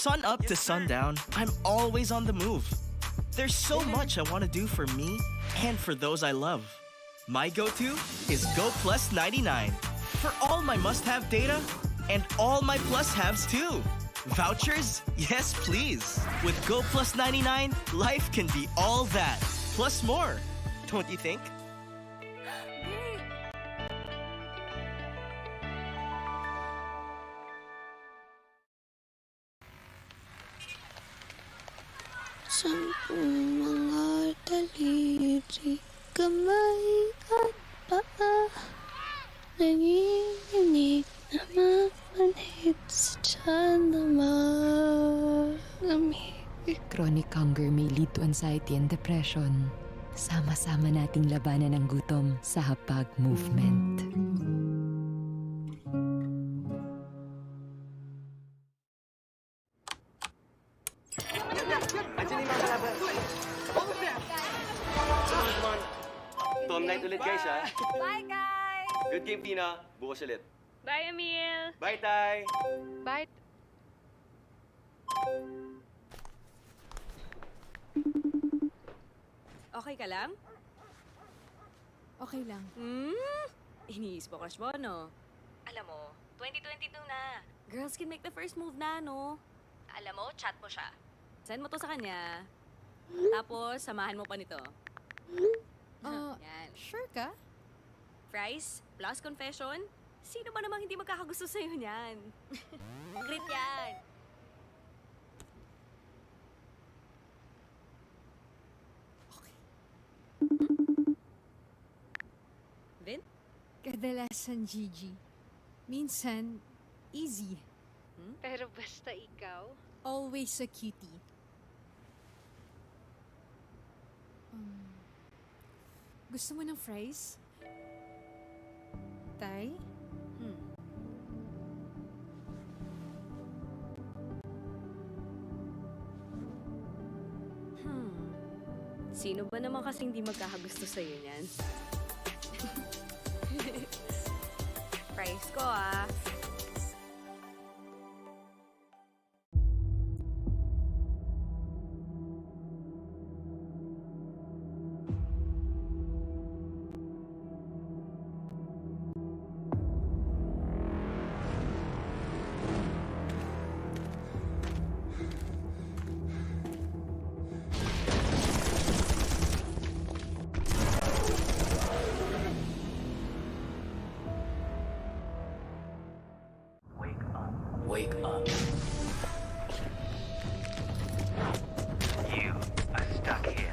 sun up to sundown, I'm always on the move. There's so much I want to do for me and for those I love. My go-to is Go Plus 99 for all my must-have data and all my plus-haves too. Vouchers? Yes, please. With Go Plus 99, life can be all that, plus more. Don't you think? Sampung mga daliri, kamay at paa, nanginginig na mapanhit sa tiyan na malamig. Chronic hunger may lead to anxiety and depression. Sama-sama nating labanan ang gutom sa Hapag Movement. Tom night ulit guys ha. Bye, guys! Good game Tina. Bukas ulit. Bye, Emil! Bye Tay! Bye! Okay ka lang? Okay lang. Iniisip ko crush mo, no? Alam mo, 2022 na. Girls can make the first move na, no? Alam mo, chat mo siya. Send mo to sa kanya. Tapos, samahan mo pa nito. Yan. Sure ka? Fries plus confession? Sino ba namang hindi magkakagusto sa'yo niyan? Great yan! Vin? Kadalasan, Gigi. Minsan, easy. Pero basta ikaw, Always a cutie. Gusto mo ng fries? Tay? Sino ba naman kasing hindi magkakagusto sa'yo niyan? Price ko, ah. Wake up. You are stuck here.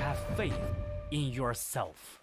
Have faith in yourself.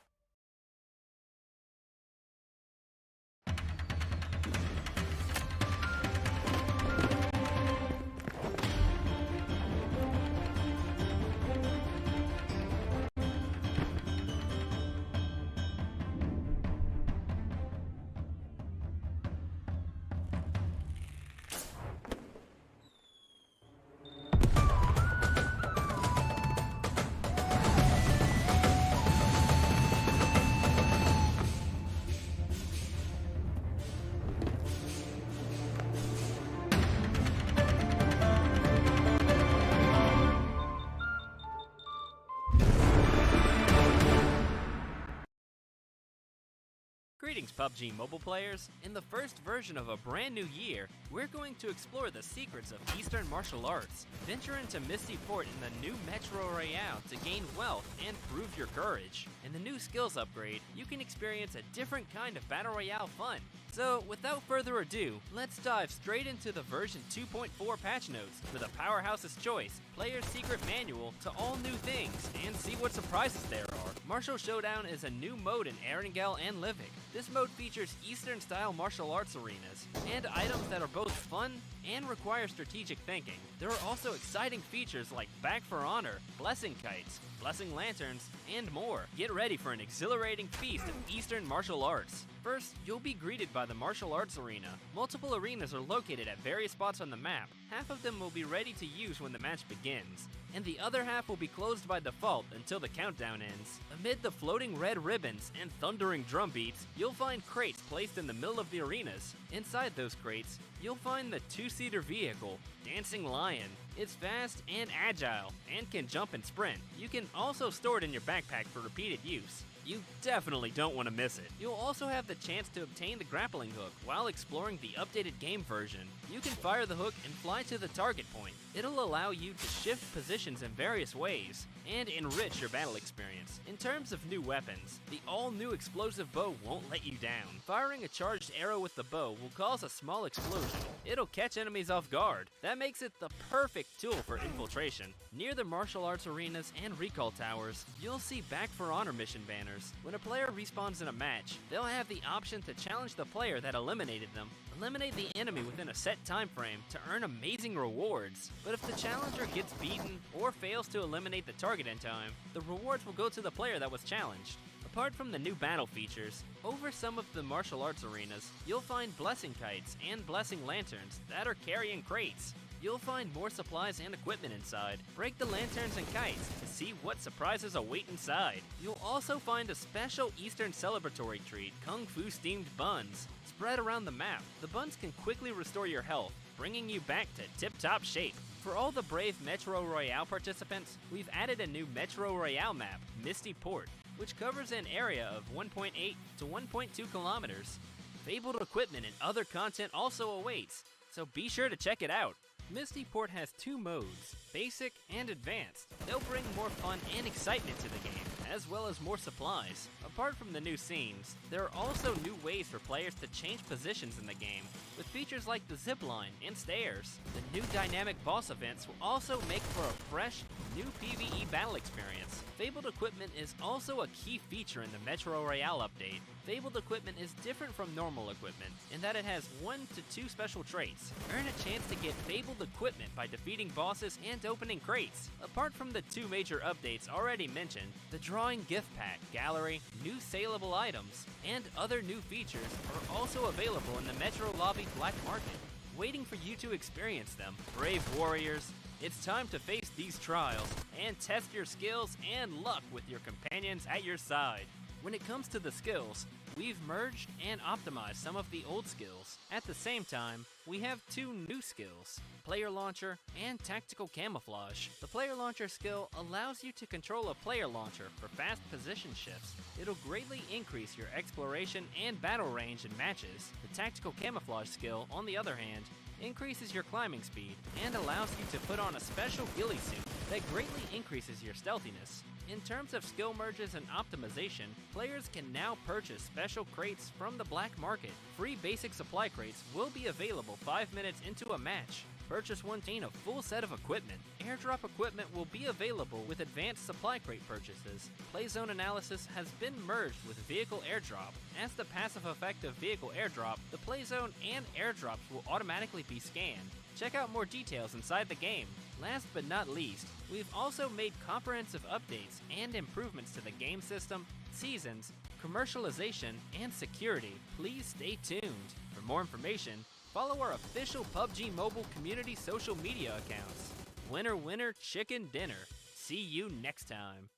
Greetings, PUBG Mobile players. In the first version of a brand new year, we're going to explore the secrets of Eastern martial arts, venture into Misty Port in the new Metro Royale to gain wealth and prove your courage. In the new skills upgrade, you can experience a different kind of Battle Royale fun. So, without further ado, let's dive straight into the version 2.4 patch notes for the Powerhouse's Choice, Player's Secret Manual to all new things, and see what surprises there are. Martial Showdown is a new mode in Erangel and Livik. This mode features Eastern-style martial arts arenas, and items that are both fun and require strategic thinking. There are also exciting features like Back for Honor, Blessing Kites, Blessing Lanterns, and more. Get ready for an exhilarating feast of Eastern martial arts. First, you'll be greeted by the martial arts arena. Multiple arenas are located at various spots on the map. Half of them will be ready to use when the match begins, and the other half will be closed by default until the countdown ends. Amid the floating red ribbons and thundering drum beats, you'll find crates placed in the middle of the arenas. Inside those crates, you'll find the two-seater vehicle, Dancing Lion. It's fast and agile, and can jump and sprint. You can also store it in your backpack for repeated use. You definitely don't want to miss it. You'll also have the chance to obtain the grappling hook while exploring the updated game version. You can fire the hook and fly to the target point. It'll allow you to shift positions in various ways and enrich your battle experience. In terms of new weapons, the all-new explosive bow won't let you down. Firing a charged arrow with the bow will cause a small explosion. It'll catch enemies off guard. That makes it the perfect tool for infiltration. Near the martial arts arenas and recall towers, you'll see Back for Honor mission banners. When a player respawns in a match, they'll have the option to challenge the player that eliminated them. Eliminate the enemy within a set time frame to earn amazing rewards. But if the challenger gets beaten or fails to eliminate the target in time, the rewards will go to the player that was challenged. Apart from the new battle features, over some of the martial arts arenas, you'll find Blessing Kites and Blessing Lanterns that are carrying crates. You'll find more supplies and equipment inside. Break the lanterns and kites to see what surprises await inside. You'll also find a special Eastern celebratory treat, Kung Fu steamed buns. Spread around the map, the buns can quickly restore your health, bringing you back to tip-top shape. For all the brave Metro Royale participants, we've added a new Metro Royale map, Misty Port, which covers an area of 1.8 to 1.2 kilometers. Fabled equipment and other content also awaits, so be sure to check it out. Misty Port has two modes, Basic and Advanced. They'll bring more fun and excitement to the game, as well as more supplies. Apart from the new scenes, there are also new ways for players to change positions in the game, with features like the zipline and stairs. The new dynamic boss events will also make for a fresh, new PvE battle experience. Fabled equipment is also a key feature in the Metro Royale update. Fabled equipment is different from normal equipment in that it has 1 to 2 special traits. Earn a chance to get Fabled equipment by defeating bosses and opening crates. Apart from the 2 major updates already mentioned, the Drawing Gift Pack, Gallery, new saleable items, and other new features are also available in the Metro Lobby Black Market, waiting for you to experience them. Brave warriors, it's time to face these trials and test your skills and luck with your companions at your side. When it comes to the skills, we've merged and optimized some of the old skills. At the same time, we have 2 new skills, Player Launcher and Tactical Camouflage. The Player Launcher skill allows you to control a player launcher for fast position shifts. It'll greatly increase your exploration and battle range in matches. The Tactical Camouflage skill, on the other hand, increases your climbing speed and allows you to put on a special ghillie suit that greatly increases your stealthiness. In terms of skill merges and optimization, players can now purchase special crates from the black market. Free basic supply crates will be available 5 minutes into a match. Purchase one to gain a full set of equipment. Airdrop equipment will be available with advanced supply crate purchases. Play zone analysis has been merged with vehicle airdrop. As the passive effect of vehicle airdrop, the play zone and airdrops will automatically be scanned. Check out more details inside the game. Last but not least, we've also made comprehensive updates and improvements to the game system, seasons, commercialization, and security. Please stay tuned. For more information, follow our official PUBG Mobile community social media accounts. Winner, winner, chicken dinner. See you next time.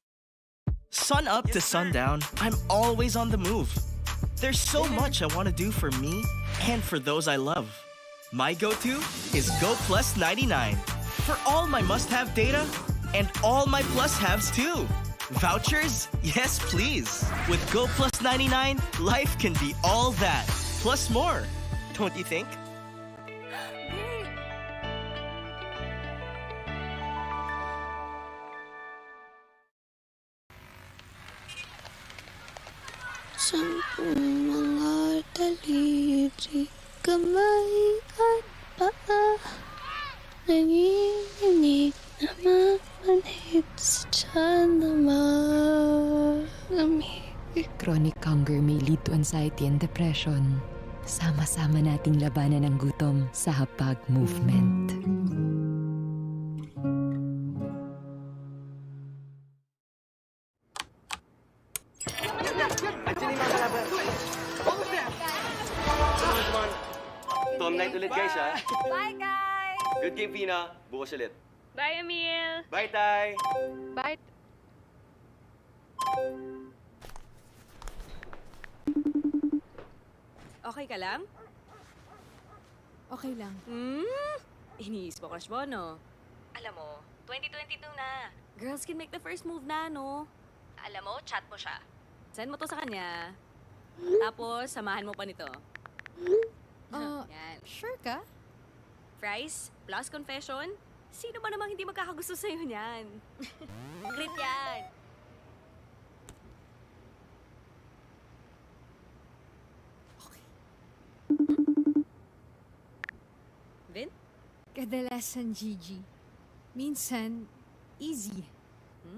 Sun up to sundown, I'm always on the move. There's so much I want to do for me and for those I love. My go-to is Go Plus 99 for all my must-have data and all my plus-haves too. Vouchers? Yes, please. With Go Plus 99, life can be all that, plus more. Don't you think? Sampung mga daliri, kamay at paa, nanginginig na mamanhid sa tiyan na malamig. Chronic hunger may lead to anxiety anxiety and depression. Sama-sama nating labanan ang gutom sa hapag movement. Andiyan yung mga kalaban. Come on. Tom night ulit guys ha. Bye, guys! Good game Pina. Bukas ulit. Bye, Emil! Bye Tay! Bye! Okay ka lang? Okay lang. Iniisip ko crush mo, no? Alam mo, 2022 na. Girls can make the first move na, no? Alam mo, chat mo siya. Send mo to sa kanya. Tapos, samahan mo pa nito. Yan. Sure ka? Fries plus confession? Sino ba namang hindi magkakagusto sa'yo niyan? Crit yan! Vin? Kadalasan, Gigi. Minsan, easy.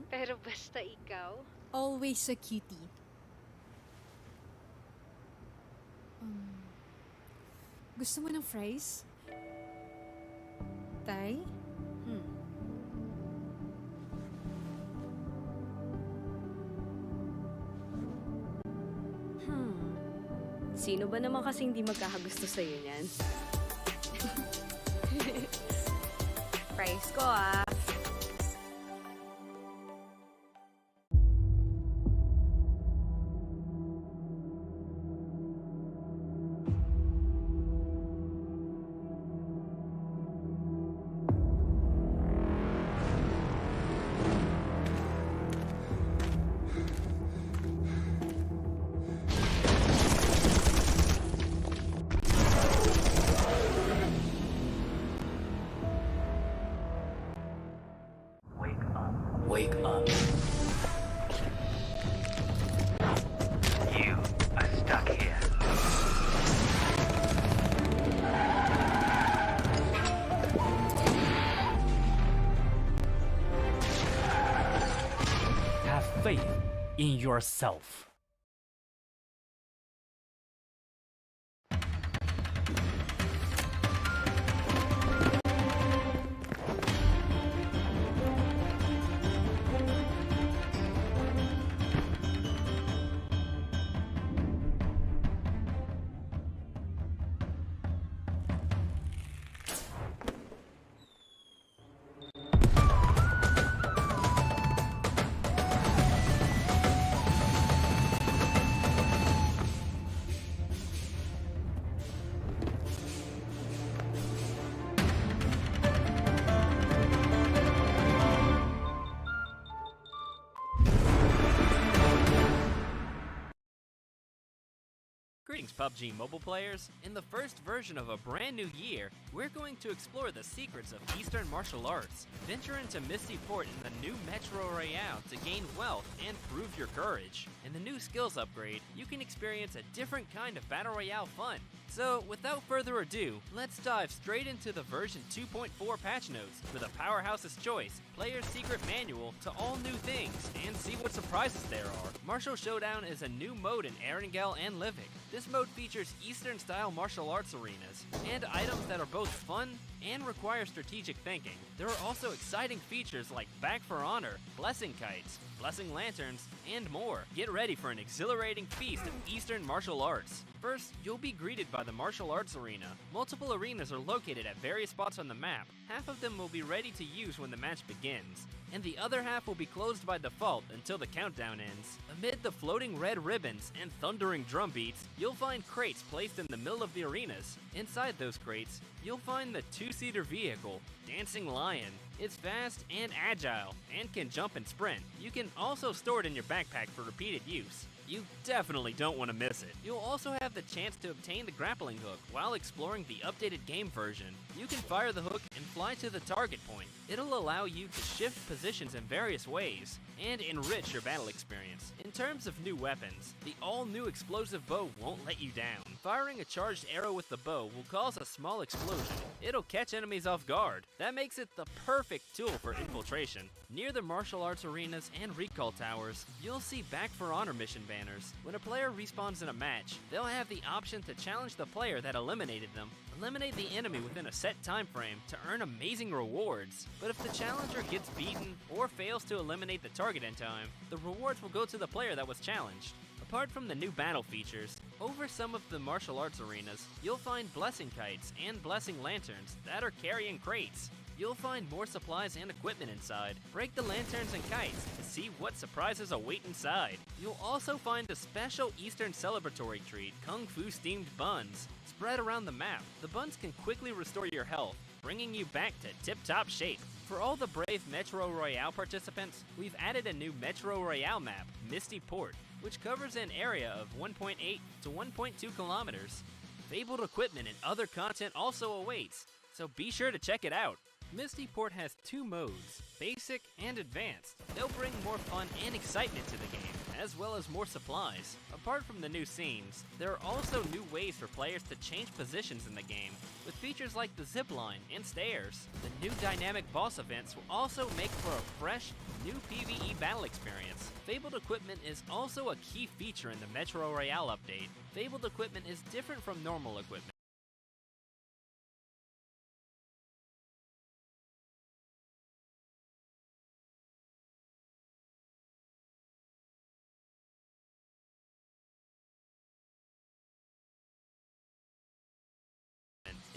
Pero basta ikaw, Always a cutie. Gusto mo ng fries? Tay? Sino ba naman kasi hindi magkakagusto sa'yo niyan? Fries ko, ah. Wake up. You are stuck here. Have faith in yourself. Greetings, PUBG Mobile players. In the first version of a brand new year, we're going to explore the secrets of Eastern martial arts, venture into Misty Port in the new Metro Royale to gain wealth and prove your courage. In the new skills upgrade, you can experience a different kind of Battle Royale fun. So, without further ado, let's dive straight into the version 2.4 patch notes with a powerhouse's choice, player's secret manual to all new things, and see what surprises there are. Martial Showdown is a new mode in Erangel and Livik. This mode features Eastern-style martial arts arenas, and items that are both fun and require strategic thinking. There are also exciting features like Back for Honor, Blessing Kites, Blessing Lanterns, and more. Get ready for an exhilarating feast of Eastern martial arts. First, you'll be greeted by the Martial Arts Arena. Multiple arenas are located at various spots on the map. Half of them will be ready to use when the match begins, and the other half will be closed by default until the countdown ends. Amid the floating red ribbons and thundering drum beats, you'll find crates placed in the middle of the arenas. Inside those crates, you'll find the two-seater vehicle, Dancing Lion. It's fast and agile, and can jump and sprint. You can also store it in your backpack for repeated use. You definitely don't want to miss it. You'll also have the chance to obtain the grappling hook while exploring the updated game version. You can fire the hook and fly to the target point. It'll allow you to shift positions in various ways and enrich your battle experience. In terms of new weapons, the all-new explosive bow won't let you down. Firing a charged arrow with the bow will cause a small explosion. It'll catch enemies off guard. That makes it the perfect tool for infiltration. Near the martial arts arenas and recall towers, you'll see Back for Honor mission banners banners. When a player respawns in a match, they'll have the option to challenge the player that eliminated them, eliminate the enemy within a set time frame to earn amazing rewards. But if the challenger gets beaten or fails to eliminate the target in time, the rewards will go to the player that was challenged. Apart from the new battle features, over some of the martial arts arenas, you'll find blessing kites and blessing lanterns that are carrying crates. You'll find more supplies and equipment inside. Break the lanterns and kites to see what surprises await inside. You'll also find a special Eastern celebratory treat, Kung Fu steamed buns. Spread around the map, the buns can quickly restore your health, bringing you back to tip-top shape. For all the brave Metro Royale participants, we've added a new Metro Royale map, Misty Port, which covers an area of 1.8 to 1.2 kilometers. Fabled equipment and other content also awaits, so be sure to check it out. Misty Port has two modes, Basic and Advanced. They'll bring more fun and excitement to the game, as well as more supplies. Apart from the new scenes, there are also new ways for players to change positions in the game, with features like the zipline and stairs. The new dynamic boss events will also make for a fresh, new PvE battle experience. Fabled equipment is also a key feature in the Metro Royale update. Fabled equipment is different from normal equipment.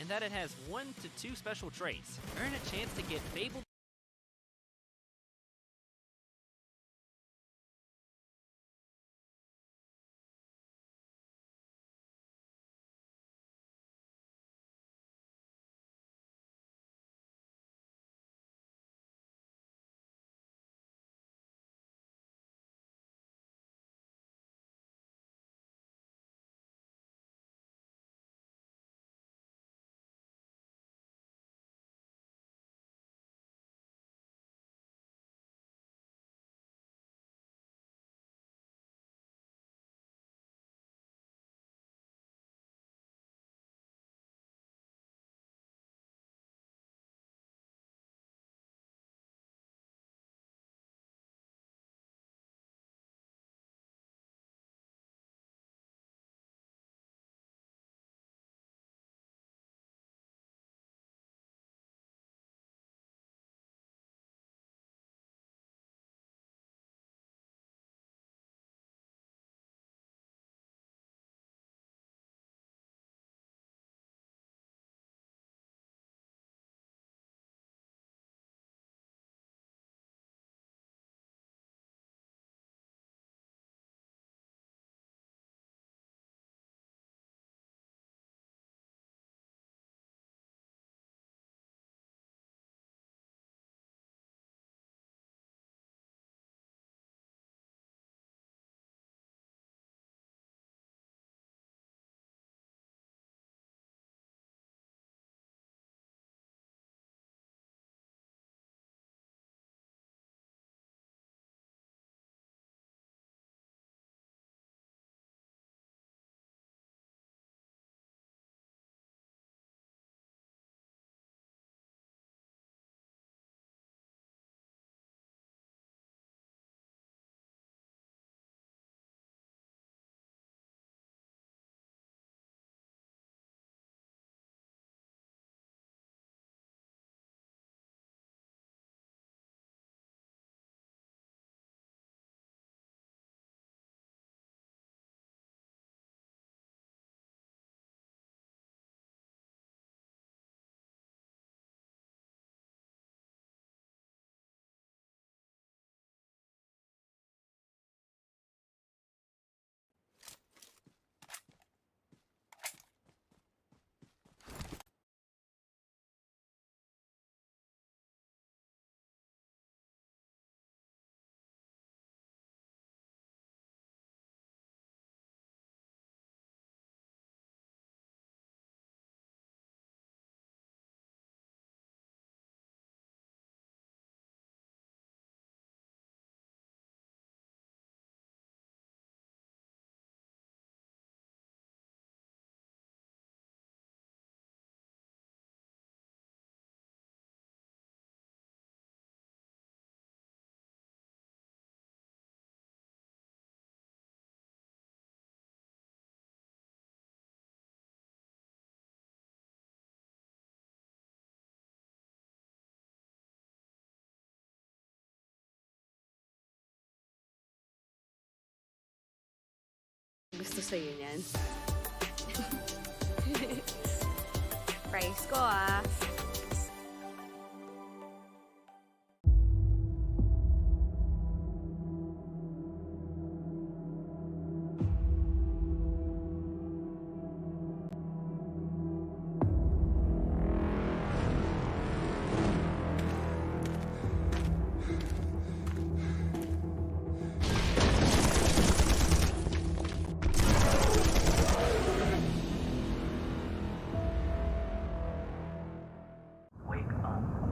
In that it has 1 to 2 special traits. Earn a chance to get Fabled gusto sa'yo niyan. Price ko ah.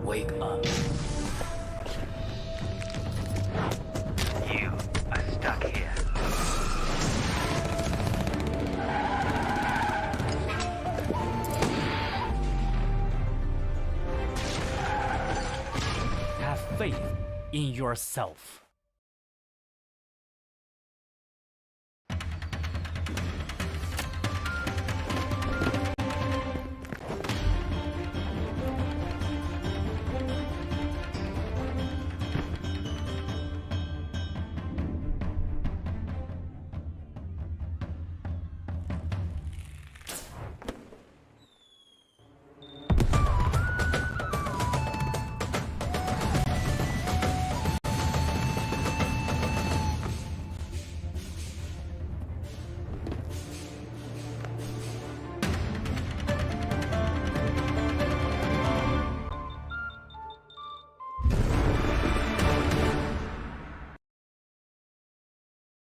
Wake up. You are stuck here. Have faith in yourself.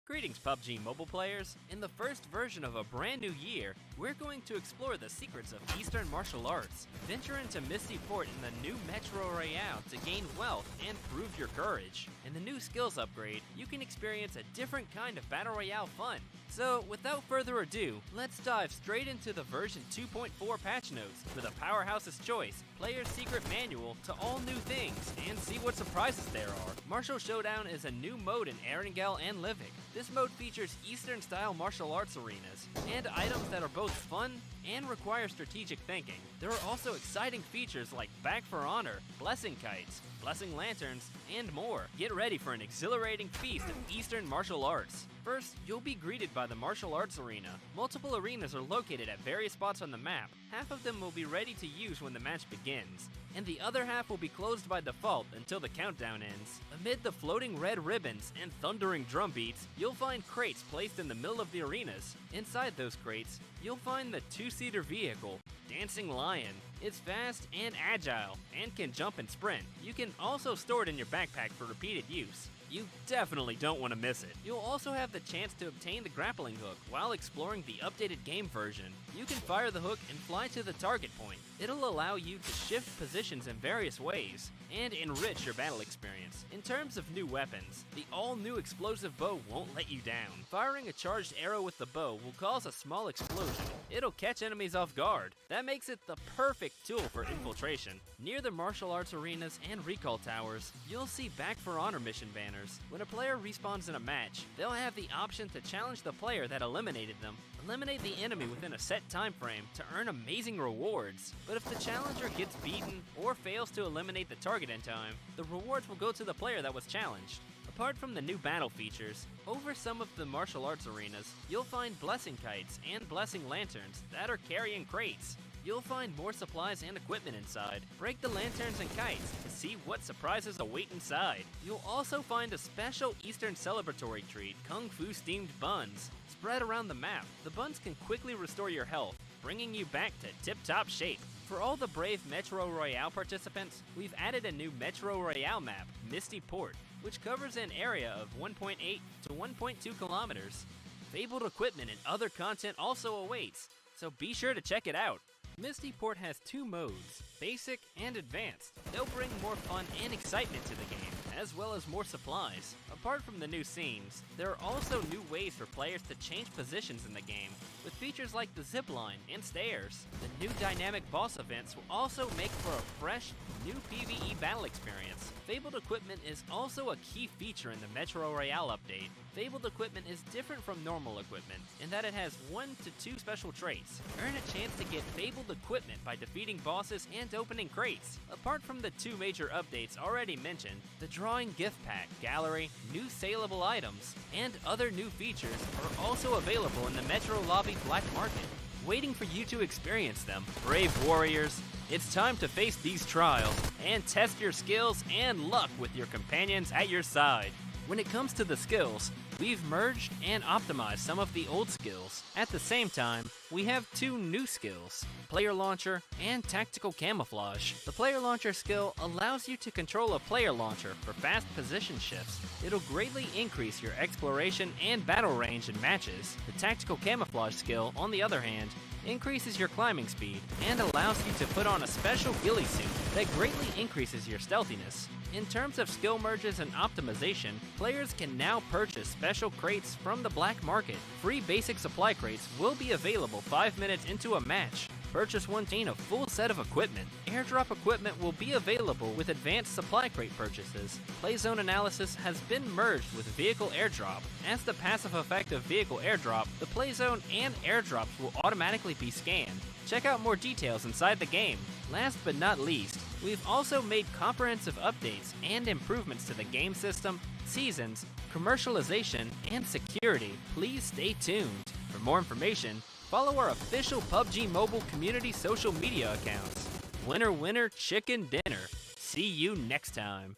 Greetings, PUBG Mobile players. In the first version of a brand new year, we're going to explore the secrets of Eastern martial arts, venture into Misty Port in the new Metro Royale to gain wealth and prove your courage. In the new skills upgrade, you can experience a different kind of Battle Royale fun. So, without further ado, let's dive straight into the version 2.4 patch notes with a powerhouse's choice, player's secret manual to all new things, and see what surprises there are. Martial Showdown is a new mode in Erangel and Livik. This mode features Eastern-style martial arts arenas, and items that are both fun and require strategic thinking. There are also exciting features like Back for Honor, Blessing Kites, Blessing Lanterns, and more. Get ready for an exhilarating feast of Eastern martial arts. First, you'll be greeted by the martial arts arena. Multiple arenas are located at various spots on the map. Half of them will be ready to use when the match begins, and the other half will be closed by default until the countdown ends. Amid the floating red ribbons and thundering drum beats, you'll find crates placed in the middle of the arenas. Inside those crates, you'll find the two-seater vehicle, Dancing Lion. It's fast and agile, and can jump and sprint. You can also store it in your backpack for repeated use. You definitely don't want to miss it. You'll also have the chance to obtain the grappling hook while exploring the updated game version. You can fire the hook and fly to the target point. It'll allow you to shift positions in various ways and enrich your battle experience. In terms of new weapons, the all-new explosive bow won't let you down. Firing a charged arrow with the bow will cause a small explosion. It'll catch enemies off guard. That makes it the perfect tool for infiltration. Near the martial arts arenas and recall towers, you'll see Back for Honor mission banners. When a player respawns in a match, they'll have the option to challenge the player that eliminated them. Eliminate the enemy within a set time frame to earn amazing rewards. But if the challenger gets beaten or fails to eliminate the target in time, the rewards will go to the player that was challenged. Apart from the new battle features, over some of the martial arts arenas, you'll find Blessing Kites and Blessing Lanterns that are carrying crates. You'll find more supplies and equipment inside. Break the lanterns and kites to see what surprises await inside. You'll also find a special Eastern celebratory treat, Kung Fu steamed buns. Spread around the map, the buns can quickly restore your health, bringing you back to tip-top shape. For all the brave Metro Royale participants, we've added a new Metro Royale map, Misty Port, which covers an area of 1.8 to 1.2 kilometers. Fabled equipment and other content also awaits, so be sure to check it out. Misty Port has two modes, Basic and Advanced. They'll bring more fun and excitement to the game, as well as more supplies. Apart from the new scenes, there are also new ways for players to change positions in the game, with features like the zipline and stairs. The new dynamic boss events will also make for a fresh, new PvE battle experience. Fabled equipment is also a key feature in the Metro Royale update. Fabled equipment is different from normal equipment in that it has 1 to 2 special traits. Earn a chance to get Fabled equipment by defeating bosses and opening crates. Apart from the 2 major updates already mentioned, the Drawing Gift Pack, Gallery, new saleable items, and other new features are also available in the Metro Lobby Black Market, waiting for you to experience them. Brave warriors, it's time to face these trials and test your skills and luck with your companions at your side. When it comes to the skills, we've merged and optimized some of the old skills. At the same time, we have two new skills, Player Launcher and Tactical Camouflage. The Player Launcher skill allows you to control a player launcher for fast position shifts. It'll greatly increase your exploration and battle range in matches. The Tactical Camouflage skill, on the other hand, increases your climbing speed and allows you to put on a special ghillie suit that greatly increases your stealthiness. In terms of skill merges and optimization, players can now purchase special crates from the black market. Free basic supply crates will be available 5 minutes into a match. Purchase one gain a full set of equipment. Airdrop equipment will be available with advanced supply crate purchases. Play zone analysis has been merged with vehicle airdrop. As the passive effect of vehicle airdrop, the play zone and airdrops will automatically be scanned. Check out more details inside the game. Last but not least, we've also made comprehensive updates and improvements to the game system, seasons, commercialization, and security. Please stay tuned. For more information, follow our official PUBG Mobile community social media accounts. Winner, winner, chicken dinner. See you next time.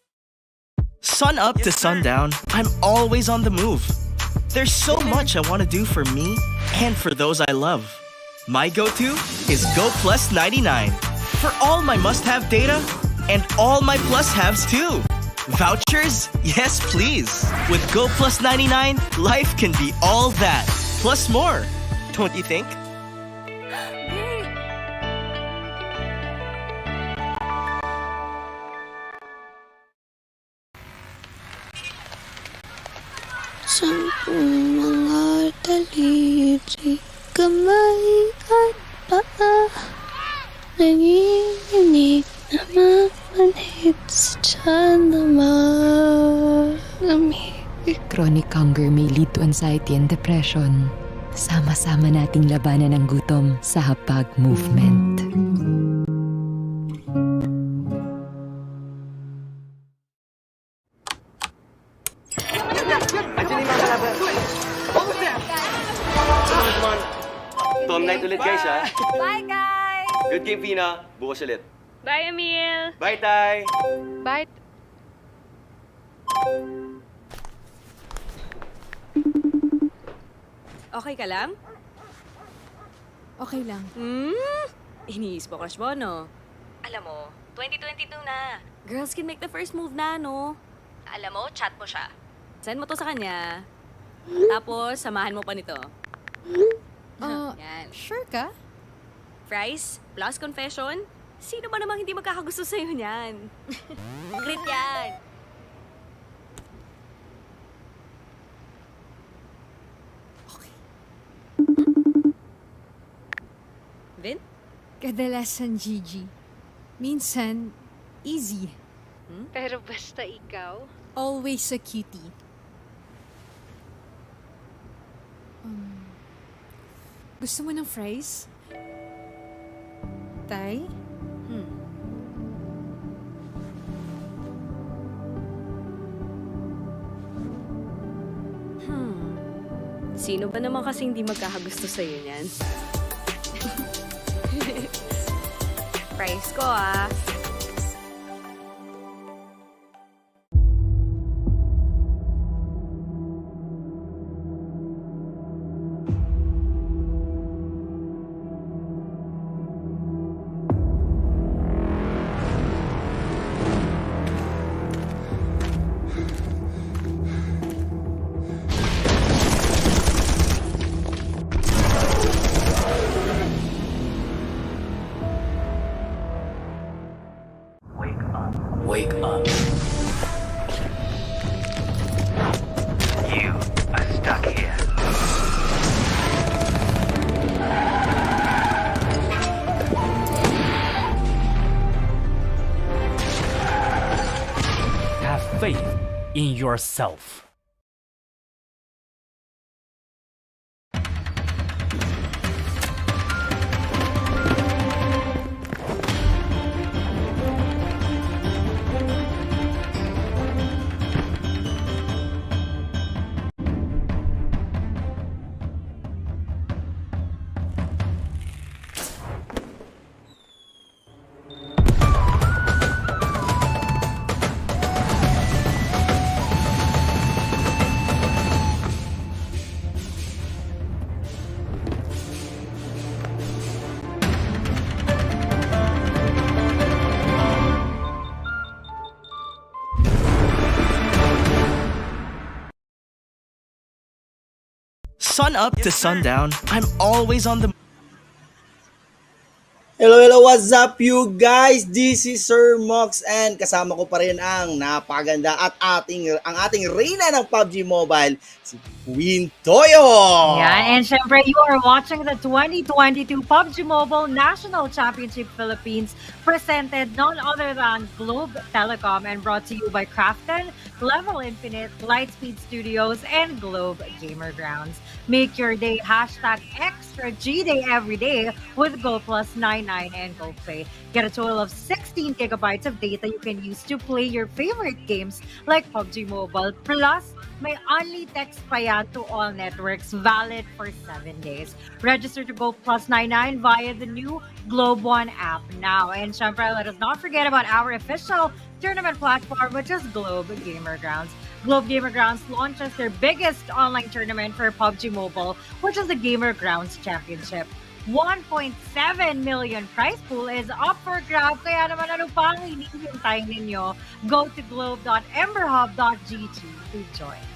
Sun up to sundown, I'm always on the move. There's so much I want to do for me and for those I love. My go-to is Go Plus 99 for all my must-have data and all my plus-haves too. Vouchers? Yes, please. With Go Plus 99, life can be all that, plus more. Don't you think? Sampung mga daliri, kamay at paa, nanginginig na mamanhid sa tiyan na malamig. Chronic hunger may lead to anxiety and depression. Sama-sama nating labanan ang gutom sa hapag movement. Andiyan yung mga kalaban. Come on. Tom night ulit guys ha. Bye, guys! Good game Pina. Bukas ulit. Bye, Emil! Bye Tay! Bye! Okay ka lang? Okay lang. Iniis mo, crush mo, no? Alam mo, 2022 na. Girls can make the first move na, no? Alam mo, chat mo siya. Send mo to sa kanya. Tapos, samahan mo pa nito. Yan. Sure ka? Fries plus confession? Sino ba namang hindi magkakagusto sa'yo niyan? Great yan! Vin? Kadalasan, Gigi. Minsan, easy. Pero basta ikaw, Always a cutie. Gusto mo ng fries? Tay? Sino ba naman kasi hindi magkakagusto sa'yo niyan? Price ko, ah. Wake up. You are stuck here. Have faith in yourself. sun up to sundown, I'm always on the Hello, what's up you guys? This is Sir Mox and kasama ko pa rin ang napaganda at ang ating reyna ng PUBG Mobile, si Queen Toyo! Yan, and syempre, you are watching the 2022 PUBG Mobile National Championship Philippines presented none other than Globe Telecom and brought to you by Crafton, Level Infinite, Lightspeed Studios, and Globe Gamer Grounds. Make your day hashtag extra G-Day every day with Go Plus 99 and Go Play. Get a total of 16 gigabytes of data you can use to play your favorite games like PUBG Mobile. Plus, may only text pa yan to all networks, valid for 7 days. Register to Go Plus 99 via the new Globe One app now. And syempre, let us not forget about our official tournament platform, which is Globe Gamer Grounds. Globe Gamer Grounds launches their biggest online tournament for PUBG Mobile, which is the Gamer Grounds Championship. 1.7 million prize pool is up for grabs. Kaya naman ano pang hinihintay ninyo? Go to globe.emberhub.gg to join.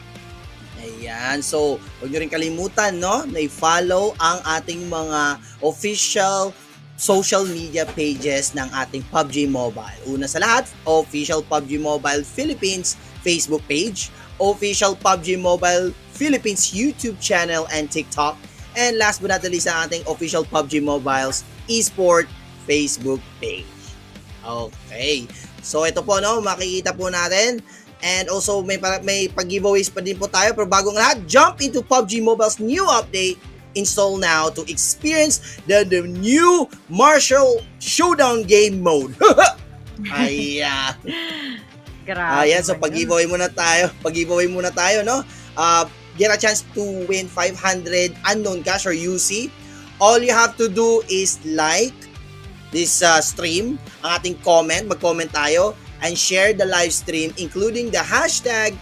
Ayan, so huwag nyo rin kalimutan, no, na i-follow ang ating mga official social media pages ng ating PUBG Mobile. Una sa lahat, official PUBG Mobile Philippines Facebook page, official PUBG Mobile Philippines YouTube channel and TikTok, and last but not the least, ang ating official PUBG Mobile's eSport Facebook page. Okay, so ito po, no, makikita po natin. And also, may pag-giveaways pa din po tayo. Pero bago ng lahat, jump into PUBG Mobile's new update. Install now to experience the new Martial Showdown game mode. Ayan. Ayan, so pag-giveaway muna tayo, no? Get a chance to win 500 unknown cash or UC. All you have to do is like this stream, ang ating mag-comment tayo, and share the live stream including the hashtag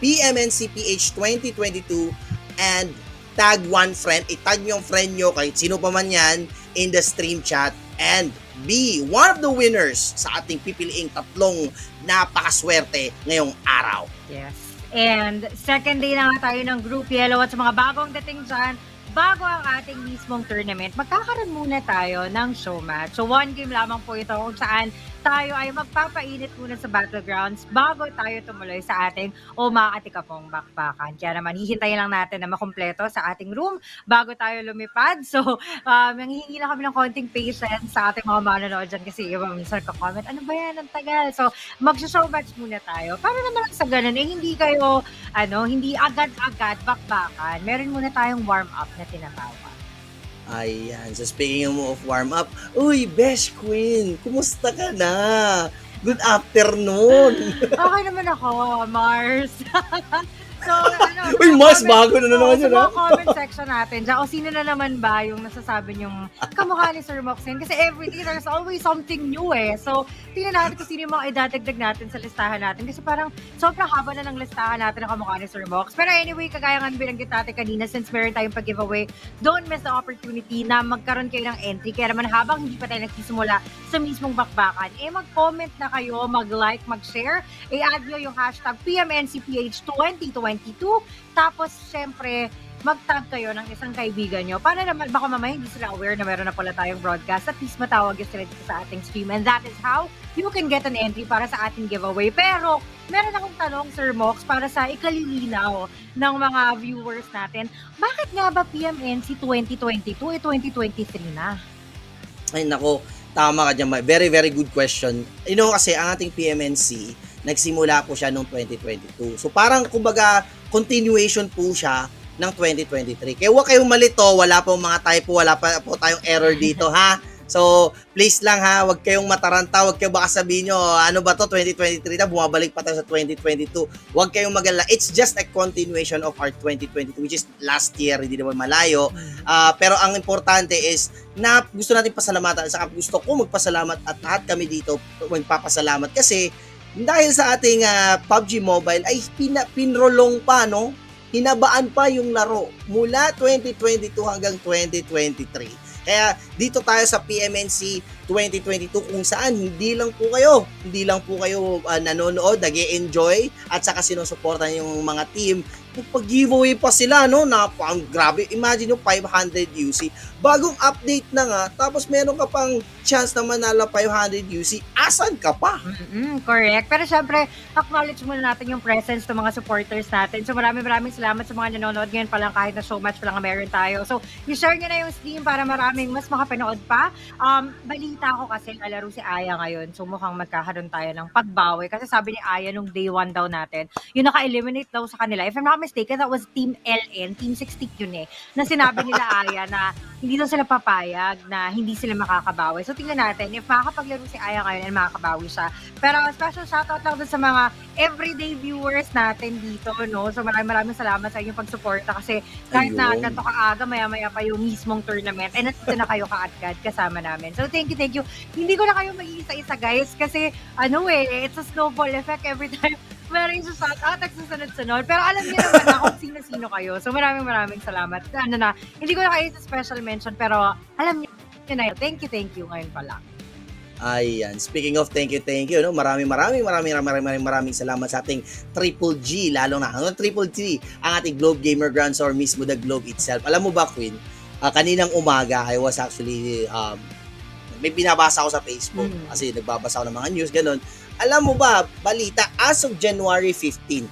PMNCPH2022 and tag one friend. I-tag yung friend nyo kahit sino pa man yan in the stream chat and be one of the winners sa ating pipiliing tatlong napakaswerte ngayong araw. Yes. And second day na nga tayo ng Group Yellow at sa mga bagong dating dyan, bago ang ating mismong tournament, magkakaroon muna tayo ng show match. So, one game lamang po ito kung saan tayo ay magpapainit muna sa Battlegrounds bago tayo tumuloy sa ating umaatikapong bakbakan. Kaya naman, hihintayin lang natin na makumpleto sa ating room bago tayo lumipad. So, manghihingi lang kami ng konting patience sa ating mga manonood dyan kasi iba minsan ka-comment, ano ba yan, ang tagal. So, mag-show match muna tayo. Para naman sa ganun, hindi kayo, hindi agad-agad bakbakan. Meron muna tayong warm-up na tinatawag. Ayan, so speaking of warm-up, uy, Besh Queen, kumusta ka na? Good afternoon! Okay naman ako, Mars. So, uy, Mars, bago na naman yun, sa mga comment section natin, dyan, o sino na naman ba yung nasasabi niyong kamukha ni Sir Moxin? Kasi everyday, there's always something new eh. So, tingnan natin kung sino yung mga idadagdag natin sa listahan natin. Kasi parang sobrang haba na ng listahan natin ng kamukha ni Sir Mox. Pero anyway, kagaya nga binanggit natin kanina, since meron tayong pag-giveaway, don't miss the opportunity na magkaroon kayo ng entry. Kaya naman habang hindi pa tayo nagsisimula sa mismong bakbakan, mag-comment na kayo, mag-like, mag-share, i-add nyo yung hashtag PMNCPH2022. Tapos, syempre, mag-tag kayo ng isang kaibigan nyo. Para naman, baka mamaya hindi sila aware na meron na pala tayong broadcast. At least matawag yung sila dito sa ating stream. And that is how you can get an entry para sa ating giveaway. Pero, meron akong tanong, Sir Mox, para sa ikalilinaw ng mga viewers natin. Bakit nga ba PMNC 2022 2023 na? Ay, nako, tama ka dyan. Very, very good question. Kasi ang ating PMNC, nagsimula po siya noong 2022. So parang kumbaga continuation po siya ng 2023. Kaya huwag kayong malito, wala po mga typo, wala pa po tayong error dito ha. So please lang ha, huwag kayong mataranta, huwag kayong baka sabihin nyo, ano ba to 2023 na, bumabalik pa tayo sa 2022. Huwag kayong magalala. It's just a continuation of our 2022 which is last year, hindi naman malayo. Pero ang importante is na gusto natin pasalamatan. Saka gusto ko magpasalamat at lahat kami dito magpapasalamat kasi dahil sa ating PUBG Mobile ay pinrolong pa, no? Hinabaan pa yung laro mula 2022 hanggang 2023. Kaya dito tayo sa PMNC 2022 kung saan hindi lang po kayo nanonood, nag-e-enjoy at saka sinusuportan yung mga team Nagpag-giveaway pa sila, no? Ang grabe. Imagine yung 500 UC. Bagong update na nga, tapos meron ka pang chance na manalo 500 UC. Asan ka pa? Correct. Pero syempre, acknowledge muna natin yung presence ng mga supporters natin. So maraming salamat sa mga nanonood ngayon pa lang kahit na so much pa lang meron tayo. So, i-share nyo na yung stream para maraming mas makapanood pa. Balita ko kasi nalaro si Aya ngayon. So mukhang magkakaroon tayo ng pagbawi. Kasi sabi ni Aya nung day 1 daw natin, yung naka-eliminate daw sa kanila. If I'm not mistaken, that was Team LN, Team 60 yun na sinabi nila Aya na hindi daw sila papayag na hindi sila makakabawi. So tingnan natin, if makakapaglaro si Aya ngayon and makakabawi siya. Pero special shoutout lang dun sa mga everyday viewers natin dito, no? So maraming salamat sa inyong pagsuporta kasi kahit na ganito kaaga, maya-maya pa yung mismong tournament, and nandito na kayo kaagad kasama namin. So thank you. Hindi ko na kayo mag-iisa-isa, guys, kasi it's a snowball effect every time meron yung shoutout at susunod-sunod. Pero alam niyo naman na kung sino-sino kayo. So maraming salamat. Hindi ko na kayo sa special mention, pero alam niyo na yun. Thank you ngayon pala. Ayan. Speaking of thank you, no? Maraming salamat sa ating Triple G, lalo na ang Triple G, ang ating Globe Gamer Grants or mismo the Globe itself. Alam mo ba, Queen? Kaninang umaga, I was actually may binabasa ako sa Facebook kasi nagbabasa ako ng mga news, ganun. Alam mo ba, balita, as of January 15,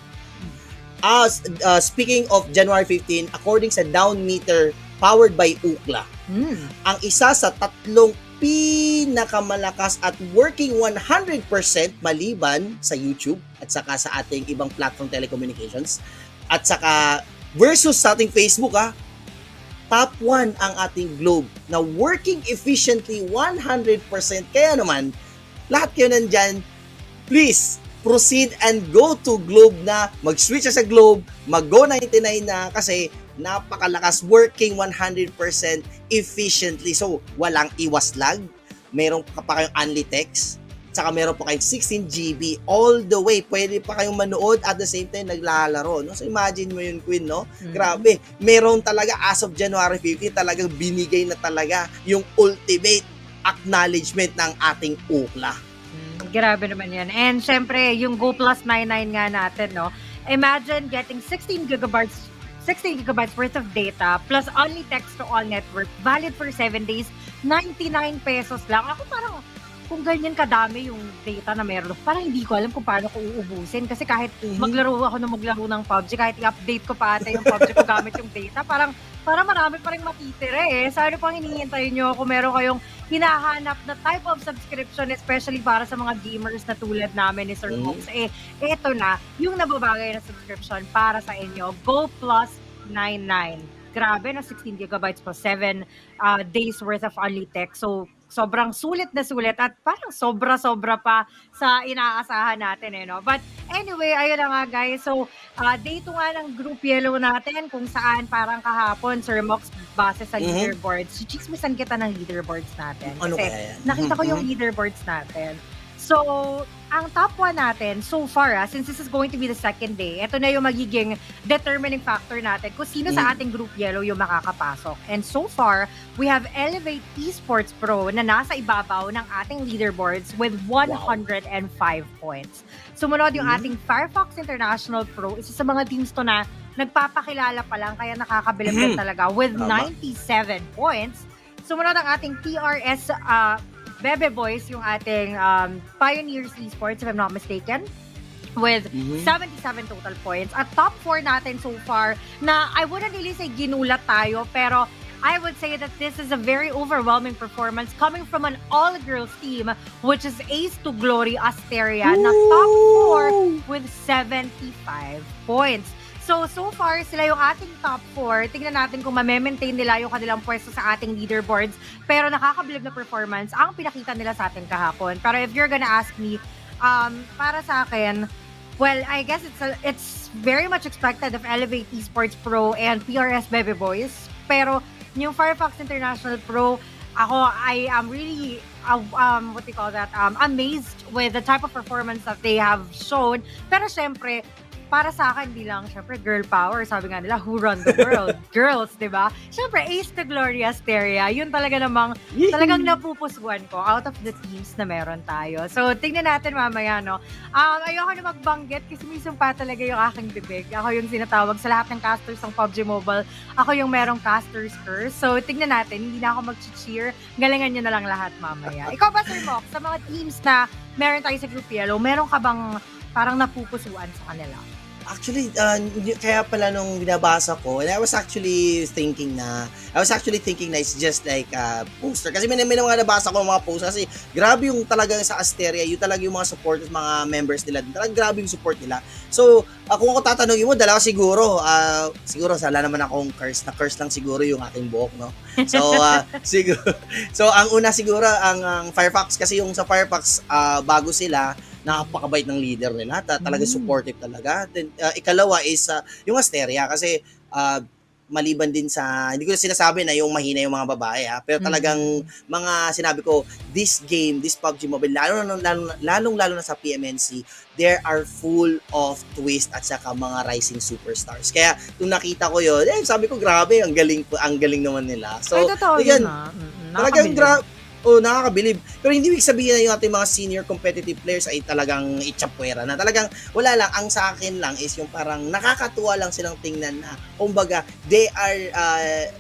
speaking of January 15, according sa Down Meter powered by Ookla, ang isa sa tatlong pinakamalakas at working 100% maliban sa YouTube at saka sa ating ibang platform telecommunications at saka versus sa ating Facebook, top 1 ang ating Globe na working efficiently 100%. Kaya naman, lahat kayo nandyan, please, proceed and go to Globe na. Mag-switch sa Globe, mag-go 99 na kasi napakalakas, working 100% efficiently. So, walang iwas lag. Meron pa kayong only text. Tsaka meron pa kayong 16 GB all the way. Pwede pa kayong manood at the same time naglalaro. No? So, imagine mo yun, Queen, no? Grabe. Meron talaga as of January 15, talagang binigay na talaga yung ultimate acknowledgement ng ating Ookla. Grabe naman yan. And syempre, yung Go Plus 99 nga natin, no? Imagine getting 16 gigabytes worth of data plus only text to all network, valid for 7 days, 99 pesos lang. Ako parang, kung ganyan kadami yung data na meron, parang hindi ko alam kung paano ko uubusin. Kasi kahit maglaro ng PUBG, kahit i-update ko pa ata yung PUBG ko gamit yung data, parang marami pa rin matitira eh. So ano pang hinihintay nyo kung meron kayong hinahanap na type of subscription, especially para sa mga gamers na tulad namin ni Sir Mox, ito na, yung nababagay na subscription para sa inyo, Go Plus 99. Grabe, na 16 gigabytes plus 7 days worth of only text. So, sobrang sulit na sulit at parang sobra-sobra pa sa inaasahan natin no? But anyway, ayun na nga guys. So, day 2 nga ng Group Yellow natin kung saan parang kahapon, Sir Mox, base sa leaderboards. Chismisan kita ng leaderboards natin. Ano kasi kaya yan? nakita ko yung leaderboards natin. So, ang top 1 natin, so far, since this is going to be the second day, ito na yung magiging determining factor natin kung sino sa ating Group Yellow yung makakapasok. And so far, we have Elevate Esports Pro na nasa ibabaw ng ating leaderboards with 105 points. Sumunod yung ating Firefox International Pro, isa sa mga teams to na nagpapakilala pa lang, kaya nakakabilib din talaga with 97 points. Sumunod ang ating PRS Bebe Boys, yung ating Pioneers Esports, if I'm not mistaken, with 77 total points. At top 4 natin so far, na I wouldn't really say ginulat tayo, pero I would say that this is a very overwhelming performance coming from an all-girls team, which is Ace to Glory Asteria, na top 4 with 75 points. So far, sila yung ating top 4. Tingnan natin kung ma-maintain nila yung kanilang pwesto sa ating leaderboards. Pero nakakabilib na performance ang pinakita nila sa atin kahapon. Pero if you're gonna ask me, para sa akin, well, I guess it's very much expected of Elevate Esports Pro and PRS Bebe Boys. Pero yung Firefox International Pro, I am really amazed with the type of performance that they have shown. Pero syempre, para sa akin bilang, syempre, girl power, sabi nga nila, who run the world? Girls, di ba? Syempre, Ace to Gloria Asteria, yun talaga namang, talagang napupusuan ko out of the teams na meron tayo. So, tingnan natin mamaya, no? Ayoko na magbanggit kasi may sumpa talaga yung aking bibig. Ako yung sinatawag sa lahat ng casters ng PUBG Mobile. Ako yung merong caster's curse. So, tingnan natin, hindi na ako mag-cheer. Galingan nyo na lang lahat mamaya. Ikaw ba, Sir Mox, sa mga teams na meron tayo sa Group Yellow, meron ka bang parang napupusuan sa kanila? Actually, kaya pala nung binabasa ko, and I was actually thinking na it's just like a poster. Kasi may mga nabasa ko mga poster kasi grabe yung talagang sa Asteria, yung talaga yung mga support at mga members nila, talagang grabe yung support nila. So, kung ako tatanungin mo, dalawa siguro, sala naman akong curse lang siguro yung aking buhok, no? So, siguro, so ang una siguro, ang Firefox, kasi yung sa Firefox, bago sila, napakabait ng leader nila, talaga supportive talaga. Then, ikalawa is yung Asteria kasi maliban din sa, hindi ko sinasabi na yung mahina yung mga babae pero talagang mga sinabi ko, this PUBG Mobile, lalong na sa PMNC, there are full of twist at saka mga rising superstars. Kaya nung nakita ko yun, sabi ko grabe, ang galing naman nila. So, yan, talagang nakakabilib. Pero hindi ibig sabihin na yung ating mga senior competitive players ay talagang itchapwera na. Talagang wala lang. Ang sa akin lang is yung parang nakakatuwa lang silang tingnan na kumbaga they are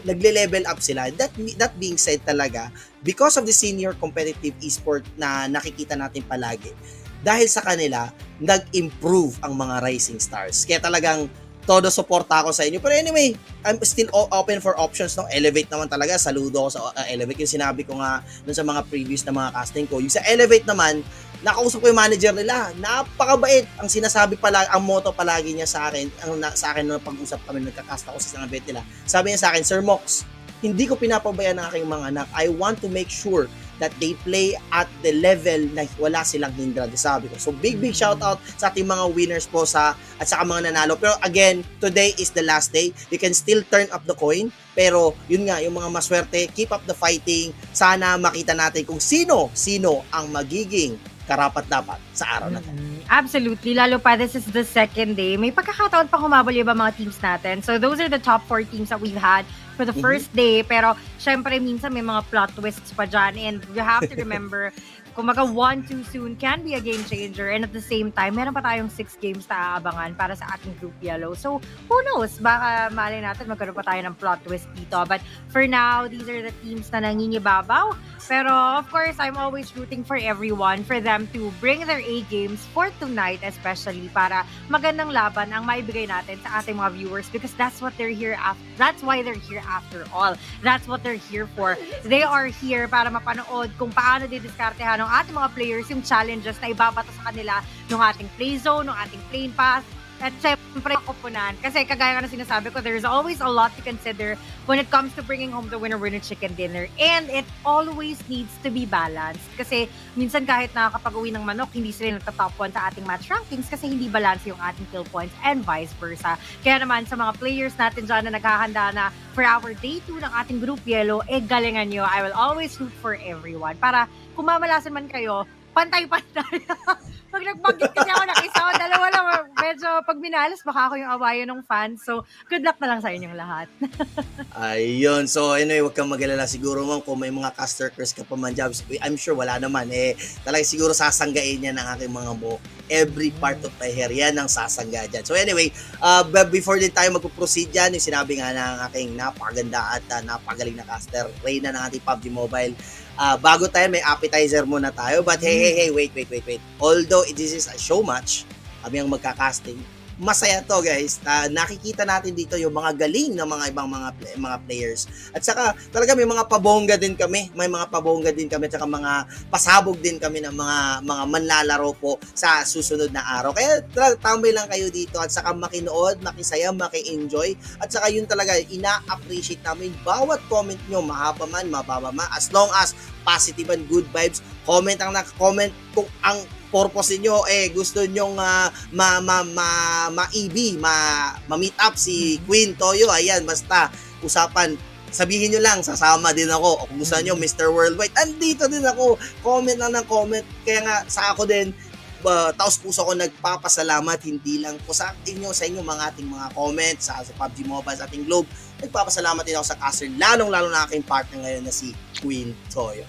nagle-level up sila. That being said talaga, because of the senior competitive esport na nakikita natin palagi, dahil sa kanila, nag-improve ang mga rising stars. Kaya talagang todo suporta ako sa inyo. Pero anyway, I'm still open for options. No? Elevate naman talaga. Saludo ako sa Elevate. Yung sinabi ko nga dun sa mga previous na mga casting ko. Yung sa Elevate naman, nakausap ko yung manager nila. Napakabait. Ang sinasabi palagi, ang motto palagi niya sa akin, sa akin nung pag-usap kami, nagkakasta ko sa isang event nila. Sabi niya sa akin, Sir Mox, hindi ko pinapabayaan ng aking mga anak. I want to make sure that they play at the level na wala silang hindran, sabi ko. So big shout out sa ating mga winners po at saka mga nanalo. Pero again, today is the last day. You can still turn up the coin. Pero yun nga, yung mga maswerte, keep up the fighting. Sana makita natin kung sino ang magiging karapat-dapat sa araw na to. Absolutely. Lalo pa, this is the second day. May pagkakataon pa humabol yung mga teams natin. So those are the top 4 teams that we've had for the first day. Pero syempre, minsan may mga plot twists pa dyan. And you have to remember, kumaga 1 too soon can be a game changer. And at the same time, meron pa tayong 6 games na aabangan para sa ating Group Yellow. So, who knows? Baka malay natin magkaroon pa tayo ng plot twist dito. But for now, these are the teams na nangingibabaw. Pero of course, I'm always rooting for everyone for them to bring their A games for tonight, especially para magandang laban ang maibigay natin sa ating mga viewers because that's what they're here after. That's why they're here after all. That's what they're here for. They are here para mapanood kung paano didiskartehan ng ating mga players yung challenges na ibabato sa kanila ng ating play zone, ng ating plane pass, at syempre kupunan. Kasi kagaya nga na sinasabi ko, there's always a lot to consider when it comes to bringing home the winner chicken dinner. And it always needs to be balanced. Kasi minsan kahit nakakapag-uwi ng manok, hindi sila nagta-top 1 sa ating match rankings kasi hindi balance yung ating kill points and vice versa. Kaya naman sa mga players natin dyan na naghahanda na for our day 2 ng ating Group Yellow, galingan nyo. I will always root for everyone. Para kung mamalasan man kayo, pantay-pantay. Pag nagbanggit kasi ako ng isa o dalawa lang, medyo pag minalas, baka ako yung awayan ng fans. So, good luck na lang sa inyong lahat. Ayun. So, anyway, wag kang mag-alala. Siguro man kung may mga caster curse ka pa man jobs, I'm sure wala naman. Talaga siguro sasanggain niya ng aking mga buhok. Every part of my hair, yan ang sasangga dyan. So, anyway, before din tayo mag-proceed dyan, yung sinabi nga ng aking napakaganda at napagaling na caster, Reyna ng ating PUBG Mobile. Bago tayo, may appetizer muna tayo. But hey, wait. Although this is a show match, kami ang magka-casting, masaya to guys. Nakikita natin dito yung mga galing ng mga ibang mga players. At saka talaga may mga pabongga din kami. May mga pabongga din kami at saka mga pasabog din kami ng mga manlalaro po sa susunod na araw. Kaya tambay lang kayo dito at saka makinood, makisaya, maki-enjoy. At saka yun talaga, ina-appreciate namin bawat comment nyo, mahaba man, mababa man, as long as positive and good vibes. Comment kung ang purpose niyo gusto nyong ma-meet up si Queen Toyo, ayan, basta usapan, sabihin nyo lang, sasama din ako. O kung gusto nyo Mr. Worldwide, andito din ako, comment lang ng comment. Kaya nga sa ako din, taos puso ko nagpapasalamat hindi lang po sa inyo, mga ating mga comments sa PUBG Mobile, sa ating Globe. Nagpapasalamat din ako sa caster, lalong-lalo na aking partner ngayon na si Queen Toyo.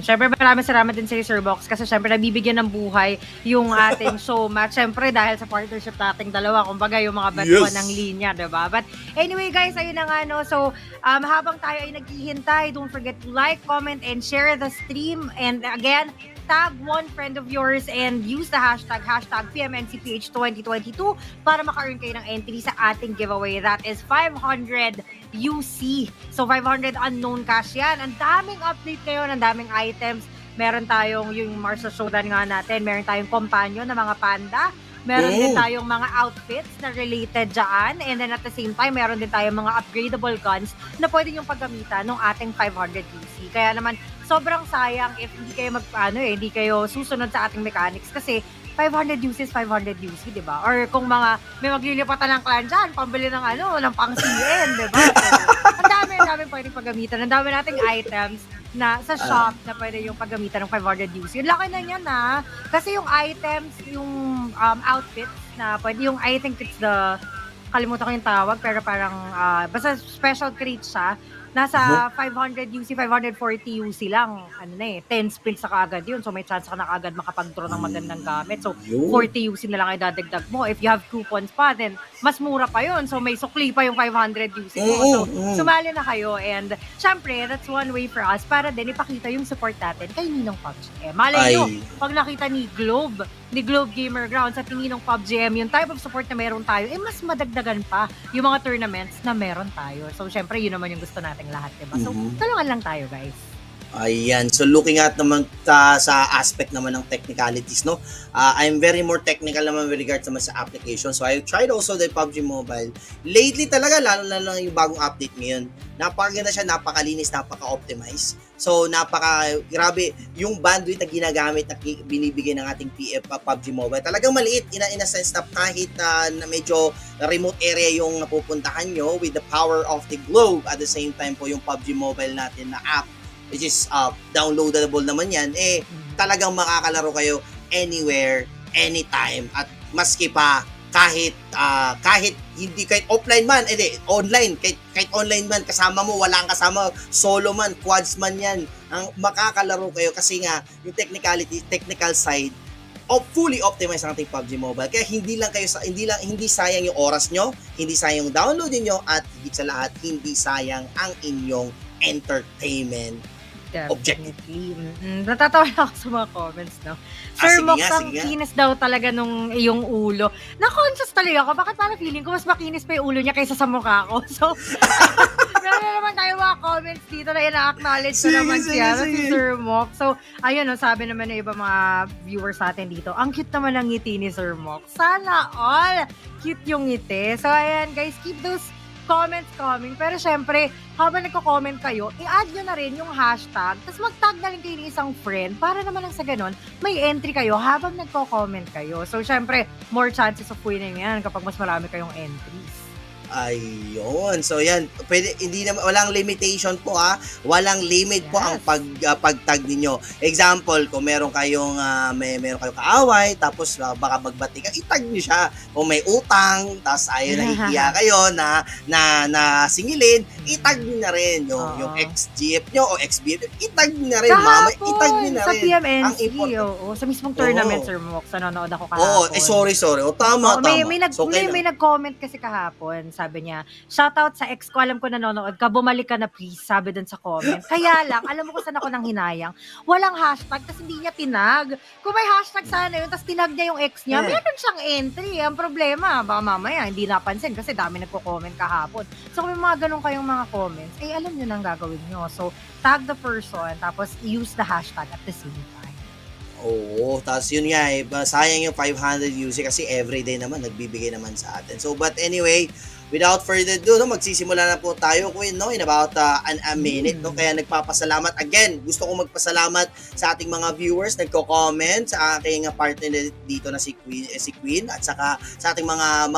Siyempre, maraming salamat din sa Sir Box kasi siyempre nabibigyan ng buhay yung ating showmatch. Siyempre, dahil sa partnership nating dalawa, kumbaga yung mga batuan ng linya, diba? But anyway guys, ayun na nga, no? So, habang tayo ay naghihintay, don't forget to like, comment, and share the stream. And again, tag one friend of yours and use the hashtag PMNCPH2022 para maka-earn kayo ng entry sa ating giveaway. That is 500 UC. So 500 unknown cash yan. Ang daming update ngayon, ang daming items. Meron tayong yung Marshall Showdown nga natin. Meron tayong companion na mga panda. Meron din tayong mga outfits na related dyan. And then at the same time, meron din tayong mga upgradable guns na pwede yung paggamitan ng ating 500 UC. Kaya naman, sobrang sayang if hindi kayo hindi kayo susunod sa ating mechanics kasi 500 UC is 500 UC, di ba? Or kung may maglilipatan ng clan dyan, pambili ng ng pang-CN, di ba? So, ang dami pwedeng paggamitan. Ang dami nating items na sa shop na pwede yung paggamitan ng 500 UC. Yung laki na yan, kasi yung items, yung outfits na pwede yung, I think it's kalimutan ko yung tawag, pero parang, basta special crate siya, nasa 500 UC, 540 UC lang. 10 spins na kaagad yun. So may chance ka na kaagad makapag-draw ng magandang gamit. So 40 UC na lang idadagdag mo. If you have coupons pa, then mas mura pa yun. So may sukli pa yung 500 UC mo. So sumali na kayo. And syempre, that's one way for us para din ipakita yung support natin kay Ninong PUBG. Malay nyo, pag nakita ni Globe Gamer Grounds at Ninong PUBG, yung type of support na meron tayo, mas madagdagan pa yung mga tournaments na meron tayo. So syempre, yun naman yung gusto natin lahat, diba? So, tulungan lang tayo, guys. Ayan. So, looking at naman sa aspect naman ng technicalities, no? I'm very more technical naman with regards naman sa application. So, I tried also the PUBG Mobile. Lately talaga, lalo na lang yung bagong update ngayon. Napakaganda siya, napakalinis, napaka-optimize. So, grabe, yung bandwidth na ginagamit na binibigay ng ating PUBG Mobile. Talagang maliit, in a sense na kahit na medyo remote area yung napupuntahan nyo with the power of the globe. At the same time po, yung PUBG Mobile natin na app, which is downloadable naman yan, talagang makakalaro kayo anywhere, anytime, at maski pa kahit offline man, online, kahit online man, kasama mo, walang kasama, solo man, quads man yan, ang makakalaro kayo kasi nga yung technical side fully optimized ang ating PUBG Mobile. Kaya hindi sayang yung oras nyo, hindi sayang yung download niyo, at higit sa lahat, hindi sayang ang inyong entertainment objective. Natatawa ako sa mga comments, no? Sir Mox, ang kinis daw talaga nung iyong ulo. Na-conscious talaga ako. Bakit parang feeling ko mas makinis pa yung ulo niya kaysa sa mukha ko? So, meron na naman tayo mga comments dito na ina-acknowledge na naman siya si Sir Mox. So, ayun, no, sabi naman ng iba mga viewers natin dito, ang cute naman ng ngiti ni Sir Mox. Sana all cute yung ngiti. So, ayan, guys, keep those comments coming. Pero syempre, habang nagko-comment kayo, i-add nyo na rin yung hashtag, tapos mag-tag na rin kayo ng isang friend para naman lang sa ganun, may entry kayo habang nagko-comment kayo. So syempre, more chances of winning yan kapag mas marami kayong entries. Ayun. So yan, walang limitation po Walang limit po ang pagtag ninyo. Example, kung meron kayong kaaway, tapos baka magbati ka, itag niyo siya. Kung may utang, tapos nahihiya kayo na singilin, itag niyo na rin yung ex-GF nyo o ex-BF, itag niyo na rin. Itag niyo na rin. Sa PMNC, sa mismong tournament, Sir Mox, nanonood ako kahapon. Sorry. Tama. May nag-comment kasi kahapon, sabi niya, shoutout sa ex ko, alam ko nanonood ka, bumalik ka na please, sabi dun sa comment. Kaya lang, alam mo kung saan ako nang hinayang, walang hashtag, kasi hindi niya tinag. Kung may hashtag sana yun, tapos tinag niya yung ex niya, meron siyang entry. Ang problema, baka mamaya, hindi napansin, kasi dami nagko-comment kahapon. So, kung may mga ganun kayong mga comments, alam niyo nang gagawin niyo. So, tag the person, tapos use the hashtag at the same time. Oo, tapos yun nga sayang yung 500 UC kasi everyday naman nagbibigay naman sa atin. So, but anyway, without further ado, magsisimula na po tayo, Queen, in about a minute, Kaya nagpapasalamat. Again, gusto ko magpasalamat sa ating mga viewers, nagko-comment, sa aking partner dito na si Queen, at saka sa ating mga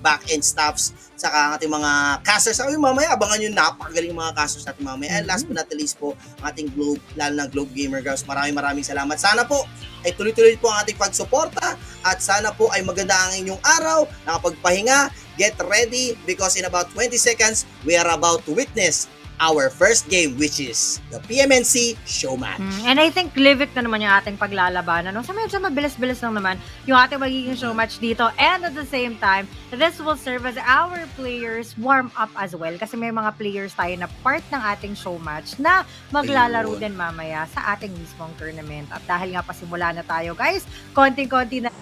back-end staffs, saka ating mga casters. Mamaya, abangan yung napakagaling mga casters natin mamaya. And last but not the least po, ating Globe, lalo na Globe Gamer Girls. Maraming salamat. Sana po, ay tuloy-tuloy po ang ating pagsuporta at sana po ay maganda ang inyong araw, nakapagpahinga, get ready because in about 20 seconds, we are about to witness our first game which is the PMNC show match. And I think Livik na naman yung ating paglalabanan. No? So medyo mabilis-bilis lang naman yung ating magiging show match dito. And at the same time, this will serve as our players warm up as well. Kasi may mga players tayo na part ng ating show match na maglalaro din mamaya sa ating mismong tournament. At dahil nga pasimula na tayo guys, konting-konti na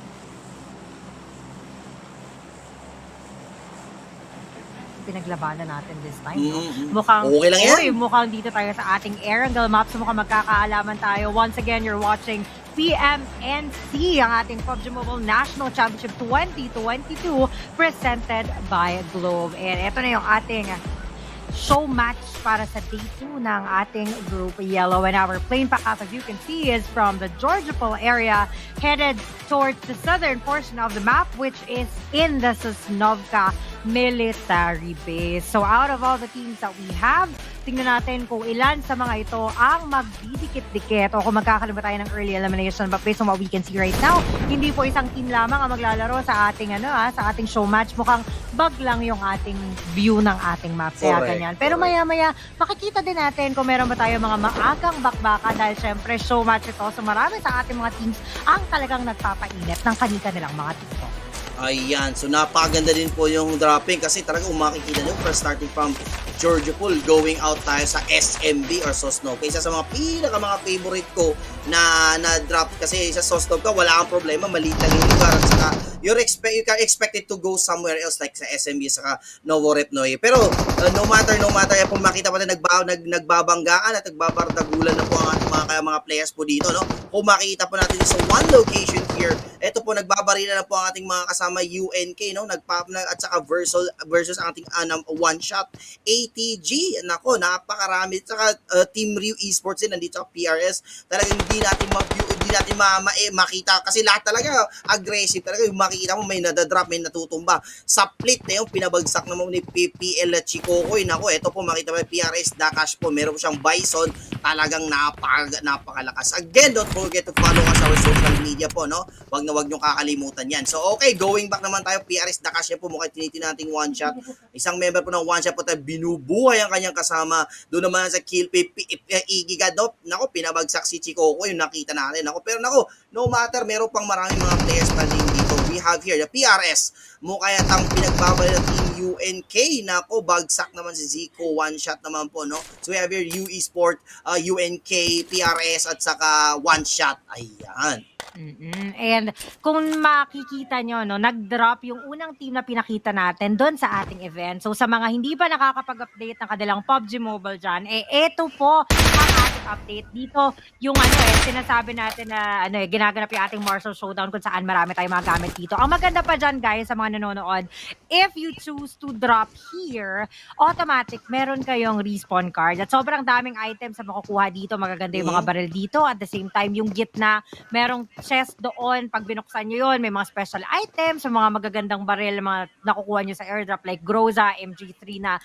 pinaglabanan natin this time. No? Mukhang, okay lang yan. Mukhang dito tayo sa ating Erangel map. So mukhang magkakaalaman tayo. Once again, you're watching PMNC, ang ating PUBG Mobile National Championship 2022 presented by Globe. And ito na yung ating show match para sa day 2 ng ating group Yellow. And our plane pack, as you can see, is from the Georgiapol area headed towards the southern portion of the map, which is in the Sosnovka military base. So out of all the teams that we have, tingnan natin kung ilan sa mga ito ang magdidikit-dikit o kung magkakalimut tayo ng early elimination. But based on what we can see right now, hindi po isang team lamang ang maglalaro sa ating sa ating show match. Mukhang bag lang yung ating view ng ating map. Kaya ganyan. Pero maya-maya, makikita din natin kung meron ba tayo mga maagang bakbaka dahil syempre show match ito. So marami sa ating mga teams ang talagang nagpapainit ng kanilang mga TikTok. Ayan, so napakaganda din po yung dropping kasi talaga makikita nyo first starting from Georgiapol, going out tayo sa SMB or Sosnovka. Isa sa mga mga favorite ko na drop kasi sa Sosnovka wala kang problema, maliit lang yung lugar at saka you can expect it to go somewhere else like sa SMB saka Novorepnoye. Pero no matter kung makita pa na nagbabanggaan at nagbabardagulan na po ang ating mga players po dito, no? Kung makikita po natin sa one location here, ito po nagbabarila na po ang ating mga kasama UNK, no? At saka versus ang ating one shot ATG. Nako, napakarami. At saka Team Ryu Esports din nandito sa PRS. Talagang hindi natin makita kasi lahat talaga aggressive talaga. Yung makikita mo may nadadrop, may natutumba. Sa plate na yung pinabagsak naman ni PPL at Chikokoy. Nako, ito po makita mo PRS Dakash po. Meron po siyang Bison. Talagang napakalakas. Again, don't forget to follow us our social media po, no? Wag nyo kakalimutan yan. So, okay, going back naman tayo. PRS Dakash po mukhang tinitin nating one shot. Isang member po ng one shot po tayo binubuhay ang kanyang kasama. Doon naman sa kill Igigadop. Nako, pinabagsak si Chikokoy. Yung nakita natin. Nako, pero nako, no matter, meron pang maraming mga players pa din dito. We have here the PRS. Mukha yatang pinagbabal ng Team UNK. Nako, bagsak naman si Zico. One shot naman po, no? So we have here UE Sport, UNK, PRS, at saka one shot. Ayan. And kung makikita nyo, no, nag-drop yung unang team na pinakita natin doon sa ating event. So sa mga hindi pa nakakapag-update ng kanilang PUBG Mobile dyan, ito po ang ating update. Dito yung sinasabi natin na ginaganap yung ating Marshall Showdown kung saan marami tayong mga gamit dito. Ang maganda pa dyan guys sa mga nanonood, if you choose to drop here, automatic meron kayong respawn card. At sobrang daming items na makukuha dito. Magaganda yung mga barrel dito. At the same time, yung gitna, merong chest doon. Pag binuksan nyo yun, may mga special items, mga magagandang barrel, mga nakukuha nyo sa airdrop like Groza, MG3 na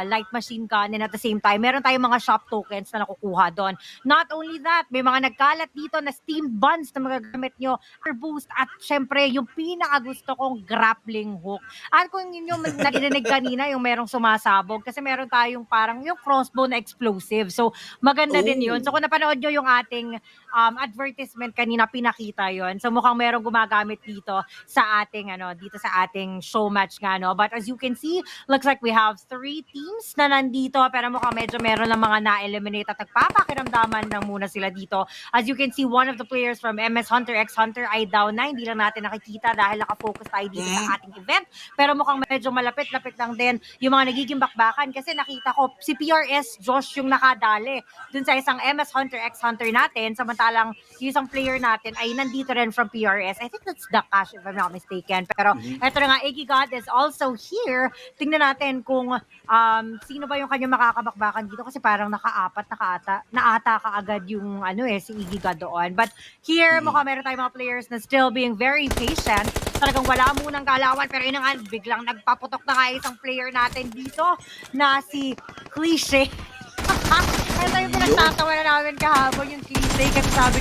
light machine gun. And at the same time, meron tayong mga shop tokens na nakukuha doon. Not only that, may mga nagkalat dito na steam buns na magagamit nyo, boost, at syempre, yung pinakagusto kong grappling hook. At kung yun yung narinig kanina, yung merong sumasabog, kasi meron tayong parang yung crossbow na explosive. So, maganda din yun. So, kung napanood nyo yung ating advertisement kanina, pinakita yon. So mukhang merong gumagamit dito sa ating dito sa ating show match nga, no. But as you can see, looks like we have 3 teams na nandito, pero mukhang medyo meron lang mga na-eliminate at nagpapakiramdaman lang muna sila dito. As you can see, one of the players from MS Hunter X Hunter ay down na. Hindi lang natin nakikita dahil nakafocus tayo dito sa ating event. Pero mukhang medyo malapit-lapit lang din yung mga nagiging bakbakan kasi nakita ko si PRS Josh yung nakadali dun sa isang MS Hunter X Hunter natin, samantalang yung isang player natin ay nandito rin from PRS. I think that's Dakash if I'm not mistaken. Pero eto na nga, Iggy God is also here. Tingnan natin kung sino ba yung kanyang makakabakbakan dito kasi parang naata ka agad yung si Iggy God doon. But here, mukhang meron tayong mga players na still being very patient. Talagang wala munang galawan pero yun nga, biglang nagpaputok na nga isang player natin dito na si Cliche. Ito yung pinagtatawa na namin kahapon, yung Cliche, kasi sabi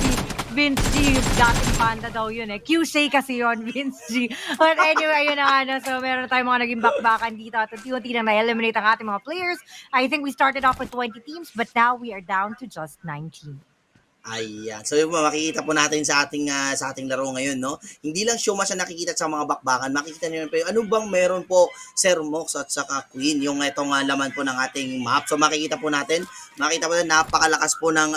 Vince G, dating panda daw yun eh. QC kasi yun, Vince G. But anyway, yun na nga, no? So meron tayong mga naging bakbakan dito at unti-unti na na-eliminate ang ating mga players. I think we started off with 20 teams, but now we are down to just 19. Ayan. So yung makikita po natin sa ating laro ngayon, no? Hindi lang siya nakikita sa mga bakbakan, makikita niyo pa yung ano bang meron po Sir Mox at saka Queen, yung itong laman po ng ating map. So makikita po natin napakalakas po ng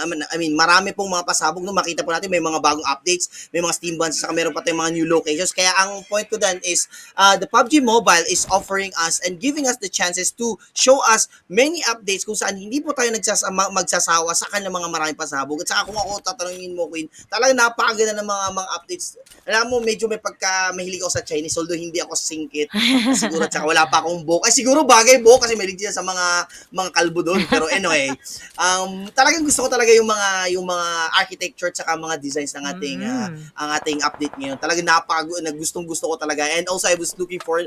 marami pong mga pasabog, no? Makita po natin may mga bagong updates, may mga steam buns, saka meron pa tayong mga new locations. Kaya ang point ko dan is the PUBG Mobile is offering us and giving us the chances to show us many updates kung saan hindi po tayo magsasawa sa kanilang mga maraming pasabog. At saka kung ako tatanungin mo, Queen, talagang napakaganda ng mga updates. Alam mo, medyo may mahilig ako sa Chinese, although hindi ako singkit. Siguro, tsaka wala pa akong buhok. Ay, siguro bagay buhok kasi mahilig din sa mga kalbo doon. Pero anyway, talagang gusto ko talaga yung mga architecture tsaka mga designs ng ating ang ating update ngayon. Talagang gustong-gusto ko talaga. And also, I was looking for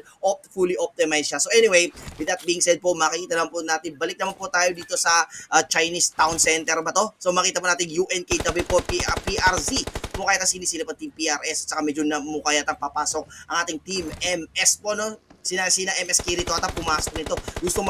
fully optimized siya. So anyway, with that being said po, makikita lang po natin, balik naman po tayo dito sa Chinese Town Center ba to? So makita po natin UNKW po, PRZ. Mukha yata sinisila pa Team PRS at saka medyo mukha yata papasok ang ating Team MS po, no? Sina MS Kirito ata pumasok nito. Gusto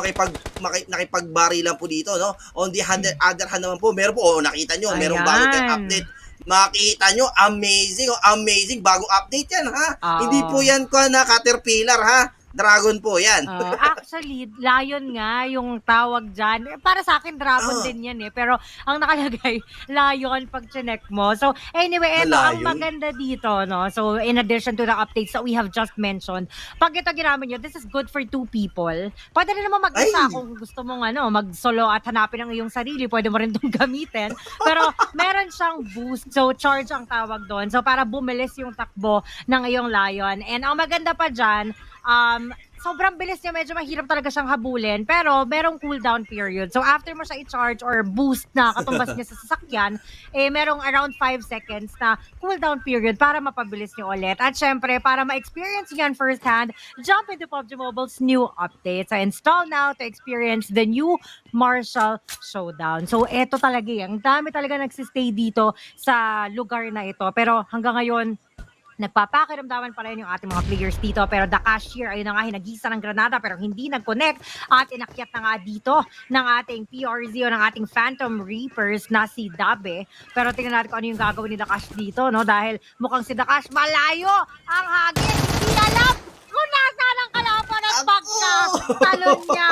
nakipagbari lang po dito, no? On the other hand naman po, meron po, nakita nyo, merong bago tayong update. Makita nyo, amazing, bagong update yan, ha? Hindi po yan na Caterpillar, ha? Dragon po yan. Actually, Lion nga yung tawag dyan. Para sa akin, Dragon din yan eh. Pero ang nakalagay, Lion pag chinek mo. So anyway, ito ang maganda dito, no? So in addition to the updates that we have just mentioned, pag ito ginamit nyo, this is good for 2 people. Pwede rin naman mag-isa kung gusto mong mag-solo at hanapin ang iyong sarili. Pwede mo rin itong gamitin. Pero meron siyang boost. So charge ang tawag doon. So para bumilis yung takbo ng iyong Lion. And ang maganda pa dyan, sobrang bilis niya, medyo mahirap talaga siyang habulin, pero merong cooldown period. So after mo siya i-charge or boost na katumbas niya sa sasakyan, merong around 5 seconds na cooldown period para mapabilis niyo ulit. At syempre, para ma-experience yan firsthand, jump into PUBG Mobile's new update. So install now to experience the new Martial Showdown. So eto talaga ang dami talaga nagsistay dito sa lugar na ito. Pero hanggang ngayon, nagpapakiramdaman pa rin yung ating mga players dito. Pero the cashier, ayun na nga, hinagisa ng granada pero hindi nag-connect at inakyat na nga dito ng ating PRZ o ng ating Phantom Reapers na si Dabe. Pero tingnan natin kung ano yung gagawin ni Dakash dito, no? Dahil mukhang si Dakash malayo ang hagis. Hindi alam kung nasaan ang kalaban at pagka-talon niya.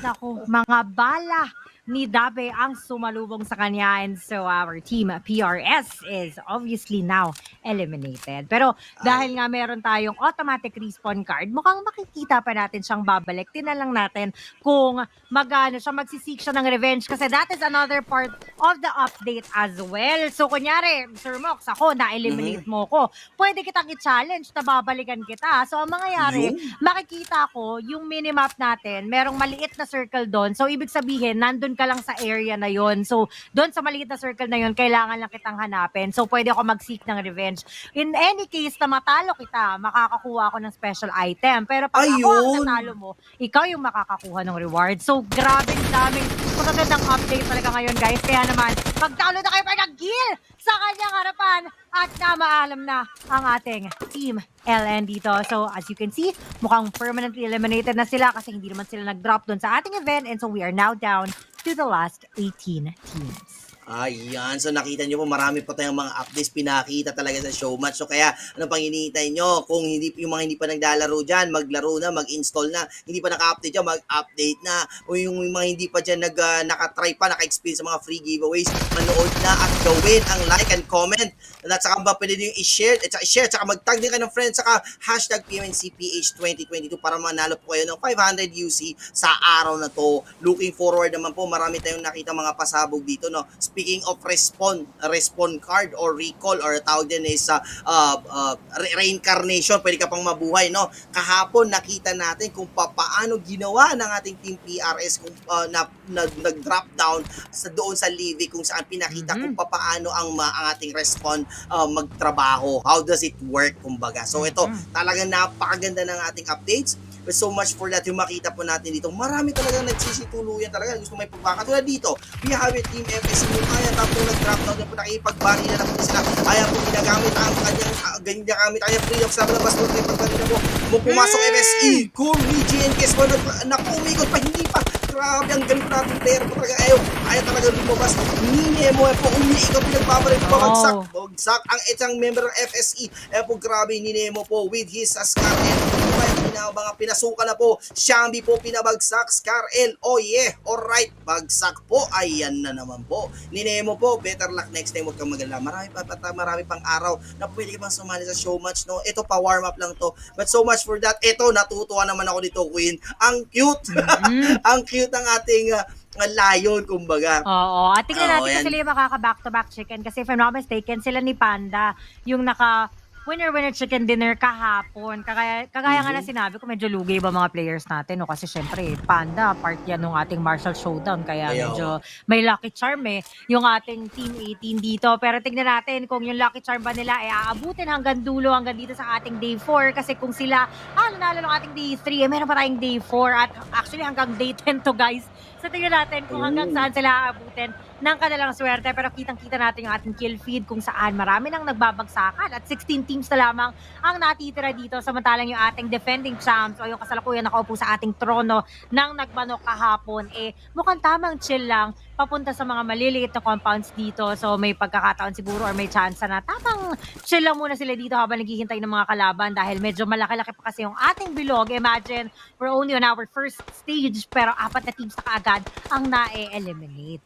Naku, mga bala ni Dabe ang sumalubong sa kanya, and so our team PRS is obviously now eliminated. Pero dahil nga meron tayong automatic respawn card, mukhang makikita pa natin siyang babalik. Tingnan lang natin kung magsisik siya ng revenge kasi that is another part of the update as well. So kunyari, Sir Mox, ako na-eliminate mo ko. Pwede kitang i-challenge na babalikan kita. So ang mangyayari, makikita ko yung minimap natin, merong maliit na circle doon. So ibig sabihin, nandun ka lang sa area na yon. So, doon sa maliit na circle na yon, kailangan lang kitang hanapin. So, pwede ako mag-seek ng revenge. In any case na matalo kita, makakakuha ako ng special item. Pero pag ako ang natalo mo, ikaw yung makakakuha ng reward. So, grabing daming magagandang update talaga ngayon, guys. Kaya naman, pagtalo na kayo pa nag-kill sa kanyang harapan at namaalam na ang ating Team LN dito. So, as you can see, mukhang permanently eliminated na sila kasi hindi naman sila nag-drop doon sa ating event, and so we are now down to the last 18 teams. Ayan, so nakita nyo po marami po tayong mga updates pinakita talaga sa showmatch. So kaya ano pang hinihintay nyo? Kung yung mga hindi pa naglalaro dyan, maglaro na, mag-install na. Hindi pa naka-update dyan, mag-update na. O yung mga hindi pa dyan nakatry pa, naka-experience sa mga free giveaways, manood na at gawin ang like and comment. At saka ba pwede nyo i-share, at saka mag-tag din kayo ng friends, saka hashtag PMNCPH2022 para manalo po kayo ng 500 UC sa araw na to. Looking forward naman po, marami tayong nakita mga pasabog dito, no? Speaking of respawn card or recall or tawag din is reincarnation, pwede ka pang mabuhay, no? Kahapon nakita natin kung paano ginawa ng ating Team PRS kung nag-drop down doon sa Livy, kung saan pinakita kung paano ang ating respawn magtrabaho. How does it work, kumbaga. So ito, talagang napakaganda ng ating updates. But so much for that, yung makita po natin dito, marami talagang nagsisituluyan talaga, gusto may pagbaka. Tulad dito, we have a Team FSC mo kaya tapos nag-drop down na po, nakipagbari na lang po sila. Kaya po ginagamit ang kanyang free of sa labas po, pagbari na po, pumasok FSE, cool, region, guess what, nakumikot pa, hindi pa. Grabe, ang galing natin player po talaga. Ayaw talaga lumabas. Ninemo po, umiikot, pinagbabalik, bagsak ang isang member ng FSE. Po, grabe, Ninemo po with his Scar L. Pinasukan na po. Shambi po, pinabagsak. Scar L. Oh yeah, alright. Bagsak po. Ayan na naman po. Ninemo po, better luck next time. Huwag kang magala. Marami pang araw na pwede ka bang sumali sa show match, no? Ito pa, warm up lang to. But so much for that. Ito, natutuwa naman ako dito, Queen. Ang cute. Ang cute ng ating lion, kumbaga. Oo. At tingnan natin yan. kung sila yung makaka-back-to-back chicken. Kasi if I'm not mistaken, sila ni Panda, yung winner chicken dinner kahapon. Kagaya nga na sinabi ko, medyo lugi ba mga players natin, no? Kasi syempre, Panda, part yan ng ating Martial Showdown. Kaya medyo may lucky charm yung ating Team 18 dito. Pero tignan natin kung yung lucky charm ba nila aabutin hanggang dulo, hanggang dito sa ating day 4. Kasi kung sila, nanalo ng ating day 3, meron pa tayong day 4. At actually, hanggang day 10 to, guys. So tignan natin kung hanggang saan sila aabutin ng kanilang swerte. Pero kitang-kita natin yung ating kill feed kung saan marami nang nagbabagsakan at 16 teams na lamang ang natitira dito, samantalang yung ating defending champs o yung kasalukuyan nakaupo sa ating trono ng nagmanok kahapon, mukhang tamang chill lang papunta sa mga maliliit na compounds dito. So may pagkakataon siguro or may chance na tamang chill lang muna sila dito habang naghihintay ng mga kalaban dahil medyo malaki-laki pa kasi yung ating bilog. Imagine, we're only on our first stage pero 4 na teams na kaagad ang na-eliminate.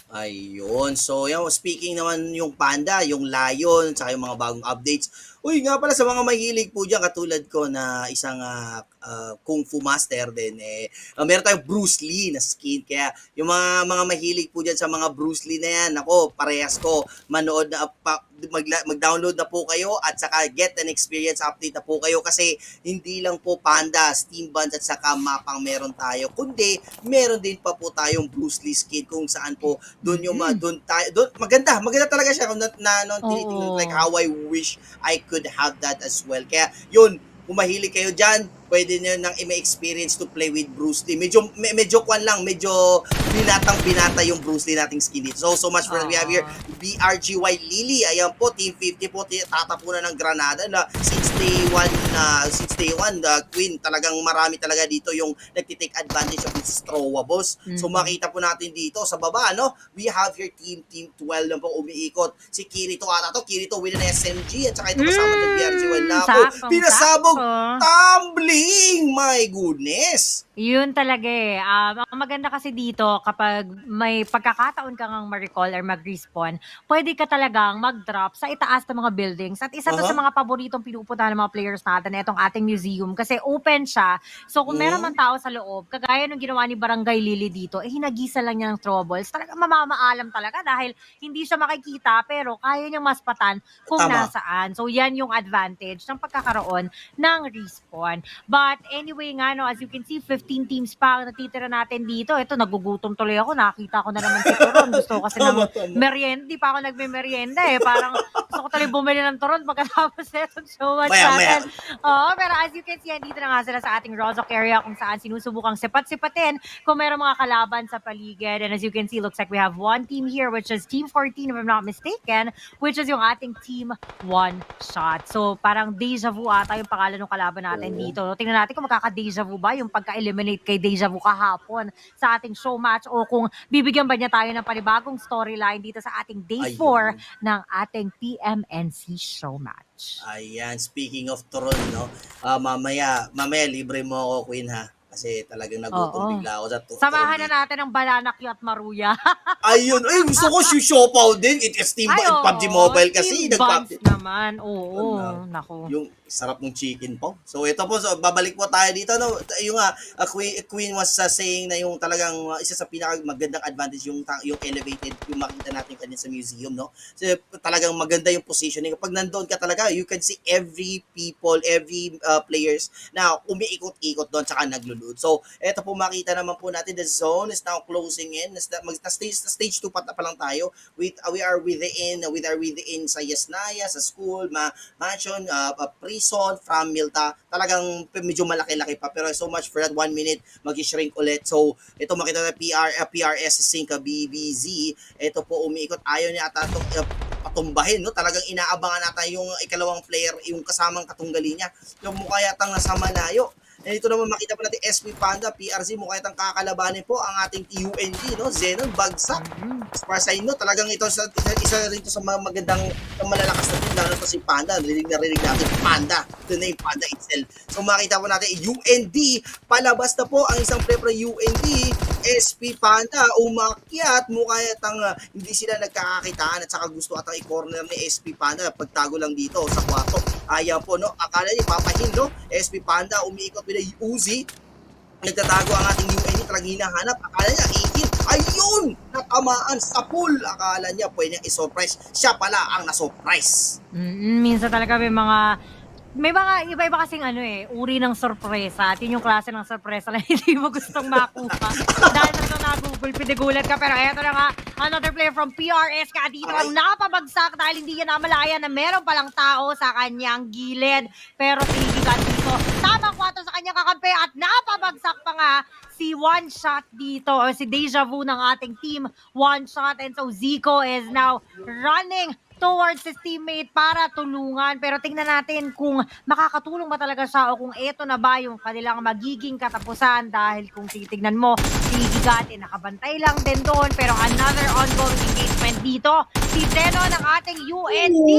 Ayun. So, speaking naman yung Panda, yung Lion, saka yung mga bagong updates. Uy, nga pala sa mga mahilig po dyan, katulad ko na isang Kung Fu Master din, meron tayong Bruce Lee na skin. Kaya yung mga mahilig po dyan sa mga Bruce Lee na yan, ako, parehas ko, manood na, mag-download na po kayo at saka get an experience update na po kayo kasi hindi lang po Panda, Steam Buns at saka mapang meron tayo, kundi meron din pa po tayong Bruce Lee skin kung saan po doon yung maganda talaga siya kung tinitingnan like how I wish I could have that as well. Kaya yun, kung mahilig kayo dyan, pwede nyo nang i-experience to play with Bruce Lee. Medyo kwan lang, medyo binata yung Bruce Lee nating skin dito. So much for we have here, BRGY Lily. Ayan po, Team 50 po, tatapunan ng Granada na since day one, Queen, talagang marami talaga dito yung nagtitake advantage of this Strowa, boss. So makita po natin dito sa baba, no? We have here Team 12 na po umiikot. Si Kirito ata to, Kirito with an SMG at saka ito kasama ng BRGY na po. Pinasabog, tumbling! My goodness! Yun talaga ang maganda kasi dito, kapag may pagkakataon kang ma-recall or mag-respawn, pwede ka talagang mag-drop sa itaas ng mga buildings. At isa to sa mga paboritong pinupuntahan ng mga players natin, itong ating museum. Kasi open siya. So kung meron man tao sa loob, kagaya nung ginawa ni Barangay Lily dito, hinagisa lang niya ng throwables. Talagang mamamaalam talaga dahil hindi siya makikita pero kaya niyang maspatan kung nasaan. So yan yung advantage ng pagkakaroon ng respawn. But anyway nga, no, as you can see, 15 teams pa ang natitira natin dito. Ito, nagugutom tuloy ako. Nakita ko na naman si Turon. Gusto ko kasi ng merienda. Di pa ako nagme-merienda Parang gusto ko tuloy bumili ng Turon pagkatapos na itong show match natin. Pero as you can see, dito na nga sila sa ating Rozok area kung saan sinusubukang sipat-sipatin kung meron mga kalaban sa paligid. And as you can see, looks like we have one team here, which is Team 14, if I'm not mistaken, which is yung ating Team One Shot. So parang deja vu ata yung pangalan ng kalaban natin dito. Tingnan natin kung makaka-deja vu ba yung pagka-eliminate kay Deja Vu kahapon sa ating show match o kung bibigyan ba niya tayo ng panibagong storyline dito sa ating day 4 ng ating PMNC show match. Ayan, speaking of Tron, no? Mamaya libre mo ako, Queen, ha? Kasi talagang nagutom bigla ako sa Samahan na natin ang Balanakyo at Maruya. Ayun, gusto ko Siopaw din. It is Team PUBG Mobile kasi. Team Buns naman. Nako. Yung sarap ng chicken po. So ito po, so babalik po tayo dito, no. Yung Queen was saying na yung talagang isa sa pinakamagandang advantage yung elevated, yung makita natin kanina sa museum, no. So talagang maganda yung positioning. Kapag nandoon ka talaga, you can see every players na umiikot-ikot doon saka nagluluto. Lulud. So, eto po makita naman po natin, the zone is now closing in. Stage 2 pa lang tayo. We are within sa Yesnaya, sa school, mansion, prison, from Milta. Talagang medyo malaki-laki pa. Pero so much for that 1 minute, mag-shrink ulit. So, ito makita na PRS Sinka BBZ. Ito po umiikot. Ayaw niya ata itong patumbahin, no? Talagang inaabangan natin yung ikalawang player, yung kasamang katunggali niya. Yung mukha yatang nasa malayo. And dito naman makita po natin SP Panda, PRZ, mukha yatang kakalabanin po ang ating UND, no? Zenon, bagsak. As far as I know, talagang ito isa rin ito sa mga magandang malalakas na team, lalo pa si Panda. Narinig natin Panda. Ito na yung Panda itself. So makita po natin, UND, palabas na po ang isang player ng UND, SP Panda, umakyat, mukha yatang hindi sila nagkakakitaan at saka gusto atang i-corner ni SP Panda, pagtago lang dito sa kwarto. Ayan po, no? Akala niya, papahin, no? SP Panda, umiikot with a Uzi, nagtatago ang ating UND, talagang hinahanap. Akala niya, iikit. Ayun! Natamaan sa pool. Akala niya, pwede niyang isurprise. Siya pala ang nasurprise. Minsan talaga may mga iba-iba kasing uri ng sorpresa. At yun yung klase ng sorpresa na hindi mo gustong makuha. Dahil na-Google, pinigulat ka. Pero eto na nga, another player from PRS ka dito ang napabagsak dahil hindi niya namalaya na meron palang tao sa kanyang gilid. Pero tinigigan dito, tamang kwato sa kanyang kakampi at napabagsak pa nga si One Shot dito, or si Deja Vu ng ating team, One Shot. And so Zico is now running towards his teammate para tulungan. Pero tingnan natin kung makakatulong ba talaga siya o kung eto na ba yung kanilang magiging katapusan. Dahil kung titignan mo, si Gigate nakabantay lang din doon. Pero another ongoing engagement dito. Si Zeno ng ating UND.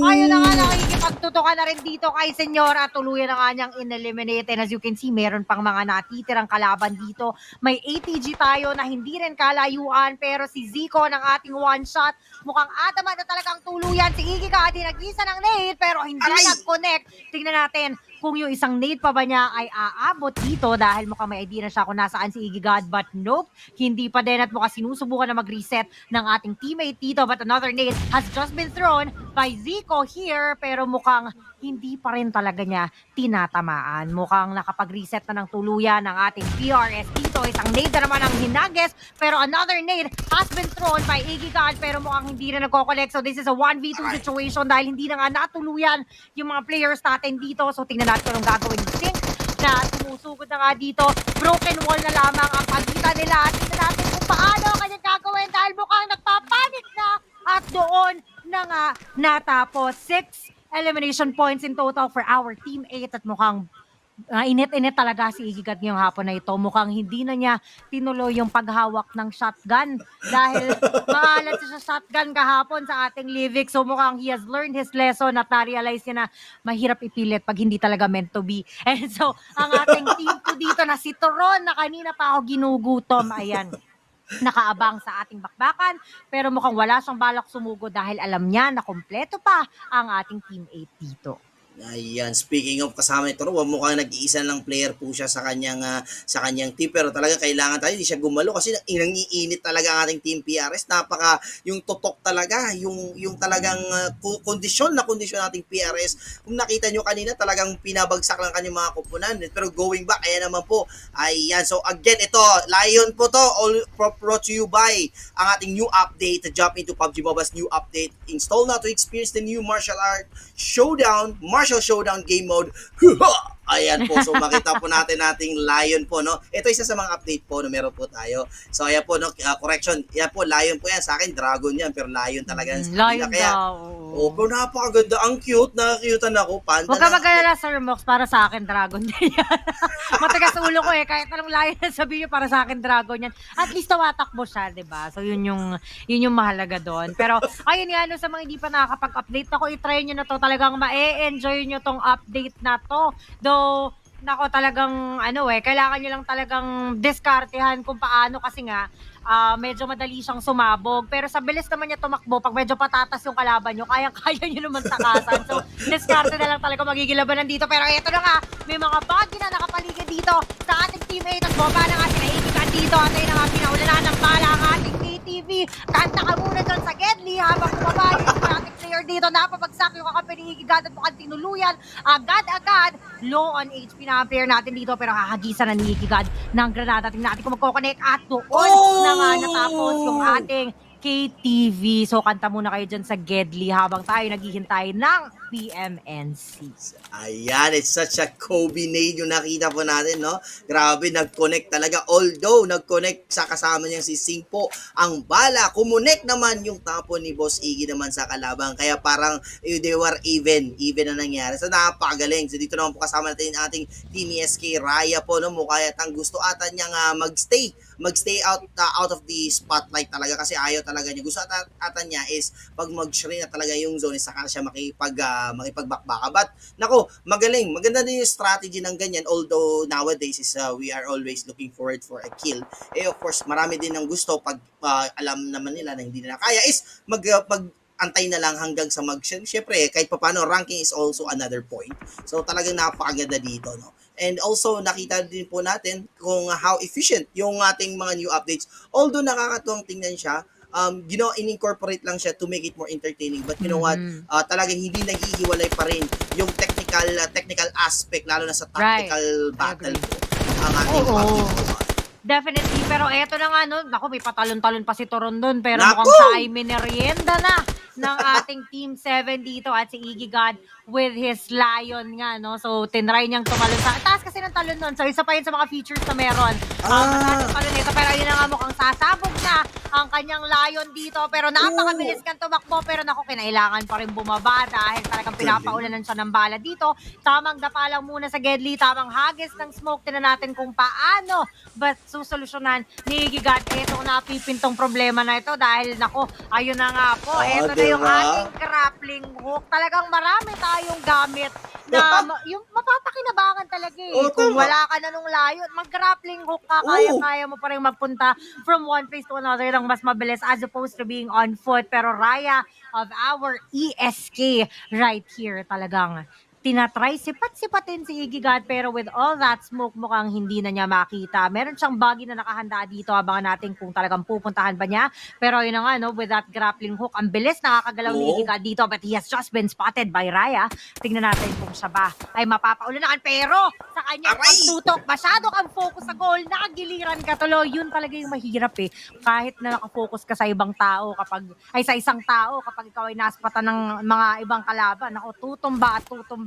Ayun na nga, nakikipagtutukan na rin dito kay Senyora. Tuluyan na nga niyang in-eliminate. And as you can see, meron pang mga natitirang kalaban dito. May ATG tayo na hindi rin kalayuan. Pero si Zico ng ating One Shot, mukhang adama na talagang tuluyan. Si Iggy Gadi nag-isa ng nade pero hindi nag-connect. Tingnan natin kung yung isang nade pa ba niya ay aabot dito dahil mukhang may idea na siya kung nasaan si Iggy God. But nope, hindi pa din at mukhang sinusubukan na mag-reset ng ating teammate dito. But another nade has just been thrown by Zico here pero mukhang hindi pa rin talaga niya tinatamaan. Mukhang nakapag-reset na ng tuluyan ng ating PRS dito. Isang nade na naman ang hinages pero another nade has been thrown by Iggy God pero mukhang hindi na nagko-collect. So this is a 1v2 situation dahil hindi na nga natuluyan yung mga players natin dito. So tingnan natin kung gagawin ni Sink na sumusugod na nga dito. Broken wall na lamang ang pagitan nila. At tingnan natin kung paano kanyang gagawin dahil mukhang nagpapanik na at doon na nga natapos. 6 elimination points in total for our team 8 at mukhang init-init talaga si Iggy God ngayong hapon na ito. Mukhang hindi na niya tinuloy yung paghawak ng shotgun dahil maalat siya sa shotgun kahapon sa ating Livik. So mukhang he has learned his lesson at na-realize niya na mahirap ipilit pag hindi talaga meant to be. And so ang ating team ko dito na si Toron na kanina pa ako ginugutom, ayan, nakaabang sa ating bakbakan pero mukhang wala siyang balak sumugo dahil alam niya na kompleto pa ang ating team 8 dito. Ayan, speaking of kasama ito, mukhang nag-iisa lang player po siya sa kanyang team pero talaga kailangan tayo hindi siya gumalo kasi nangiinit talaga ang ating team PRS. Napaka yung tutok talaga, yung talagang kondisyon nating PRS. Kung nakita nyo kanina, talagang pinabagsak lang kanyang mga kupunan. Pero going back, ayan naman po. Ayan, so again, ito, Lion po to, all brought to you by ang ating new update. Jump into PUBG Mobile's new update. Install now to experience the new martial showdown game mode. Ayan po, so makita po nating Lion po, no? Ito isa sa mga update po na meron po tayo. So ayan po, no? Correction, yan po, Lion po yan. Sa akin, Dragon yan, pero Lion talaga. Lion kaya, daw. pero napakaganda. Ang cute, nakikiutan ako. Panda huwag ka mag-alala, Sir Mox, para sa akin, Dragon din yan. Matagas ulo ko kahit anong Lion na sabihin nyo, para sa akin, Dragon yan. At least tawatakbo siya, diba? So yun yung mahalaga doon. Pero ayun nga, no, sa mga hindi pa nakakapag-update, ako i-try nyo na to, talagang ma-enjoy nyo tong update na to. Though, nako talagang kailangan nyo lang talagang diskartehan kung paano kasi nga medyo madali siyang sumabog. Pero sa bilis naman niya tumakbo, pag medyo patatas yung kalaban nyo, kaya nyo naman takasan. So, diskarte na lang talaga magiging labanan dito. Pero eto na nga, may mga body na nakapaligid dito sa ating teammate. At bomba na nga sinaigikan dito. At ayun na nga, pinaulanan ng bala ang ating KTV. Kanta ka muna dyan sa Gedli habang kumabali yung ating player dito. Napabagsak yung kakampi ni Iggy God at mukhang tinuluyan agad-agad low on HP na ang player natin dito, pero hahagisan na ni Iggy God ng granada. Tingnan natin kung magkoconnect at doon na nga natapos yung ating KTV. So kanta muna kayo dyan sa Gedli habang tayo naghihintay ng PMNC. Ayan, it's such a Kobe nade yung nakita po natin, no? Grabe, nag-connect talaga. Although, nag-connect sa kasama niyang si Singpo, ang bala, kumunik naman yung tapo ni Boss Iggy naman sa kalabang. Kaya parang they were even na nangyari. So, napakagaling. So, dito naman po kasama natin ang ating Team SK Raya po, no? Mukha yatang gusto ata niyang magstay out of the spotlight talaga kasi ayaw talaga niya. Gusto ata niya is pag mag-shrink na talaga yung zone, saka siya makipagbakbaka. But, nako, magaling. Maganda din yung strategy ng ganyan. Although, nowadays is we are always looking forward for a kill. Of course, marami din ng gusto pag alam naman nila na hindi nila kaya is antay na lang hanggang sa syempre, kahit papano, ranking is also another point. So, talagang napakaganda dito, no? And also, nakita din po natin kung how efficient yung ating mga new updates. Although nakakatuwang tingnan siya, in-incorporate lang siya to make it more entertaining. But you know what? Talagang hindi naghihiwalay pa rin yung technical aspect, lalo na sa tactical battle po, ang ating update. Definitely, pero eto na nga, no, naku, may patalon-talon pa si Toron doon, pero mukhang sa ay merienda na ng ating Team 7 dito at si Iggy God with his lion nga, no? So, tinry niyang tumalon sa taas kasi ng talon nun. So, isa pa yun sa mga features na meron. Talon nito, pero yun na nga mukhang sasabog na ang kanyang lion dito. Pero napakabilis kang tumakbo, pero naku, kinailangan pa rin bumaba dahil talagang pinapaulanan siya ng bala dito. Tamang dapa lang muna sa Gedli, tamang hagis ng smoke. Tinan natin kung paano ba susolusyonan ni Iggy God itong napipintong problema na ito dahil naku, ayun na nga po, ito na yung ating grappling hook. Talagang marami tayong gamit na yung mapapakinabangan talaga kung wala ka na nung layo, mag-grappling hook ka, kaya mo pa rin magpunta from one place to another ng mas mabilis as opposed to being on foot. Pero Raya of our ESK right here talagang tinatry sipat-sipatin si Iggy God, pero with all that smoke mukhang hindi na niya makita. Meron siyang buggy na nakahanda dito, abangan natin kung talagang pupuntahan ba niya. Pero yun na nga, no, with that grappling hook, ang bilis nakakagalaw ni Iggy God dito, but he has just been spotted by Raya. Tingnan natin kung siya ba ay mapapaulanan, pero sa kanyang pagtutok, masyado kang focus sa goal, nakagiliran ka tuloy. Yun talaga yung mahirap kahit na nakafocus ka sa ibang tao sa isang tao, kapag ikaw ay naspatan ng mga ibang kalaban, ako tutumba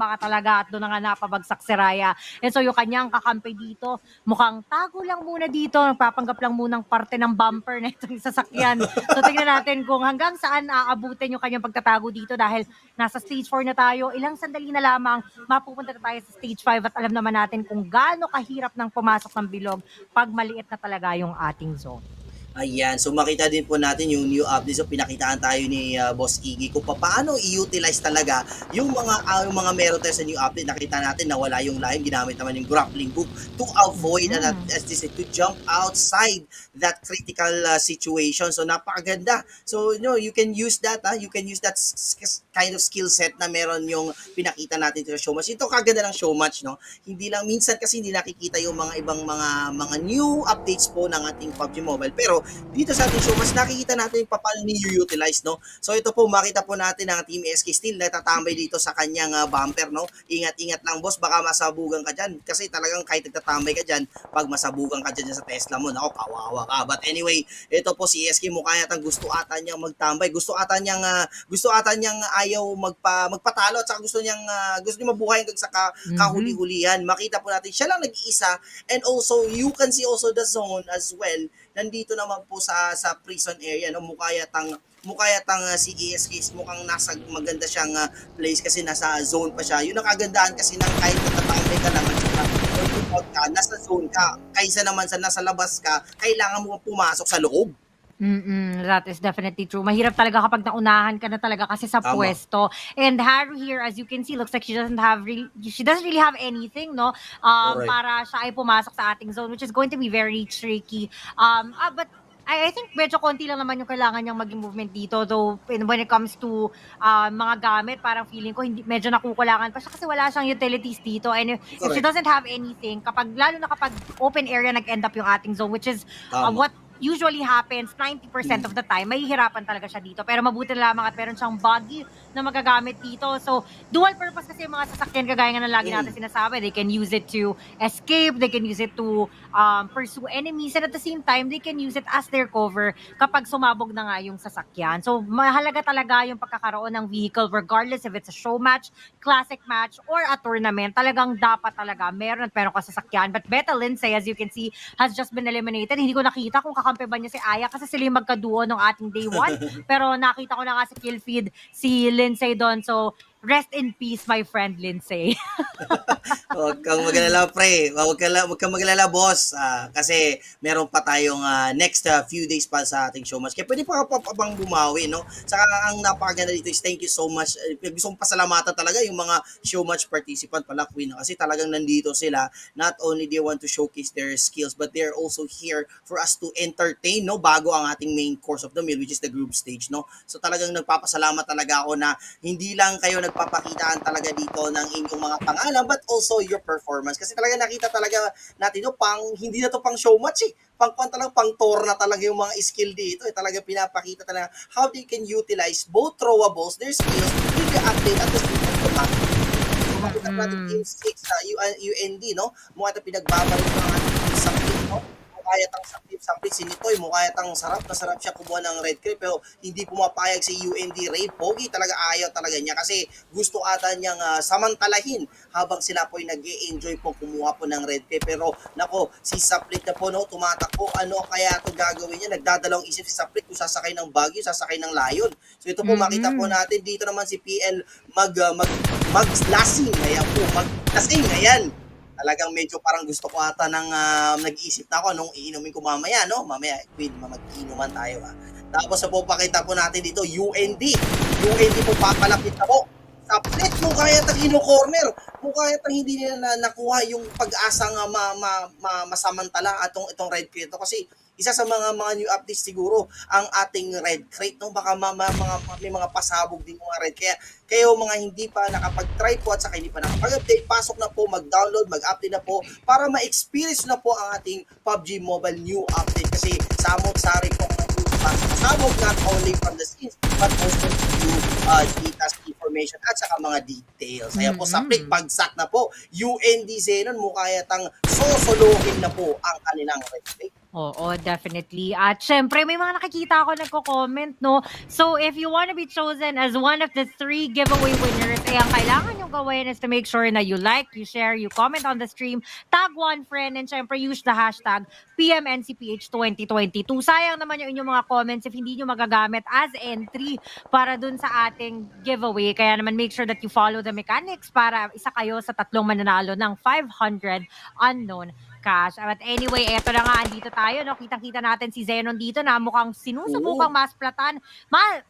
ka talaga at doon na nga napabagsak si Raya. And so yung kanyang kakampi dito, mukhang tago lang muna dito, nagpapanggap lang munang parte ng bumper na itong sasakyan. So tingnan natin kung hanggang saan aabutin yung kanyang pagtatago dito dahil nasa stage 4 na tayo, ilang sandali na lamang mapupunta na tayo sa stage 5 at alam naman natin kung gaano kahirap ng pumasok ng bilog pag maliit na talaga yung ating zone. Ayan, so makita din po natin yung new update. So pinakitaan tayo ni Boss Iggy kung paano i-utilize talaga yung mga meron tayo sa new update. Nakita natin na wala yung line, ginamit naman yung grappling hook to avoid as they say, to jump outside that critical situation. So napakaganda. So you can use that, you can use that kind of skill set na meron yung pinakita natin sa showmatch. Ito kaganda ng showmatch, no? Hindi lang minsan kasi hindi nakikita yung mga ibang mga new updates po ng ating PUBG Mobile, pero dito sa ating show, mas nakikita natin paano ni-utilize, no? So ito po, makita po natin ang Team SK still natatambay dito sa kanyang bumper, no? Ingat-ingat lang, boss, baka masabugan ka dyan. Kasi talagang kahit nagtatambay ka dyan, pag masabugan ka dyan sa Tesla mo, nako, kawawa ka. But anyway, ito po si SK, mukha yatang gusto ata niyang magtambay. Gusto ata niyang ayaw magpatalo at saka gusto niya mabuhay hanggang sa kahuli-hulihan. Makita po natin, siya lang nag-iisa. And also, you can see also the zone as well. Nandito naman po sa prison area, no? Mukha yatang si ESK mukhang nasa maganda siyang place kasi nasa zone pa siya. Yun ang kagandahan kasi ng kahit natatambay ka lang at nasa zone ka, kaysa naman sa nasa labas ka, kailangan mo pumasok sa loob. That is definitely true. Mahirap talaga kapag naunahan ka na talaga kasi sa pwesto. And Haru here, as you can see, looks like she doesn't really have anything, no? Para siya ay pumasok sa ating zone, which is going to be very tricky. But I think medyo konti lang naman yung kailangan niyang maging movement dito. Though when it comes to mga gamit, parang feeling ko medyo nakukulangan pa siya kasi wala siyang utilities dito. And if she doesn't have anything, lalo na kapag open area nag-end up yung ating zone, which is what usually happens 90% of the time, mahihirapan talaga siya dito. Pero mabuti na lamang at meron siyang buggy na magagamit dito. So, dual purpose kasi yung mga sasakyan, kagaya nga ng lagi natin sinasabi. They can use it to escape, they can use it to pursue enemies, and at the same time, they can use it as their cover kapag sumabog na nga yung sasakyan. So, mahalaga talaga yung pagkakaroon ng vehicle regardless if it's a show match, classic match, or a tournament. Talagang dapat talaga meron at meron ka sasakyan. But Beta Lindsay, as you can see, has just been eliminated. Hindi ko nakita kung kakampi ba niya si Aya kasi sila yung magkaduo ng ating day 1. Pero nakita ko na nga sa kill feed si Lindsay doon. So, rest in peace, my friend Lindsay. Huwag kang magalala, pre. Huwag kang magalala, boss. Kasi meron pa tayong next few days pa sa ating show match. Kaya pwede pa bang bumawi, no? Saka ang napakaganda dito is thank you so much. Gusto kong pasalamatan talaga yung mga show match participant pala, Queen. Kasi talagang nandito sila. Not only they want to showcase their skills, but they're also here for us to entertain, no? Bago ang ating main course of the meal, which is the group stage, no? So talagang nagpapasalamat talaga ako na hindi lang kayo nagpapakitaan talaga dito ng inyong mga pangalan, but also your performance. Kasi talaga nakita talaga natin, no? Hindi na to pang show match eh. Pang tour na talaga yung mga skill dito. Talaga pinapakita talaga how they can utilize both throwables, their skills, with the update at the same time. Makita natin Team 6 sa UND, no? Mukha ito pinagbabalik ng ating something, no? Mukha yatang sapit si Nitoy, mukha yatang sarap siya kumuha ng red creep, pero hindi pumapayag si UND Ray. Pogi talaga, ayaw talaga niya kasi gusto ata niyang samantalahin habang sila po ay nag-e-enjoy po kumuha po ng red creep. Pero nako, si Saplit na po, no, tumatakbo, ano kaya ito gagawin niya? Nagdadalawang isip si Saplit kung sasakay ng Baguio, sasakay ng Lion. So ito po, makita po natin dito naman si PL mag-lasing, ayan po, mag-lasing, ayan. Talagang medyo parang gusto ko ata ng nag-iisip na ako anong iinumin ko mamaya, no? Mamaya, Queen, mag-inuman tayo, Tapos po, pakita po natin dito, UND. UND po, papalapit na po. Saplit, mukha yatang ino-corner. Mukha yatang hindi nila nakuha yung pag-asang masamantala itong red crate. Kasi isa sa mga new updates siguro ang ating red crate, no? Baka may mga pasabog din mga red. Kaya kayo mga hindi pa nakapag-try po at saka hindi pa nakapag-update, pasok na po, mag-download, mag-update na po para ma-experience na po ang ating PUBG Mobile new update. Kasi samot-sari po ang pasabog not only from the scenes but also to details, information at saka mga details. Ayan po, Saplit, pagsak na po. UND Zenon, mukha yatang sosolohin na po ang kanilang red crate. Oo, definitely. At syempre, may mga nakikita ako nagko-comment, no? So, if you want to be chosen as one of the 3 giveaway winners, ang kailangan yung gawin is to make sure na you like, you share, you comment on the stream, tag one friend, and syempre, use the hashtag PMNCPH2022. Sayang naman yung inyong mga comments if hindi nyo magagamit as entry para dun sa ating giveaway. Kaya naman, make sure that you follow the mechanics para isa kayo sa 3 mananalo ng 500 unknown cash. But anyway, eto na nga, andito tayo, no? Kitang-kita natin si Zenon dito na mukhang sinusubukang maspatan.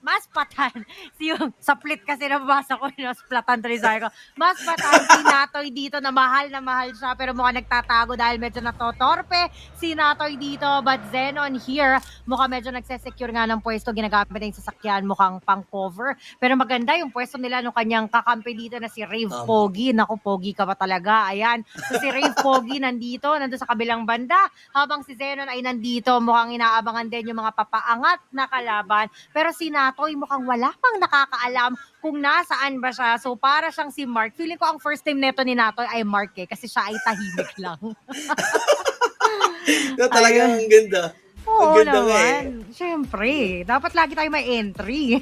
Maspatan. Si yung Saplit kasi nabasa ko, masplatan tuloy sabi ko. Maspatan si Natoy dito na mahal siya, pero mukhang nagtatago dahil medyo natotorpe si Natoy dito. But Zenon here, mukhang medyo nagsesecure nga ng pwesto, ginagamit na yung sasakyan, mukhang pang-cover. Pero maganda yung pwesto nila nung kanyang kakampi dito na si Rave Pogi. Naku, Pogi ka pa talaga. Ayan. So si Rave Pogi nandito sa kabilang banda, habang si Zenon ay nandito, mukhang inaabangan din yung mga papaangat na kalaban. Pero si Natoy mukhang wala pang nakakaalam kung nasaan ba siya. So para siyang si Mark. Feeling ko ang first time neto ni Natoy ay Mark kasi siya ay tahimik lang. Talagang ang ganda. Oo naman. Siyempre, dapat lagi tayo may entry.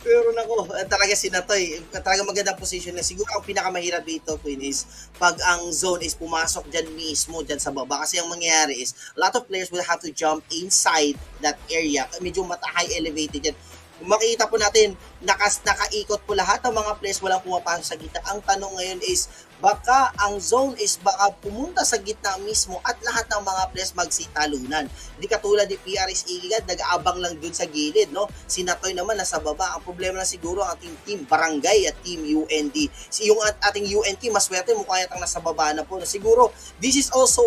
Pero nako, talaga si Natoy, talaga magandang position na. Siguro ang pinakamahirap dito, Queen, is pag ang zone is pumasok dyan mismo, dyan sa baba. Kasi ang mangyayari is, a lot of players will have to jump inside that area. Medyo high elevated yan. Kung makikita po natin, nakaikot po lahat ng mga players, walang pumapasok sa gitna. Ang tanong ngayon is, baka ang zone is baka pumunta sa gitna mismo at lahat ng mga players magsitalunan. Hindi katulad ni PRS Igad, nag-aabang lang dun sa gilid, no? Si Natoy naman nasa baba. Ang problema na siguro ang ating team Barangay at team UND. Yung ating UNT, maswerte mukha yatang nasa baba na po. Siguro, this is also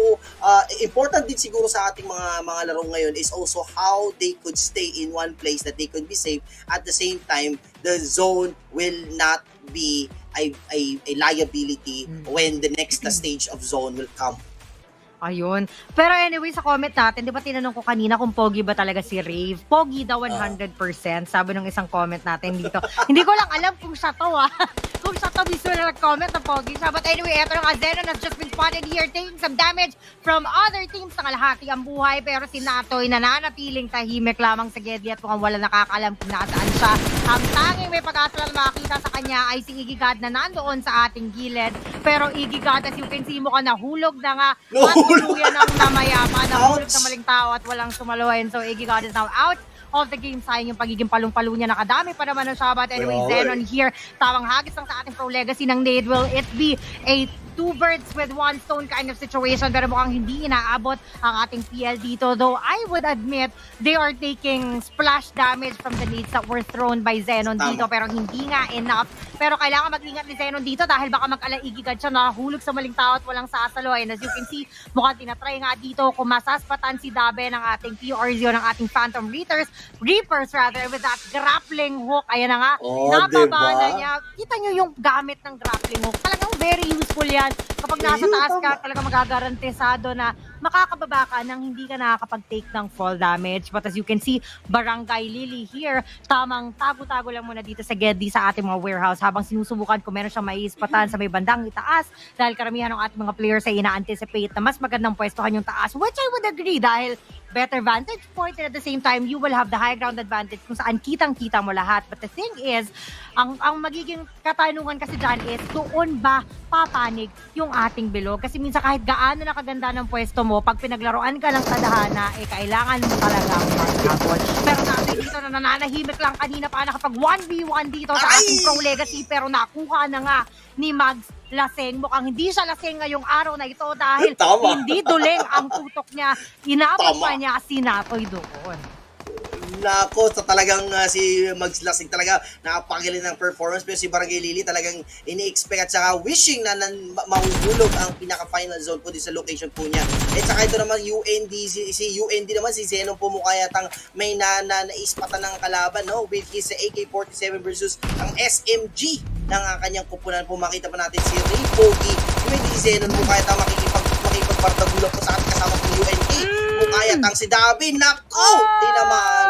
important din siguro sa ating mga laro ngayon is also how they could stay in one place that they could be safe. At the same time, the zone will not be a liability when the next stage of zone will come. Ayun. Pero anyway, sa comment natin, di ba tinanong ko kanina kung pogi ba talaga si Rave? Pogi daw 100%, sabi ng isang comment natin dito. Hindi ko lang alam kung siya to kung siya to mismo na nag-comment na pogi siya. But anyway, eto ng Zeno has just been spotted here taking some damage from other teams. Nangalahati ang buhay, pero si Natoy nananatiling tahimik lamang sa Gedli at mukhang wala nakakalam kung nasaan siya. Ang tanging may pag-asa lang makakita sa kanya ay si Iggy God na nandoon sa ating gilid. Pero Iggy God, as you can see mo ka, nahulog na nga. At tuluyan ang namayapa, nahulog na maling tao at walang sumaloyin. So Iggy God is now out of the game. Sayang yung pagiging palong-palo niya. Nakadami pa naman ng Shabat. Anyway, Zenon here. Tawang hagis lang sa ating pro legacy ng nade. Will it be a two birds with one stone kind of situation? Pero mukhang hindi inaabot ang ating PL dito. Though I would admit, they are taking splash damage from the nades that were thrown by Zenon dito. Pero hindi nga enough. Pero kailangan mag-ingat ni Zenon dito dahil baka mag-alaigigad siya, nahulog sa maling tao at walang sasalo. And as you can see, mukhang tinatry nga dito kung masaspatan si Dabe ng ating PRZO, ng ating Phantom Reapers with that grappling hook. Ayan na nga, nababa na niya. Kita nyo yung gamit ng grappling hook. Talagang very useful yan. Kapag nasa taas ka, talagang magagarantisado na makakababa ka nang hindi ka nakakapag-take ng fall damage. But as you can see, Barangay Lily here, tamang tago-tago lang muna dito sa Gedli sa ating mga warehouse habang sinusubukan kung meron siyang maiispatan sa may bandang itaas dahil karamihan ng ating mga players ay ina-anticipate na mas magandang pwestohan yung taas, which I would agree dahil better vantage point and at the same time, you will have the high ground advantage kung saan kitang-kita mo lahat. But the thing is, ang magiging katanungan kasi dyan is, doon ba papanig yung ating bilog? Kasi minsan kahit gaano nakaganda ng pwesto mo, pag pinaglaruan ka ng tadhana, kailangan mo talagang mag-habol. Pero natin dito na nananahimik lang kanina pa nakapag 1v1 dito sa ating pro legacy, pero nakuha na nga ni Mags laseng. Mukhang hindi siya laseng ngayong araw na ito dahil hindi duling ang tutok niya. Inabot pa niya si Natoy doon. Nako, sa talagang si Mags Lasing talaga napakagaling ng performance, pero si Barangay Lily talagang ini-expect at saka wishing na mahuhulog ang pinaka-final zone po sa location po niya. At saka ito naman UND, si UND naman, si Zenon po mukha yatang may naispatan ng kalaban, no? With his AK-47 versus ang SMG ng kanyang kupunan po. Makita pa natin si Ray Pogi, si Zenon mukha yatang makikipagpartagula po sa ating kasama po UND. Mukha yatang si Dabi, nako! Di naman!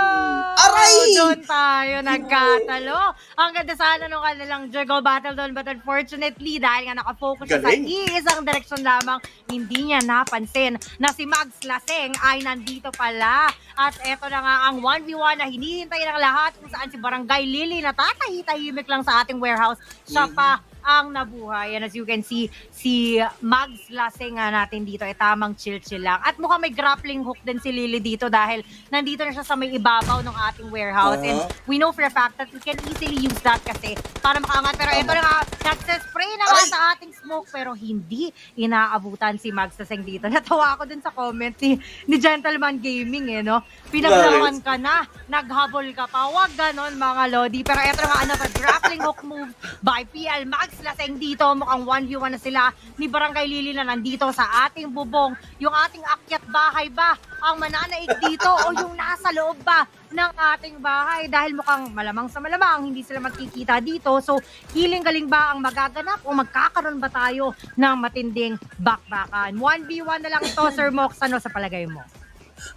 Aray! Doon tayo nagkatalo. Ang ganda sana nung kanilang juggle battle doon, but unfortunately, dahil nga nakafocus siya sa isang direksyon lamang, hindi niya napansin na si Mags Laseng ay nandito pala. At eto na nga ang 1v1 na hinihintay ng lahat kung saan si Barangay Lily natatahi-tahimik lang sa ating warehouse. Siya pa ang nabuhay. And as you can see, si Mags Laseng natin dito ay tamang chill-chill lang. At mukhang may grappling hook din si Lily dito dahil nandito na siya sa may ibabaw ng ating warehouse. And we know for a fact that we can easily use that kasi para makaangat. Pero ito na nga, nagsispray na nga sa ating smoke pero hindi inaabutan si Mags Laseng dito. Natawa ako dun sa comment ni Gentleman Gaming, no? Pinaglawan ka na, naghabol ka pa. Huwag ganon mga lodi. Pero ito na nga, another grappling hook move by PL Mags Laseng dito. Mukhang 1v1 na sila ni Barangay Lily na nandito sa ating bubong. Yung ating akyat bahay ba ang mananaig dito o yung nasa loob ba ng ating bahay? Dahil mukhang malamang sa malamang hindi sila magkikita dito. So, hiling-galing ba ang magaganap o magkakaroon ba tayo ng matinding bakbakan? 1v1 na lang ito, Sir Mox. Ano sa palagay mo?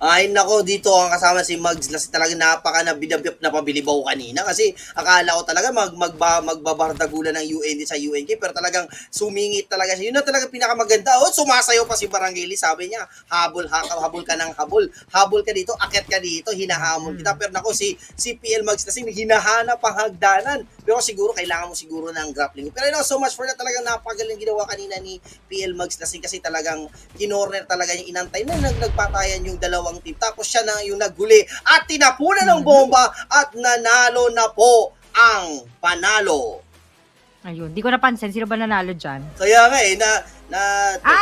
Ay nako, dito ang kasama si Mags Lasing, talaga napaka nabidabip na pabilibaw kanina kasi akala ko talaga magbabardagulan ng UND sa UNK pero talagang sumingit talaga siya. Yun na talaga pinakamaganda. Sumasayaw pa si Barangay Lily, sabi niya, habol ka ng habol ka dito, akit ka dito, hinahamon kita. Pero nako, si PL Mags Lasing hinahanap ang hagdanan. Pero siguro kailangan mo siguro ng grappling. Pero so much for that, talagang napagaling ginawa kanina ni PL Mags Lasing kasi talagang kinorner talaga yung inantay na nagpatayan yung dalawang team. Tapos siya na yung naghuli at tinapunan ng bomba at nanalo na po ang panalo. Ayun, di ko napansin. Sino ba nanalo dyan? Kaya nga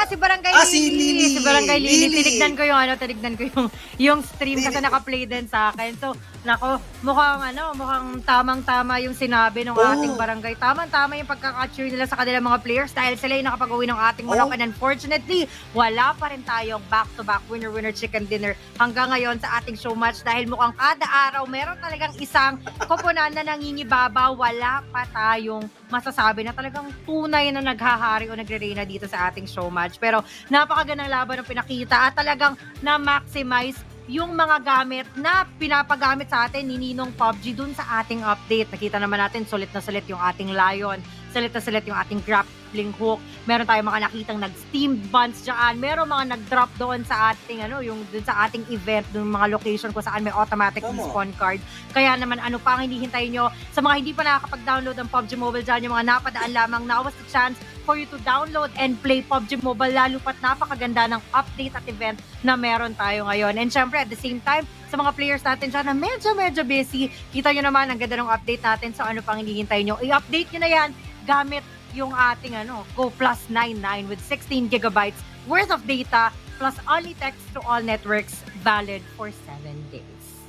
si Barangay Lily. Si Lily. Si Barangay Lily. Tinignan ko yung stream kasi naka-play din sa akin. So, nako, mukhang tamang-tama yung sinabi ng ating barangay. Tamang-tama yung pagkaka-cheer nila sa kanilang mga players dahil sila yung nakapag-uwi ng ating manok. And unfortunately, wala pa rin tayong back-to-back winner-winner chicken dinner hanggang ngayon sa ating show match dahil mukhang kada araw meron talagang isang koponan na nangingibabaw. Wala pa tayong masasabi na talagang tunay na naghahari o nagre-reyna dito sa ating show match. Pero napakagandang laban ang pinakita at talagang na-maximize yung mga gamit na pinapagamit sa atin ni Ninong PUBG dun sa ating update. Nakita naman natin sulit na sulit yung ating Lion, sulit na sulit yung ating grappling hook. Meron tayong mga nakitang nag-steamed buns dyan. Meron mga nag-drop doon sa ating yung dun sa ating event, dun mga location kung saan may automatic respawn card. Kaya naman ano pa ang hinihintayin nyo sa mga hindi pa nakakapag-download ng PUBG Mobile dyan, yung mga napadaan lamang, now was the chance for you to download and play PUBG Mobile, lalo pat napakaganda ng update at event na meron tayo ngayon. And syempre, at the same time, sa mga players natin dyan na medyo busy, kita nyo naman ang ganda ng update natin. So ano pang hinihintay nyo? I-update nyo na yan gamit yung ating Go Plus 99 with 16 gigabytes worth of data plus only text to all networks valid for 7 days.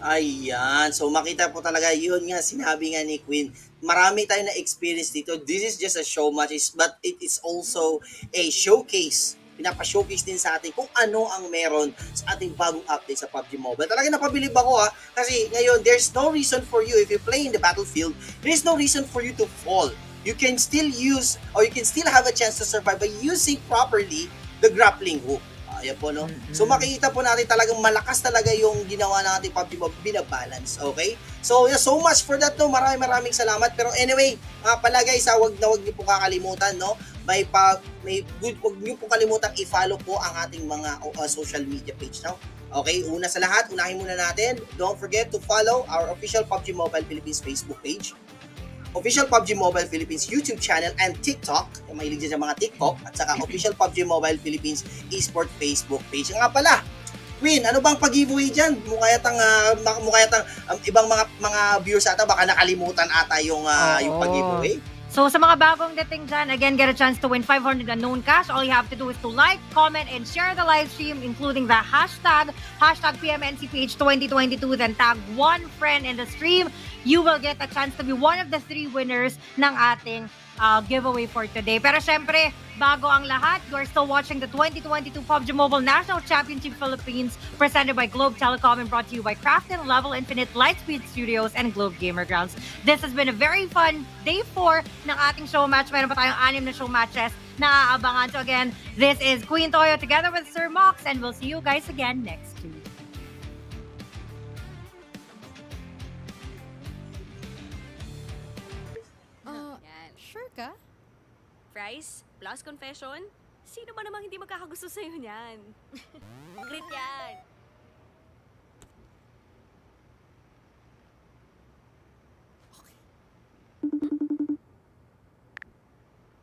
Ayan. So makita po talaga, yun nga, sinabi nga ni Queen, marami tayo na experience dito. This is just a show match, but it is also a showcase. Pinapa-showcase din sa atin kung ano ang meron sa ating bagong update sa PUBG Mobile. Talaga napabilib ako kasi ngayon, there's no reason for you, if you play in the battlefield, there's no reason for you to fall. You can still use, or you can still have a chance to survive by using properly the grappling hook. Ayan po, no? So makikita po natin talagang malakas talaga yung ginawa ng ating PUBG Mobile, binabalance, okay? So yeah, so much for that, no? Maraming salamat. Pero anyway, pala guys, wag niyo po kakalimutan, no? Wag niyo po kalimutan i-follow po ang ating mga social media page, no? Okay, una sa lahat, unahin muna natin, don't forget to follow our official PUBG Mobile Philippines Facebook page, official PUBG Mobile Philippines YouTube channel and TikTok, yung mahilig dyan sa mga TikTok, at saka official PUBG Mobile Philippines Esport Facebook page. Nga pala, Queen, ano bang pag-giveaway dyan? Mukha yatang ibang mga viewers ata, baka nakalimutan ata yung pag-giveaway. So sa mga bagong dating dyan, again, get a chance to win 500 unknown cash. All you have to do is to like, comment, and share the live stream, including the hashtag PMNCPH2022, then tag one friend in the stream. You will get a chance to be one of the 3 winners ng ating giveaway for today. Pero syempre, bago ang lahat, you are still watching the 2022 PUBG Mobile National Championship Philippines presented by Globe Telecom and brought to you by Crafton, Level Infinite, Lightspeed Studios, and Globe Gamer Grounds. This has been a very fun day 4 ng ating show match. Meron pa tayong 6 na show matches na aabangan. So again, this is Queen Toyo together with Sir Mox, and we'll see you guys again next week. Sure ka? Fries plus confession? Sino ba namang hindi magkakagusto sa'yo niyan? Great yan!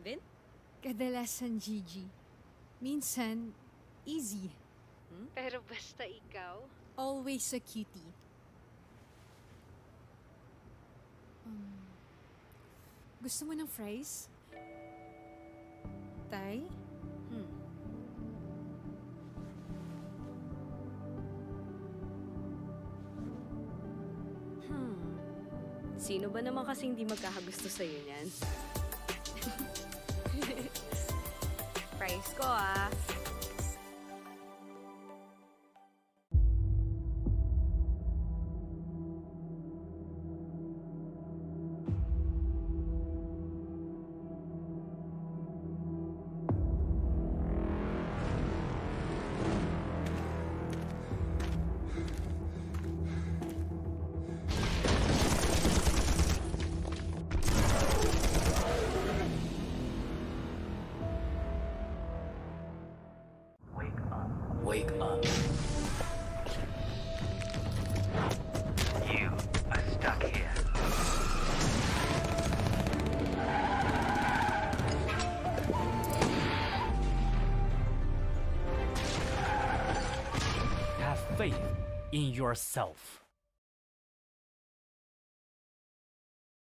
Vin? Kadalasan, Gigi. Minsan, easy. Pero basta ikaw. Always a cutie. Gusto mo ng fries? Tay? Sino ba naman kasi hindi magkakagusto sa'yo niyan? Price ko Wake up. You are stuck here. Have faith in yourself.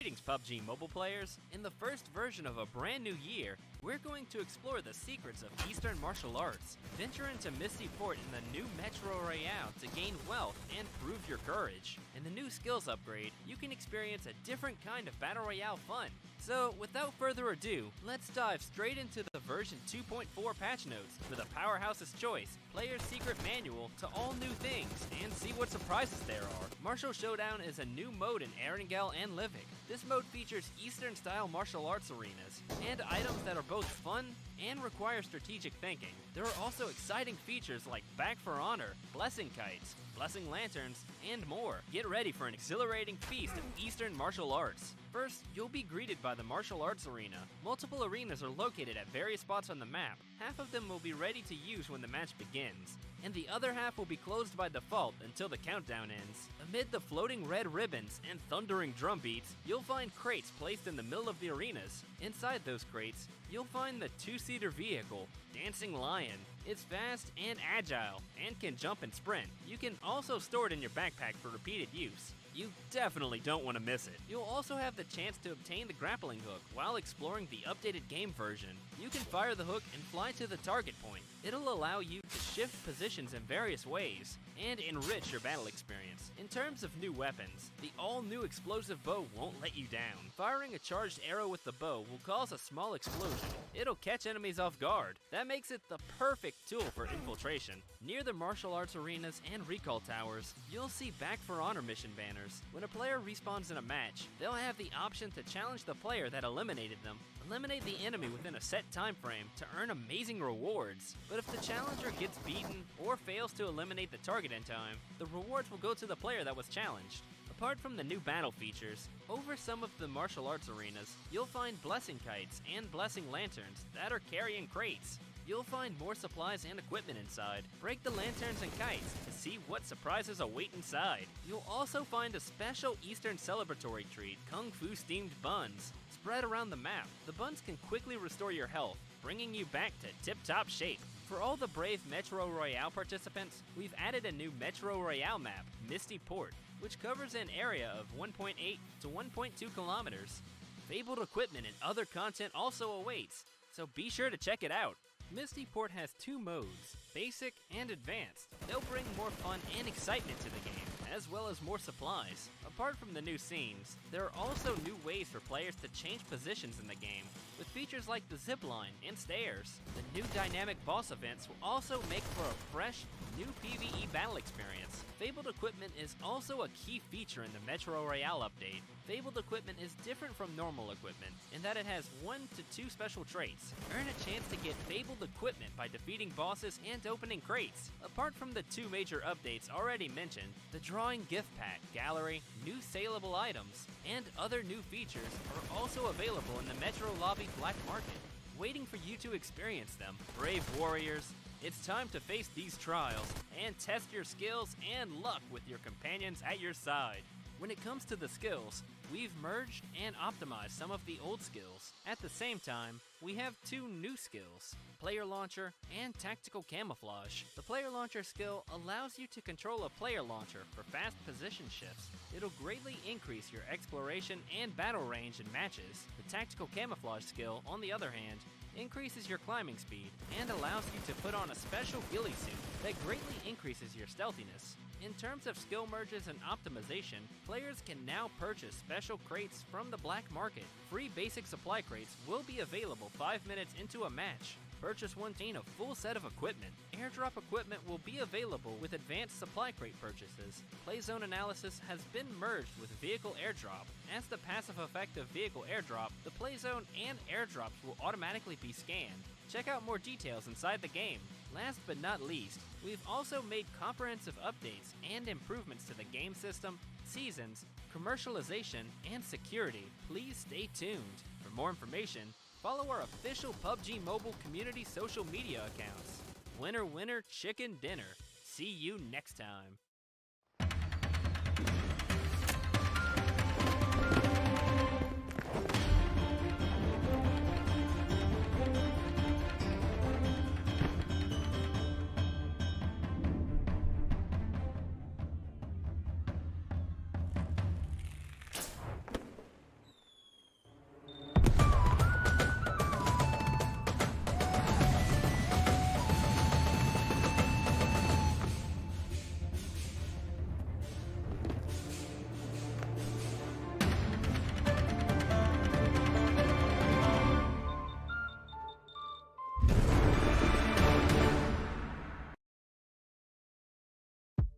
Greetings, PUBG Mobile players. In the first version of a brand new year, we're going to explore the secrets of Eastern martial arts, venture into Misty Port in the new Metro Royale to gain wealth and prove your courage. In the new skills upgrade, you can experience a different kind of Battle Royale fun. So, without further ado, let's dive straight into the version 2.4 patch notes with a powerhouse's choice, player's secret manual to all new things, and see what surprises there are. Martial Showdown is a new mode in Erangel and Livik. This mode features Eastern-style martial arts arenas and items that are both fun and require strategic thinking. There are also exciting features like Back for Honor, Blessing Kites, Blessing Lanterns, and more. Get ready for an exhilarating feast of Eastern martial arts. First, you'll be greeted by the martial arts arena. Multiple arenas are located at various spots on the map. Half of them will be ready to use when the match begins, and the other half will be closed by default until the countdown ends. Amid the floating red ribbons and thundering drum beats, you'll find crates placed in the middle of the arenas. Inside those crates, you'll find the two-seater vehicle, Dancing Lion. It's fast and agile, and can jump and sprint. You can also store it in your backpack for repeated use. You definitely don't want to miss it. You'll also have the chance to obtain the grappling hook while exploring the updated game version. You can fire the hook and fly to the target point. It'll allow you to shift positions in various ways and enrich your battle experience. In terms of new weapons, the all-new explosive bow won't let you down. Firing a charged arrow with the bow will cause a small explosion. It'll catch enemies off guard. That makes it the perfect tool for infiltration. Near the martial arts arenas and recall towers, you'll see Back for Honor mission banners. When a player respawns in a match, they'll have the option to challenge the player that eliminated them. Eliminate the enemy within a set time frame to earn amazing rewards. But if the challenger gets beaten or fails to eliminate the target in time, the rewards will go to the player that was challenged. Apart from the new battle features, over some of the martial arts arenas, you'll find Blessing Kites and Blessing Lanterns that are carrying crates. You'll find more supplies and equipment inside. Break the lanterns and kites to see what surprises await inside. You'll also find a special Eastern celebratory treat, Kung Fu steamed buns. Spread around the map, the buns can quickly restore your health, bringing you back to tip-top shape. For all the brave Metro Royale participants, we've added a new Metro Royale map, Misty Port, which covers an area of 1.8 to 1.2 kilometers. Fabled equipment and other content also awaits, so be sure to check it out. Misty Port has two modes, Basic and Advanced. They'll bring more fun and excitement to the game, as well as more supplies. Apart from the new scenes, there are also new ways for players to change positions in the game, with features like the zipline and stairs. The new dynamic boss events will also make for a fresh, new PvE battle experience. Fabled equipment is also a key feature in the Metro Royale update. Fabled equipment is different from normal equipment in that it has 1 to 2 special traits. Earn a chance to get Fabled equipment by defeating bosses and opening crates. Apart from the 2 major updates already mentioned, the drawing gift pack, gallery, new saleable items, and other new features are also available in the Metro Lobby Black Market, waiting for you to experience them. Brave warriors, it's time to face these trials and test your skills and luck with your companions at your side. When it comes to the skills, we've merged and optimized some of the old skills. At the same time, we have 2 new skills, Player Launcher and Tactical Camouflage. The Player Launcher skill allows you to control a player launcher for fast position shifts. It'll greatly increase your exploration and battle range in matches. The Tactical Camouflage skill, on the other hand, increases your climbing speed and allows you to put on a special ghillie suit that greatly increases your stealthiness. In terms of skill merges and optimization, players can now purchase special crates from the black market. Free basic supply crates will be available 5 minutes into a match. Purchase one gain a full set of equipment. Airdrop equipment will be available with advanced supply crate purchases. Play zone analysis has been merged with vehicle airdrop. As the passive effect of vehicle airdrop, the play zone and airdrops will automatically be scanned. Check out more details inside the game. Last but not least, we've also made comprehensive updates and improvements to the game system, seasons, commercialization, and security. Please stay tuned. For more information, follow our official PUBG Mobile community social media accounts. Winner, winner, chicken dinner. See you next time.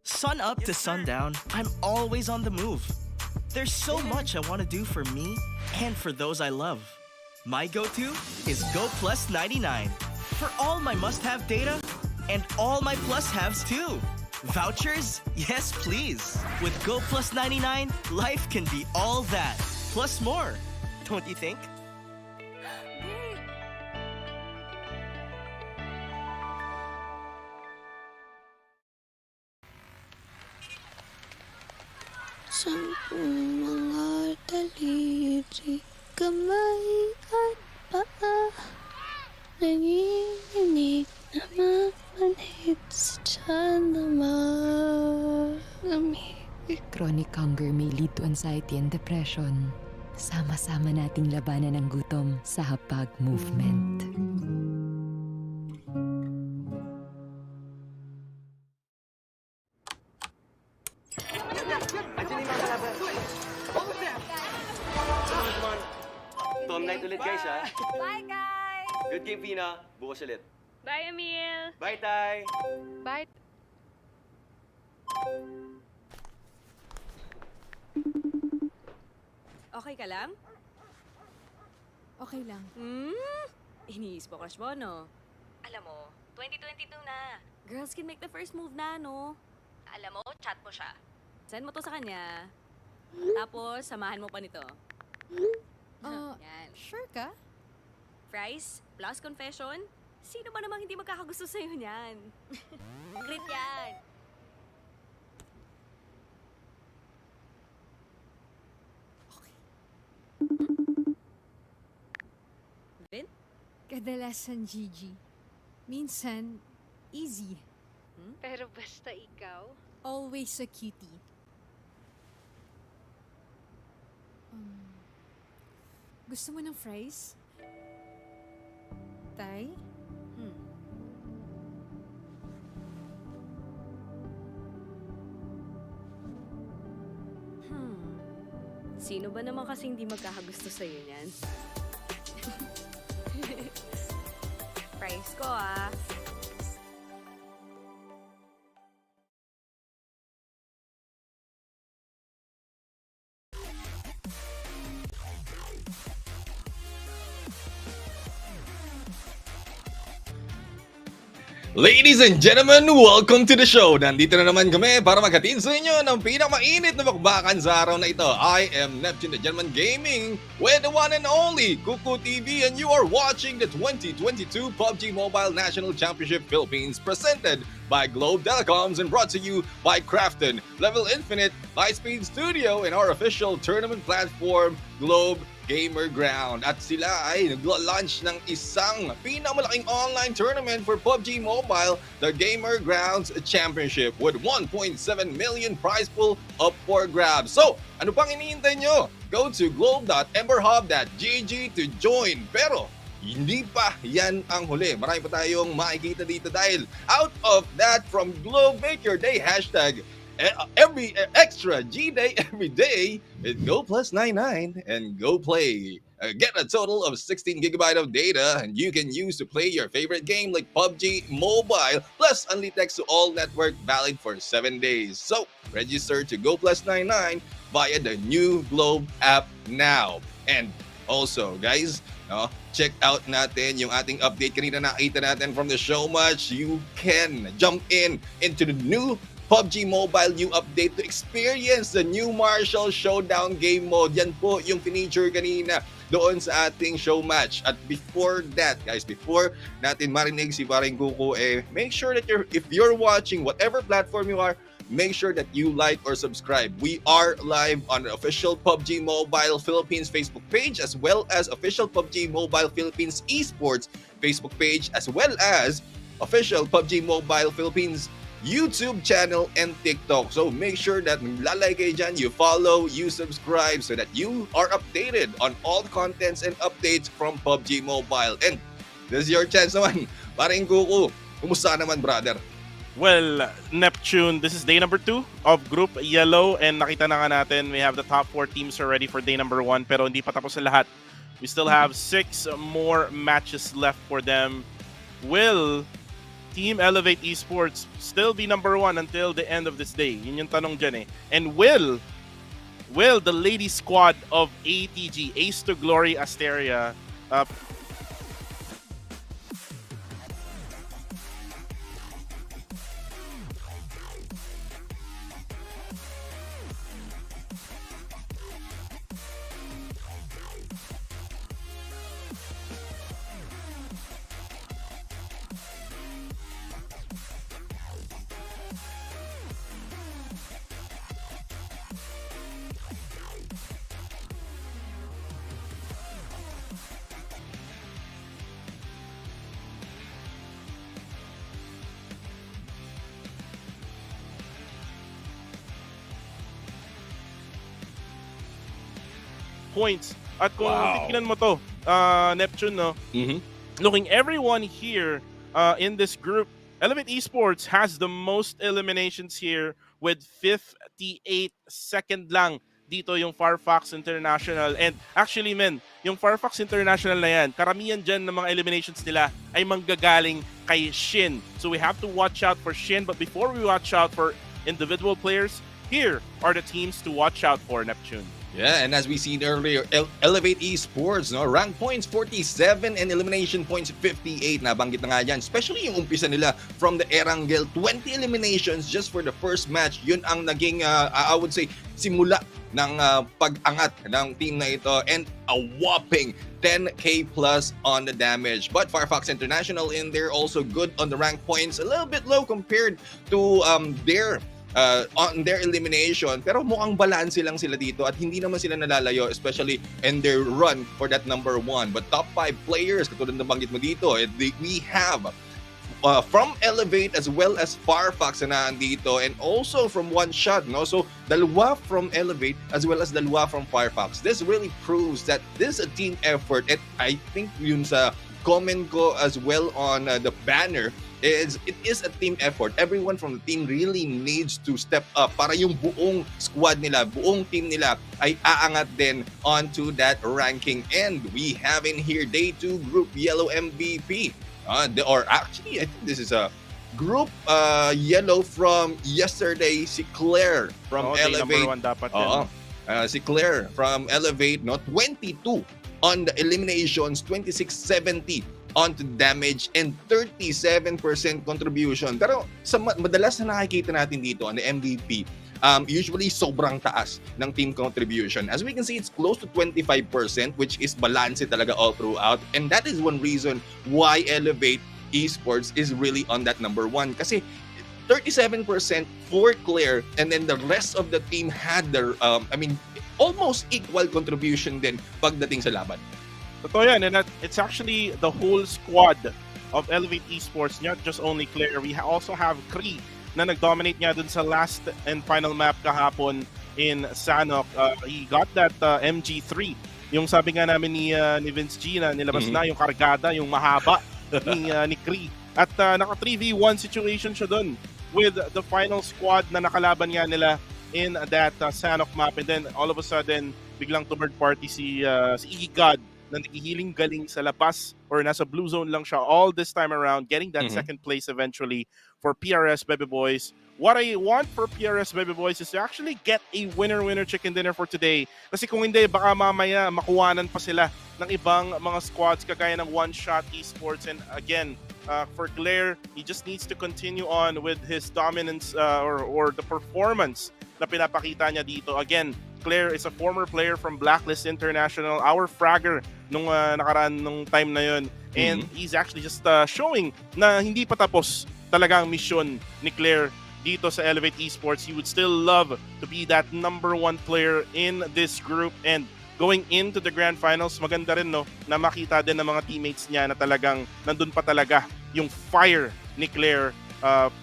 Sun up to sundown, I'm always on the move. There's so much I want to do for me and for those I love. My go-to is Go Plus 99 for all my must-have data and all my plus-haves too. Vouchers? Yes, please. With Go Plus 99, life can be all that, plus more. Don't you think? Sampung mga daliri, kamay at paa, nanginginig na mamanhid sa tiyan na malamig. Chronic hunger may lead to anxiety and depression. Sama-sama nating labanan ang gutom sa Hapag Movement. Andiyan yung mga kalaban. Come on. Tom night ulit guys ha. Bye, guys! Good game Fina. Bukas ulit. Bye, Emil! Bye Tay! Bye! Okay ka lang? Okay lang. Iniisip ko crush mo, no? Alam mo, 2022 na. Girls can make the first move na, no? Alam mo, chat mo siya. Send mo to sa kanya. Tapos, samahan mo pa nito. Yan. Sure ka? Fries plus confession? Sino ba namang hindi magkakagusto sa'yo niyan? Great yan! Vin? Kadalasan, Gigi. Minsan, easy. Pero basta ikaw. Always a cutie. Gusto mo ng fries? Tay? Sino ba naman kasing hindi magkakagusto sa'yo niyan? Fries ko, ah. Ladies and gentlemen, welcome to the show! Nandito na naman kami para maghatid sa inyo ng pinakamainit na bakbakan sa araw na ito. I am Neptune the Gentleman Gaming with the one and only Kuku TV, and you are watching the 2022 PUBG Mobile National Championship Philippines presented by Globe Telecoms and brought to you by Crafton, Level Infinite, Lightspeed Studio, and our official tournament platform, Globe Gamer Ground. At sila ay naglo-launch ng isang pinakamalaking online tournament for PUBG Mobile, the Gamer Grounds Championship, with 1.7 million prize pool up for grabs. So, ano pang iniintay nyo? Go to globe.emberhub.gg to join. Pero, hindi pa yan ang huli. Marami pa tayong makikita dito dahil out of that from Globe Make Your Day hashtag every extra G-Day every day with Go Plus 99 and Go Play. Get a total of 16 gigabyte of data and you can use to play your favorite game like PUBG Mobile plus only text to all network valid for 7 days. So, register to Go Plus 99 via the new Globe app now. And also, guys, check out natin yung ating update. Kanina nakita natin from the show match. You can jump into the new PUBG Mobile new update to experience the new Martial Showdown game mode. Yan po yung feature kanina doon sa ating show match. At before that, guys, before natin marinig si Paring Kuko, make sure that if you're watching whatever platform you are, make sure that you like or subscribe. We are live on the official PUBG Mobile Philippines Facebook page as well as official PUBG Mobile Philippines Esports Facebook page as well as official PUBG Mobile Philippines YouTube channel and TikTok. So make sure that lalike kayo dyan, you follow, you subscribe so that you are updated on all the contents and updates from PUBG Mobile. And this is your chance naman. Paring Kuku, kumusta naman, brother? Well, Neptune, this is day number 2 of Group Yellow and nakita na nga natin we have the top 4 teams already for day number 1 pero hindi pa tapos na lahat. We still have 6 more matches left for them. Will Team Elevate Esports still be number 1 until the end of this day? Yun yung tanong dyan eh. And will will the lady squad of ATG, Ace to Glory Asteria, points. At kung titignan mo to, Neptune, no? Looking everyone here in this group, Elevate Esports has the most eliminations here with 58 second lang dito yung Firefox International. And actually, men, yung Firefox International na yan, karamihan dyan ng mga eliminations nila ay manggagaling kay Shin. So we have to watch out for Shin. But before we watch out for individual players, here are the teams to watch out for, Neptune. Yeah, and as we seen earlier, Elevate Esports, no, rank points 47 and elimination points 58. Nabanggit na nga yan. Especially yung umpisa nila from the Erangel, 20 eliminations just for the first match. Yun ang naging, I would say, simula ng pag-angat ng team na ito, and a whopping 10k plus on the damage. But Firefox International in there also good on the rank points, a little bit low compared to their on their elimination, pero mukhang balanse lang sila dito at hindi naman sila nalalayo, especially in their run for that number 1. But top 5 players, katulad ng banggit mo dito, we have from Elevate as well as Firefox na nandito, and also from One Shot, no? So dalawa from Elevate as well as dalawa from Firefox. This really proves that this is a team effort, and I think yun sa comment ko as well on the banner, it is a team effort. Everyone from the team really needs to step up para yung buong squad nila, buong team nila ay aangat din onto that ranking. And we have in here Day 2 Group Yellow MVP. Or actually, I think this is a Group Yellow from yesterday, si Claire from Elevate. Number 1 dapat si Claire from Elevate, no? 22 on the eliminations, 26-70 onto damage, and 37% contribution. Pero sa madalas na nakikita natin dito on the MVP, usually sobrang taas ng team contribution. As we can see, it's close to 25%, which is balance talaga all throughout. And that is one reason why Elevate Esports is really on that number 1. Kasi 37% for Claire, and then the rest of the team had their, almost equal contribution din pagdating sa laban. Totoo yan, and it's actually the whole squad of Elevate Esports, not just only Claire. We also have Kree na nag-dominate niya dun sa last and final map kahapon in Sanok. He got that MG3. Yung sabi nga namin ni Vince G na nilabas na yung kargada, yung mahaba ni Kree. At naka 3v1 situation siya dun with the final squad na nakalaban nga nila in that Sanok map. And then all of a sudden, biglang third party si Iggy na naghihiling galing sa labas or nasa blue zone lang siya all this time around, getting that second place eventually for PRS Baby Boys. What I want for PRS Baby Boys is to actually get a winner-winner chicken dinner for today. Kasi kung hindi, baka mamaya makuwanan pa sila ng ibang mga squads kagaya ng One Shot Esports. And again, for Claire, he just needs to continue on with his dominance or the performance na pinapakita niya dito. Again, Claire is a former player from Blacklist International, our fragger nung nakaraan nung time na yun. And he's actually just showing na hindi pa tapos talaga ang mission ni Claire dito sa Elevate Esports. He would still love to be that number 1 player in this group. And going into the grand finals, maganda rin, no, na makita din ng mga teammates niya na talagang nandun pa talaga yung fire ni Claire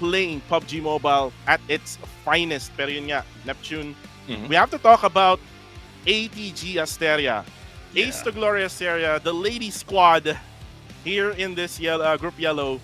playing PUBG Mobile at its finest. Pero yun nga, Neptune, we have to talk about ATG Asteria. Ace to Glory Asteria, the lady squad here in this Group Yellow.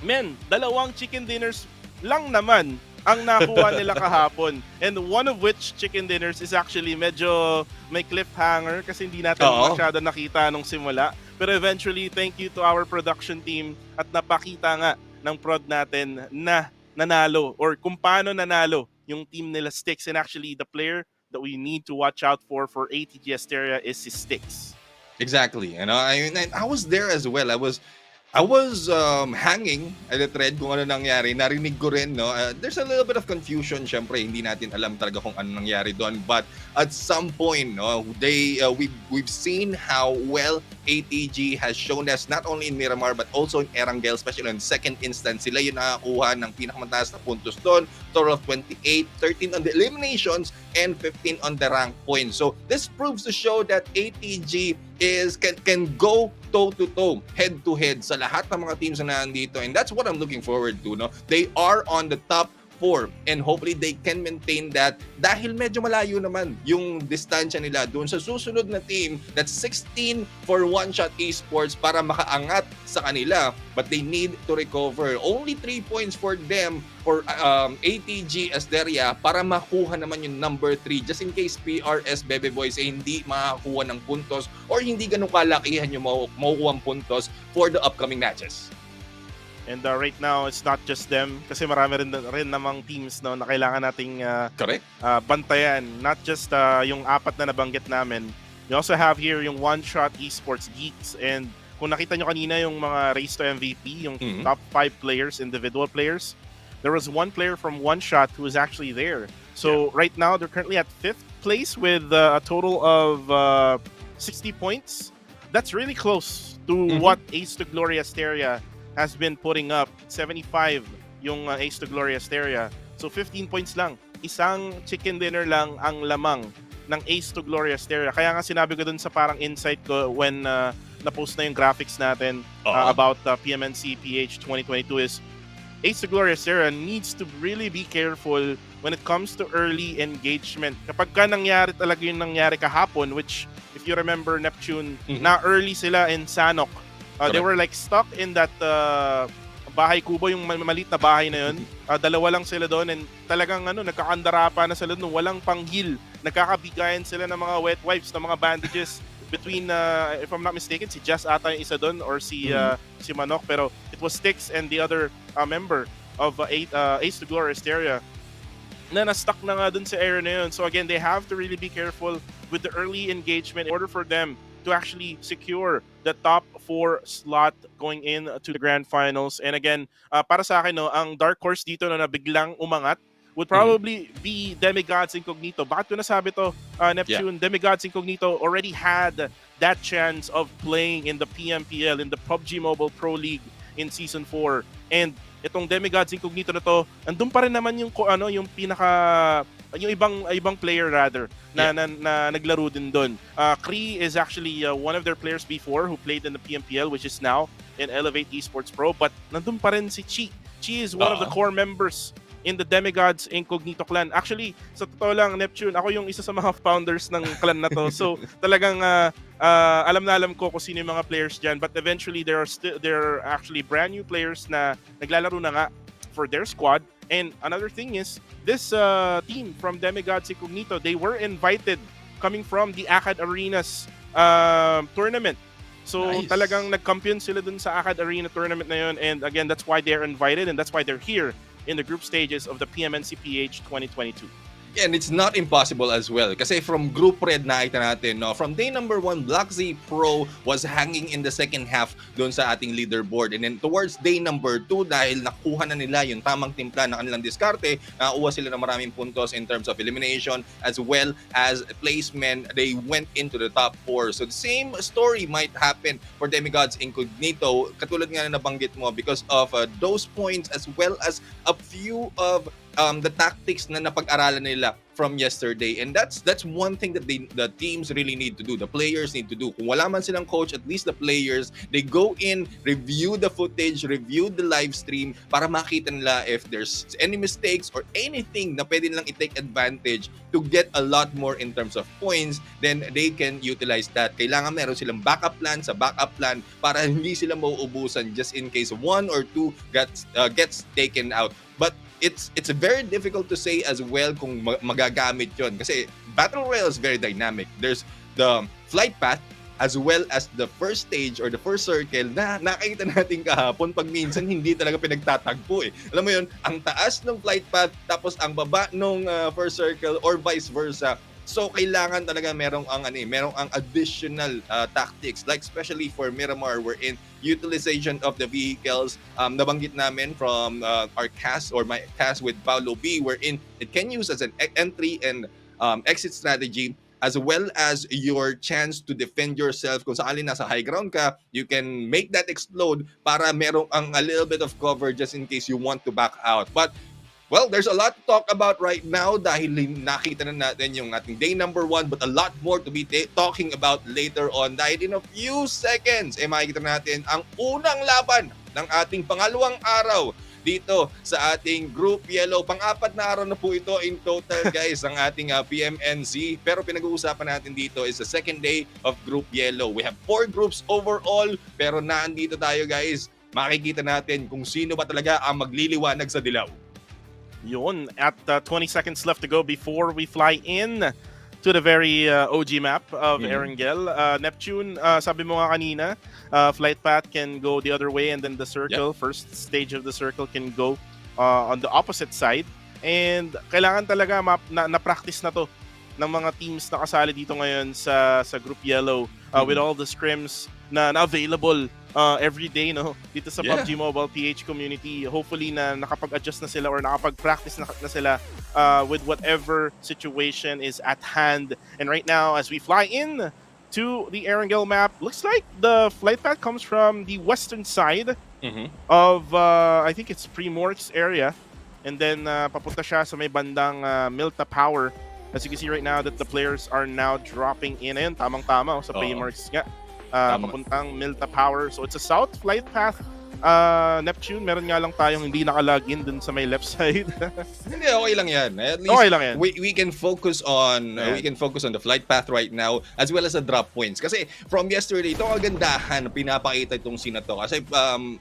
Men, dalawang chicken dinners lang naman ang nakuha nila kahapon. And one of which chicken dinners is actually medyo may cliffhanger kasi hindi natin masyado nakita nung simula. Pero eventually, thank you to our production team at napakita nga ng prod natin na nanalo or kung paano nanalo yung team nila Sticks. And actually, the player that we need to watch out for ATG Asteria is si Sticks. Exactly. I was there as well. I was hanging at the thread kung ano nangyari. Narinig ko rin, no? There's a little bit of confusion, syempre. Hindi natin alam talaga kung ano nangyari doon. But at some point, no, we've seen how well ATG has shown us, not only in Miramar, but also in Erangel, especially in second instance. Sila yung nakakuha ng pinakamataas na puntos doon. Total of 28, 13 on the eliminations, and 15 on the rank points. So this proves to show that ATG can go toe-to-toe, head-to-head sa lahat ng mga teams na nandito. And that's what I'm looking forward to. No? They are on the top 4 and hopefully they can maintain that dahil medyo malayo naman yung distansya nila doon sa susunod na team that's 16 for One Shot Esports para makaangat sa kanila, but they need to recover. Only 3 points for them for ATG Asteria para makuha naman yung number 3 just in case PRS Bebe Boys hindi makakuha ng puntos or hindi ganun kalakihan yung makukuha puntos for the upcoming matches. And right now, it's not just them kasi marami rin namang teams no, na kailangan nating bantayan. Not just yung 4 na nabanggit namin. We also have here yung One Shot Esports Geeks. And kung nakita nyo kanina yung mga race to MVP, yung top 5 players, individual players, there was one player from One Shot who was actually there. So right now, they're currently at 5th place with a total of 60 points. That's really close to what Ace to Glory Asteria has been putting up. 75 yung Ace to Glory Asteria. So 15 points lang. Isang chicken dinner lang ang lamang ng Ace to Glory Asteria. Kaya nga sinabi ko dun sa parang insight ko when na-post na yung graphics natin about PMNC PH 2022 is Ace to Glory Asteria needs to really be careful when it comes to early engagement. Kapag ka nangyari talaga yung nangyari kahapon, which if you remember Neptune, na early sila in Sanok. They were like stuck in that bahay kubo, yung maliit na bahay na yun. Dalawa lang sila doon and talagang nagkakandara pa na sila doon. Walang panghil. Nagkakabigayan sila ng mga wet wipes, ng mga bandages between, if I'm not mistaken, si Jess ata yung isa doon or si Manok. Pero it was Styx and the other member of Ace to Glory Asteria na na-stuck na nga doon sa area na yun. So again, they have to really be careful with the early engagement in order for them to actually secure the top 4 slot going in to the grand finals. And again, para sa akin, ang dark horse dito na biglang umangat would probably be Demigods Incognito. Bakit ko nasabi to, Neptune? Demigods Incognito already had that chance of playing in the PMPL, in the PUBG Mobile Pro League in Season 4. And itong Demigods Incognito na to, andun pa rin naman yung yung ibang player rather na naglaro din doon. Cree is actually one of their players before who played in the PMPL, which is now in Elevate Esports Pro, but nandun pa rin si Chi. Chi is one of the core members in the Demigods Incognito clan. Actually, sa totoo lang, Neptune, ako yung isa sa mga founders ng clan na to. So talagang alam na alam ko kung sino yung mga players dyan, but eventually there are actually brand new players na naglalaro na nga for their squad. And another thing is, this team from Demigods Incognito, they were invited coming from the Acad Arenas tournament. So talagang nag-campion sila dun sa Acad Arena tournament na yun. And again, that's why they're invited and that's why they're here in the group stages of the PMNCPH 2022. And it's not impossible as well. Kasi from Group Red nakita natin, no, from day number 1, Black Z Pro was hanging in the second half doon sa ating leaderboard. And then towards day number 2, dahil nakuha na nila yung tamang timpla ng kanilang diskarte, nakuha sila ng maraming puntos in terms of elimination as well as placement. They went into the top 4. So the same story might happen for Demigods Incognito. Katulad nga na nabanggit mo because of those points as well as a few of the tactics na napag-aralan nila from yesterday. And that's one thing that the teams really need to do. The players need to do. Kung wala man silang coach, at least the players, they go in, review the footage, review the live stream para makita nila if there's any mistakes or anything na pwede nilang i-take advantage to get a lot more in terms of points, then they can utilize that. Kailangan meron silang backup plan sa backup plan para hindi sila mauubusan just in case 1 or 2 gets taken out. But it's very difficult to say as well kung magagamit yon kasi Battle Royale is very dynamic. There's the flight path as well as the first stage or the first circle na nakita natin kahapon pag minsan hindi talaga pinagtatagpo eh. Alam mo yun, ang taas ng flight path tapos ang baba ng first circle or vice versa. So kailangan talaga merong ang additional tactics, like especially for Miramar, wherein utilization of the vehicles, nabanggit namin from our cast or my cast with Paolo B, wherein it can use as an entry and exit strategy, as well as your chance to defend yourself. Kung sakali nasa high ground ka, you can make that explode para merong a little bit of cover just in case you want to back out. But well, there's a lot to talk about right now dahil nakita na natin yung ating day number 1, but a lot more to be talking about later on dahil in a few seconds, makikita natin ang unang laban ng ating pangalawang araw dito sa ating Group Yellow. Pang-apat na araw na po ito in total, guys, ang ating PMNC. Pero pinag-uusapan natin dito is the second day of Group Yellow. We have 4 groups overall, pero naandito tayo, guys. Makikita natin kung sino ba talaga ang magliliwanag sa dilaw. Yun, at 20 seconds left to go before we fly in to the very OG map of Erangel. Neptune, sabi mo nga kanina, flight path can go the other way and then the circle, first stage of the circle can go on the opposite side. And kailangan talaga na-practice na to ng mga teams na kasali dito ngayon sa Group Yellow with all the scrims na available every day, no, dito sa PUBG Mobile PH community. Hopefully na nakapag-adjust na sila or nakapag-practice na sila with whatever situation is at hand. And right now, as we fly in to the Erangel map, looks like the flight path comes from the western side of, I think it's Primorx area. And then papunta siya sa may bandang Milta Power. As you can see right now that the players are now dropping in. Ayun, tamang-tama sa Primorx nga. Papuntang Milta Power. So it's a south flight path. Neptune, meron nga lang tayong hindi nakalagin dun sa may left side. Hindi, okay lang yan. At least okay lang yan. We can focus on the flight path right now as well as the drop points. Kasi from yesterday, ito ang kagandahan na pinapakita itong scene na to. Kasi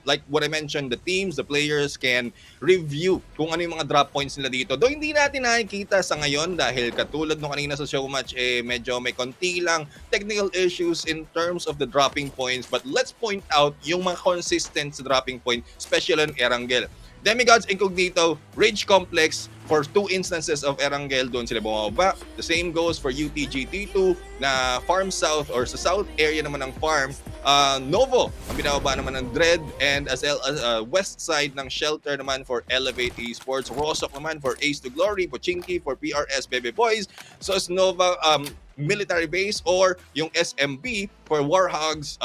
like what I mentioned, the teams, the players can review kung ano yung mga drop points nila dito. Though hindi natin nakikita sa ngayon dahil katulad nung kanina sa show match, medyo may konti lang technical issues in terms of the dropping points. But let's point out yung mga consistent dropping point, especially on Erangel. Demigods Incognito, Rage Complex, for 2 instances of Erangel, doon sila bumaba. The same goes for UTG-T2 na Farm South or sa South area naman ng Farm. Novo, ang binababa naman ng Dread, and as well as west side ng Shelter naman for Elevate Esports. Rosok naman for Ace to Glory, Pochinki for PRS Bebe Boys. So as Nova Military Base or yung SMB for Warhogs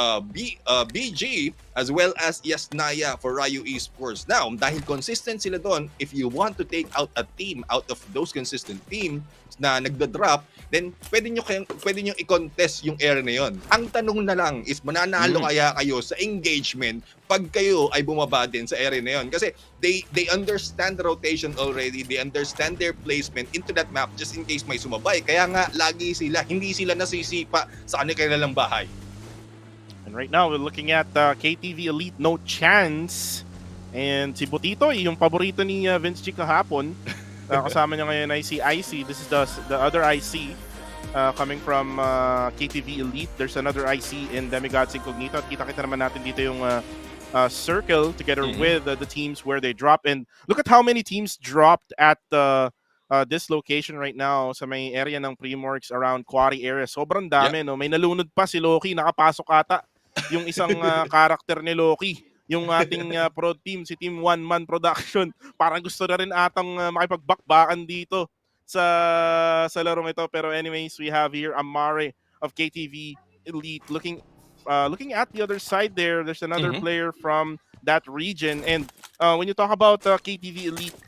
BG, as well as Yasnaya for Ryu Esports. Now, dahil consistent sila doon, if you want to take out a team out of those consistent team na nagda-drop, then pwede nyo i-contest yung area na yon. Ang tanong na lang is mananalo kaya kayo sa engagement pag kayo ay bumaba din sa area na yon. Kasi they understand the rotation already, they understand their placement into that map just in case may sumabay. Kaya nga lagi hindi sila nasisipa sa kanilang bahay. And right now, we're looking at KTV Elite No Chance. And si Butito, yung paborito ni Vince G kahapon. Kasama niya ngayon ay si IC. This is the other IC coming from KTV Elite. There's another IC in Demigods Incognito. At kita-kita naman natin dito yung circle together with the teams where they drop. And look at how many teams dropped at this location right now sa may area ng Primorx around Quarry area. Sobrang dami, no? May nalunod pa si Loki, nakapasok ata yung isang karakter ni Loki. Yung ating pro team, si Team One Man Production. Parang gusto na rin atang makipagbakbakan dito sa larong ito. Pero anyways, we have here Amare of KTV Elite looking at the other side there. There's another player from that region. And when you talk about KTV Elite,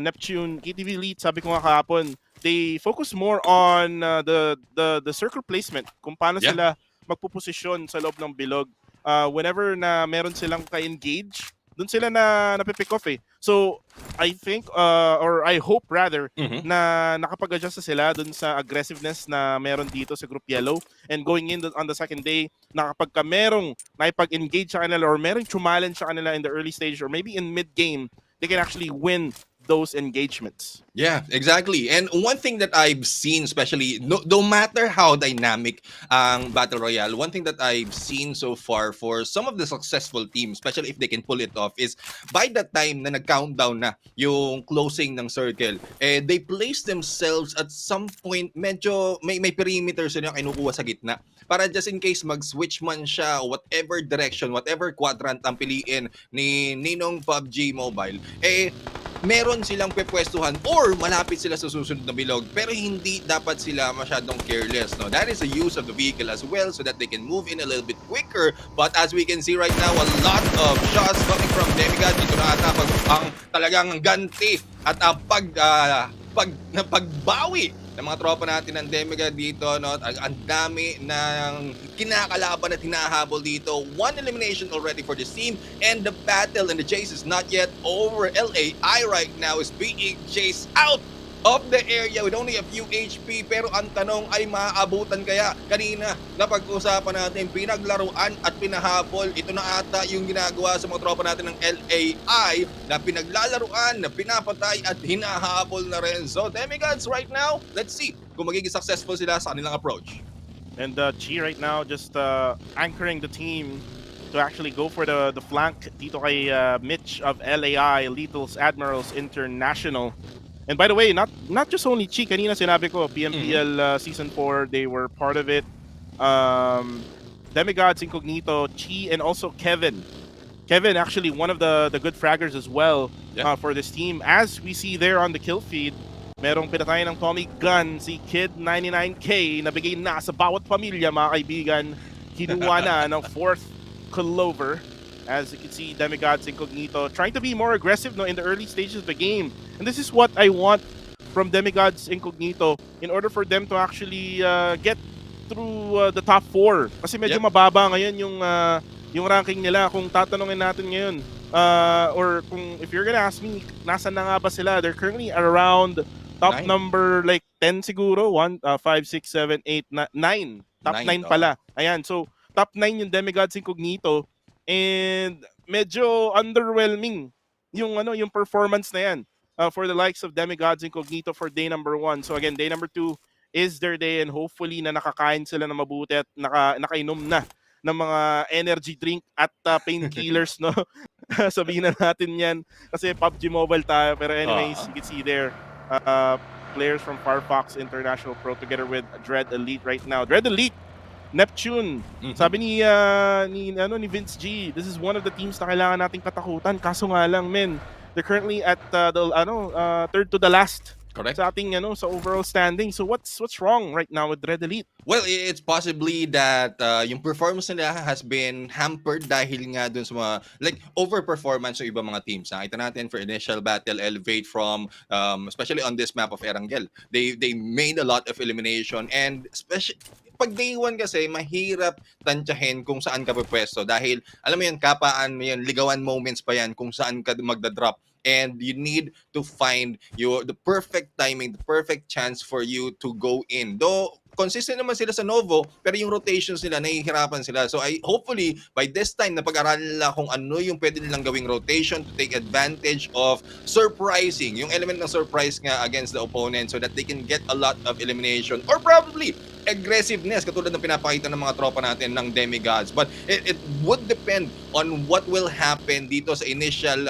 Neptune, KTV Elite, sabi ko nga kahapon, they focus more on the circle placement. Kung paano sila magpuposisyon sa loob ng bilog. Whenever na meron silang ka-engage, dun sila na napipick off eh. So, I think, or I hope rather, na nakapag-adjust na sila dun sa aggressiveness na meron dito sa Group Yellow. And going in on the second day, kapag merong nakipag-engage sa kanila or merong challenge sa kanila in the early stage or maybe in mid-game, they can actually win those engagements. Yeah, exactly. And one thing that I've seen, especially no matter how dynamic ang Battle Royale, one thing that I've seen so far for some of the successful teams, especially if they can pull it off, is by the time na nag-countdown na yung closing ng circle, they place themselves at some point, medyo may perimeter sila yung kinukuha sa gitna. Para just in case mag-switch man siya, whatever direction, whatever quadrant ang piliin ni Ninong PUBG Mobile, meron silang pepwestuhan or malapit sila sa susunod na bilog, pero hindi dapat sila masyadong careless, no? That is the use of the vehicle as well so that they can move in a little bit quicker. But as we can see right now, a lot of shots coming from Demigod. Dito na ata ang talagang ganti at ang pagbawi ng mga tropa natin ng Demigod dito, no? Ang dami ng kinakalaban at hinahabol dito. One elimination already for this team, and the battle and the chase is not yet over. LAI right now is being chased out of the area with only a few HP, pero ang tanong ay maaabutan kaya? Kanina napag-usapan natin, pinaglaruan at pinahabol. Ito na ata yung ginagawa sa mga tropa natin ng LAI, na pinaglalaruan, na pinapatay at hinahabol na rin. So Demigods right now, let's see kung magiging successful sila sa kanilang approach. And Chi right now just anchoring the team to actually go for the flank dito kay Mitch of LAI, Lethal's Admirals International. And by the way, not just only Chi, kanina sinabi ko, PMPL Season 4, they were part of it. Demigods, Incognito, Chi, and also Kevin. Kevin, actually one of the good fraggers as well for this team. As we see there on the kill feed, merong pinatay ng Tommy Gun, si Kid 99K, nabigay na sa bawat pamilya, mga kaibigan. Kinuha na ng 4th Clover. As you can see, Demigods, Incognito trying to be more aggressive, no, in the early stages of the game. And this is what I want from Demigods, Incognito in order for them to actually get through the top 4. Kasi medyo mababa ngayon yung ranking nila. Kung tatanungin natin ngayon, or kung if you're gonna ask me, nasan na nga ba sila? They're currently around top number like 10 siguro. 1, 5, 6, 7, 8, 9. Top 9 pala. Ayan, so top 9 yung Demigods, Incognito. And medyo underwhelming yung performance na yan for the likes of Demigods, Incognito for day number 1. So again, day number 2 is their day, and hopefully na nakakain sila na mabuti at nakainom na ng mga energy drink at painkillers, no? Sabihin na natin yan kasi PUBG Mobile tayo. Pero anyways, you can see there players from Firefox International Pro together with Dread Elite right now. Dread Elite, Neptune. Sabi ni Vince G, this is one of the teams na kailangan nating katakutan. Kaso nga lang, men, they're currently at third to the last. Correct. Sa ating sa overall standing. So what's wrong right now with Red Elite? Well, it's possibly that yung performance nila has been hampered dahil nga dun sa mga like overperformance ng ibang mga teams. Nakita natin for initial battle, Elevate from especially on this map of Erangel. They made a lot of elimination, and especially pag day 1 kasi, mahirap tansyahin kung saan ka pupwesto dahil, alam mo yun, kapaan mo yun, ligawan moments pa yan kung saan ka magdadrop. And you need to find the perfect timing, the perfect chance for you to go in. Though, consistent naman sila sa Novo, pero yung rotations nila, nahihirapan sila. So, hopefully, by this time, napag-aralan nila kung ano yung pwede nilang gawing rotation to take advantage of surprising, yung element ng surprise nga against the opponent so that they can get a lot of elimination or probably aggressiveness katulad ng pinapakita ng mga tropa natin ng Demigods. But it would depend on what will happen dito sa initial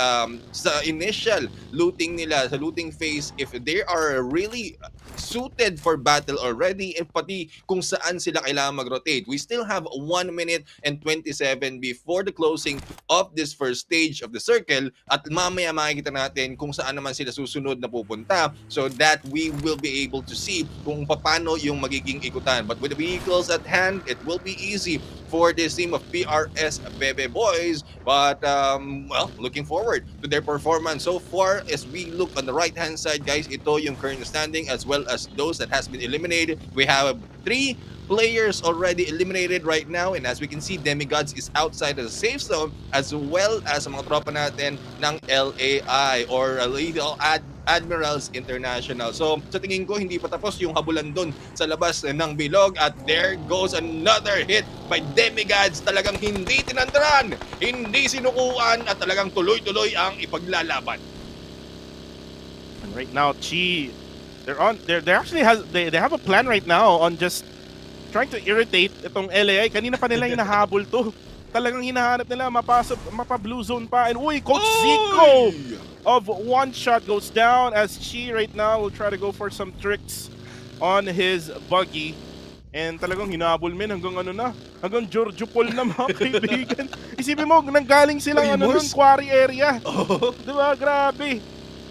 looting nila, sa looting phase, if they are really suited for battle already, and pati kung saan sila kailangan mag-rotate. We still have 1 minute and 27 before the closing of this first stage of the circle, at mamaya makikita natin kung saan naman sila susunod na pupunta so that we will be able to see kung paano yung magiging ikutan. But with the vehicles at hand, it will be easy for this team of PRS Bebe Boys. But well, looking forward to their performance so far. As we look on the right hand side, guys, ito yung current standing as well as those that has been eliminated. We have 3 players already eliminated right now, and as we can see, Demigods is outside of the safe zone as well as mga tropa natin ng LAI or Lethal Admirals International. So sa tingin ko, hindi pa tapos yung habulan doon sa labas ng bilog, at there goes another hit by Demigods. Talagang hindi tinandaran, hindi sinukuan, at talagang tuloy-tuloy ang ipaglalaban. Right now, Chi, they actually they have a plan right now on just trying to irritate itong LAI. Kanina pa nila hinahabol to. Talagang hinahanap nila mapa blue zone pa. And uy, Coach Zico of one shot goes down as Chi right now will try to go for some tricks on his buggy. And talagang hinabol hanggang Giorgio Paul na mga kaibigan. Isipin mo, nanggaling silang quarry area. Diba? Grabe.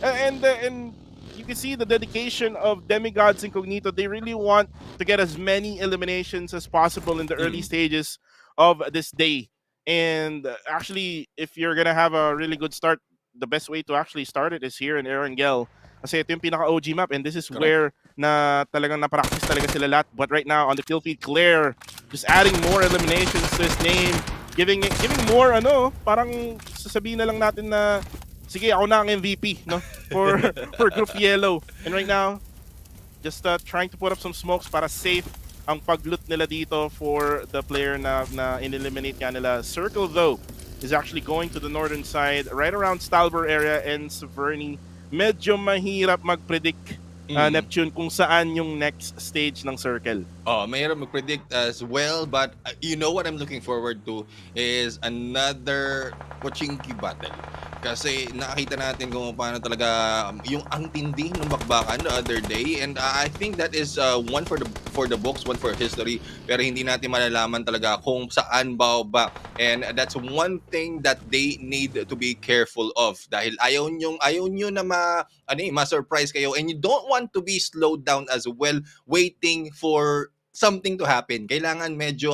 And you can see the dedication of Demigods Incognito. They really want to get as many eliminations as possible in the early stages of this day. And actually, if you're gonna have a really good start, the best way to actually start it is here in Erangel. Kasi ito yung pinaka-OG map and this is where na talagang na-practice talaga sila lahat. But right now, on the kill feed, Claire just adding more eliminations to his name. Giving more, parang sasabihin na lang natin na sige, ako na ang MVP, no? For Group Yellow. And right now, just trying to put up some smokes para safe ang pag-loot nila dito for the player na in-eliminate nga nila. Circle, though, is actually going to the northern side, right around Stalber area and Severny. Medyo mahirap mag-predict, Neptune, kung saan yung next stage ng Circle. Mahirap mag-predict as well, but you know what I'm looking forward to is another Pochinki battle. Kasi nakita natin kung paano talaga yung ang tindi ng bakbakan the other day, and I think that is one for the books, one for history, pero hindi natin malalaman talaga kung saan ba, and that's one thing that they need to be careful of dahil ayaw nyo na ma-surprise kayo, and you don't want to be slowed down as well waiting for something to happen. Kailangan medyo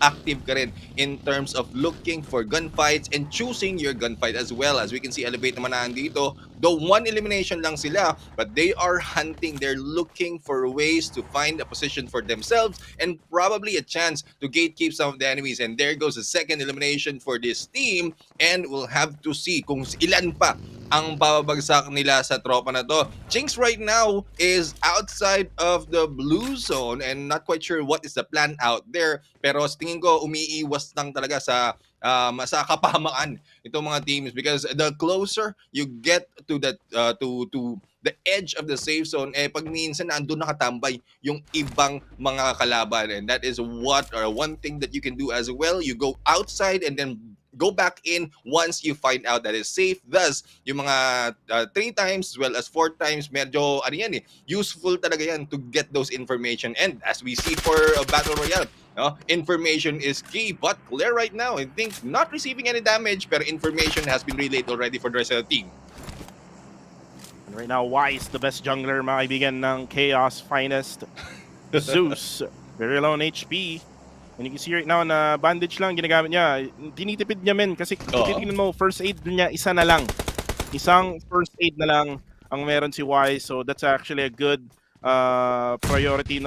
active ka rin in terms of looking for gunfights and choosing your gunfight as well. As we can see, Elevate naman na dito. Though one elimination lang sila, but they are hunting. They're looking for ways to find a position for themselves and probably a chance to gatekeep some of the enemies. And there goes the second elimination for this team. And we'll have to see kung ilan pa ang babagsak nila sa tropa na to. Jinx right now is outside of the blue zone and not quite sure what is the plan out there. Pero sa tingin ko, umiiwas lang talaga sa kapahamaan itong mga teams because the closer you get to the the edge of the safe zone, pag minsan nandun nakatambay yung ibang mga kalaban, and that is one thing that you can do as well. You go outside and then go back in once you find out that it's safe. Thus, yung mga 3 times as well as 4 times, medyo useful talaga yan to get those information. And as we see for a Battle Royale, information is key. But Claire right now, I think, not receiving any damage, pero information has been relayed already for the rest of the team. And right now, Wise, the best jungler, mga kaibigan ng Chaos Finest. Zeus, very low on HP. And you can see right now na bandage lang ginagamit niya. Tinitipid niya kasi titignan mo, first aid niya, isa na lang. Isang first aid na lang ang meron si Wise. So that's actually a good priority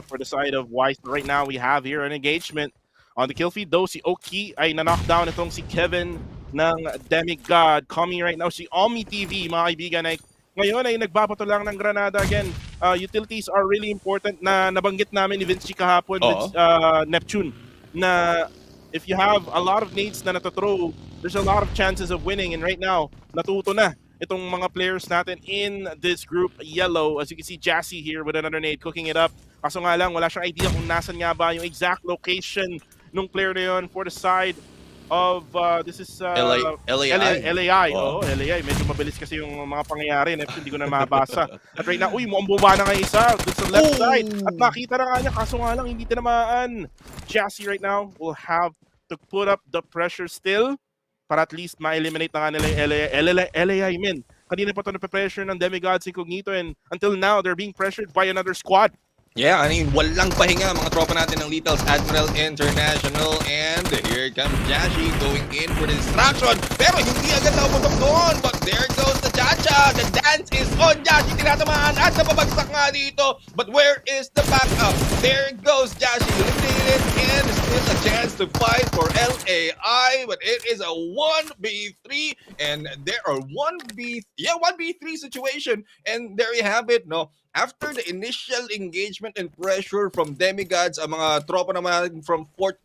for the side of Wise. But right now, we have here an engagement. On the kill feed though, si Oki ay na-knockdown itong si Kevin ng Demigod. Coming right now, si Omi TV, mga kaibigan, ngayon ay nagbabato lang ng granada again. Utilities are really important na nabanggit namin ni Vinci kahapon with Neptune. Na if you have a lot of nades na natathrow, there's a lot of chances of winning. And right now, natuto na itong mga players natin in this group Yellow. As you can see, Jassy here with another nade, cooking it up. Kaso nga lang, wala siyang idea kung nasan nga ba yung exact location nung player na yun for the side of this is LAI. LAI. LAI. Medyo mabilis kasi yung mga pangyayari. Hindi ko na mabasa. At right now, mukhang buba na nga isa dun sa left side. At nakita na nga niya, kaso nga lang, hindi tinamaan. Jassy right now will have to put up the pressure still para at least ma-eliminate na nga nila yung LAI men. Kanina pa ito na-pressure ng Demigods Incognito, and until now, they're being pressured by another squad. Yeah, walang pahinga mga tropa natin ng Littles Admiral International, and here comes Jashi going in for the distraction, pero hindi agad naputok doon, but there goes the Chacha. The dance is on. Jashi tinatamaan at napabagsak nga dito, but where is the backup? There goes Jashi, eliminated, and still a chance to fight for LAI, but it is a 1v3, and there are 1v3 situation, and there you have it, After the initial engagement and pressure from Demigods, ang mga tropa naman from Fort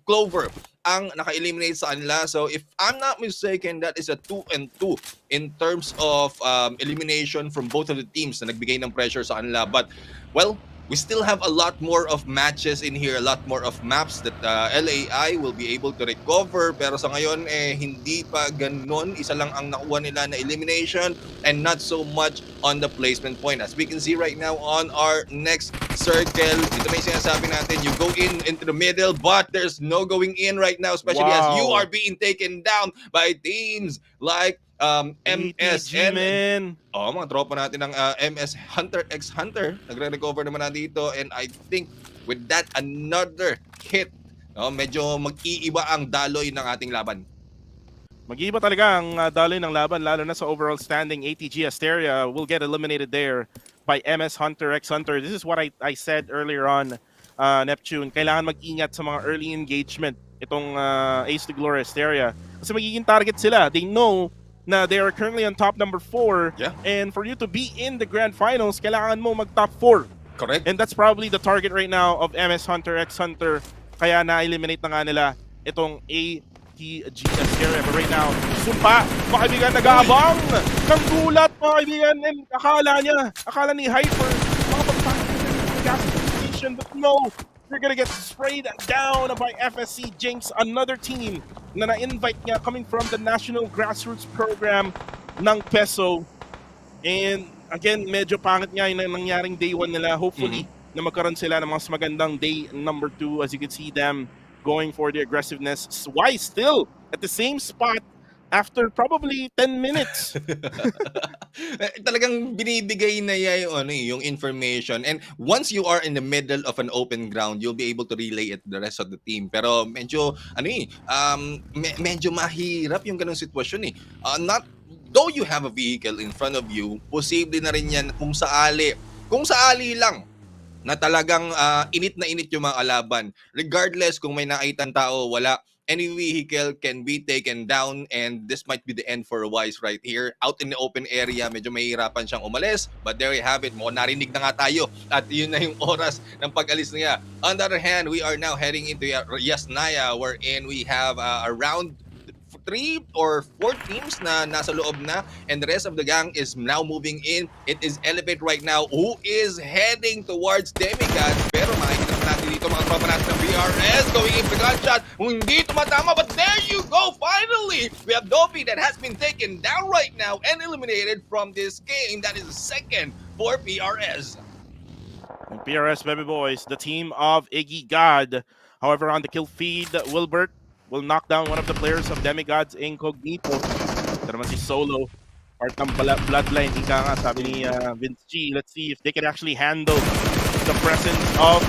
Clover ang naka-eliminate sa kanila. So if I'm not mistaken, that is a 2-2 in terms of elimination from both of the teams na nagbigay ng pressure sa kanila. But, well, we still have a lot more of matches in here, a lot more of maps that LAI will be able to recover. Pero sa ngayon, hindi pa ganun. Isa lang ang nakuha nila na elimination and not so much on the placement point. As we can see right now on our next circle, ito may sinasabi natin, you go into the middle, but there's no going in right now, especially as you are being taken down by teams like MS ATG, man. Mga tropa natin ng MS Hunter x Hunter. Nagre-recover naman na dito, and I think with that another hit, medyo mag-iiba ang daloy ng ating laban. Mag-iiba talaga ang daloy ng laban, lalo na sa overall standing. ATG Asteria will get eliminated there by MS Hunter x Hunter. This is what I said earlier on, Neptune. Kailangan mag-ingat sa mga early engagement itong Ace to Glory Asteria. Kasi magiging target sila. They know na they are currently on top number 4. Yeah. And for you to be in the grand finals, kailangan mo mag-top 4. Correct. And that's probably the target right now of MS Hunter x Hunter. Kaya na-eliminate na nga nila itong ATG Asteria. But right now, sumpa, mga kaibigan, nag-aabang ng gulat, mga kaibigan. And akala ni Hyper, makapagpapit ng gas station. But no, they're gonna get sprayed down by FSC Jinx, another team na na-invite niya coming from the National Grassroots Program ng PESO. And again, medyo pangit nga yung nangyaring day 1 nila. Hopefully, na magkaroon sila ng mas magandang day number 2. As you can see them going for the aggressiveness. Why still at the same spot after probably 10 minutes? Talagang binibigay na yung information, and once you are in the middle of an open ground, you'll be able to relay it to the rest of the team. Pero medyo medyo mahirap yung ganung sitwasyon not though you have a vehicle in front of you, posible na rin yan kung saali lang na talagang init na init yung mga kalaban. Regardless kung may nakitang tao, wala, any vehicle can be taken down, and this might be the end for Wise right here. Out in the open area, medyo mahihirapan siyang umalis, but there you have it. Narinig na nga tayo at yun na yung oras ng pag-alis niya. On the other hand, we are now heading into Yasnaya, wherein we have around 3 or 4 teams na nasa loob na, and the rest of the gang is now moving in. It is Elevate right now who is heading towards Demigod, pero makikita naman natin dito mga tropa natin ng BRS going in for the gunshot. Hindi tumatama, but there you go, finally! We have Dopey that has been taken down right now and eliminated from this game. That is the second for PRS. And PRS, baby boys, the team of Iggy God. However, on the kill feed, Wilbert will knock down one of the players of Demigod's Incognito. Ito naman si Solo, part ng bloodline, ika nga, sabi ni Vince G. Let's see if they can actually handle the presence of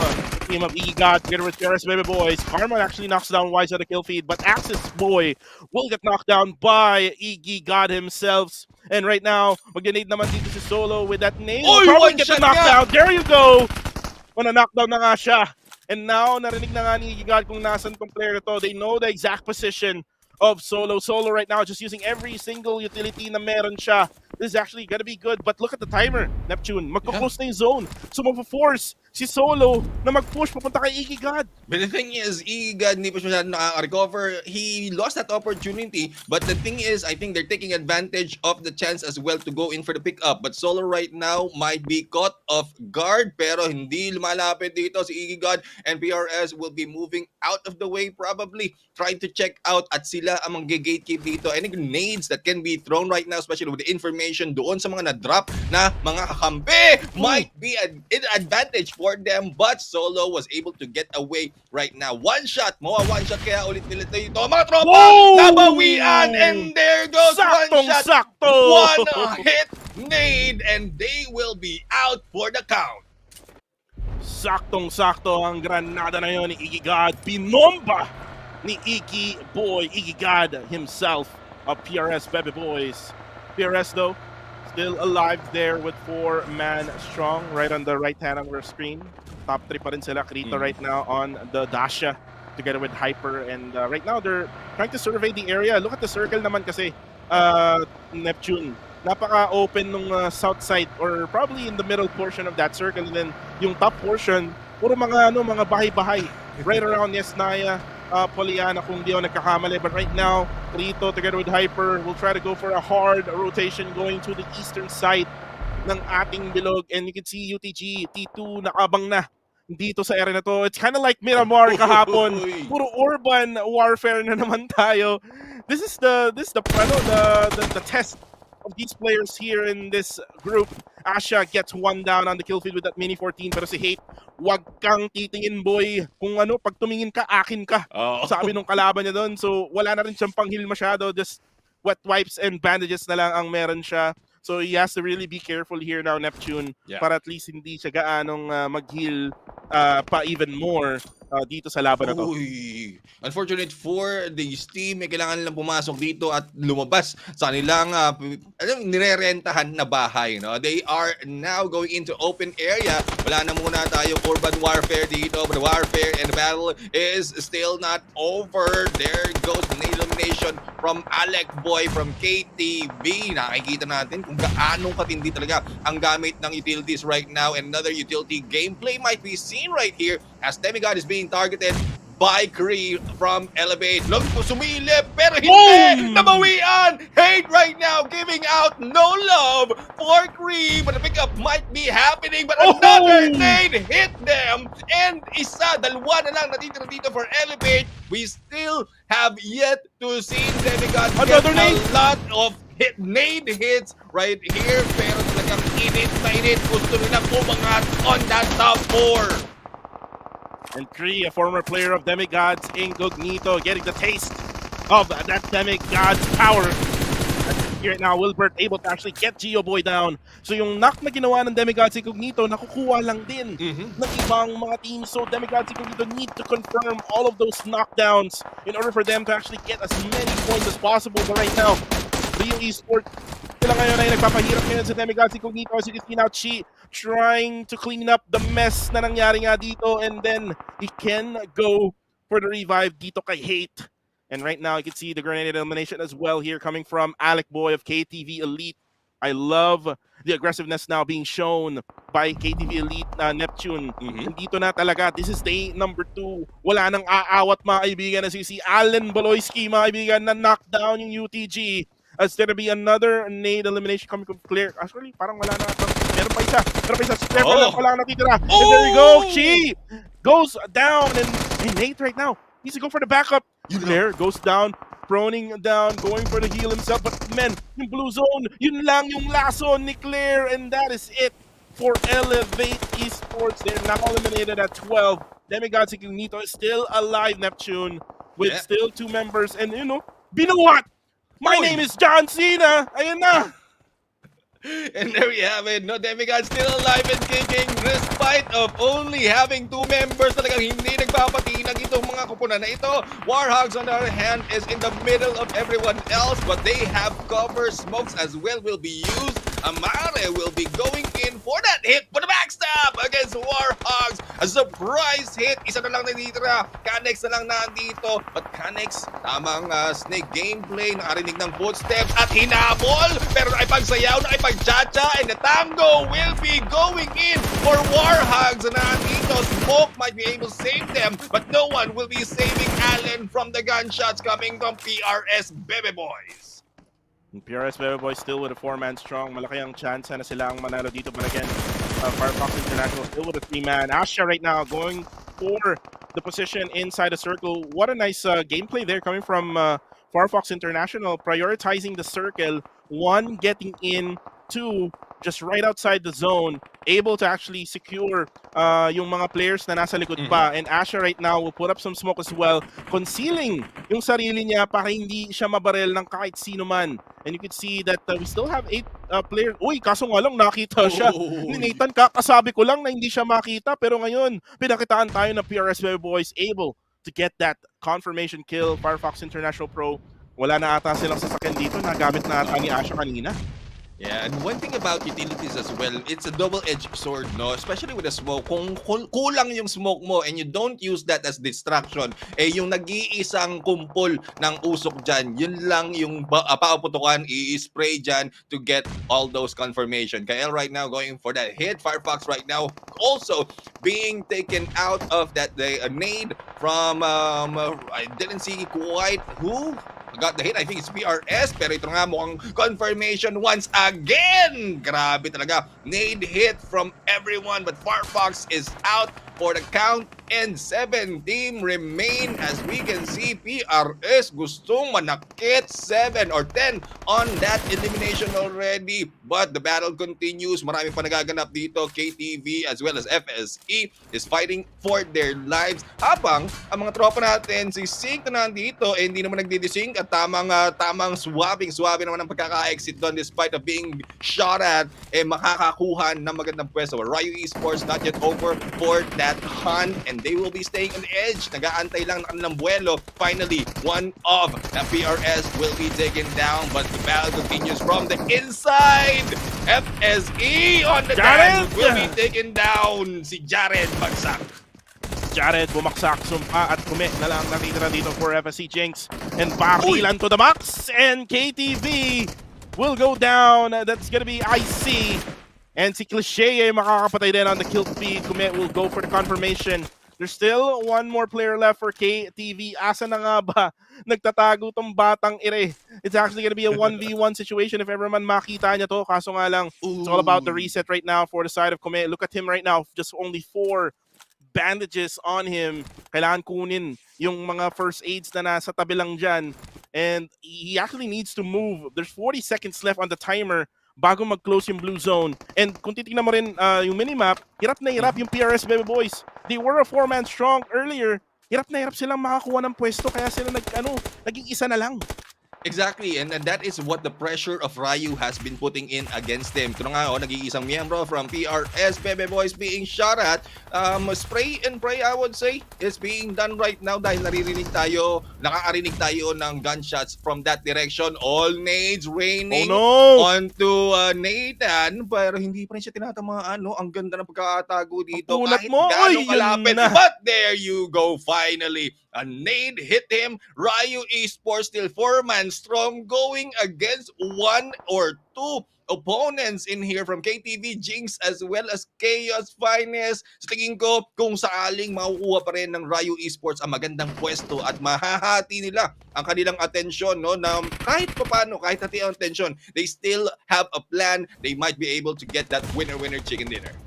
team of Iggy God together with PRS, baby boys. Karma actually knocks down Wise on the kill feed, but Axis Boy will get knocked down by Iggy God himself. And right now, mag-grenade naman dito si Solo with that nade. Probably get the knockdown. There you go! Knockdown na nga siya. And now, narinig na nga ni God kung nasan tong player na to. They know the exact position of Solo. Solo right now just using every single utility na meron siya. This is actually gonna be good. But look at the timer, Neptune. Magpo-close na yung zone. So magpo-force si Solo na mag-push papunta kay Iggy God. But the thing is, Iggy God hindi pa siya nakaka-recover. He lost that opportunity. But the thing is, I think they're taking advantage of the chance as well to go in for the pickup. But Solo right now might be caught off guard. Pero hindi lumalapit dito si Iggy God. And PRS will be moving out of the way probably. Trying to check out at sila ang mag-gatekeep dito. Any grenades that can be thrown right now, especially with the information doon sa mga na-drop na mga kakampi, might be an advantage for them, but Solo was able to get away right now. One shot kaya ulit-ulit na ito. Mga tropa, nabawian, and there goes one shot, one hit nade, and they will be out for the count. Saktong-sakto ang granada na yun ni Iggy God. Binomba ni Iggy God himself of PRS, baby boys. PRS though, still alive there with 4-man strong right on the right hand of our screen. Top 3 pa rin sila. Krito right now on the Dasha together with Hyper, and right now they're trying to survey the area. Look at the circle naman kasi, Neptune. Napaka-open nung south side or probably in the middle portion of that circle, and then yung top portion, puro mga bahay-bahay right around Yasnaya. Poliana kung di ako nagkakamali. But right now, Rito together with Hyper will try to go for a hard rotation going to the eastern side ng ating bilog. And you can see UTG, T2 nakabang na dito sa area na to. It's kind of like Miramar kahapon. Puro urban warfare na naman tayo. This is the test of these players here in this group. Asha gets one down on the kill feed with that mini 14, pero si Hate, wag kang titingin boy. Kung ano, pag tumingin ka, akin ka. Sabi nung kalaban niya doon. So wala na rin siyang panghil masyado. Just wet wipes and bandages na lang ang meron siya. So he has to really be careful here now, Neptune, para at least hindi siya gaanong mag-heal pa even more dito sa laban na to. Uy, unfortunate for this team, may kailangan nilang pumasok dito at lumabas sa kanilang nirerentahan na bahay. No? They are now going into open area. Wala na muna tayong urban warfare dito, but the warfare and the battle is still not over. There goes the elimination from Alec Boy from KTV. Nakikita natin kung gaano katindi talaga ang gamit ng utilities right now, and another utility gameplay might be seen right here as Demigod is being targeted by Kree from Elevate. Look to sumilip, pero hindi! Nabawian! Hate right now giving out no love for Kree, but the pickup might be happening, but another nade hit them! And dalawa na lang natitira dito for Elevate. We still have yet to see Demigod get a lot of nade hits right here, pero talagang init na init. Gusto nilang umangat on that top 4. And Kree, a former player of Demigod's Incognito, getting the taste of that Demigod's power. Here now, Wilbert able to actually get Geoboy down. So yung knock na ginawa ng Demigod's Incognito, nakukuha lang din ng ibang mga teams. So Demigod's Incognito need to confirm all of those knockdowns in order for them to actually get as many points as possible. But right now, Rio Esports, sila ngayon ay nagpapahirap ngayon sa Demigod's Incognito. As you can see now, Chi trying to clean up the mess na nangyari nga dito, and then he can go for the revive dito kay Hate. And right now you can see the grenade elimination as well here coming from Alec Boy of KTV Elite. I love the aggressiveness now being shown by KTV Elite Neptune. And dito na talaga, this is day number 2. Wala nang aawat mga kaibigan, as you see Allen Baloyski mga kaibigan na knockdown yung UTG. As there to be another nade elimination coming from Claire. Actually, parang wala na. Meron pa isa. Si Claire wala natitira. And there you go. Chi goes down. And Nate right now needs to go for the backup. Claire goes down, proning down, going for the heal himself. But men, yung blue zone, yun lang yung lasso ni Claire. And that is it for Elevate Esports. They're now eliminated at 12. Demigod's Incognito is still alive, Neptune, with still 2 members. And you know what? My name is John Cena! Ayun na! And there we have it. No, Demigod still alive and kicking despite of only having 2 members. Talagang hindi nagpapatinag itong mga kupunan na ito. Warhogs on the other hand is in the middle of everyone else, but they have cover. Smokes as well will be used. Amare will be going in for that hit for the backstab against Warhogs. A surprise hit. Isa na lang natitira. Canex na lang nandito. But Canex, tamang snake gameplay. Nakarinig ng footsteps at hinabol. Pero nakipagsayaw, nakipagchacha. And the tango will be going in for Warhogs. Na nandito, Smoke might be able to save them. But no one will be saving Allen from the gunshots coming from PRS Bebe Boys. PRS Bebe Boys still with a 4-man strong. Malaki ang chance na sila ang manalo dito. But again, Firefox International still with a 3-man. Asha right now going for the position inside the circle. What a nice gameplay there coming from Firefox International. Prioritizing the circle. 1, getting in. 2, just right outside the zone. Able to actually secure yung mga players na nasa likod pa. And Asha right now will put up some smoke as well, concealing yung sarili niya para hindi siya mabarel ng kahit sino man. And you can see that we still have 8 players. Uy, kaso nga lang nakita siya. Ni Nathan, kakasabi ko lang na hindi siya makita. Pero ngayon, pinakitaan tayo ng PRS Bebe Boys able to get that confirmation kill. Firefox International Pro, wala na ata silang sasakyan dito. Nagamit na ata ni Asha kanina. Yeah, and one thing about utilities as well, it's a double-edged sword, no? Especially with the smoke. Kung kulang yung smoke mo and you don't use that as distraction, eh yung nag-iisang kumpol ng usok dyan, yun lang yung pauputukan, i-spray dyan to get all those confirmation. Kyle right now going for that hit. Firefox right now also being taken out of that nade from, I didn't see quite who got the hit. I think it's PRS, pero ito nga mukhang confirmation once again. Grabe talaga. Nade hit from everyone, but Firefox is out for the count and 7 team remain. As we can see, PRS gustong manakit 7 or 10 on that elimination already. But the battle continues. Marami pa nagaganap dito. KTV as well as FSE is fighting for their lives. Habang ang mga tropa natin, si Sync na nandito, eh, hindi naman nagdidisync at tamang swabe naman ang pagkaka-exit doon despite of being shot at, eh, makakakuha ng magandang pwesto. Ryu Esports not yet over for that hunt and they will be staying on the edge. Nag-aantay lang ng kanilang buwelo. Finally, one of the PRS will be taken down, but the battle continues from the inside. FSE on the dance will be taken down. Si Jared bagsak. Jared bumaksak, sumpa at kume na lang natitira dito for FSC Jinx. And barilan to the max. And KTV will go down. That's gonna be IC. And si Cliché makakapatay din on the kill feed. Kume will go for the confirmation. There's still one more player left for KTV. Asa na nga ba nagtatago tong batang ire? It's actually gonna be a 1v1 situation if ever man makita niya to. Kaso nga lang, it's all about the reset right now for the side of Kume. Look at him right now. Just only 4 bandages on him. Kailangan kunin yung mga first aids na nasa tabi lang dyan. And he actually needs to move. There's 40 seconds left on the timer bago mag-close yung blue zone. And kung titignan mo rin yung minimap, hirap na hirap yung PRS Baby Boys. They were a 4-man strong earlier. Hirap na hirap silang makakuha ng pwesto kaya sila naging isa na lang. Exactly, and that is what the pressure of Ryu has been putting in against them. Ito na nga, nag-iisang miyembro from PRS, Bebe Boys being shot at. Spray and pray, I would say, is being done right now dahil nakakarinig tayo ng gunshots from that direction. All nades raining onto Nathan, pero hindi pa rin siya tinatamaan. Ang ganda ng pagkakatago dito. Kahit gano'ng kalapit. But there you go, finally. A nade hit him. Ryu Esports still 4-man strong, going against 1 or 2 opponents in here from KTV, Jinx, as well as Chaos Finest. Sa tingin ko, kung sakaling makukuha pa rin ng Ryu Esports ang magandang pwesto at mahahati nila ang kanilang atensyon, no, na kahit papano, kahit hati ang atensyon, they still have a plan. They might be able to get that winner-winner chicken dinner.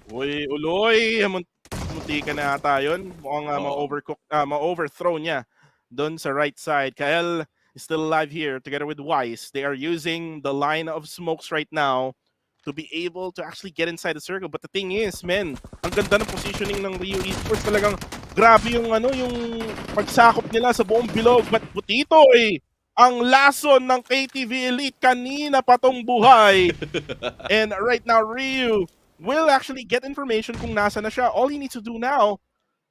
Uy, uloy! Munti ka na ata yun. Mukhang ma-overthrow niya doon sa right side. Kael is still alive here together with Weiss. They are using the line of smokes right now to be able to actually get inside the circle. But the thing is, man, ang ganda ng positioning ng Ryu Esports. Talagang grabe yung pagsakop nila sa buong bilog. But Butito ang lason ng KTV Elite kanina patong buhay. And right now, Ryu will actually get information kung nasa na siya. All he needs to do now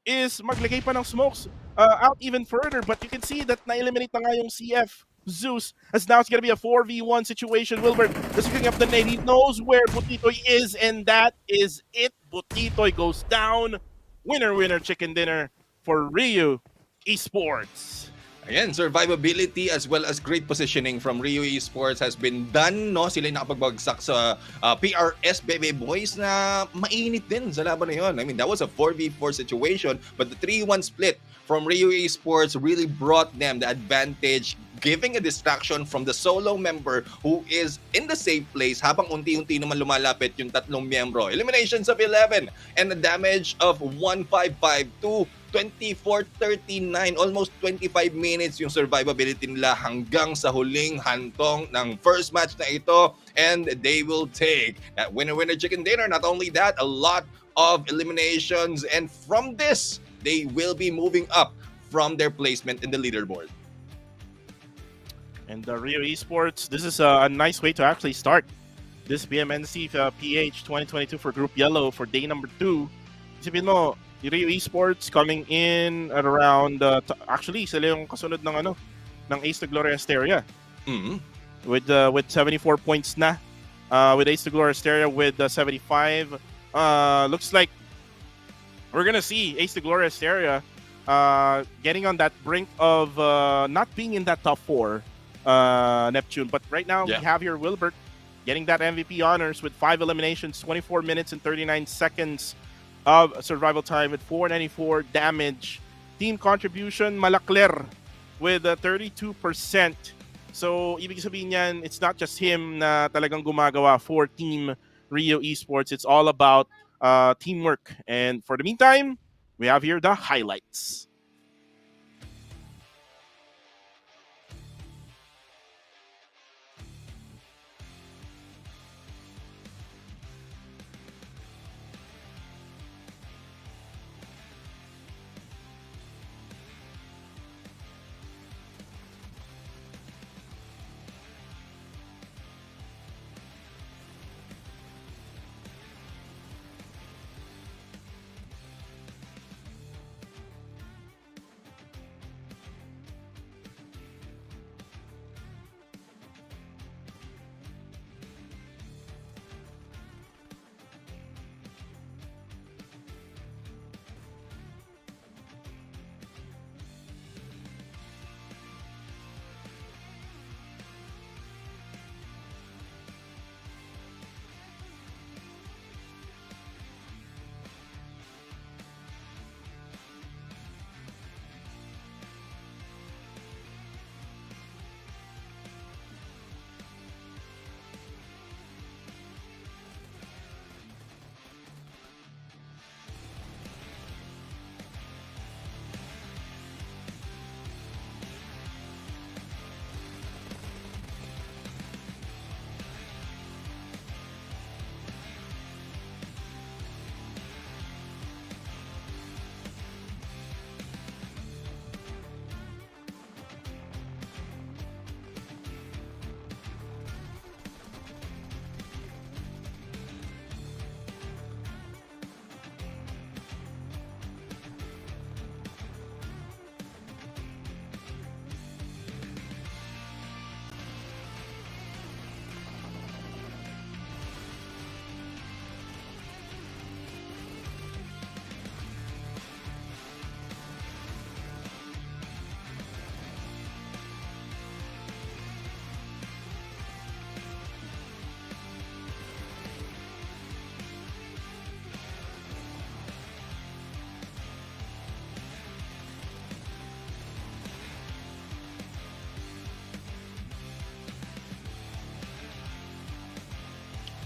is maglagay pa ng smokes out even further. But you can see that na-eliminate na nga yung CF Zeus, as now it's gonna be a 4v1 situation. Wilbert is picking up the nade. He knows where Butitoy is, and that is it. Butitoy goes down. Winner chicken dinner for Ryu Esports. Ayan, survivability as well as great positioning from Ryu Esports has been done, no? Sila yung nakapagbagsak sa PRS Bebe Boys na mainit din sa laban na yun. I mean, that was a 4v4 situation, but the 3-1 split from Ryu Esports really brought them the advantage, giving a distraction from the solo member who is in the safe place habang unti-unti naman lumalapit yung tatlong miyembro. Eliminations of 11 and a damage of 1552. 24-39, almost 25 minutes yung survivability nila hanggang sa huling hantong ng first match na ito, and they will take that winner-winner chicken dinner. Not only that, a lot of eliminations, and from this, they will be moving up from their placement in the leaderboard. And the Ryu Esports, this is a nice way to actually start this BMNC PH 2022 for Group Yellow for day number 2. Isipin mo, Ryu Esports coming in at around actually sila yung kasunod ng Ace to Gloria Asteria. with 74 points na. With Ace to Gloria Stereo with 75. Looks like we're gonna see Ace to Gloria Stereo getting on that brink of not being in that top 4, Neptune. But right now we have here Wilbert getting that MVP honors with 5 eliminations, 24 minutes and 39 seconds of survival time with 494 damage. Team contribution, malakler with 32%. So, ibig sabihin yan, it's not just him na talagang gumagawa for Team Rio Esports. It's all about teamwork. And for the meantime, we have here the highlights.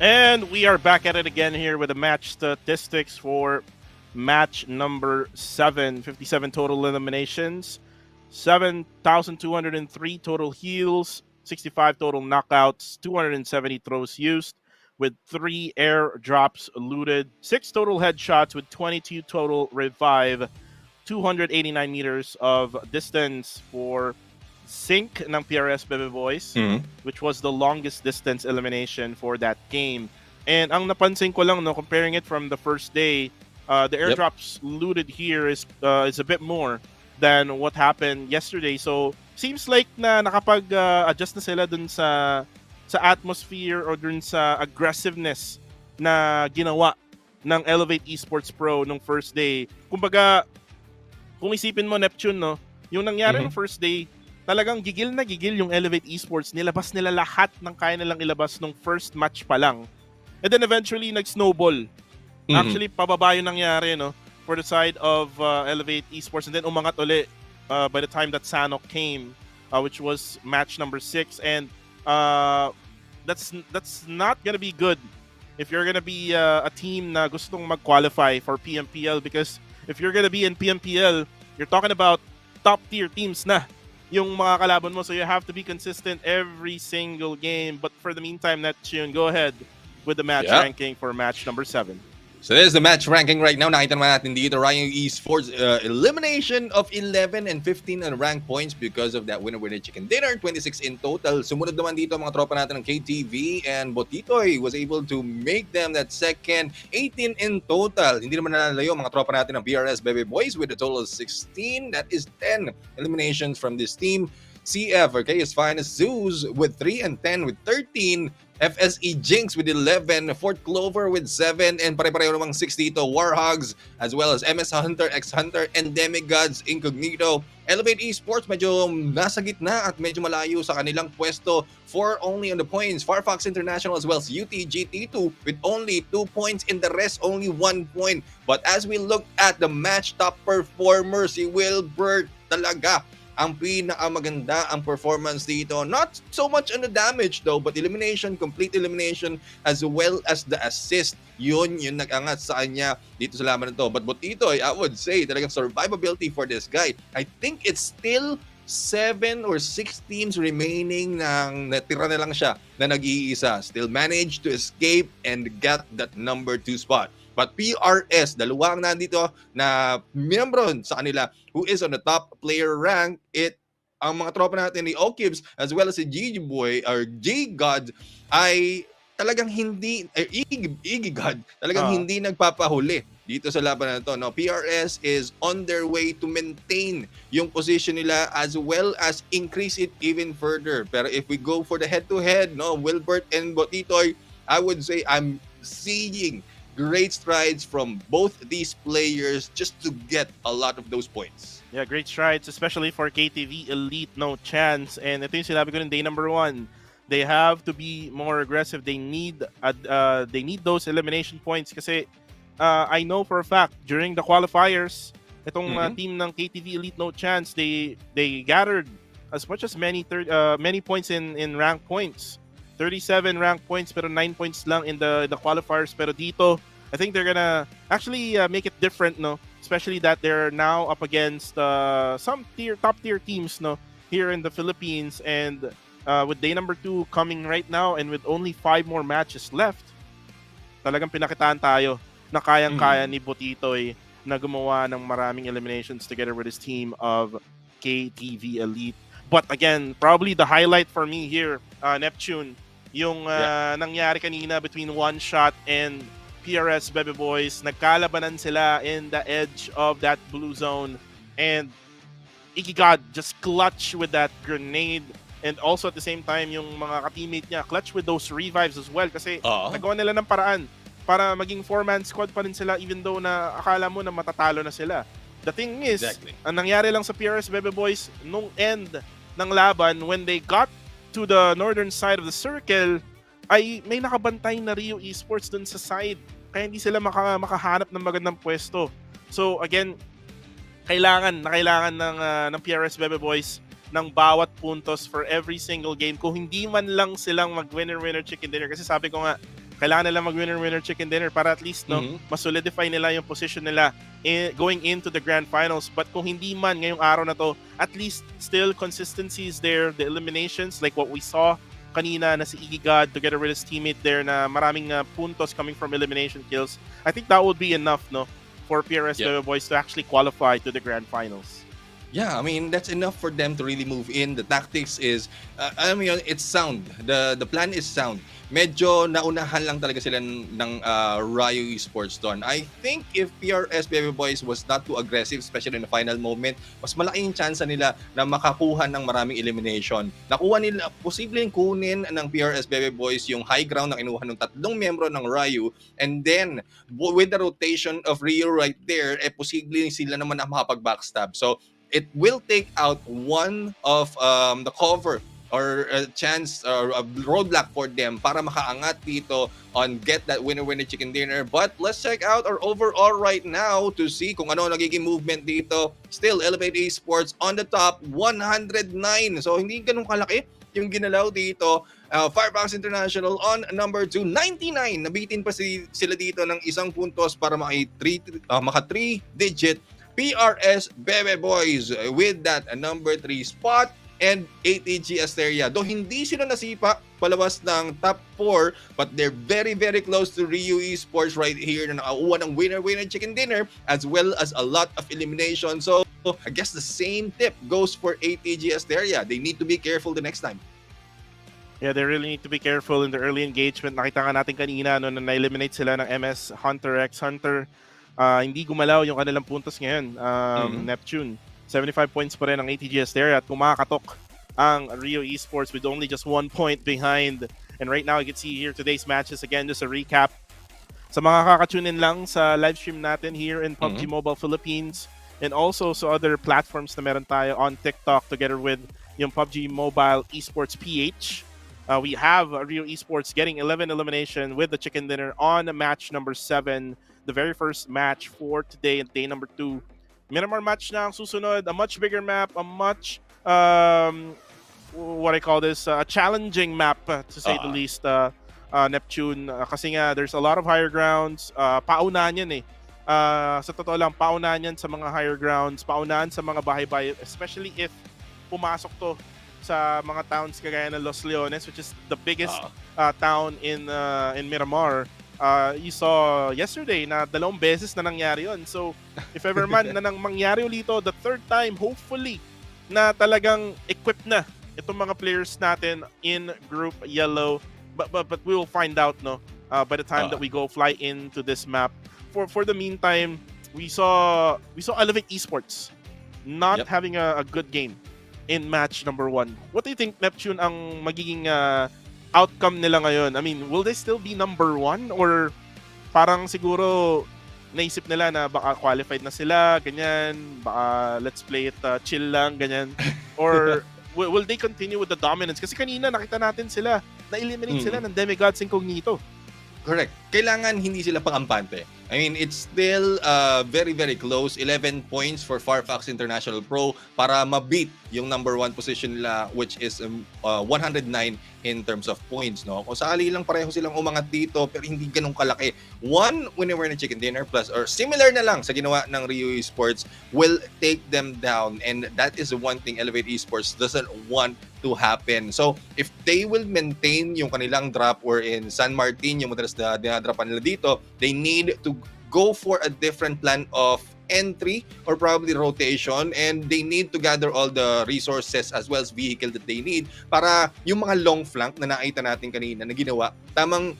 And we are back at it again here with the match statistics for match number 7. 57 total eliminations, 7,203 total heals, 65 total knockouts, 270 throws used, with 3 air drops looted, 6 total headshots with 22 total revive, 289 meters of distance for Sync ng PRS Bebe Boys, which was the longest distance elimination for that game. And ang napansin ko lang, no, comparing it from the first day, the airdrops looted here is a bit more than what happened yesterday. So seems like na nakapag-adjust na sila dun sa atmosphere or dun sa aggressiveness na ginawa ng Elevate Esports Pro nung first day. Kumbaga, kung isipin mo, Neptune, no, yung nangyari nung first day, talagang gigil na gigil yung Elevate Esports. Nilabas nila lahat ng kaya nilang ilabas nung first match pa lang. And then eventually, nag-snowball. Actually, pababa yung nangyari, no, for the side of Elevate Esports. And then umangat uli by the time that Sanok came, which was match number 6. And that's not gonna be good if you're gonna be a team na gustong mag-qualify for PMPL. Because if you're gonna be in PMPL, you're talking about top-tier teams na yung mga kalaban mo. So you have to be consistent every single game. But for the meantime, Neptune, go ahead with the match ranking for match number 7. So there's the match ranking right now. Nakita naman natin dito, Ryan Esports elimination of 11 and 15 on rank points because of that winner-winner chicken dinner, 26 in total. Sumunod naman dito mga tropa natin ng KTV and Botitoy was able to make them that second, 18 in total. Hindi naman nalalayo mga tropa natin ng PRS Bebe Boys with a total of 16. That is 10 eliminations from this team. CF, okay, is fine as Zeus with 3 and 10 with 13. FSE Jinx with 11, Fort Clover with 7, and pare-pareho namang 6 dito, Warhogs, as well as MS Hunter, X Hunter, and Demigods Incognito. Elevate Esports medyo nasa gitna at medyo malayo sa kanilang pwesto, 4 only on the points. Firefox International as well as UTGT2 with only 2 points, and the rest only 1 point. But as we look at the match top performer, si Wilbert talaga ang pinakamaganda ang performance dito. Not so much on the damage though, but elimination, complete elimination, as well as the assist. Yun yung nag-angat sa kanya dito sa laban na to. But Butito, I would say, talagang survivability for this guy. I think it's still 7 or 6 teams remaining nang natira na lang siya na nag-iisa. Still managed to escape and get that number 2 spot. But PRS, dalawang nandito na miyembro sa kanila who is on the top player rank, ang mga tropa natin ni Okibs as well as si Gigi Boy or G-God ay talagang hindi, Iggy God, talagang hindi nagpapahuli dito sa laban na to. No, PRS is on their way to maintain yung position nila as well as increase it even further. Pero if we go for the head-to-head, no, Wilbert and Botitoy, I would say I'm seeing great strides from both these players just to get a lot of those points. Yeah, great strides, especially for KTV Elite, no chance. And ito yung sinabi ko ng day number 1. They have to be more aggressive. They need those elimination points kasi I know for a fact during the qualifiers, itong team ng KTV Elite, no chance, they gathered as much as many points in rank points. 37 rank points pero 9 points lang in the qualifiers. Pero dito, I think they're gonna actually make it different, no? Especially that they're now up against some top tier teams, no, here in the Philippines, and with day number 2 coming right now and with only 5 more matches left, talagang pinakitaan tayo na kayang-kaya ni Botitoy na gumawa ng maraming eliminations together with his team of KTV Elite. But again, probably the highlight for me here, Neptune, yung nangyari kanina between One Shot and PRS Bebe Boys. Nagkalabanan sila in the edge of that blue zone, and Iggy God just clutch with that grenade, and also at the same time yung mga ka-teammate niya clutch with those revives as well kasi nagawa nila ng paraan para maging 4-man squad pa rin sila even though na akala mo na matatalo na sila. The thing is, ang nangyari lang sa PRS Bebe Boys nung end ng laban, when they got to the northern side of the circle, ay may nakabantay na Rio Esports dun sa side. Kaya hindi sila makahanap ng magandang pwesto. So again, kailangan ng PRS Bebe Boys ng bawat puntos for every single game. Kung hindi man lang silang mag-winner-winner chicken dinner. Kasi sabi ko nga, kailangan nila mag-winner-winner chicken dinner para at least masolidify nila yung position nila going into the grand finals. But kung hindi man ngayong araw na to, at least still consistency is there. The eliminations, like what we saw kanina na si Iggy God together with his teammate there na maraming puntos coming from elimination kills. I think that would be enough, no, for PRS Bebe Boys to actually qualify to the grand finals. Yeah, I mean, that's enough for them to really move in. The tactics is, it's sound. The plan is sound. Medyo naunahan lang talaga sila ng Rio Esports doon. I think if PRS Bebe Boys was not too aggressive, especially in the final moment, mas malaking chance nila na makakuha ng maraming elimination. Nakuha nila, posibleng kunin ng PRS Bebe Boys yung high ground na kinuha ng 3 miyembro ng Rio, and then with the rotation of Rio right there, posibleng sila naman ang makapag-backstab. So, it will take out one of the cover or a chance or a roadblock for them para makaangat dito on get that winner-winner chicken dinner. But let's check out our overall right now to see kung ano nagiging movement dito. Still, Elevate Esports on the top, 109. So, hindi ganun kalaki yung ginalaw dito. Firefox International on number 2, 99. Nabitin pa sila dito ng 1 puntos para maka 3-digit PRS Bebe Boys with that number 3 spot and ATG Asteria. Though hindi sila nasipa palabas ng top 4, but they're very, very close to Rio Esports right here na nakakuha ng winner-winner chicken dinner as well as a lot of elimination. So, I guess the same tip goes for ATG Asteria. They need to be careful the next time. Yeah, they really need to be careful in the early engagement. Nakita nga natin kanina na na-eliminate sila ng MS Hunter X Hunter. Hindi gumalaw yung kanilang puntos ngayon. Neptune, 75 points pa rin ang ATG Asteria at kung makakatok ang Rio Esports with only just 1 point behind. And right now, you can see here today's matches. Again, just a recap. Sa mga kakatune in lang sa live stream natin here in PUBG Mobile Philippines and also sa other platforms na meron tayo on TikTok together with yung PUBG Mobile Esports PH. We have Rio Esports getting 11 elimination with the chicken dinner on match number 7. The very first match for today and day number 2. Miramar match na ang susunod. A much bigger map, a much, what I call this, a challenging map to say the least. Neptune, kasi nga there's a lot of higher grounds. Paunahan yan eh. Sa totoo lang, paunahan yan sa mga higher grounds, paunahan sa mga bahay-bahay, especially if pumasok to sa mga towns kagaya ng Los Leones, which is the biggest town in Miramar. You saw yesterday na 2 beses na nangyari yun. So, if ever man na nang mangyari ulito, the third time, hopefully, na talagang equipped na itong mga players natin in Group Yellow. But we will find out by the time that we go fly into this map. For the meantime, we saw Elevate Esports not having a good game in match number 1. What do you think, Neptune, ang magiging outcome nila ngayon? I mean, will they still be number 1 or parang siguro naisip nila na baka qualified na sila, ganyan, baka let's play it chill lang, ganyan, or will they continue with the dominance? Kasi kanina nakita natin sila na-eliminate sila ng Demigods Incognito. Correct. Kailangan hindi sila pangampante. I mean, it's still very, very close. 11 points for Farfax International Pro para ma-beat yung number 1 position nila, which is 109 in terms of points. No? Kung sakali lang pareho silang umangat dito, pero hindi ganun kalaki. 1 winner na chicken dinner plus or similar na lang sa ginawa ng Rio Esports will take them down. And that is the one thing Elevate Esports doesn't want to happen. So, if they will maintain yung kanilang drop or in San Martin, yung madalas na dinadrapan nila dito, they need to go for a different plan of entry or probably rotation, and they need to gather all the resources as well as vehicle that they need para yung mga long flank na nakita natin kanina na ginawa, tamang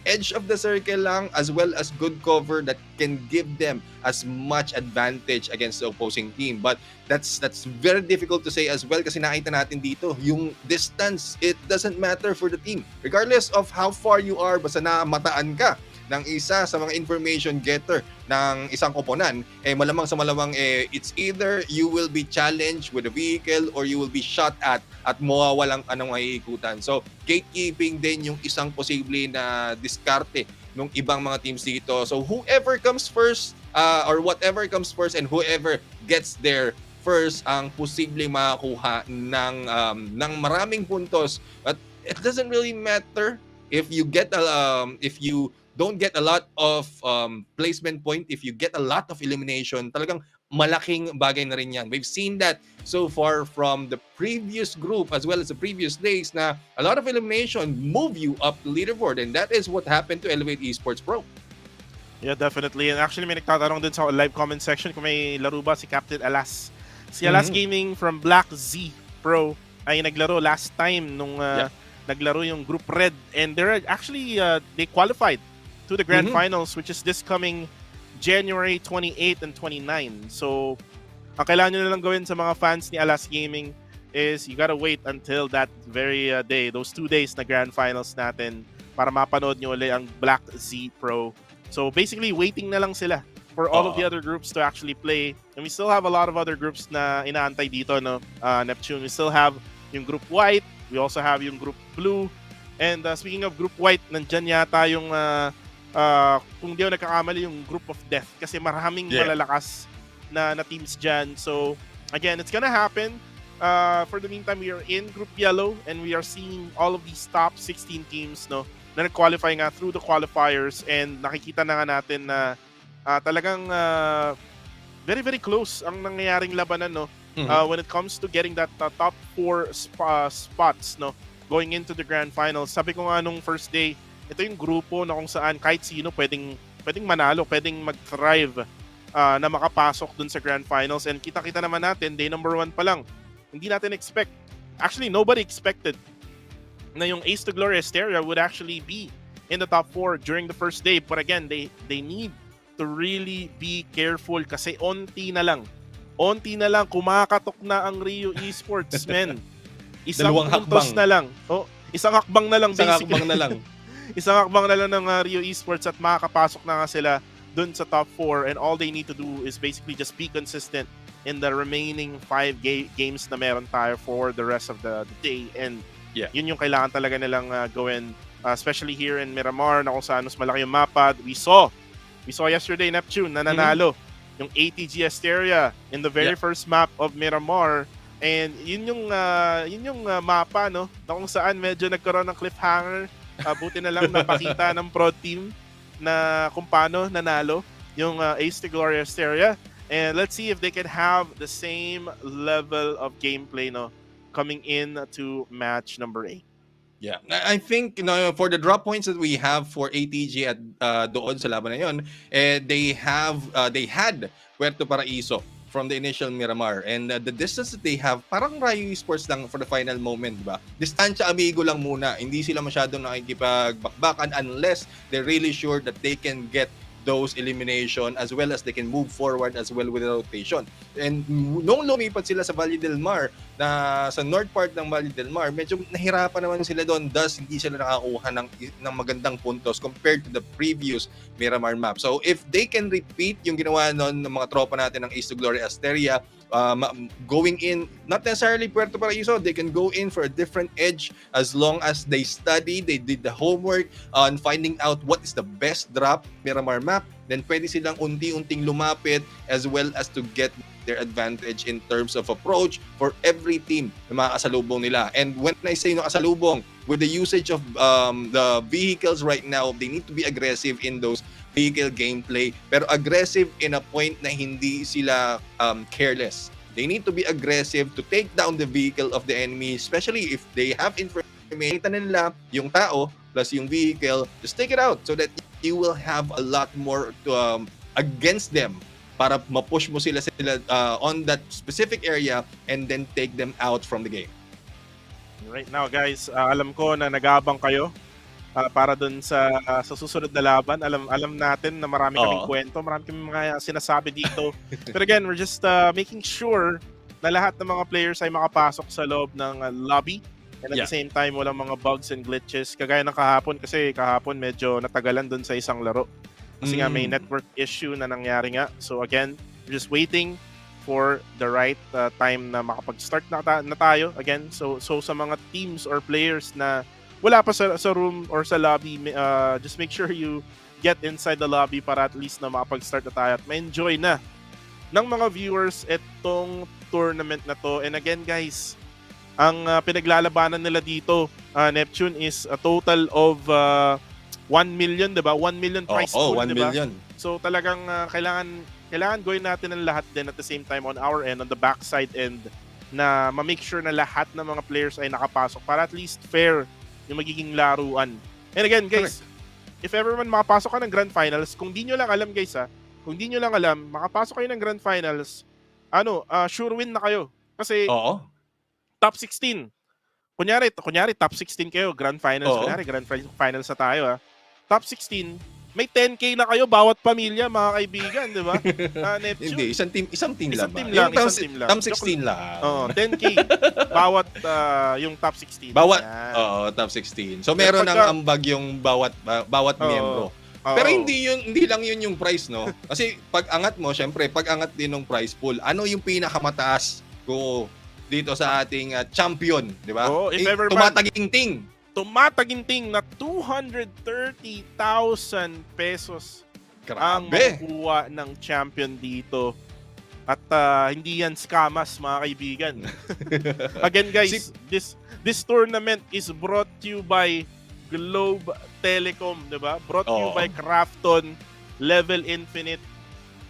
edge of the circle lang as well as good cover that can give them as much advantage against the opposing team. But that's very difficult to say as well kasi nakita natin dito yung distance, it doesn't matter for the team. Regardless of how far you are, basta namataan ka ng isa sa mga information getter ng isang koponan, malamang sa malamang it's either you will be challenged with a vehicle or you will be shot at mawawalang anong maiikutan. So, gatekeeping din yung isang posible na diskarte ng ibang mga teams dito. So, whoever comes first or whatever comes first and whoever gets there first ang posibleng makakuha ng maraming puntos. But it doesn't really matter if you get if you don't get a lot of placement point, if you get a lot of elimination, talagang malaking bagay na rin yan. We've seen that so far from the previous group as well as the previous days na a lot of elimination move you up the leaderboard, and that is what happened to Elevate Esports Pro. Yeah, definitely. And actually may nagtatanong din sa live comment section kung may laro ba si Captain Alas. Si Alas Gaming from Black Z Pro ay naglaro last time nung naglaro yung Group Red, and they're actually they qualified to the Grand Finals, which is this coming January 28 and 29. So, ang kailangan nyo na lang gawin sa mga fans ni Alas Gaming is you gotta wait until that very day, those 2 days na Grand Finals natin para mapanood nyo ulit ang Black Z Pro. So, basically, waiting na lang sila for all of the other groups to actually play. And we still have a lot of other groups na inaantay dito, no? Neptune. We still have yung Group White. We also have yung Group Blue. And speaking of Group White, nandyan yata yung kung di ako nagkakamali yung Group of Death kasi maraming malalakas na teams dyan. So, again, it's gonna happen. For the meantime, we are in Group Yellow and we are seeing all of these top 16 teams na nag-qualify nga through the qualifiers, and nakikita na nga natin na talagang very, very close ang nangyayaring labanan, no? When it comes to getting that top 4 spots, no? Going into the Grand Finals. Sabi ko nga nung first day, ito yung grupo na kung saan kahit sino pwedeng manalo, pwedeng mag-thrive na makapasok dun sa Grand Finals. And kita-kita naman natin, day number 1 pa lang, hindi natin expect. Actually, nobody expected na yung Ace to Glory Asteria would actually be in the top 4 during the first day. But again, they need to really be careful kasi onti na lang kumakatok na ang Rio Esports, men. Isang Dalawang puntos hakbang. na lang. Oh, isang hakbang na lang Isang basically. hakbang na lang. Isang hakbang na lang ng Rio Esports at makakapasok na nga sila dun sa top 4 and all they need to do is basically just be consistent in the remaining 5 games na meron tayo for the rest of the day and yun yung kailangan talaga nilang gawin, especially here in Miramar na kung saan mas malaki yung mapa. We saw yesterday, Neptune, na nanalo yung ATG Asteria in the very first map of Miramar. And yun yung mapa, no, na kung saan medyo nagkaroon ng cliffhanger. Buti na lang napakita ng prod team na kung paano nanalo yung Ace to Glory Asteria. And let's see if they can have the same level of gameplay, no, coming in to match number 8. Yeah, I think for the drop points that we have for ATG at doon sa laban na yun, they had Puerto Paraiso from the initial Miramar, and the distance that they have parang Rio Esports lang for the final moment, di ba? Distansya amigo lang muna, hindi sila masyadong nakikipagbakbakan unless they're really sure that they can get those elimination as well as they can move forward as well with the rotation. And nung lumipat sila sa Valle del Mar, na sa north part ng Valle del Mar, medyo nahirapan naman sila doon, thus hindi sila nakakuha ng magandang puntos compared to the previous Miramar map. So if they can repeat yung ginawa noon ng mga tropa natin ng Ace to Glory Asteria, going in, not necessarily Puerto Paraiso, they can go in for a different edge as long as they study, they did the homework on finding out what is the best drop Miramar map, then pwede silang unti-unting lumapit as well as to get their advantage in terms of approach for every team na makakasalubong nila. And when I say nakasalubong, with the usage of the vehicles right now, they need to be aggressive in those vehicle gameplay, pero aggressive in a point na hindi sila careless. They need to be aggressive to take down the vehicle of the enemy, especially if they have information. Kita nila yung tao plus yung vehicle, just take it out so that you will have a lot more to, against them para ma-push mo sila on that specific area and then take them out from the game. Right now, guys, alam ko na nag-aabang kayo para dun sa susunod na laban. Alam natin na marami kaming kwento, marami kaming mga sinasabi dito. But again, we're just making sure na lahat ng mga players ay makapasok sa loob ng lobby. And at the same time, walang mga bugs and glitches. Kagaya ng kahapon, kasi kahapon medyo natagalan dun sa isang laro. Kasi nga may network issue na nangyari nga. So again, we're just waiting for the right time na makapag-start na tayo again. So sa mga teams or players na wala pa sa room or sa lobby, just make sure you get inside the lobby para at least na makapag-start na tayo at ma-enjoy na ng mga viewers itong tournament na to. And again, guys, ang pinaglalabanan nila dito, Neptune, is a total of 1 million, diba? 1 million prize pool, 1 diba? million. So talagang kailangan gawin natin ang lahat din at the same time on our end, on the backside end, na ma-make sure na lahat ng mga players ay nakapasok para at least fair yung magiging laruan. And again, guys, if ever man makapasok ka ng Grand Finals, kung di nyo lang alam, guys, kung di nyo lang alam, makapasok kayo ng Grand Finals, sure win na kayo. Kasi top 16. Kunyari top 16 kayo, Grand Finals. Kunyari, Grand Finals na tayo, Top 16, may 10K na kayo bawat pamilya, mga kaibigan, di ba? Hindi, isang team lang. Isang team lang. Top 16 lang. 10K bawat yung top 16. Top 16. So meron ng ambag yung bawat miyembro. Pero hindi lang yun yung price, no? Kasi pag angat mo, syempre, pag angat din ng prize pool, ano yung pinakamataas ko dito sa ating champion, di ba? If ever tumataginting na 230,000 pesos ang makukuha ng champion dito. At hindi yan scammers, mga kaibigan. Again, guys, this tournament is brought to you by Globe Telecom, diba? Brought to you by Crafton, Level Infinite,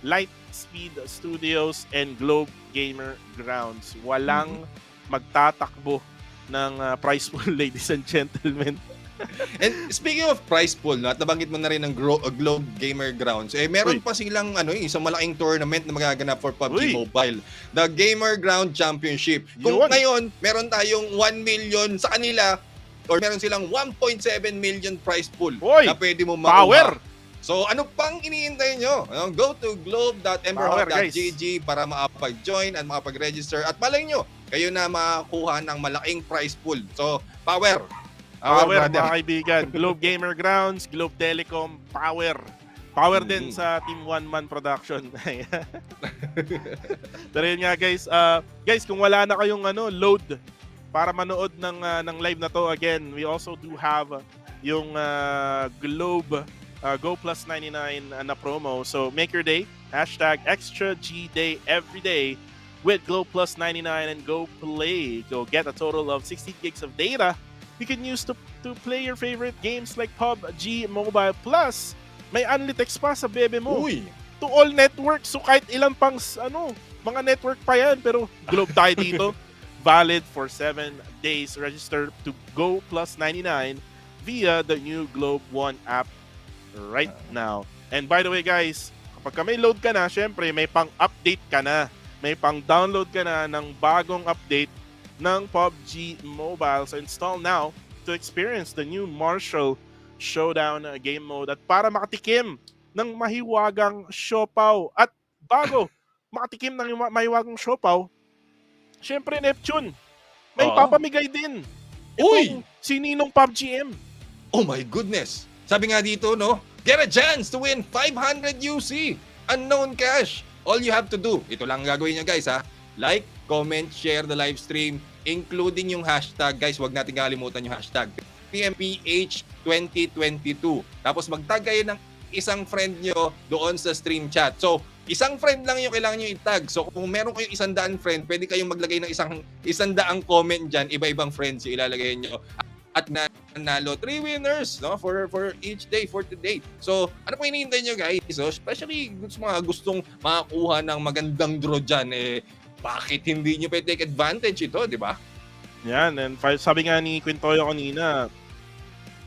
Lightspeed Studios, and Globe Gamer Grounds. Walang magtatakbo ng prize pool, ladies and gentlemen. And speaking of prize pool, at nabanggit mo na rin ng Globe Gamer Grounds, meron pa silang isang malaking tournament na magaganap for PUBG Mobile. The Gamer Ground Championship. Kung ngayon, meron tayong 1 million sa kanila, or meron silang 1.7 million prize pool na pwede mo makuha. So ano pang iniintay nyo? Go to globe.emberhawk.gg para makapag-join at makapag-register. At malay nyo, kayo na makakuha ng malaking prize pool. So, power! Power, brother. mga kaibigan. Globe Gamer Grounds, Globe Telecom, power. Power din sa Team One Man Production. Pero yun nga guys, guys kung wala na kayong load para manood ng live na to, again, we also do have yung Globe Go Plus 99 na promo. So make your day, #extra G Day every day with Globe Plus 99 and go play. Go get a total of 60 gigs of data you can use to play your favorite games like PUBG Mobile Plus. May unlitex pa sa bebe mo. Uy! To all networks. So kahit ilang pang mga network pa yan, pero Globe tayo dito. Valid for 7 days. Register to Go Plus 99 via the new Globe One app right now. And by the way guys, kapag may load ka na, syempre may pang-update ka na. May pang-download ka na ng bagong update ng PUBG Mobile. So install now to experience the new Martial Showdown game mode at para makatikim ng mahiwagang siopaw. At bago makatikim ng mahiwagang siopaw, syempre Neptune, may papamigay din. Uy! Si Ninong PUBG M. Oh my goodness! Sabi nga dito, no? Get a chance to win 500 UC! Unknown cash! All you have to do, ito lang ang gagawin nyo guys ha. Like, comment, share the live stream, including yung hashtag. Guys, wag natin kalimutan yung hashtag. PMPH2022. Tapos mag-tag kayo ng isang friend nyo doon sa stream chat. So, isang friend lang yung kailangan nyo i-tag. So, kung meron kayong 100 friend, pwede kayong maglagay ng 100 comment dyan. Iba-ibang friends yung ilalagay nyo. At nanalo 3 winners, no, for each day for today. So, ano po hinihintay nyo guys? So, especially mga gustong makakuha ng magandang draw dyan, bakit hindi nyo pwede take advantage ito, di ba? Yan, and sabi nga ni Quintoyo kanina,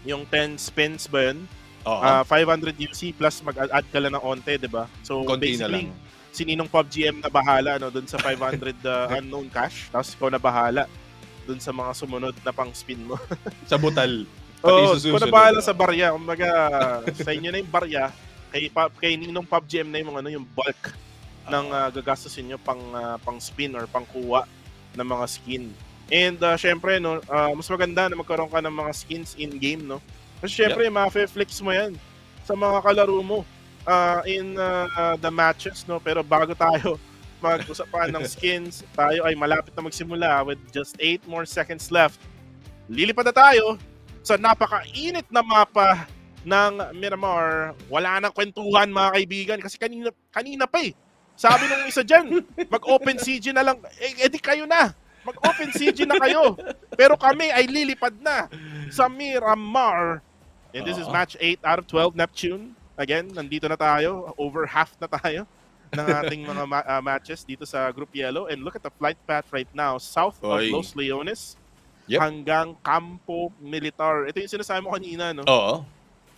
yung 10 spins ba yun? 500 UC plus mag-add ka lang ng onte, di ba? So, konti na basically, lang. si Ninong PUBG M na bahala dun sa 500 unknown cash, tapos ikaw na bahala dun sa mga sumunod na pang-spin mo. Sa butal. Oo, ikaw na bahala sa barya. Kumbaga, sa inyo na yung barya, kay Ninong PUBG M na yung bulk ng gagastusin nyo pang spin or pang kuha ng mga skin. And syempre, no, mas maganda na magkaroon ka ng mga skins in-game, no? Kasi syempre, ma-flex mo yan sa mga kalaro mo in the matches, no? Pero bago tayo mag-usapan ng skins, tayo ay malapit na magsimula with just 8 more seconds left. Lilipad na tayo sa napakainit na mapa ng Miramar. Wala nang kwentuhan mga kaibigan kasi kanina pa eh. Sabi nung isa dyan, mag-open CG na lang. Edi kayo na. Mag-open CG na kayo. Pero kami ay lilipad na sa Miramar. And this is match 8 out of 12, Neptune. Again, nandito na tayo. Over half na tayo ng ating mga matches dito sa Group Yellow. And look at the flight path right now. South of Los Leones hanggang Campo Militar. Ito yung sinasabi mo kanina, no? Oo.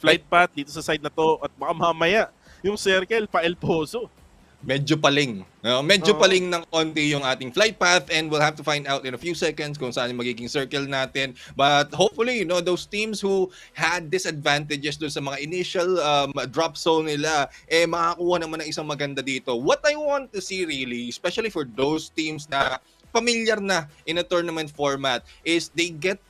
Flight path dito sa side na to. At baka mamaya, yung circle pa El Pozo. Medyo paling. Medyo paling ng konti yung ating flight path and we'll have to find out in a few seconds kung saan yung magiging circle natin. But hopefully, those teams who had disadvantages doon sa mga initial drop zone nila, makakuha naman ng isang maganda dito. What I want to see really, especially for those teams na familiar na in a tournament format is they get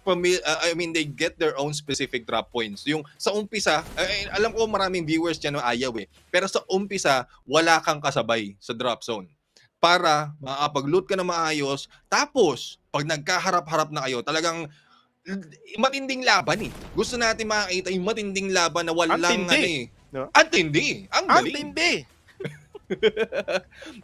they get their own specific drop points. Yung sa umpisa, alam ko maraming viewers diyan ayaw pero sa umpisa wala kang kasabay sa drop zone para makapag-loot ka na maayos. Tapos pag nagkaharap-harap na kayo, talagang matinding laban Gusto natin makita yung matinding laban na walang Antindi. Ang galing. Antindi.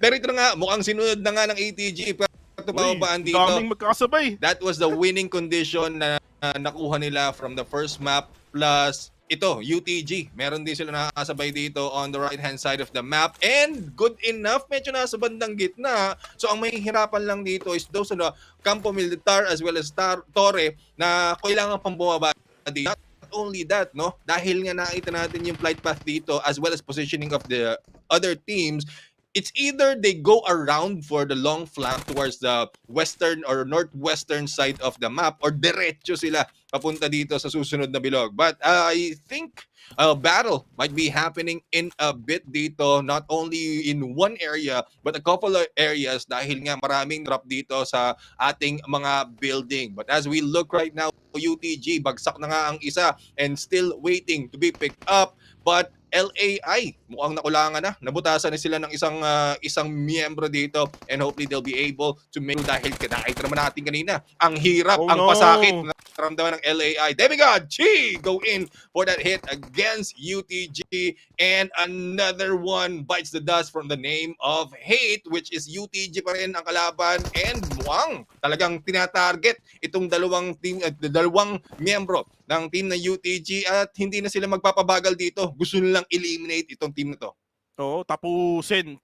Pero ito na nga, mukhang sinunod na nga ng ATG. Dito. Daming magkakasabay. That was the winning condition na nakuha nila from the first map plus ito, UTG. Meron din sila nakakasabay dito on the right-hand side of the map. And good enough, medyo nasa bandang gitna. So ang mahihirapan lang dito is those na Campo Militar as well as Torre na kailangan pang bumaba dito. Not only that, no? Dahil nga nakita natin yung flight path dito as well as positioning of the other teams, it's either they go around for the long flank towards the western or northwestern side of the map, or diretso sila papunta dito sa susunod na bilog. But I think a battle might be happening in a bit dito, not only in one area but a couple of areas, dahil nga maraming drop dito sa ating mga building. But as we look right now, UTG bagsak na nga ang isa and still waiting to be picked up. But LAI mukhang nakulangan na, nabutasan na sila ng isang miyembro dito, and hopefully they'll be able to make, dahil nakita naman natin kanina ang hirap, Oh, ang no. pasakit na naramdaman ng LAI. Demigod Chi go in for that hit against UTG, and another one bites the dust from the name of Hate, which is UTG pa rin ang kalaban, and mukhang talagang tinatarget itong dalawang team, dalawang miyembro ng team ng UTG, at hindi na sila magpapabagal dito. Gusto nilang eliminate itong team na to. Oo, tapusin.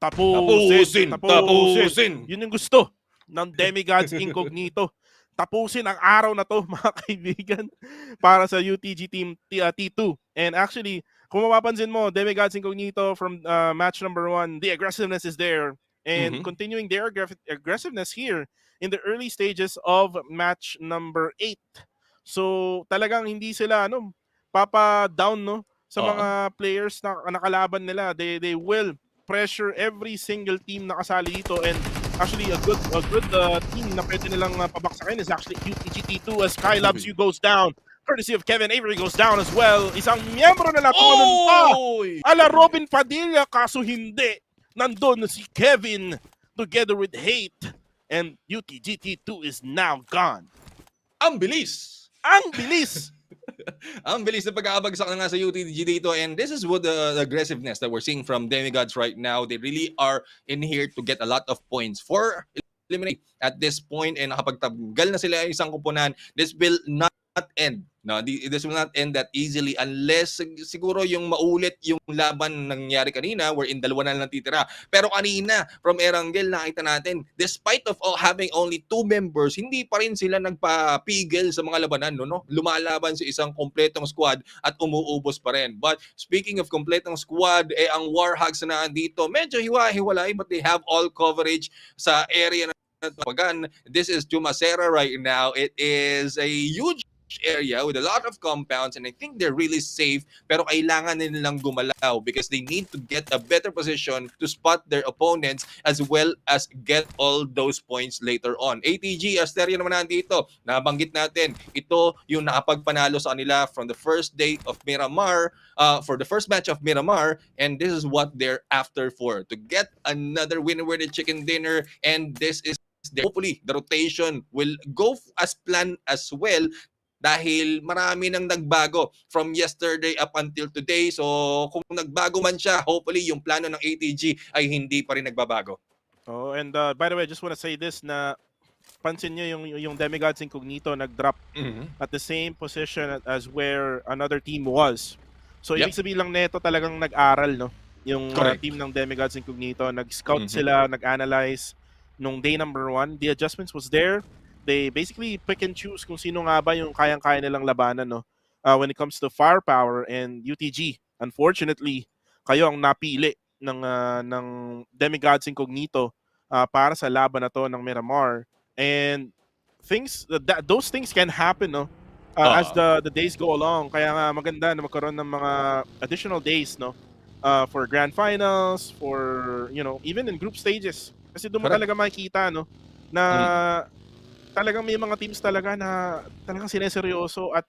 Yun yung gusto ng Demigods Incognito. Tapusin ang araw na to, mga kaibigan, para sa UTG team T2. And actually, kung mapapansin mo, Demigods Incognito from match number 1, the aggressiveness is there. And continuing their aggressiveness here in the early stages of match number 8. So talagang hindi sila papa-down sa mga players na nakalaban nila. They will pressure every single team na kasali dito, and actually a good team na pwede nilang pabaksakin is actually UTG T2 as Sky Loves You goes down. Courtesy of Kevin Avery goes down as well. Isang miyembro nila tumalon pa. Ala Robin Padilla, kaso hindi. Nandun si Kevin together with Hate, and UTG T2 is now gone. Ang bilis! Ang bilis! Ang bilis na pag-aabagsak na nga sa UTG dito, and this is what the aggressiveness that we're seeing from Demigods right now. They really are in here to get a lot of points for eliminate at this point, and nakapagtanggal na sila isang kupunan. This will not end. No, this will not end that easily unless siguro yung maulit yung laban nangyari kanina, wherein dalawa na lang titira. Pero kanina, from Erangel, nakita natin, despite of having only 2 members, hindi pa rin sila nagpapigil sa mga labanan. No? Lumalaban sa isang kompletong squad at umuubos pa rin. But speaking of kompletong squad, ang Warhogs na nandito, medyo hiwa-hiwalay, but they have all coverage sa area na Pagan. This is Jumasera right now. It is a huge area with a lot of compounds, and I think they're really safe, pero kailangan nilang gumalaw because they need to get a better position to spot their opponents as well as get all those points later on. ATG, Asteria naman nandito, nabanggit natin, ito yung nakapagpanalo sa kanila from the first day of Miramar, for the first match of Miramar, and this is what they're after for, to get another winner with the chicken dinner, and this is hopefully the rotation will go as planned as well, dahil marami nang nagbago from yesterday up until today. So kung nagbago man siya, hopefully yung plano ng ATG ay hindi pa rin nagbabago. Oh, and by the way, I just want to say this, na pansin nyo yung Demigods Incognito nag-drop at the same position as where another team was. So ibig sabihin lang neto, talagang nag-aral yung team ng Demigods Incognito. Nag-scout sila, nag-analyze nung day number 1. The adjustments was there. They basically pick and choose kung sino nga ba yung kayang-kaya nilang labanan when it comes to firepower. And UTG, unfortunately, kayo ang napili ng Demigods Incognito para sa laban na to ng Miramar. And those things can happen as the days go along. Kaya nga maganda na magkaroon ng mga additional days for grand finals, for even in group stages. Kasi doon mo talaga makikita na talagang may mga teams talaga na talagang sineseryoso at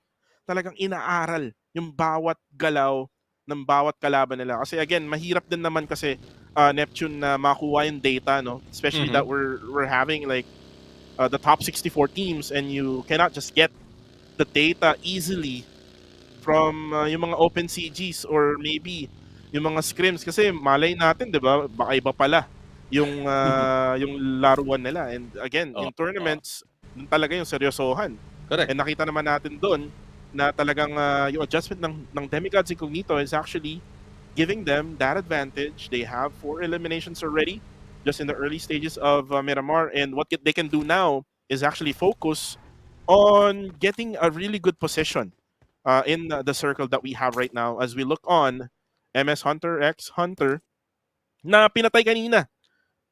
talagang inaaral yung bawat galaw ng bawat kalaban nila. Kasi again, mahirap din naman kasi Neptune na makuha yung data, especially that we're having like the top 64 teams, and you cannot just get the data easily from yung mga open CGs or maybe yung mga scrims, kasi malay natin, 'di ba? Baka iba pala yung laruan nila. And again, yung tournaments, dun talaga yung seryosohan. Correct. And nakita naman natin doon na talagang yung adjustment ng Demigods Incognito is actually giving them that advantage. They have 4 eliminations already just in the early stages of Miramar, and what they can do now is actually focus on getting a really good position in the circle that we have right now. As we look on, MS Hunter X Hunter na pinatay kanina.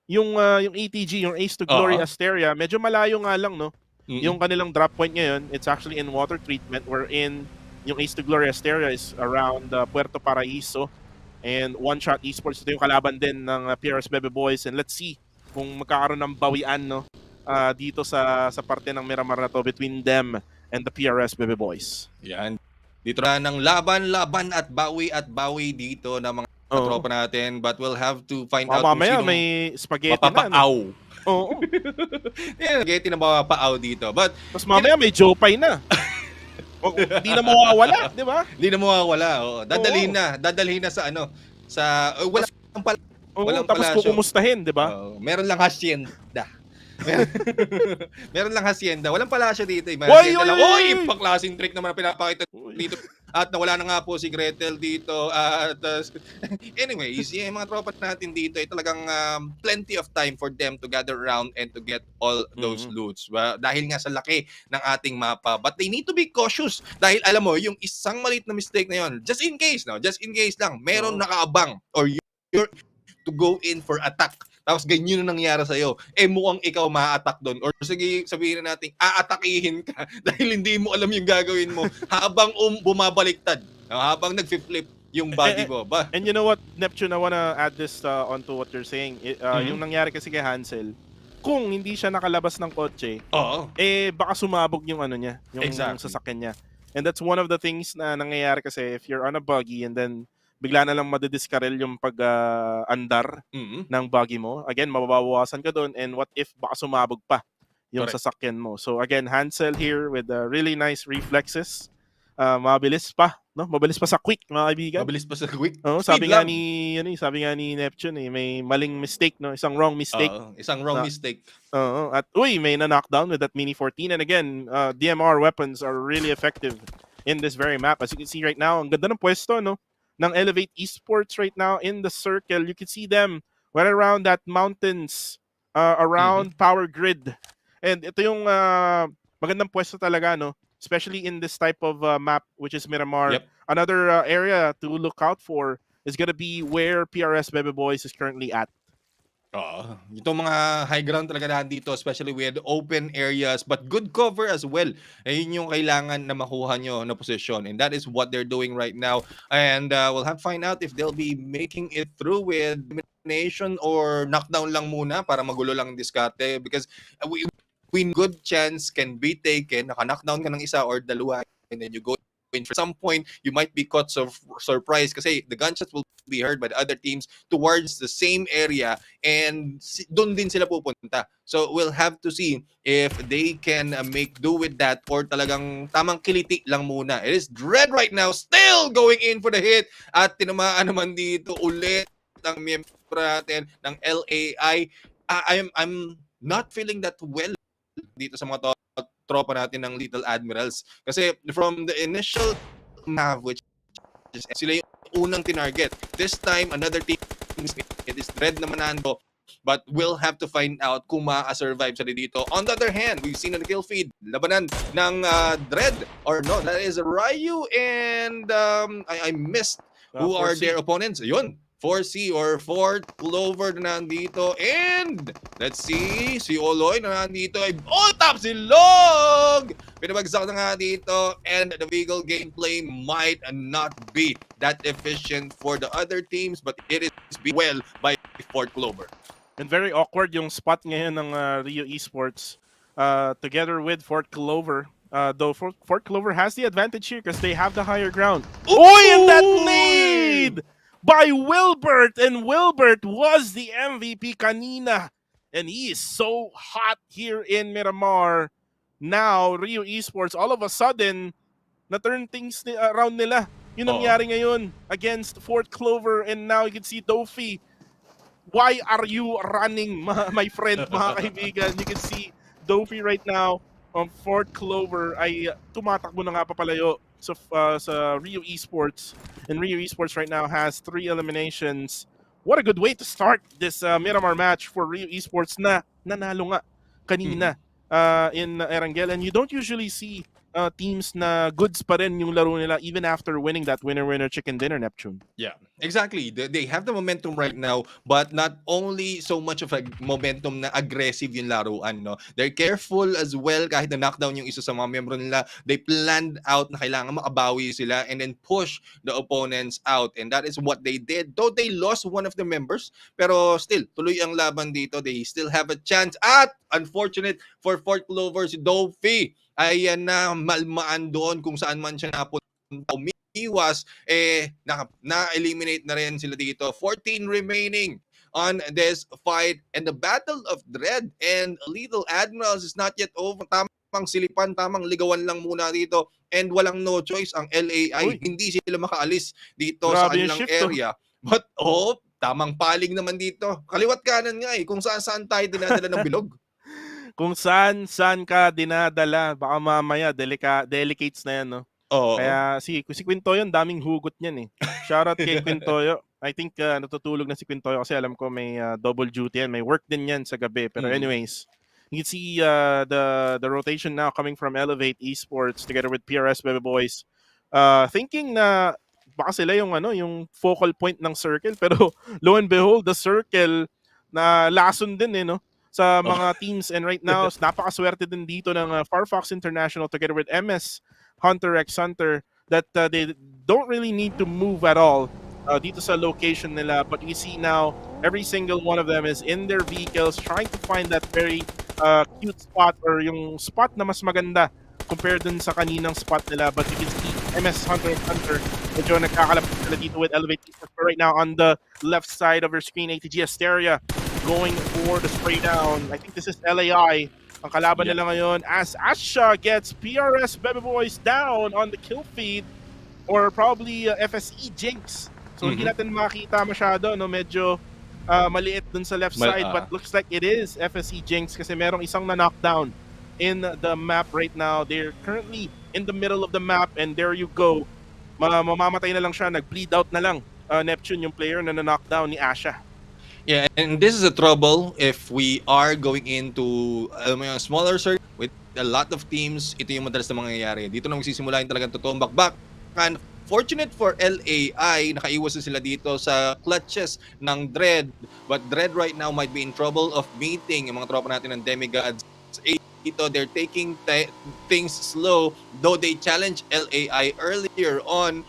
Yung ATG, yung Ace to Glory Oo. Asteria, medyo malayo nga lang, no? Mm-mm. Yung kanilang drop point ngayon, it's actually in water treatment wherein yung Ace to Glory Asteria is around Puerto Paraiso. And One Shot Esports, ito yung kalaban din ng PRS Bebe Boys. And let's see kung magkakaroon ng bawian, no? Dito sa parte ng Miramar na to between them and the PRS Bebe Boys. Yan. Dito na ng laban at bawi dito ng mga tropa natin, but we'll have to find out kung Mamaya sinong may spaghetti mapapaaw. na. Oo. Yan, spaghetti na mapapaaw dito. But tapos mamaya may Jopay na. Hindi na mawawala, di ba? Hindi na mawawala. Oo. Dadalhin na sa walang pala. Walang tapos palasyo. kukumustahin, di ba? Meron lang hacienda. Meron lang hacienda. Walang palasyo dito. Hacienda lang. Oy! Pang-klaseng trick naman ang pinapakita dito. At nawala na nga po si Gretel dito. Anyways, yung mga tropa natin dito ay talagang plenty of time for them to gather around and to get all those loots. Dahil nga sa laki ng ating mapa. But they need to be cautious. Dahil alam mo, yung isang maliit na mistake na yon, just in case lang, meron nakaabang or you're to go in for attack. Tapos ganyan yung nangyari sa'yo, mukhang ikaw ma-attack doon. Or sige, sabihin na natin, aatakihin ka dahil hindi mo alam yung gagawin mo habang bumabaliktad, habang nag-flip yung body mo. And you know what, Neptune, I wanna add this onto what you're saying. Yung nangyari kasi kay Hansel, kung hindi siya nakalabas ng kotse, baka sumabog yung niya, yung sasakyan niya. And that's one of the things na nangyayari kasi if you're on a buggy and then bigla na lang madidiskarel yung pag-andar ng buggy mo. Again, mababawasan ka doon and what if baka sumabog pa yung sasakyan mo. So again, Hansel here with really nice reflexes. Mabilis pa, no? Mabilis pa sa quick, mga kaibigan. Mabilis pa sa quick. Sabi nga ni Neptune, may maling mistake, no? Isang wrong mistake. Mistake. At may na-knockdown with that Mini 14 and again, DMR weapons are really effective in this very map. As you can see right now, ang ganda ng pwesto, no? Ng Elevate Esports right now in the circle. You can see them right around that mountains, around power grid. And ito yung magandang pwesto talaga, no? Especially in this type of map, which is Miramar. Yep. Another area to look out for is gonna be where PRS Bebe Boys is currently at. Itong mga high ground talaga na dito, especially with open areas, but good cover as well. Yun yung kailangan na makuha nyo na position. And that is what they're doing right now. And we'll have to find out if they'll be making it through with elimination or knockdown lang muna para magulo lang diskarte. Because we good chance can be taken. Naka-knockdown ka ng isa or dalawa and then you go in. For some point, you might be caught surprised kasi the gunshots will be heard by the other teams towards the same area and doon din sila pupunta. So we'll have to see if they can make do with that or talagang tamang kiliti lang muna. It is Dread right now, still going in for the hit at tinamaan naman dito ulit ang miyembro natin ng LAI. I'm not feeling that well dito sa mga tropa natin ng Little Admirals. Kasi from the initial map, which is sila yung unang tinarget. This time, another team, it is Dread naman nando. But we'll have to find out kung maka-survive sila dito. On the other hand, we've seen on the kill feed, labanan ng Dread. Or no, that is Ryu and I missed who are their opponents. Yun. 4C or 4th Clover na nandito. And let's see, si Oloy na nandito ay top si Log! Pinabagsak na nga dito and the Beagle gameplay might not be that efficient for the other teams but it is well by 4th Clover. And very awkward yung spot ngayon ng Rio Esports together with 4th Clover. Though 4th Clover has the advantage here because they have the higher ground. Oy! And that nade! By Wilbert, and Wilbert was the MVP kanina. And he is so hot here in Miramar. Now, Rio Esports, all of a sudden, na-turn things around nila. Yun nangyari ngayon against 4th Clover. And now you can see Dofi. Why are you running, my friend, mga kaibigan? You can see Dofi right now on 4th Clover ay tumatakbo na nga papalayo sa Rio Esports. And Rio Esports right now has 3 eliminations. What a good way to start this Miramar match for Rio Esports na nanalo nga kanina in Erangel. And you don't usually see teams na goods pa rin yung laro nila even after winning that winner-winner chicken dinner, Neptune. Yeah, exactly. They have the momentum right now, but not only so much of a momentum na aggressive yung laruan, no? They're careful as well kahit na knockdown yung isa sa mga miyembro nila. They planned out na kailangan makabawi sila and then push the opponents out. And that is what they did. Though they lost one of the members, pero still, tuloy ang laban dito. They still have a chance. At unfortunate for Fort Clover, si Dofi, ayan na malmaan doon kung saan man siya napunta. Iwas, na-eliminate na rin sila dito. 14 remaining on this fight. And the Battle of Dread and Little Admirals is not yet over. Tamang silipan, tamang ligawan lang muna dito. And walang no choice ang LAI. Hindi sila makaalis dito sa kanilang area. But, tamang paling naman dito. Kaliwat kanan nga kung saan-saan tayo dinadala ng bilog. Kung saan ka dinadala, baka mamaya delicates na yan, no? Kaya si Quintoyo, daming hugot niyan Shoutout kay Quintoyo. I think natutulog na si Quintoyo kasi alam ko may double duty yan. May work din yan sa gabi. Pero anyways, you can see the rotation now coming from Elevate Esports together with PRS Bebe Boys. Thinking na baka sila yung focal point ng circle. Pero lo and behold, the circle na lason din no? Sa mga teams. And right now, napakaswerte din dito ng Farfox International together with MS Hunter x Hunter that they don't really need to move at all dito sa location nila. But you see now, every single one of them is in their vehicles trying to find that very cute spot or yung spot na mas maganda compared dun sa kaninang spot nila. But you can see MS Hunter x Hunter medyo nagkakalapit sila dito with Elevate Esports. Right now on the left side of your screen, ATG Asteria going for the spray down. I think this is LAI. Ang kalaban nila ngayon as Asha gets PRS Bebe Boys down on the kill feed or probably FSE Jinx. So hindi natin makita masyado, no? Medyo maliit dun sa left side but looks like it is FSE Jinx kasi merong isang na-knockdown in the map right now. They're currently in the middle of the map and there you go. Mamamatay na lang siya, nag-bleed out na lang Neptune yung player na na-knockdown ni Asha. Yeah, and this is a trouble if we are going into smaller circuit with a lot of teams. Ito yung madalas na mangyayari. Dito na magsisimula yung talagang totoong bakbakan. Fortunate for LAI, nakaiwas na sila dito sa clutches ng Dread. But Dread right now might be in trouble of meeting yung mga tropa natin ng Demigods. Ito, they're taking things slow. Though they challenged LAI earlier on,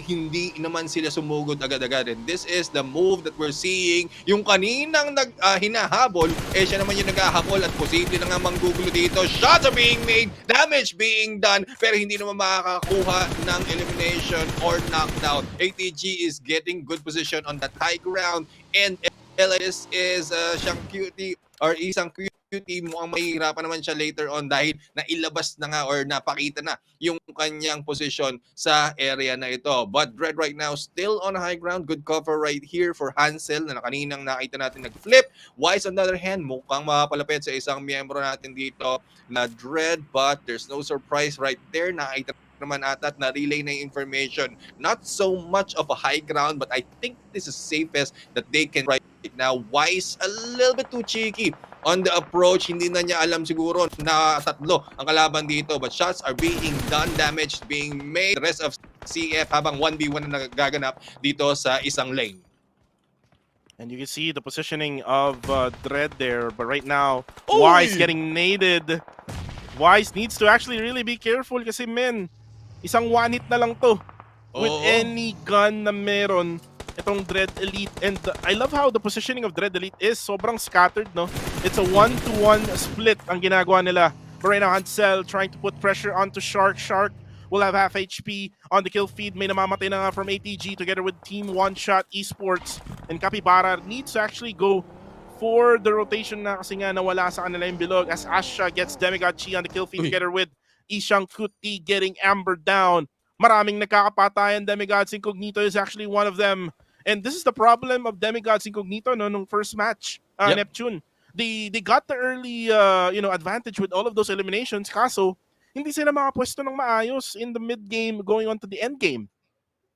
hindi naman sila sumugod agad-agad. And this is the move that we're seeing. Yung kaninang hinahabol, siya naman yung naghahabol at posible na nga manggugulo dito. Shots are being made, damage being done, pero hindi naman makakakuha ng elimination or knockdown. ATG is getting good position on that high ground and LAS is siyang cutie or isang cutie. Mukhang mahihirapan naman siya later on dahil nailabas na nga or napakita na yung kanyang posisyon sa area na ito. But Dread right now still on high ground. Good cover right here for Hansel na kaninang nakita natin nag-flip. Wise on the other hand, mukhang makapalapit sa isang miyembro natin dito na Dread but there's no surprise right there. Nakita naman ata at na-relay na yung information. Not so much of a high ground but I think this is safest that they can right now. Wise a little bit too cheeky on the approach. Hindi na niya alam siguro na tatlo ang kalaban dito but shots are being done, damage being made. The rest of CF habang 1v1 na nagaganap dito sa isang lane. And you can see the positioning of Dread there, but right now Wise getting naded. Wise needs to actually really be careful kasi isang one hit na lang to with any gun na meron itong Dread Elite. And I love how the positioning of Dread Elite is sobrang scattered, no? It's a 1-to-1 split ang ginagawa nila. But right now, Hansel trying to put pressure onto Shark. Shark will have half HP on the kill feed. May namamatay na nga from ATG together with Team One Shot Esports. And Capybara needs to actually go for the rotation na kasi nga nawala sa kanila yung bilog as Asha gets Demigod Chi on the kill feed together with Ishang Kuti getting Amber down. Maraming nagkakapatayan. Demigods Incognito is actually one of them. And this is the problem of Demigods Incognito nung first match, Neptune. They got the early advantage with all of those eliminations. Kaso, hindi sila makapwesto ng maayos in the mid game going on to the end game.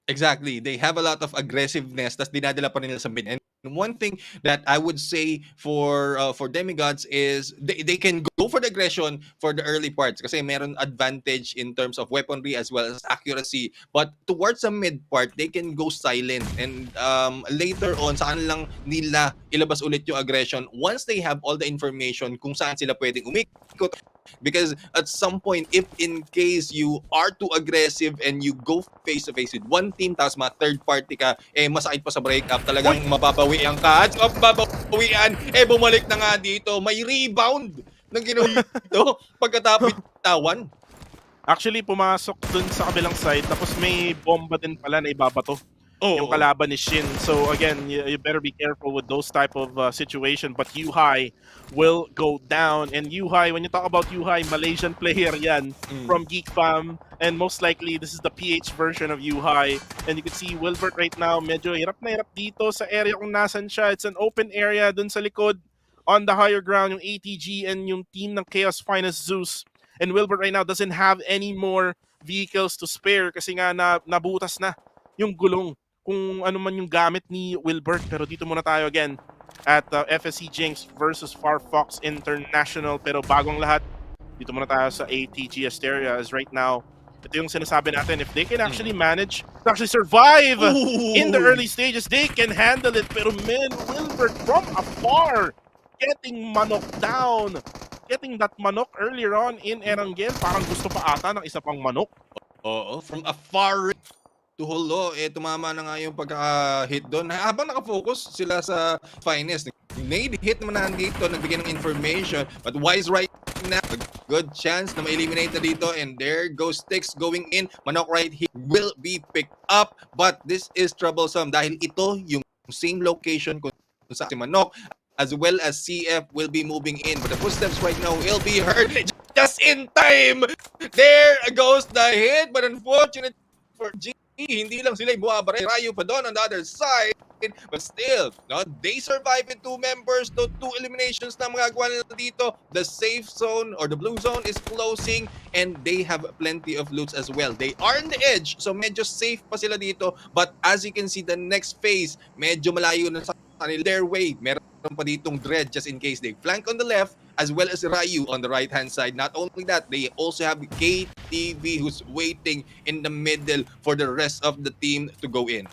Exactly. They have a lot of aggressiveness tas dinadala pa nila sa mid. And one thing that I would say for demigods is they can go for the aggression for the early parts kasi meron advantage in terms of weaponry as well as accuracy, but towards the mid part they can go silent, and later on sa kanilang nila ilabas ulit yung aggression once they have all the information kung saan sila pwedeng umikot. Because at some point, if in case you are too aggressive and you go face to face with one team tapos third party ka, masakit pa sa breakup, talagang mababawian ka. At mababawian, bumalik na nga dito. May rebound ng ginawa dito pagkatapos tawan. Actually, pumasok dun sa kabilang side, tapos may bomba din pala na ibabato yung kalaban ni Shin. So again, you better be careful with those type of situation. But Yuhai will go down. And Yuhai, when you talk about Yuhai, Malaysian player yan from Geek Fam. And most likely, this is the PH version of Yuhai. And you can see Wilbert right now, medyo hirap na hirap dito sa area kung nasan siya. It's an open area dun sa likod. On the higher ground, yung ATG and yung team ng Chaos Finest Zeus. And Wilbert right now doesn't have any more vehicles to spare kasi nga nabutas na yung gulong kung ano man yung gamit ni Wilbert. Pero dito muna tayo again at FSC Jinx versus Farfox International. Pero bagong lahat, dito muna tayo sa ATG Asteria as right now. Ito yung sinasabi natin, if they can actually manage to actually survive in the early stages, they can handle it. Pero man, Wilbert from afar getting manok down. Getting that manok earlier on in Erangel. Parang gusto pa ata ng isa pang manok. Oo, from afar to Holo, tumama na nga yung pagka-hit doon. Habang nakafocus sila sa Finest, nade hit naman na dito, nagbigay ng information. But Wise right now, a good chance na ma-eliminate na dito. And there goes Sticks going in. Manok right here will be picked up. But this is troublesome dahil ito yung same location kung sa si Manok, as well as CF will be moving in. But the footsteps right now will be heard just in time. There goes the hit. But unfortunately for G, hindi lang sila yung buwabare. Rayo pa doon on the other side. But still, no, they survive with two members. So two eliminations na magagawa nila dito. The safe zone or the blue zone is closing and they have plenty of loots as well. They are on the edge. So medyo safe pa sila dito. But as you can see, the next phase, medyo malayo na sa their way. Meron pa ditong Dread just in case they flank on the left as well as Ryu on the right hand side. Not only that, they also have KTV who's waiting in the middle for the rest of the team to go in.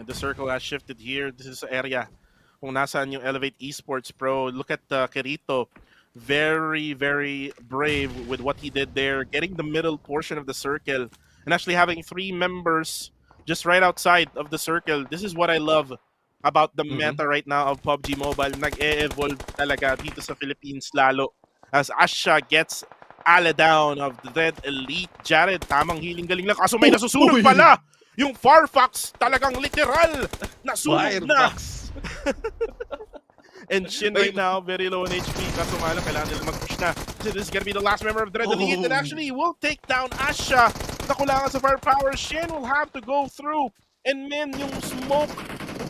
And the circle has shifted here. This is the area kung nasaan yung Elevate Esports Pro. Look at Kirito. Very, very brave with what he did there. Getting the middle portion of the circle and actually having three members just right outside of the circle. This is what I love about the meta right now of PUBG Mobile. Nag-e-evolve talaga dito sa Philippines lalo. As Asha gets ala down of the Red Elite. Jared, tamang healing galing lang. Kaso may nasusunog pala! Yung Farfox talagang literal nasunog na! And Shin right now, very low in HP. Kaso nga lang, kailangan nila mag-push na. So this is gonna be the last member of the Red Elite. And actually, will take down Asha. Nakulangan sa firepower. Shin will have to go through. And man, yung smoke,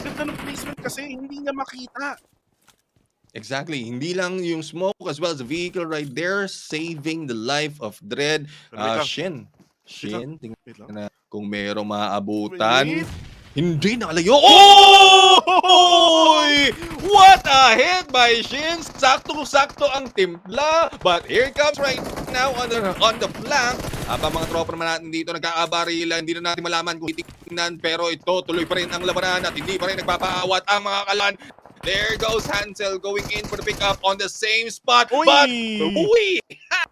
ganda ng placement kasi hindi niya makita. Exactly. Hindi lang yung smoke as well as the vehicle right there saving the life of Dread. Shin, tingnan na kung merong maaabutan. Hindi nakalayo. Oh! What a hit by Shin! Sakto-sakto ang timpla. But here comes right now on the flank. Habang mga tropa naman natin dito nagkakabarila, hindi na natin malaman kung titingnan. Pero ito, tuloy pa rin ang labanan at hindi pa rin nagpapaawat ang mga kalan. There goes Hansel going in for the pickup on the same spot. Oy! But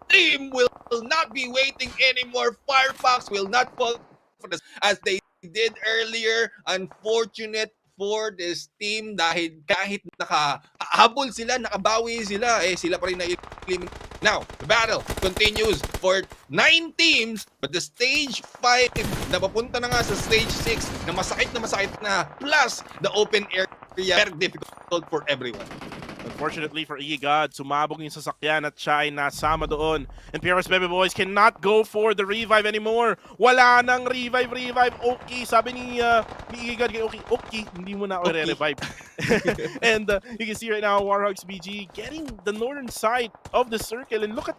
team will not be waiting anymore. Firefox will not fall for this as they did earlier. Unfortunate for this team dahil kahit nakahabol sila, nakabawi sila, sila pa rin na-eliminate. Now, the battle continues for 9 teams, but the stage 5 na papunta na nga sa stage 6 na masakit na plus the open area, very difficult for everyone. Unfortunately for E-God, sumabog yung sasakyan at siya ay nasama doon. And PRS Baby Boys cannot go for the revive anymore. Wala nang revive. Okay, sabi ni E-God, okay, hindi mo na ako re-revive. And you can see right now, Warhogs BG getting the northern side of the circle. And look at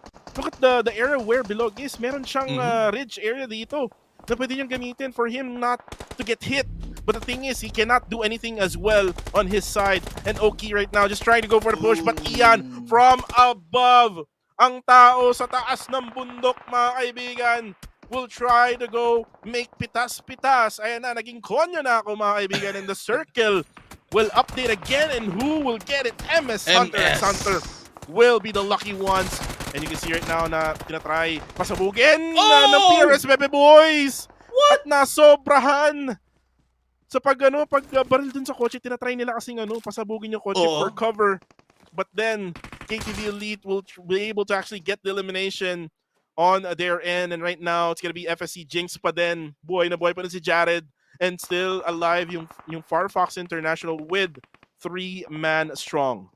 the area where below is. Meron siyang ridge area dito na pwede niyang gamitin for him not to get hit But the thing is, he cannot do anything as well on his side. And Oki right now just trying to go for the push. But Ian from above, ang tao sa taas ng bundok, mga kaibigan, will try to go make pitas-pitas. Ayan na, naging konyo na ako, mga kaibigan. And the circle will update again. And who will get it? MS Hunter. Hunter will be the lucky ones. And you can see right now na tinatry pasabugin ng PRS Bebe Boys. What? At nasobrahan. Sa pag-baril dun sa kotse, tinatry nila kasing pasabugin yung kotse for cover. But then, KTV Elite will be able to actually get the elimination on their end. And right now, it's gonna be FSC Jinx pa din. Buhay na buhay pa rin si Jared. And still alive yung Firefox International with 3-man strong.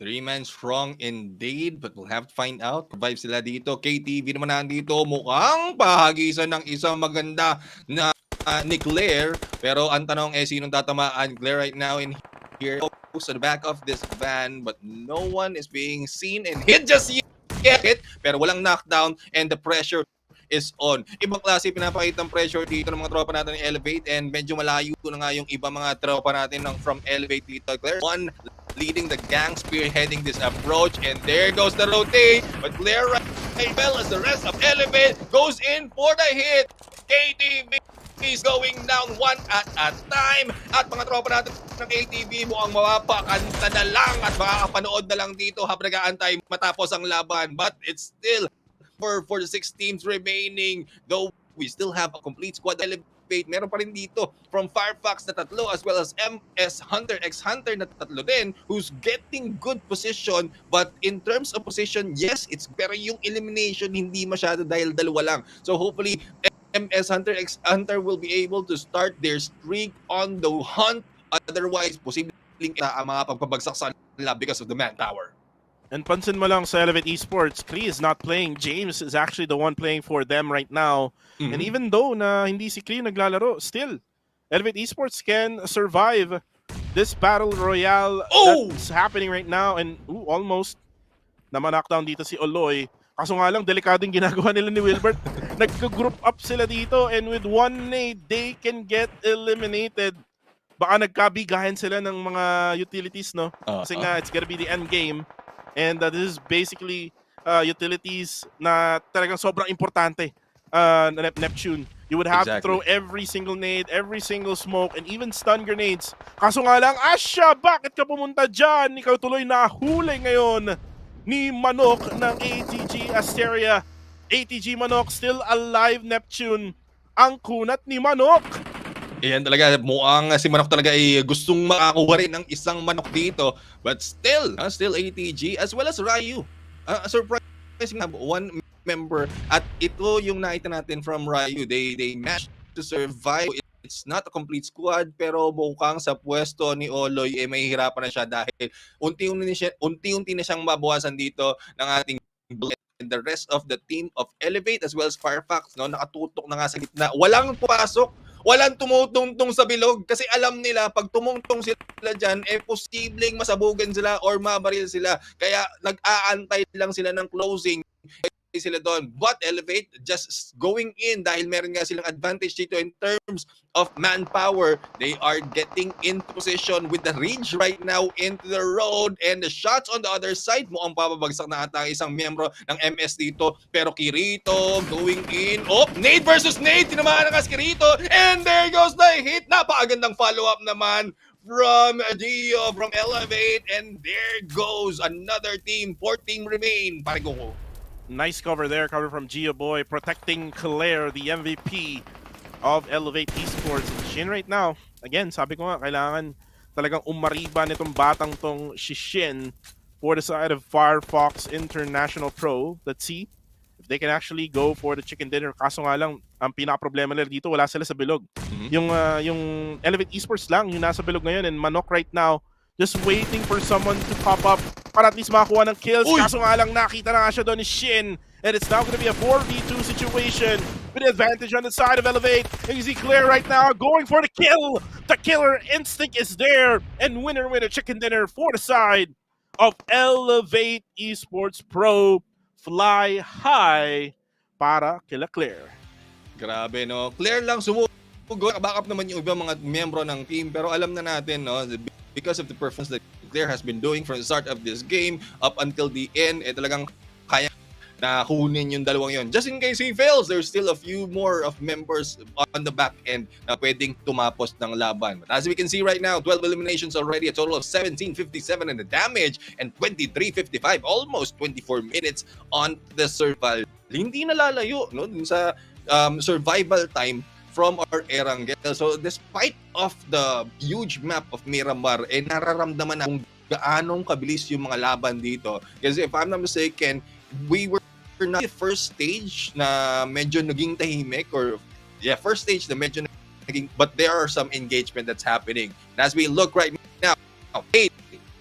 3-man strong indeed, but we'll have to find out. Revive sila dito. KTV naman nandito. Mukhang pahagisan ng isang maganda na ni Claire. Pero ang tanong sinong tatamaan? Claire right now in here. To the back of this van, but no one is being seen and hit just yet. Pero walang knockdown and the pressure is on. Ibang klase pinapakita ng pressure dito ng mga tropa natin ng Elevate and medyo malayo na nga yung ibang mga tropa natin from Elevate dito. Claire, one leading the gang, spearheading this approach, and there goes the rotate. But Claire right well as the rest of Elevate goes in for the hit. KTV is going down one at a time. At mga tropa natin ng ATV mukhang mapapakanta na lang at makakapanood na lang dito habang nag-aantay matapos ang laban. But it's still for the 6 teams remaining. Though we still have a complete squad Elevate. Meron pa rin dito from Firefox na 3 as well as MS Hunter, X Hunter na 3 din who's getting good position. But in terms of position, yes, it's pero yung elimination hindi masyado dahil dalawa lang. So hopefully MS Hunter, X Hunter will be able to start their streak on the hunt. Otherwise, posibleng ang mga pagpabagsak sa nila because of the manpower. And pansin mo lang sa Elevate Esports, Cree is not playing. James is actually the one playing for them right now. And even though na hindi si Cree naglalaro, still, Elevate Esports can survive this battle royale that's happening right now. And almost naman-knockdown dito si Oloy. Kaso nga lang, delikadong ginagawa nila ni Wilbert. Nagka-group up sila dito and with one nade, they can get eliminated. Baka nagkabigahan sila ng mga utilities, no? Kasi nga, it's gonna be the end game. And this is basically utilities na talagang sobrang importante Neptune. You would have to throw every single nade, every single smoke, and even stun grenades. Kaso nga lang, Asha, bakit ka pumunta dyan? Ikaw tuloy nahuli ngayon ni Manok ng ATG Asteria. ATG Manok still alive, Neptune. Ang kunat ni Manok. Ayan talaga, mukhang si Manok talaga ay gustong makakuha rin ng isang manok dito. But still ATG as well as Ryu. Surprising na one member at ito yung nakita natin from Ryu. They managed to survive. It's not a complete squad pero mukhang sa pwesto ni Oloy mahihirapan na siya dahil unti-unti na siyang mabawasan dito ng ating and the rest of the team of Elevate as well as Firefox, no, nakatutok na nga sa gitna. Walang pumasok, walang tumutungtong sa bilog kasi alam nila pag tumungtong sila dyan, posibleng masabugan sila or mabaril sila. Kaya nag-aantay lang sila ng closing sila doon. But Elevate just going in dahil meron nga silang advantage dito in terms of manpower. They are getting into position with the range right now into the road and the shots on the other side. Mukhang papabagsak na ata isang miyembro ng MS dito. Pero Kirito going in. Nade versus Nade. Tinamaan na si Kirito. And there goes the hit. Napakagandang follow-up naman from Gio, from Elevate. And there goes another team. 4 team remain. Pare ko. Nice cover there, cover from Gio Boy, protecting Claire, the MVP of Elevate Esports. Shin right now, again, sabi ko nga, kailangan talagang umariba nitong batang tong Shin for the side of Firefox International Pro. Let's see if they can actually go for the chicken dinner. Kaso nga lang, ang pinaka-problema nila dito, wala sila sa bilog. Yung Elevate Esports lang, yung nasa bilog ngayon, and Manok right now, just waiting for someone to pop up para at least makakuha ng kills. Kaso nga lang nakita na nga siya doon ni Shin. And it's now going to be a 4v2 situation with the advantage on the side of Elevate. And you see Claire right now going for the kill. The killer instinct is there. And winner chicken dinner for the side of Elevate Esports Pro. Fly high para kila Claire. Grabe, no? Claire lang Backup naman yung ibang mga miyembro ng team, pero alam na natin, no, because of the performance that Claire has been doing from the start of this game up until the end, talagang kaya na kunin yung dalawang yon. Just in case he fails, there's still a few more of members on the back end na pwedeng tumapos ng laban. But as we can see right now, 12 eliminations already, a total of 1757 in the damage and 2355, almost 24 minutes on the survival. Hindi nalalayo, no, dun sa survival time from our Erangel. So despite of the huge map of Miramar, nararamdaman na kung gaanong kabilis yung mga laban dito. Kasi if I'm not mistaken, we were not the first stage na medyo naging tahimik, or first stage na medyo naging, but there are some engagement that's happening. And as we look right now,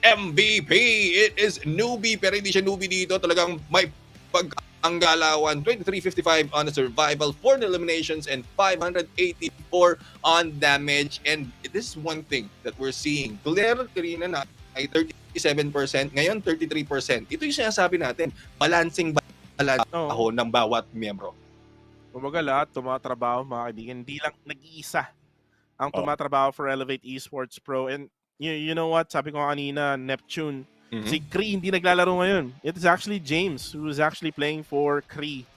MVP, it is newbie, pero hindi siya newbie dito, talagang may pag-anggalawan, 2355 on the survival, 4 eliminations, and 584 on damage. And this is one thing that we're seeing. Claire Karina na ay 37%, ngayon 33%. Ito yung sinasabi natin, balancing ako ng bawat miyembro. Kumbaga lahat tumatrabaho, mga kaibigan. Hindi lang nag-iisa ang tumatrabaho for Elevate Esports Pro. And you know what? Sabi ko kanina, Neptune, si Cree hindi naglalaro ngayon. It is actually James who is actually playing for Cree.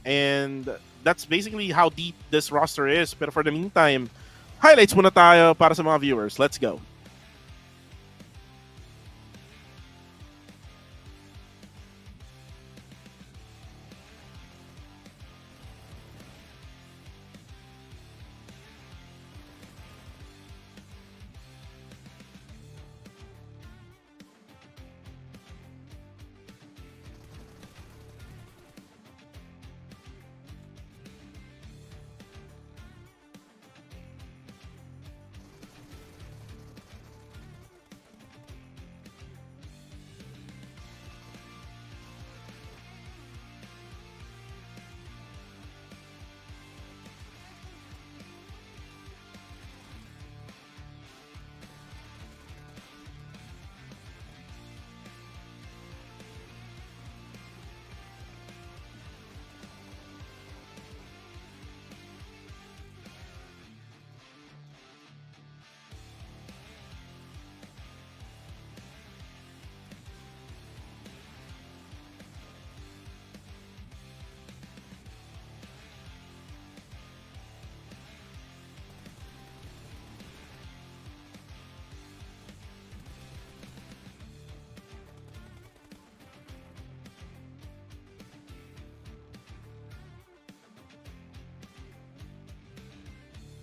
And that's basically how deep this roster is. Pero for the meantime, highlights muna tayo para sa mga viewers. Let's go.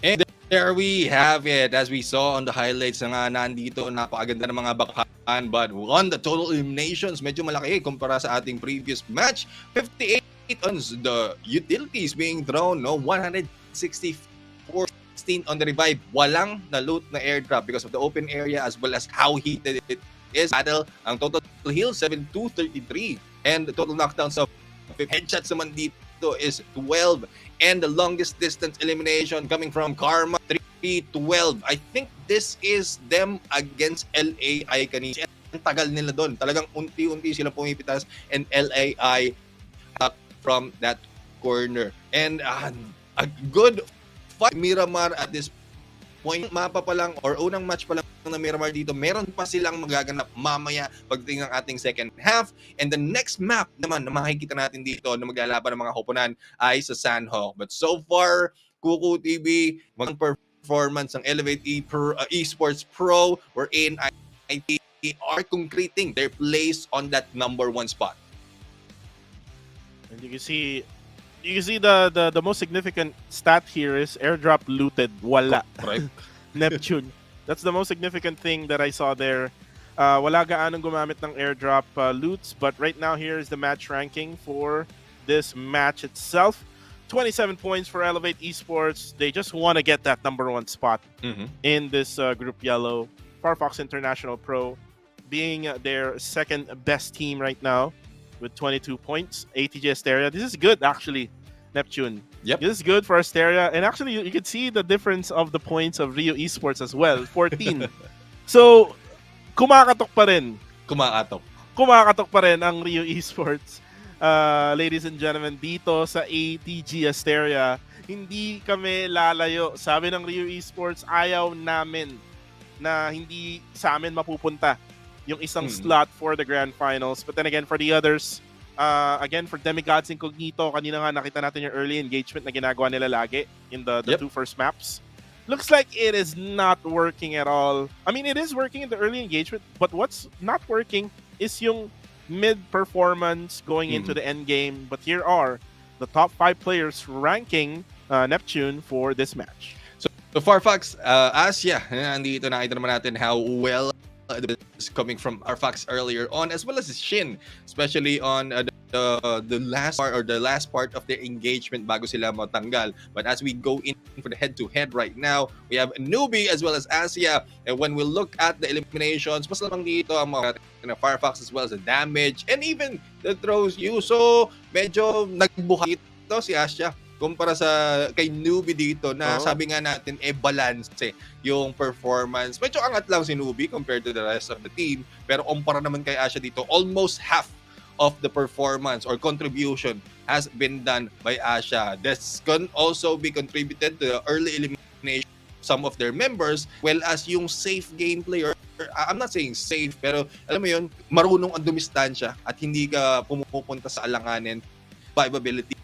And there we have it. As we saw on the highlights na nga nandito, napakaganda ng mga bakhan. But on the total eliminations, medyo malaki kumpara sa ating previous match. 58 on the utilities being thrown, no? 164 16 on the revive. Walang na-loot na airdrop because of the open area as well as how heated it is. Battle, ang total heal, 7,233. And the total knockdowns of headshots naman dito is 12. And the longest distance elimination coming from Karma, 312. I think this is them against LAI kanina. Ang tagal nila doon. Talagang unti-unti sila pumipitas and LAI up from that corner. And a good fight. Miramar at this point, mapa pa lang or unang match pa lang ng Miramar dito, meron pa silang magaganap mamaya pagdating ng ating second half. And the next map naman na makikita natin dito na maglalaban ng mga koponan ay sa Sandhawk. But so far, Kuku TV, magandang performance ng Elevate Esports Pro wherein IT are concreting their place on that number 1 spot. And you can see the most significant stat here is airdrop looted. Wala. Right. Neptune. That's the most significant thing that I saw there. Wala gaanong gumamit ng airdrop loots, but right now here is the match ranking for this match itself. 27 points for Elevate Esports. They just want to get that number 1 spot in this Group Yellow. Firefox International Pro being their second best team right now with 22 points. ATG Asteria. This is good actually, Neptune. Yep. This is good for Asteria. And actually, you can see the difference of the points of Rio Esports as well. 14. So, kumakatok pa rin. Kumakatok Kumakatok pa rin ang Rio Esports. ladies and gentlemen, dito sa ATG Asteria, hindi kami lalayo. Sabi ng Rio Esports, ayaw namin na hindi sa amin mapupunta yung isang slot for the Grand Finals. But then again, for the others, again, for Demigods Incognito, kanina nga nakita natin yung early engagement na ginagawa nila lagi in the two first maps. Looks like it is not working at all. I mean, it is working in the early engagement, but what's not working is yung mid-performance going into the end game. But here are the top 5 players ranking Neptune for this match. So Farfax, Asia, nandito nakita naman natin how well is coming from Arfax earlier on, as well as Shin, especially on the last part or the last part of their engagement bago sila matanggal. But as we go in for the head-to-head right now, we have Newbie as well as Asia. And when we look at the eliminations, mas lamang dito ang mga Firefox as well as the damage and even the throws you. So medyo nagbuhay ito si Asia kumpara sa kay Newbie dito na sabi nga natin balance yung performance. Medyo angat lang si Newbie compared to the rest of the team, pero kumpara naman kay Asia dito, almost half of the performance or contribution has been done by Asia. This can also be contributed to the early elimination of some of their members, well as yung safe game player. I'm not saying safe, pero alam mo yun, marunong ang dumistansya at hindi ka pumupunta sa alanganin. Survivability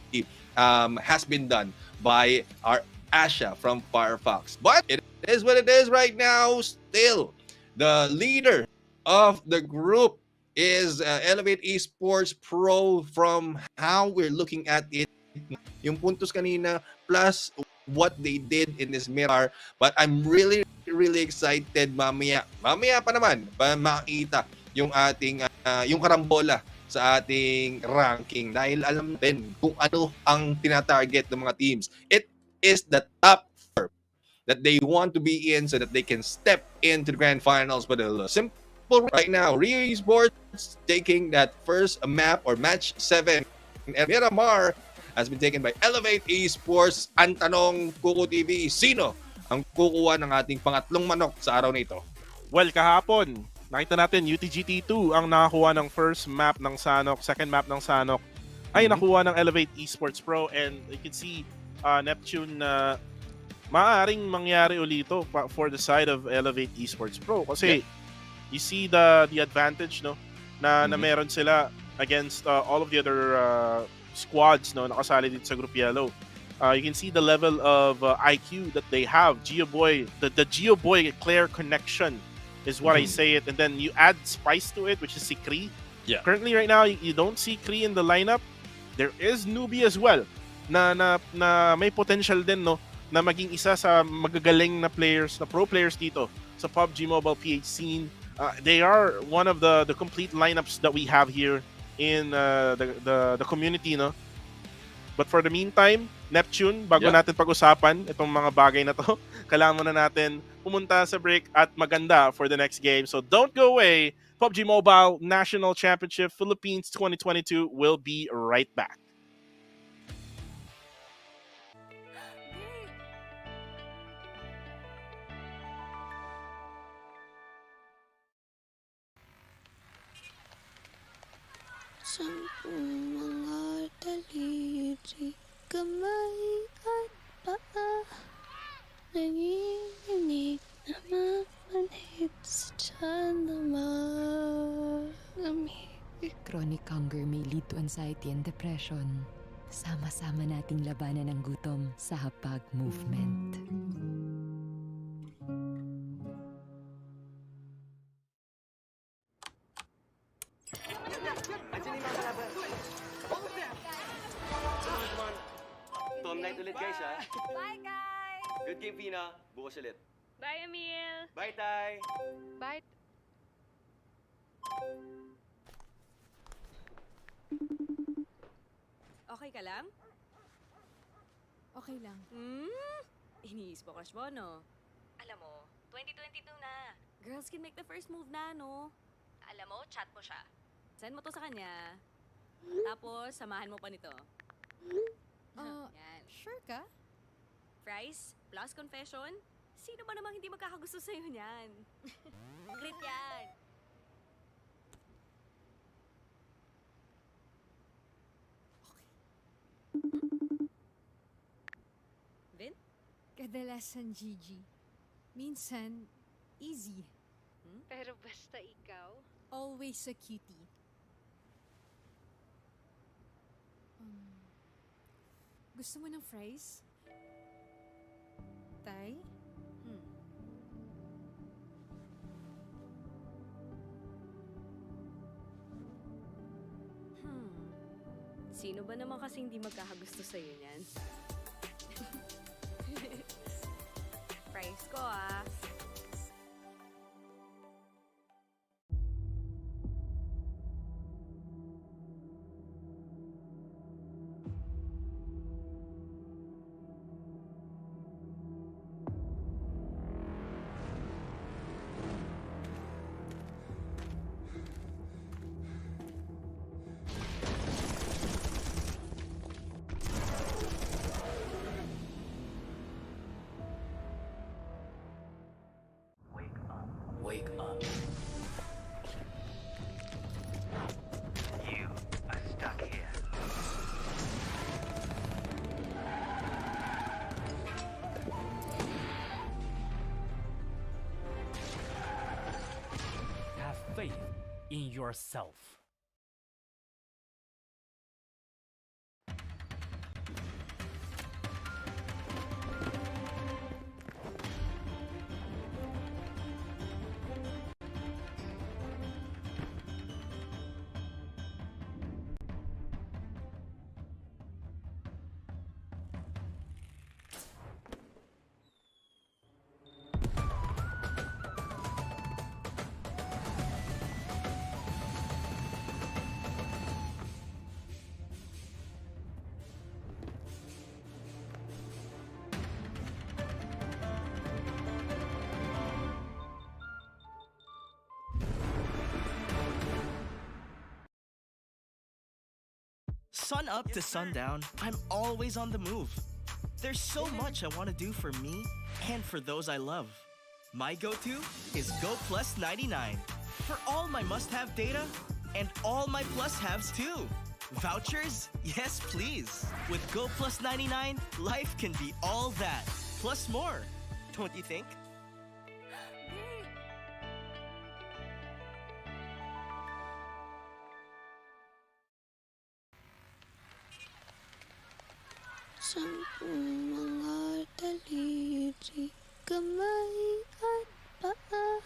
has been done by our Asia from Firefox. But it is what it is right now. Still, the leader of the group is Elevate Esports Pro from how we're looking at it. Yung puntos kanina plus what they did in this mirror. But I'm really excited mamaya pa naman makita yung ating yung karambola sa ating ranking dahil alam natin kung ano ang tinatarget ng mga teams. It is the top 4 that they want to be in so that they can step into the grand finals. But simple right now, Rio Esports taking that first map or match 7 and Miramar has been taken by Elevate Esports. Ang tanong, Kuko TV, sino ang kukuha ng ating pangatlong manok sa araw na ito? Well, kahapon, nakita natin UTGT2 ang nakakuha ng first map ng Sanok, second map ng Sanok ay nakuha ng Elevate Esports Pro, and you can see Neptune na maaaring mangyari ulito for the side of Elevate Esports Pro kasi you see the advantage na meron sila against all of the other squads nakasali dito sa Group Yellow. You can see the level of IQ that they have. Geoboy, the Geoboy Claire connection is what I say it, and then you add spice to it, which is si Kree. Yeah. Currently right now you don't see Kree in the lineup. There is Newbie as well na may potential din na maging isa sa magagaling na players, na pro players dito sa PUBG Mobile PH scene. They are one of the complete lineups that we have here in the community, But for the meantime, Neptune, bago natin pag-usapan itong mga bagay na to, kailangan muna natin pumunta sa break at maganda for the next game. So don't go away. PUBG Mobile National Championship Philippines 2022 will be right back. Sampung mga daliri, kamay at paa, nanginginig na mamanhid sa tiyan na malamig. Chronic hunger may lead to anxiety and depression. Sama-sama nating labanan ang gutom sa Hapag Movement. Tom night ulit guys ha. Bye, guys! Good game, Pina. Bukas ulit. Bye, Emil. Bye, Tay. Bye. Okay ka lang? Okay lang. Iniisip ko crush mo, Alam mo, 2022 na. Girls can make the first move na, Alam mo, chat mo siya. Send mo to sa kanya. Tapos, samahan mo pa nito. Yan. Sure ka? Fries plus confession? Sino ba namang hindi magkakagusto sa'yo niyan? Great yan! Kadalasan Gigi. Minsan, easy. Pero basta ikaw. Always a cutie. Gusto mo ng fries? Tay? Sino ba naman kasing di magkakagusto sa'yo niyan? Price ko ah. Wake up. You are stuck here. Have faith in yourself. Sun up to sundown, I'm always on the move. There's so much I want to do for me and for those I love. My go-to is Go Plus 99 for all my must-have data and all my plus-haves too. Vouchers? Yes, please. With Go Plus 99, life can be all that, plus more. Don't you think? Sampung mga daliri, kamay at paa,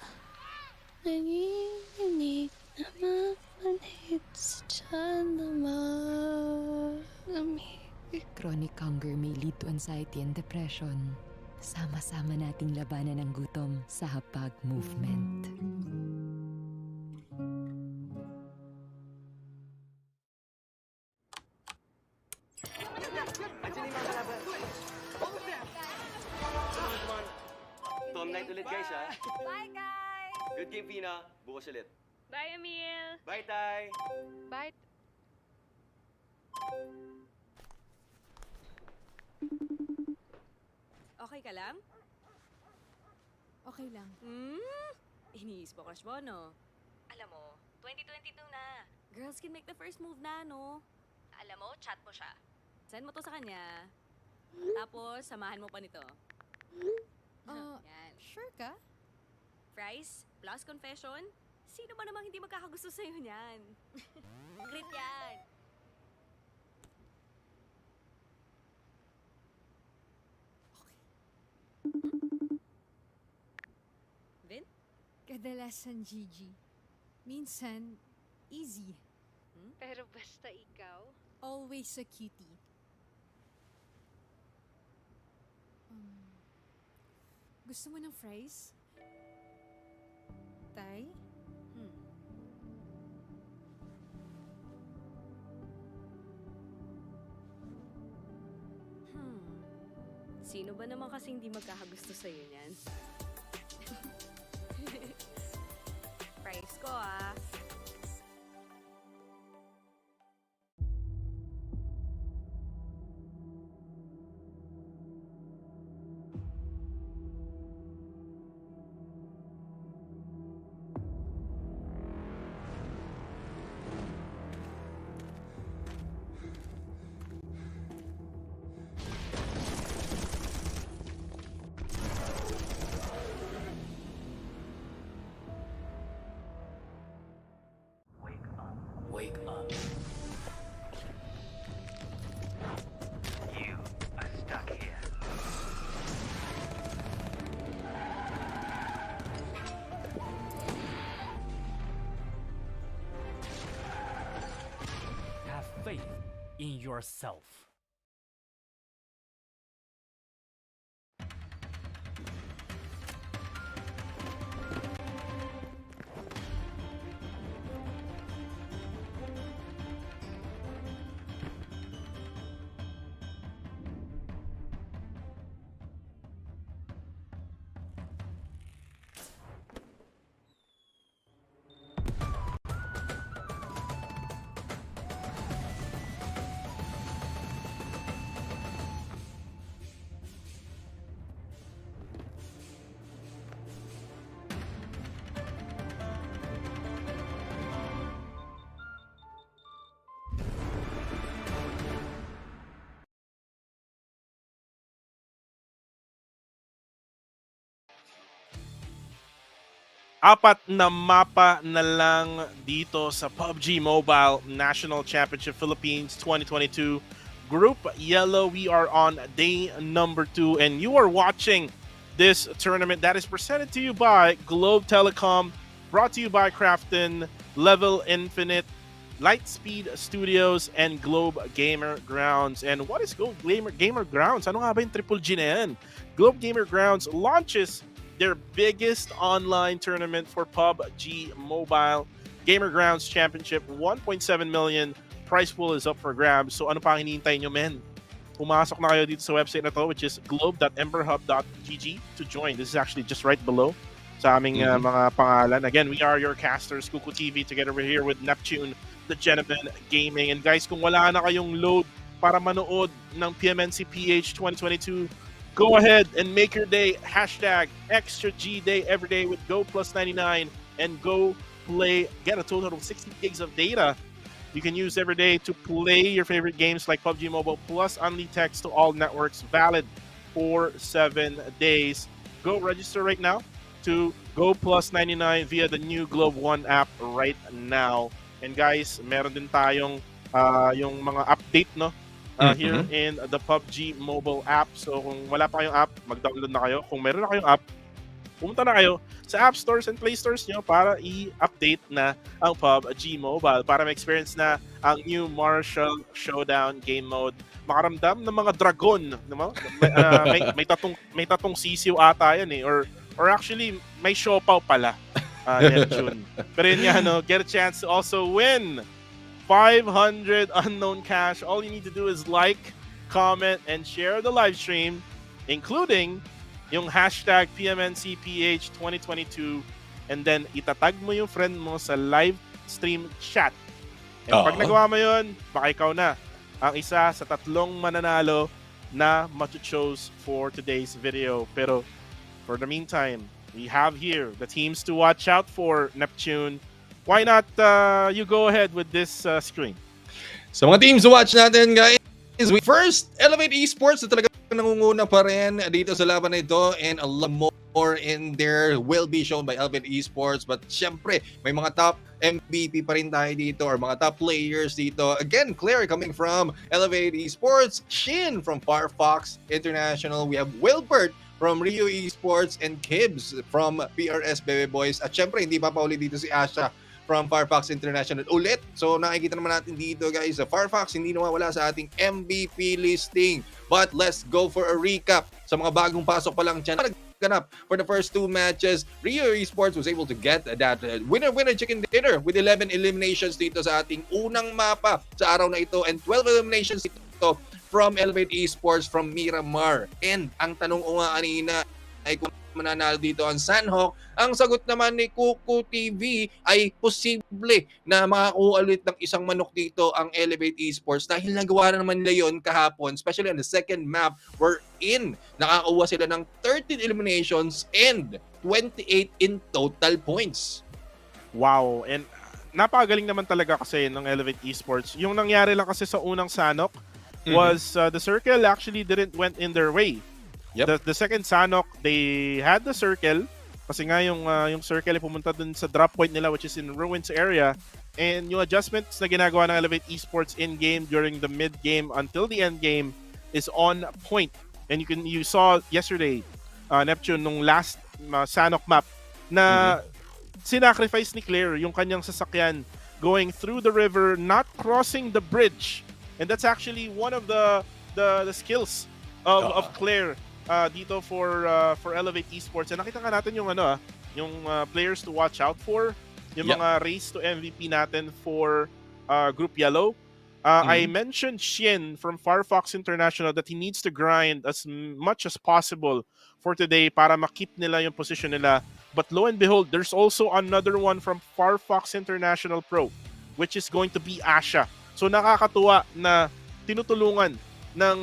nanginginig na mamanhid sa tiyan na malamig. Chronic hunger may lead to anxiety and depression. Sama-sama nating labanan ang gutom sa hapag movement. Tom night ulit guys ha. Bye guys! Good game Fina, bukas ulit. Bye, Emil. Bye Tay! Bye. Okay ka lang? Okay lang. Iniis mo crush mo, no? Alam mo, 2022 na. Girls can make the first move na, no? Alam mo, chat mo siya. Send mo to sa kanya. Tapos, samahan mo pa nito. Yan. Sure ka? Fries plus confession? Sino ba namang hindi magkakagusto sa'yo niyan? Great yan! Vin? Kadalasan Gigi. Minsan, easy. Pero basta ikaw. Always a cutie. Gusto mo ng fries? Tay? Sino ba naman kasing di magkakagusto sa'yo niyan? Price ko ah. yourself. Apat na mapa na lang dito sa PUBG Mobile National Championship Philippines 2022. Group Yellow, we are on day number 2, and you are watching this tournament that is presented to you by Globe Telecom, brought to you by Crafton, Level Infinite, Lightspeed Studios, and Globe Gamer Grounds. And what is Globe Gamer Grounds? Ano nga ba yung Triple G na yan? Globe Gamer Grounds launches their biggest online tournament for PUBG Mobile Gamer Grounds Championship. 1.7 million prize pool is up for grabs. So ano pa ang hinihintay nyo, men? Pumasok na kayo dito sa website na to, which is globe.emberhub.gg to join. This is actually just right below sa aming mga pangalan. Again, we are your casters, Kuku TV, together we're here with Neptune, the Gentleman Gaming. And guys, kung wala na kayong load para manood ng PMNC PH 2022, go ahead and make your day hashtag extra G day every day with Go Plus 99 and go play. Get a total of 60 gigs of data you can use every day to play your favorite games like PUBG Mobile plus only text to all networks, valid for 7 days. Go register right now to Go Plus 99 via the new Globe One app right now. And guys, meron din tayong yung mga update, no? Here in the PUBG mobile app. So kung wala pa kayong app, mag-download na kayo. Kung meron na kayong app, pumunta na kayo sa app stores and play stores nyo para i-update na ang PUBG Mobile para ma-experience na ang new Martial Showdown game mode. Makaramdam ng mga dragon, no? may tatong sisiw ata yan eh. Or actually, may siopaw pala. Neptune. Pero yun nga, no, get a chance to also win 500 unknown cash. All you need to do is like, comment, and share the live stream, including yung hashtag PMNCPH 2022, and then itatag mo yung friend mo sa live stream chat. And pag nagawa mo yun, baka ikaw na ang isa sa 3 mananalo na machu-chose for today's video. Pero for the meantime, we have here the teams to watch out for, Neptune. Why not you go ahead with this screen? So mga teams to watch natin, guys. We first, Elevate Esports na talaga nangunguna pa rin dito sa laban na ito, and a lot more in there will be shown by Elevate Esports. But syempre, may mga top MVP pa rin tayo dito, or mga top players dito. Again, Claire coming from Elevate Esports, Shin from Firefox International, we have Wilbert from Rio Esports, and Kibbs from PRS Bebe Boys. At syempre, hindi pa pauli dito si Asha from Firefox International ulit. So nakikita naman natin dito, guys, sa Firefox hindi nawawala sa ating MVP listing. But let's go for a recap sa mga bagong pasok pa lang dyan. Ganap for the first 2 matches, Rio Esports was able to get that winner chicken dinner with 11 eliminations dito sa ating unang mapa sa araw na ito, and 12 eliminations dito from Elevate Esports from Miramar. And ang tanong ko nga kanina ay kung mananalo dito ang Sanhok. Ang sagot naman ni Kuku TV ay posible na makakuha ulit ng isang manok dito ang Elevate Esports dahil nagawa na naman nila yun kahapon, especially on the second map wherein nakakuha sila ng 13 eliminations and 28 in total points. Wow, and napakagaling naman talaga kasi ng Elevate Esports. Yung nangyari lang kasi sa unang Sanok was the circle actually didn't went in their way. Yep. The second Sanok, they had the circle kasi nga yung circle ay pumunta dun sa drop point nila, which is in Ruins area, and yung adjustments na ginagawa ng Elevate Esports in-game during the mid-game until the end-game is on point. And you saw yesterday, Neptune, nung last Sanok map na sinacrifice ni Claire yung kanyang sasakyan going through the river, not crossing the bridge And that's actually one of the skills of Claire dito for Elevate Esports. And nakita nga natin yung yung players to watch out for, yung mga race to MVP natin for Group Yellow. I mentioned Shin from Firefox International that he needs to grind as much as possible for today para makip nila yung position nila. But lo and behold, there's also another one from Firefox International Pro, which is going to be Asha. So nakakatuwa na tinutulungan ng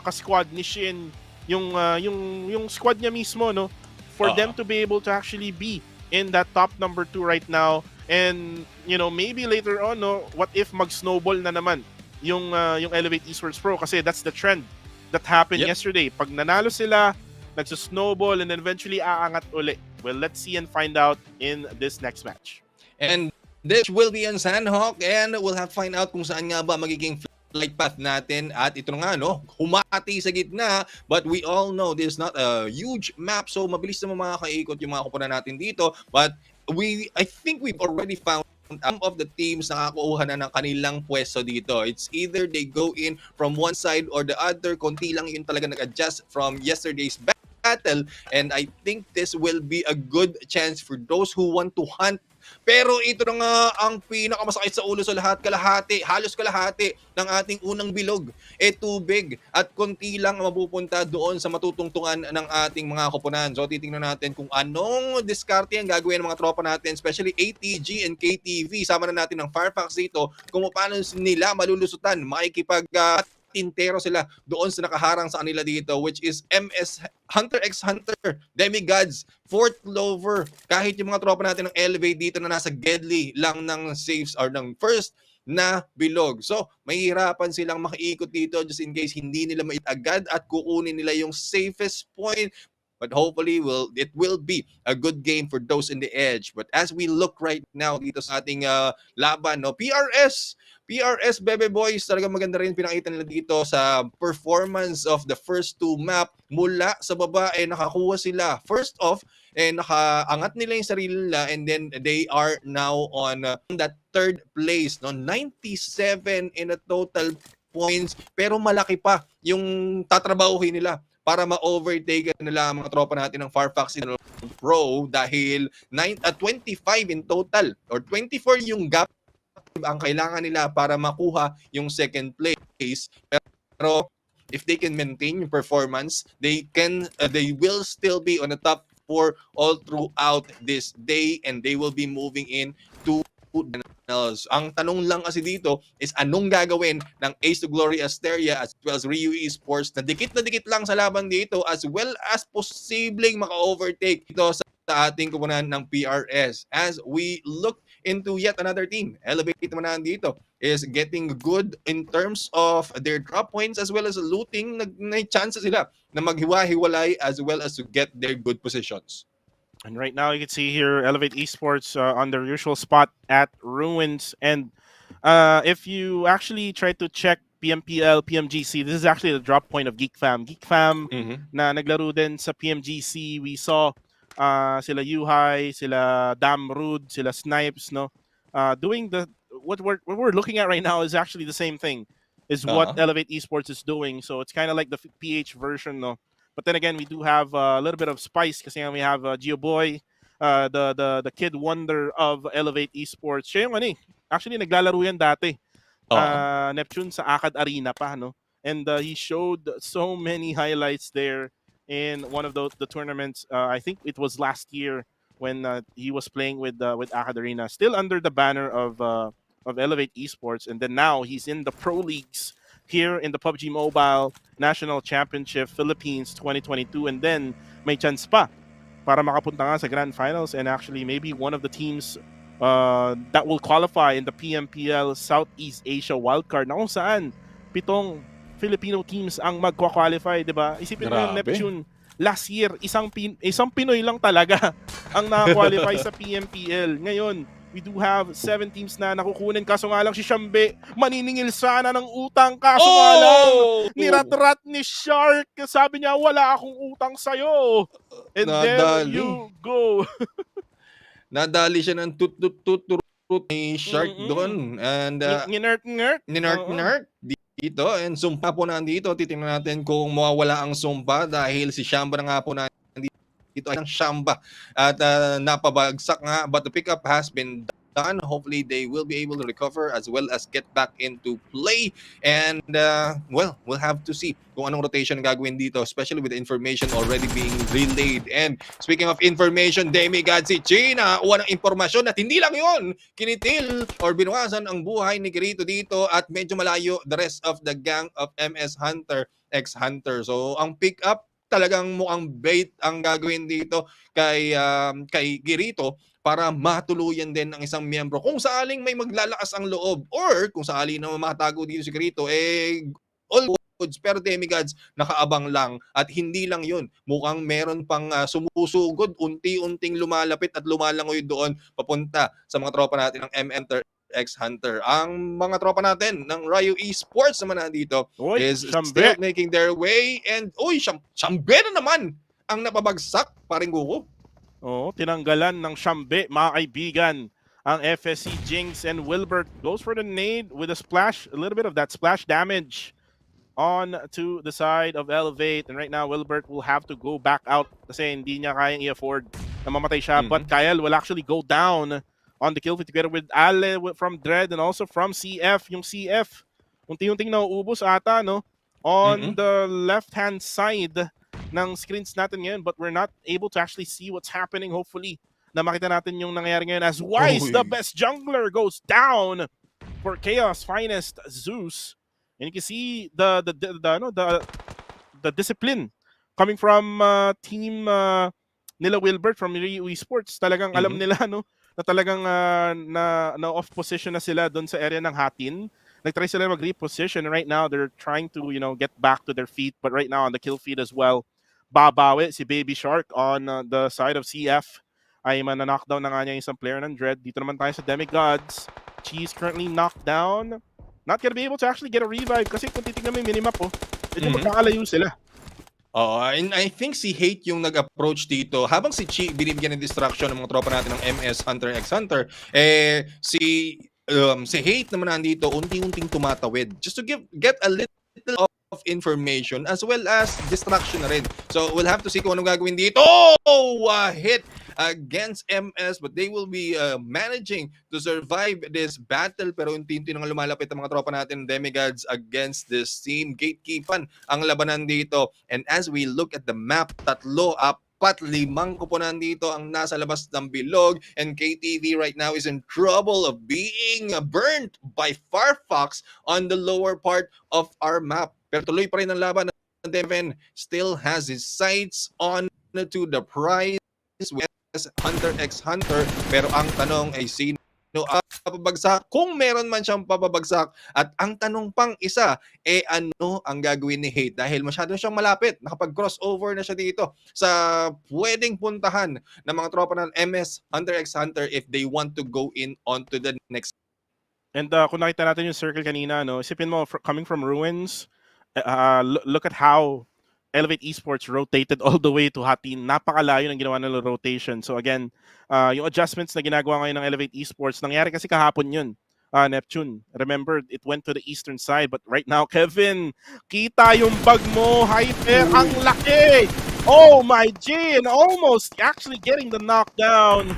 ka-squad ni Shin yung squad niya mismo, no, for them to be able to actually be in that top number 2 right now. And maybe later on, no, what if mag-snowball na naman yung Elevate Esports Pro, kasi that's the trend that happened yesterday. Pag nanalo sila, nagsa-snowball and then eventually aangat uli. Well, let's see and find out in this next match. And this will be on Sandhawk, and we'll have to find out kung saan nga ba magiging flight path natin. At ito nga, no, humati sa gitna, but we all know this is not a huge map, so mabilis na makakaikot yung mga kupunan natin dito. But I think we've already found some of the teams nakakuha na ng kanilang pwesto dito. It's either they go in from one side or the other. Konti lang yun talaga nag-adjust from yesterday's battle, and I think this will be a good chance for those who want to hunt. Pero ito na nga ang pinakamasakit sa ulo sa lahat, halos kalahati ng ating unang bilog tubig, at konti lang mapupunta doon sa matutungtungan ng ating mga koponan. So titingnan natin kung anong diskarte ang gagawin ng mga tropa natin, especially ATG and KTV. Sama na natin ng Firefox dito kung paano nila malulusutan, makikipag tintero sila doon sa nakaharang sa kanila dito, which is MS Hunter x Hunter, Demigods, Fort Clover. Kahit yung mga tropa natin ng Elevate dito na nasa Gedli lang ng saves or ng first na bilog. So, mahihirapan silang makiikot dito just in case hindi nila mait agad at kukunin nila yung safest point. But hopefully, it will be a good game for those in the edge. But as we look right now dito sa ating laban, no, PRS Bebe Boys, talagang maganda rin pinakita nila dito sa performance of the first 2 map. Mula sa baba, nakakuha sila. First off, nakaangat nila yung sarili nila, and then they are now on that 3rd place. No? 97 in a total points, pero malaki pa yung tatrabahuhin nila para ma-overtake nila ang mga tropa natin ng Firefox Pro, dahil 25 in total or 24 yung gap ang kailangan nila para makuha yung 2nd place. Pero if they can maintain yung performance, they will still be on the top 4 all throughout this day, and they will be moving in to the finals. Ang tanong lang kasi dito is anong gagawin ng Ace to Glory Asteria as well as Ryu Esports na dikit lang sa laban dito, as well as posibleng maka-overtake dito sa ating kupunan ng PRS. As we look into yet another team, Elevate naman dito is getting good in terms of their drop points as well as looting. May chances sila na maghiwa-hiwalay as well as to get their good positions. And right now you can see here Elevate Esports on their usual spot at Ruins. And if you actually try to check PMPL, PMGC, this is actually the drop point of GeekFam. GeekFam na naglaro din sa PMGC. We saw sila Yuhai, sila Damrud, sila Snipes, no? Doing what we're looking at right now is actually the same thing is what Elevate Esports is doing. So it's kind of like the PH version, no? But then again, we do have a little bit of spice kasi we have Gio Boy, the kid wonder of Elevate Esports. Siya yung actually naglalaro yan dati. Neptune sa Akad Arena pa, no? And he showed so many highlights there in one of the tournaments. I think it was last year when he was playing with Akad Arena, still under the banner of Elevate Esports, and then now he's in the pro leagues here in the PUBG Mobile National Championship Philippines 2022, and then may chance pa para makapunta nga sa Grand Finals, and actually maybe one of the teams that will qualify in the PMPL Southeast Asia wildcard, na kung saan 7 Filipino teams ang magkwa-qualify, di ba? Isipin mo yung Neptune, last year, isang Pinoy lang talaga ang naka-qualify sa PMPL. Ngayon, we do have 7 teams na nakukunin. Kaso nga lang si Shambe, maniningil sana ng utang. Kaso nga lang, niratrat ni Shark. Sabi niya, wala akong utang sa'yo. And there you go. Nadali siya ng tut ni Shark doon. And ninert. dito and sumpa po nandito. Titingnan natin kung mawawala ang sumpa dahil si Shamba na nga po dito ay ang Shamba at napabagsak nga but the pickup has been done. Hopefully they will be able to recover as well as get back into play and well, we'll have to see kung anong rotation gagawin dito, especially with the information already being relayed. And speaking of information, Demigod si China, uwan ng impormasyon at hindi lang yon, kinitil or binawasan ang buhay ni Kirito dito at medyo malayo the rest of the gang of MS Hunter X Hunter. So ang pick up talagang mukhang bait ang gagawin dito kay Kirito para matuluyan din ng isang miyembro kung saaling may maglalakas ang loob or kung sakali na matago dito si Kirito all goods. Pero Demigods nakaabang lang at hindi lang yun, mukhang meron pang sumusugod, unti-unting lumalapit at lumalangoy doon papunta sa mga tropa natin ng X Hunter. Ang mga tropa natin ng Ryu Esports naman nandito is still making their way and Shambe na naman ang napabagsak, paring Guko. Oo, tinanggalan ng Shambe, mga kaibigan. Ang FSC Jinx and Wilbert goes for the nade with a splash, a little bit of that splash damage on to the side of Elevate. And right now, Wilbert will have to go back out kasi hindi niya kayang i-afford na mamatay siya. But Kyle will actually go down on the kill feed together with Ale from Dread and also from CF. Yung CF, unti-unting nauubos ata, no? On the left-hand side ng screens natin ngayon, but we're not able to actually see what's happening. Hopefully, na makita natin yung nangyayari ngayon as Wise, the best jungler, goes down for Chaos Finest Zeus. And you can see the discipline coming from team nila Wilbert from Ryu Esports. Talagang alam nila, no, na talagang na off position na sila doon sa area ng Hatin. Nagtry sila mag-reposition. Right now, they're trying to, get back to their feet. But right now, on the kill feed as well, babawi si Baby Shark on the side of CF. Ay mananockdown na nga niya isang player ng Dread. Dito naman tayo sa Demigods. Cheese currently knocked down. Not gonna be able to actually get a revive kasi kung titignan mo yung minimap, medyo magkakalayo sila. And I think si Hate yung nag-approach dito. Habang si Chi binibigyan ng distraction ng mga tropa natin ng MS Hunter X Hunter, si Hate naman nandito unti-unting tumatawid just to get a little of information as well as distraction na rin. So we'll have to see kung anong gagawin dito. Hit against MS, but they will be managing to survive this battle. Pero unti-unti nang lumalapit ang mga tropa natin Demigods against this team. Gatekeepan ang labanan dito. And as we look at the map, 3, 4, 5 ko po nandito ang nasa labas ng bilog, and KTV right now is in trouble of being burnt by Firefox on the lower part of our map. Pero tuloy pa rin ang laban. Devin still has his sights on to the prize with Hunter X Hunter, pero ang tanong ay sino ang papabagsak kung meron man siyang papabagsak, at ang tanong pang isa ano ang gagawin ni Hate dahil masyado siyang malapit, nakapag-crossover na siya dito sa pwedeng puntahan ng mga tropa ng MS Hunter X Hunter if they want to go in onto the next. And kung nakita natin yung circle kanina, isipin mo coming from Ruins, look at how Elevate Esports rotated all the way to Hatin. Napakalayo ng ginawa nila rotation. So again, yung adjustments na ginagawa ngayon ng Elevate Esports, nangyari kasi kahapon yun, Neptune. Remember, it went to the eastern side. But right now, Kevin, kita yung bag mo. Hyper, ang laki! Oh my G! And almost actually getting the knockdown.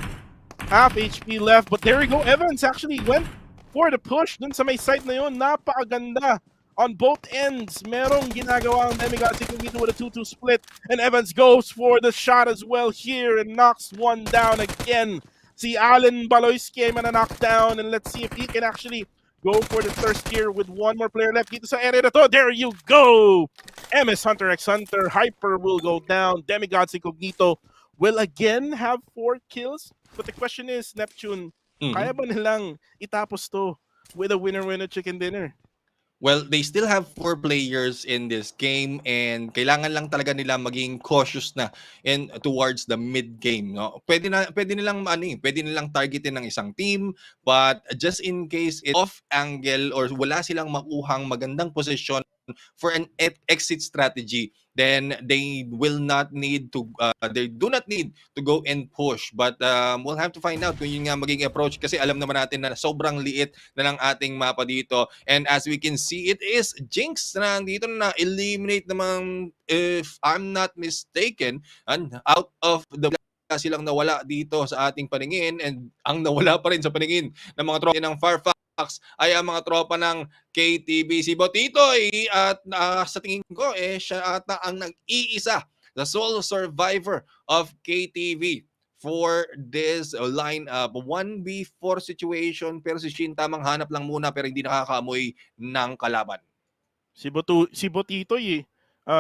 Half HP left. But there we go. Evans actually went for the push dun sa may side na yun. Napakaganda. On both ends, merong ginagawa ang Demigods with a 2-2 split. And Evans goes for the shot as well here and knocks one down again. Si Allen Baloyski ay knock down, and let's see if he can actually go for the thirst here with one more player left dito sa area na to. There you go! MS Hunter X Hunter, Hyper will go down. Demigods Incognito will again have 4 kills. But the question is, Neptune, kaya ba nilang itapos to with a winner-winner chicken dinner? Well, they still have 4 players in this game and kailangan lang talaga nila maging cautious na towards the mid game, no. Pwede nilang targetin ng isang team, but just in case it's off angle or wala silang makuhang magandang posisyon for an exit strategy, then they will not need to they do not need to go and push, but we'll have to find out kung yun nga magiging approach, kasi alam naman natin na sobrang liit na ng ating mapa dito, and as we can see, it is Jinx na dito na eliminate naman, if I'm not mistaken, and out of the silang nawala dito sa ating paningin, and ang nawala pa rin sa paningin ng mga tropa ng Firefox ay ang mga tropa ng KTV. Si Botitoy, at sa tingin ko, siya ata ang nag-iisa, the sole survivor of KTV for this lineup. 1v4 situation, pero si Shin tamang hanap lang muna, pero hindi nakakaamoy ng kalaban. Si Botitoy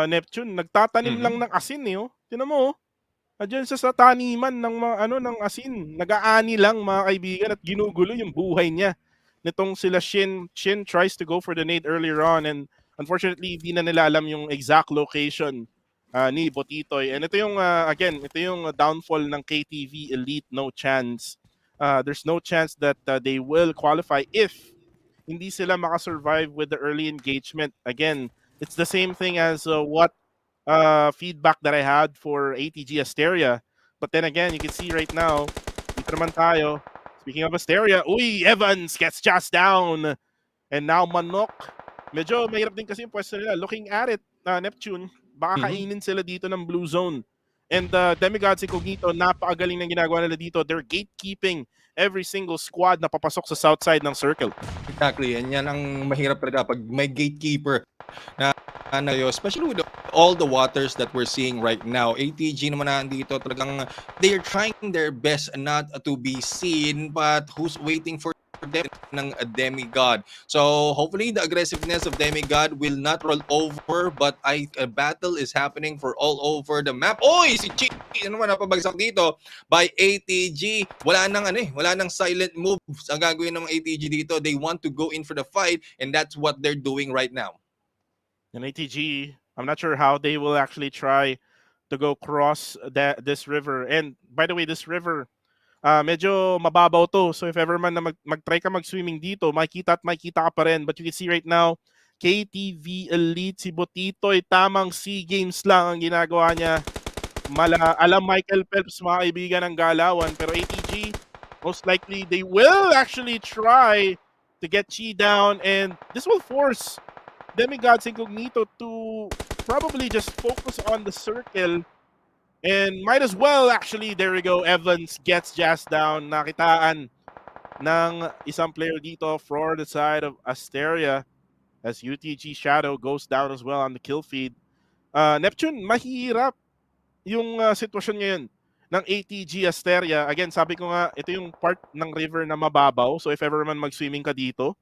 Neptune, nagtatanim lang ng asin oh. Tinan mo oh. Diyan sa taniman ng mga ng asin, nag-aani lang mga kaibigan, at ginugulo yung buhay niya. Nitong sila Shin tries to go for the nade earlier on, and unfortunately hindi na nila alam yung exact location ni Botitoy. And ito yung again, ito yung downfall ng KTV Elite. No chance. There's no chance that they will qualify if hindi sila makasurvive with the early engagement. Again, it's the same thing as what feedback that I had for ATG Asteria. But then again, you can see right now, dito naman tayo. Speaking of Asteria, uy, Evans gets just down. And now Manok. Medyo mahirap din kasi yung pwesto nila. Looking at it, Neptune, baka kainin sila dito ng blue zone. And Demigods Incognito, napakagaling ng ginagawa nila dito. They're gatekeeping every single squad na papasok sa south side ng circle. Exactly, and yan ang mahirap talaga pag may gatekeeper na especially with all the waters that we're seeing right now. ATG naman nandito, talagang they're trying their best not to be seen, but who's waiting for them ng Demigod. So hopefully the aggressiveness of Demigod will not roll over, but a battle is happening for all over the map. Oy, si Chi naman napabagsak dito by ATG. Wala nang silent moves ang gagawin ng ATG dito. They want to go in for the fight, and that's what they're doing right now. And ATG, I'm not sure how they will actually try to go cross this river. And by the way, this river, medyo mababaw to. So if ever man na mag-try ka mag-swimming dito, makikita ka pa rin. But you can see right now, KTV Elite, si Botitoy, tamang SEA Games lang ang ginagawa niya. Alam Michael Phelps, mga kaibigan ng galawan. Pero ATG, most likely, they will actually try to get Chi down. And this will force Demigods Incognito to probably just focus on the circle, and might as well actually, there we go, Evans gets just down. Nakitaan ng isang player dito for the side of Asteria as UTG Shadow goes down as well on the kill feed. Neptune, mahirap yung sitwasyon ngayon ng ATG Asteria. Again, sabi ko nga, ito yung part ng river na mababaw. So if ever man mag-swimming ka dito,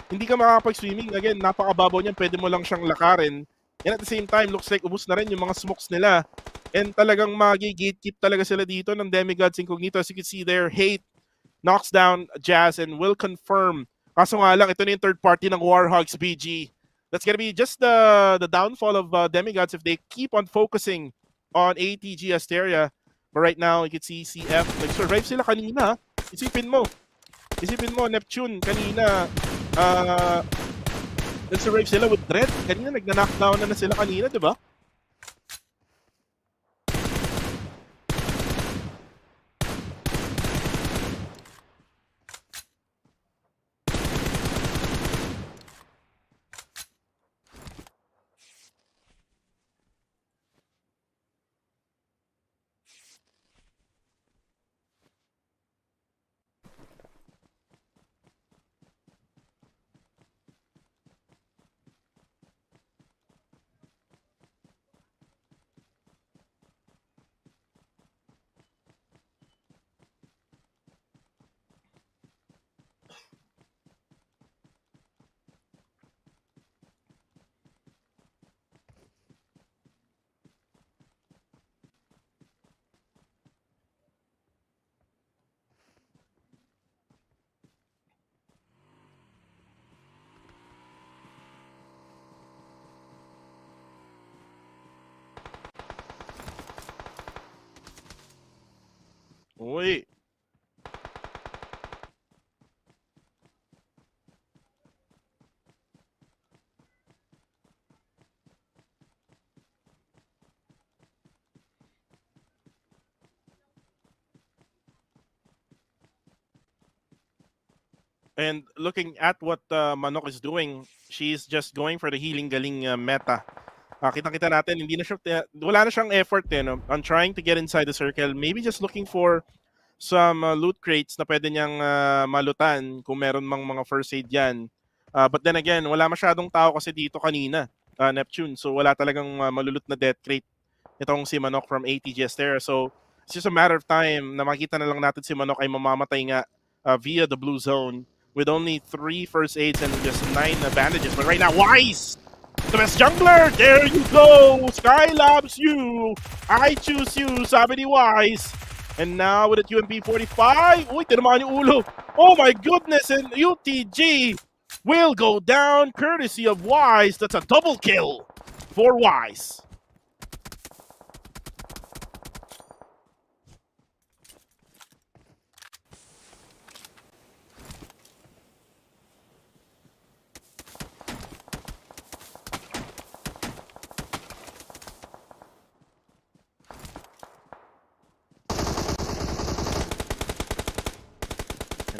hindi ka makakapag-swimming. Again, napakababaw niyan. Pwede mo lang siyang lakarin. And at the same time, looks like ubus na rin yung mga smokes nila. And talagang magi-gatekeep talaga sila dito ng Demigods Incognito. As you can see there, Hate knocks down Jazz and will confirm. Kaso nga lang, ito na yung third party ng Warhogs BG. That's gonna be just the downfall of Demigods if they keep on focusing on ATG Asteria. But right now, you can see CF. Nag-survive sila kanina. Isipin mo, Neptune, kanina, nag-survive sila with Dread. Kanina, nag-knockdown na sila kanina, di ba? Uy. And looking at what Manok is doing, she's just going for the healing galing meta. Kitang-kita natin, hindi na siya, wala na siyang effort no, on trying to get inside the circle. Maybe just looking for some loot crates na pwede niyang malutan kung meron mang mga first aid yan. But then again, wala masyadong tao kasi dito kanina, Neptune. So wala talagang malulut na death crate itong si Manok from ATG Astera. So it's just a matter of time na makita na lang natin si Manok ay mamamatay nga via the blue zone with only 3 first aids and just 9 bandages. But right now, Wise! The best jungler! There you go! Skylabs you! I choose you, sabi ni Wise. And now with a UMP 45, uy, tinamaan yung ulo. Oh my goodness, and UTG will go down courtesy of Wise. That's a double kill for Wise.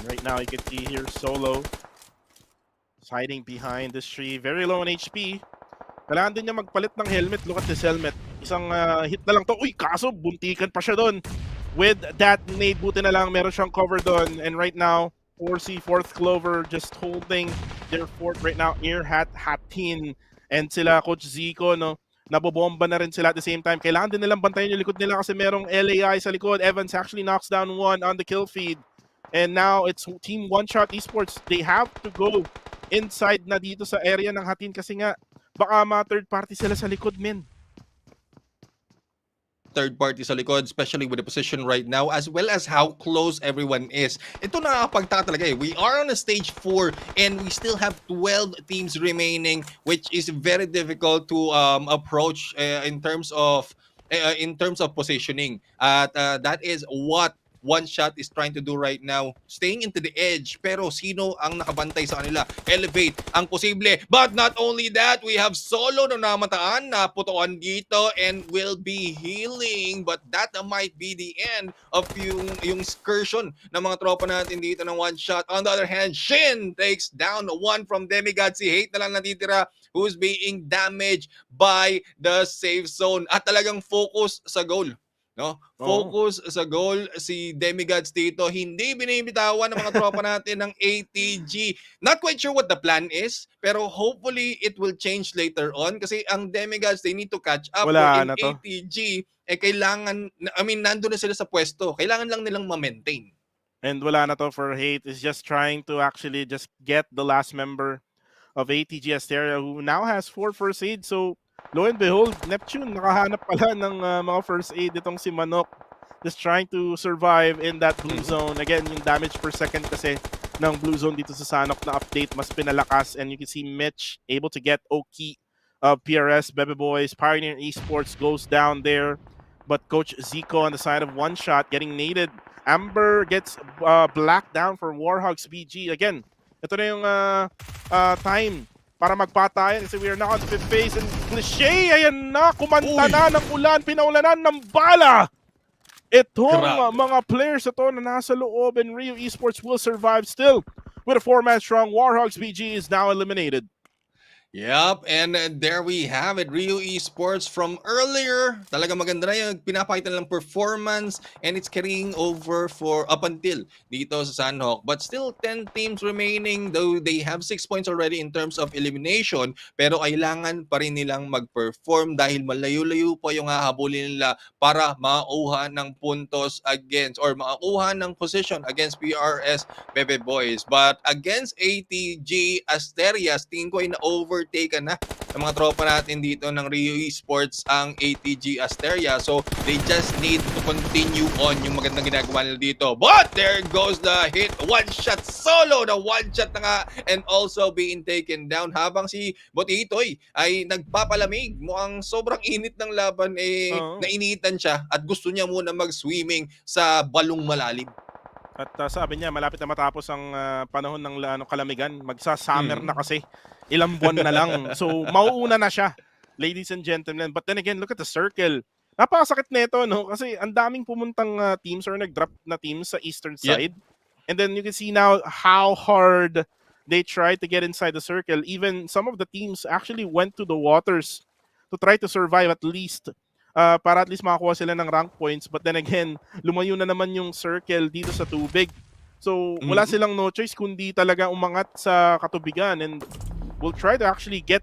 Right now, you can see here Solo is hiding behind this tree. Very low on HP. Kailangan din niya magpalit ng helmet. Look at this helmet. Isang hit na lang to. Uy, kaso buntikan pa siya doon. With that nade, buti na lang meron siyang cover doon. And right now, 4C, 4th Clover just holding their fort right now. Earhat, Hatin, and sila Coach Zico, no? Nabobomba na rin sila at the same time. Kailangan din nilang bantayan yung likod nila kasi merong LAI sa likod. Evans actually knocks down one on the kill feed. And now it's Team One Shot Esports. They have to go inside na dito sa area ng Hatin kasi nga baka ma-third party sila sa likod, men. Third party sa likod, especially with the position right now, as well as how close everyone is. Ito nakakapagtaka talaga eh. We are on a stage 4 and we still have 12 teams remaining, which is very difficult to approach in terms of positioning. At that is what One Shot is trying to do right now, staying into the edge. Pero sino ang nakabantay sa kanila? Elevate ang posible. But not only that, we have Solo na namataan, na putuan dito and will be healing. But that might be the end of yung excursion ng mga tropa natin dito ng One Shot. On the other hand, Shin takes down one from Demigod. Si Hate na lang natitira, who's being damaged by the safe zone. At talagang focus sa goal. No? Focus sa goal si Demigods dito. Hindi binibitawan ng mga tropa natin ng ATG. Not quite sure what the plan is, pero hopefully it will change later on kasi ang Demigods, they need to catch up. Wala in na to. ATG, kailangan, nandun na sila sa pwesto. Kailangan lang nilang ma-maintain. And wala na to for Hate. Is just trying to actually just get the last member of ATG Asteria who now has 4 first aid. So lo and behold, Neptune nakahanap pala ng mga first aid itong si Manok. Just trying to survive in that blue zone. Again, yung damage per second kasi ng blue zone dito sa Sanok na update mas pinalakas. And you can see Mitch able to get Oki of PRS, Bebe Boys, Pioneer Esports goes down there. But Coach Zico on the side of One Shot getting naded. Amber gets blacked down for Warhogs BG. Again, ito na yung time para magpatayan kasi we are now on the 5th phase and Cliche, ayan na, kumanta na ng ulan, pinaulanan ng bala. Itong mga players ito na nasa loob and Rio Esports will survive still with a 4-man strong. Warhogs BG is now eliminated. Yep, and there we have it. Rio Esports from earlier. Talaga maganda na yung pinapakita nilang performance and it's carrying over for up until dito sa Sanhok. But still 10 teams remaining, though they have 6 points already in terms of elimination. Pero kailangan pa rin nilang mag-perform dahil malayo-layo pa yung hahabulin nila para makakuha ng puntos against or makakuha ng position against PRS Bebe Boys. But against ATG Asterias, tingin ko ay na-overtaken na ng mga tropa natin dito ng Rio Esports ang ATG Asteria. So they just need to continue on yung magandang ginagawa nila dito. But there goes the hit. One shot solo. The one shot na nga and also being taken down habang si Botitoy ay nagpapalamig. Mukhang sobrang init ng laban nainitan siya at gusto niya muna mag-swimming sa balong malalim. At sabi niya, malapit na matapos ang panahon ng kalamigan. Magsa-summer na kasi. Ilang buwan na lang. So, mauuna na siya, ladies and gentlemen. But then again, look at the circle. Napakasakit nito, no? Kasi ang daming pumuntang teams or nag-drop na teams sa eastern side. And then you can see now how hard they tried to get inside the circle. Even some of the teams actually went to the waters to try to survive at least. Para at least makakuha sila ng rank points. But then again, lumayo na naman yung circle dito sa tubig. So wala silang no choice kundi talaga umangat sa katubigan. And we'll try to actually get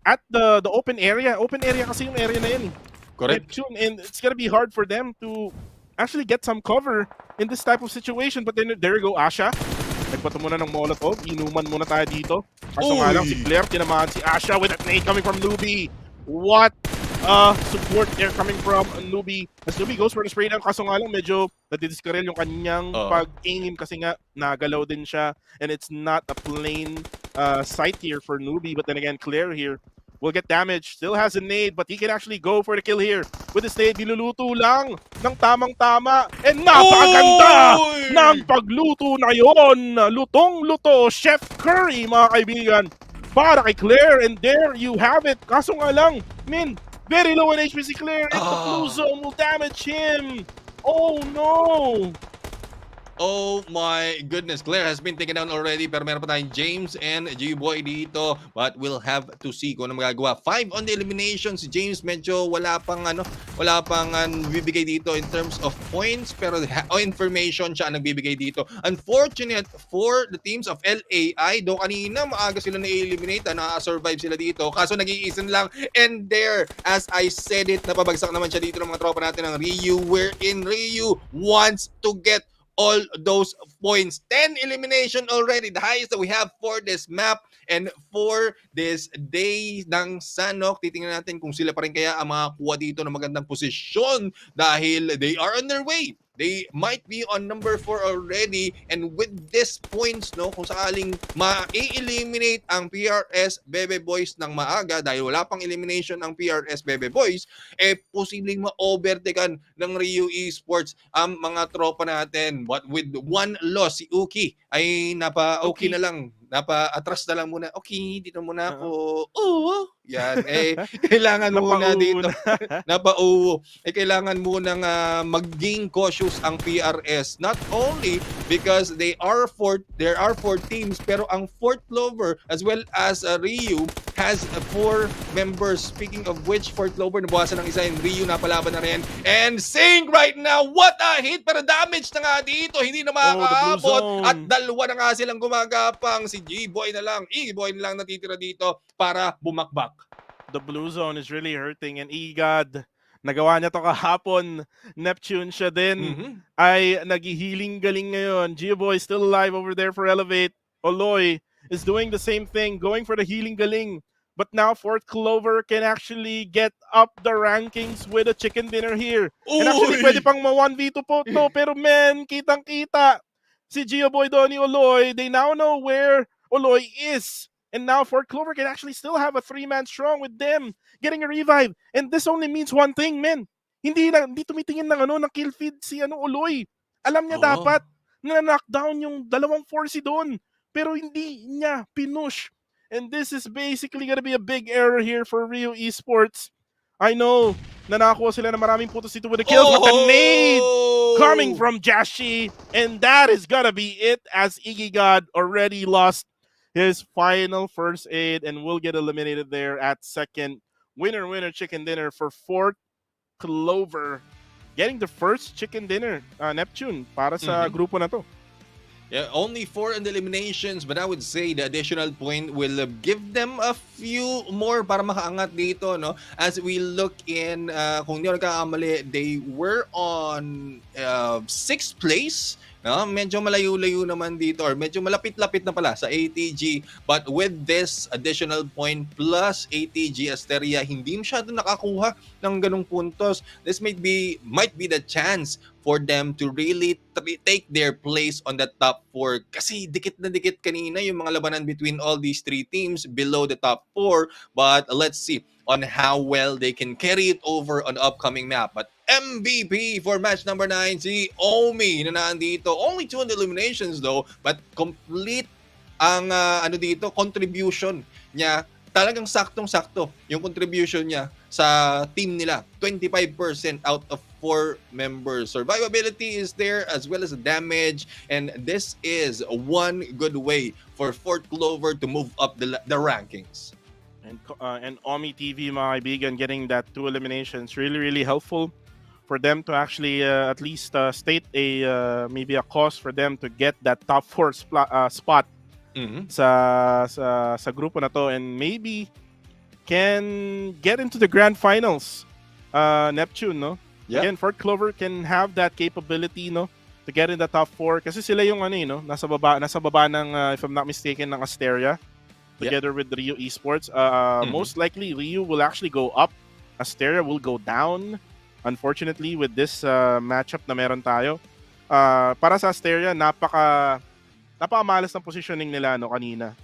at the open area. Open area kasi yung area na yan. Correct. Neptune, and it's gonna be hard for them to actually get some cover in this type of situation. But then there you go, Asha. Nagpato muna ng Molotov. Inuman muna tayo dito. Kaso nga lang, si Claire, tinamaan si Asha with a nade coming from Newbie. What support there coming from Newbie. As Newbie goes for the spray down, kaso nga lang, medyo nadidiskarel yung kanyang pag-aim kasi nga nagalaw din siya. And it's not a plain sight here for Newbie. But then again, Claire here will get damage. Still has a nade, but he can actually go for the kill here. With his nade, niluluto lang ng tamang-tama. And napakaganda ng pagluto na yon. Lutong-luto, Chef Curry, mga kaibigan. Para kay Claire, and there you have it. Kaso nga lang, very low in HP si Claire. And the blue zone will damage him. Oh no! Oh my goodness, Claire has been taken down already pero meron pa tayong James and G-Boy dito, but we'll have to see kung ano magagawa. 5 on the elimination, si James medyo wala pang bibigay dito in terms of points pero information siya ang nagbibigay dito. Unfortunate for the teams of LAI, do kanina maaga sila na-eliminate, na-survive sila dito kaso nag-iisan lang, and there, as I said it, napabagsak naman siya dito ng mga tropa natin ng Ryu, wherein Ryu wants to get all those points. 10 elimination already, the highest that we have for this map and for this day ng Sanok. Titingnan natin kung sila pa rin kaya ang makakuha dito ng magandang posisyon dahil they are on their way. They might be on number 4 already, and with these points, no, kung sakaling ma-eliminate ang PRS Bebe Boys ng maaga dahil wala pang elimination ang PRS Bebe Boys, posibleng ma-overtaken ng Rio Esports ang mga tropa natin. But with one loss, si Uki ay napa-okay na lang. Napa-atras na lang muna. Okay, dito muna ako. Yan. Kailangan muna dito. Napa-oo. Kailangan muna maging cautious ang PRS. Not only because there are four teams, pero ang fourth Clover as well as Ryu has 4 members. Speaking of which, fourth Clover nabawasan ng isa, and Ryu napalaban na rin. And Sing right now, what a hit! Pero damage na nga dito. Hindi na makakaabot. At dalawa na nga silang gumagapang. Si G-Boy na lang, E-Boy na lang natitira dito para bumakbak. The blue zone is really hurting, and E-God, nagawa niya to kahapon. Neptune siya din ay nag-healing galing ngayon. G-Boy still alive over there for Elevate. Oloy is doing the same thing, going for the healing galing. But now fourth Clover can actually get up the rankings with a chicken dinner here. And actually pwede pang ma-1v2 po to, pero kitang-kita. Si Gioboy Donnie Oloy, they now know where Oloy is. And now Fort Clover can actually still have a 3-man strong with them getting a revive. And this only means one thing, men. Hindi tumitingin ng kill feed si Oloy. Alam niya dapat na knockdown yung 2 4C doon. Pero hindi niya pinush. And this is basically gonna be a big error here for Rio Esports. I know na nakakuha sila ng maraming putos dito with the kills, but the nade coming from Jashi, and that is gonna be it as Iggy God already lost his final first aid and will get eliminated there at second. Winner chicken dinner for fourth Clover, getting the first chicken dinner, Neptune, para sa grupo na to. Yeah, only 4 in the eliminations, but I would say the additional point will give them a few more para makaangat dito, no? As we look in, kung hindi ako nagkakamali, they were on 6th place. No, medyo malayo-layo naman dito, or medyo malapit-lapit na pala sa ATG, but with this additional point plus ATG Asteria, hindi masyado nakakuha ng ganong puntos. This might be the chance for them to really take their place on the top 4, kasi dikit na dikit kanina yung mga labanan between all these 3 teams below the top 4, but let's see on how well they can carry it over on the upcoming map. But MVP for match number 9, si Omi na nandito. Only 2 on the eliminations though, but complete ang contribution niya. Talagang saktong-sakto yung contribution niya sa team nila. 25% out of 4 members. Survivability is there as well as damage, and this is one good way for Fort Clover to move up the rankings. And Omi TV, mga kaibigan, getting that 2 eliminations really helpful for them to actually at least state a maybe a cause for them to get that top 4 spot sa grupo na to, and maybe can get into the grand finals. Neptune, no? Yep. Again, Fort Clover can have that capability, no, to get in the top 4 kasi sila yung no, nasa baba ng if I'm not mistaken ng Asteria together with Rio Esports. Most likely Rio will actually go up, Asteria will go down, unfortunately, with this matchup na meron tayo. Para sa Asteria, napakamalas ng positioning nila, no, kanina.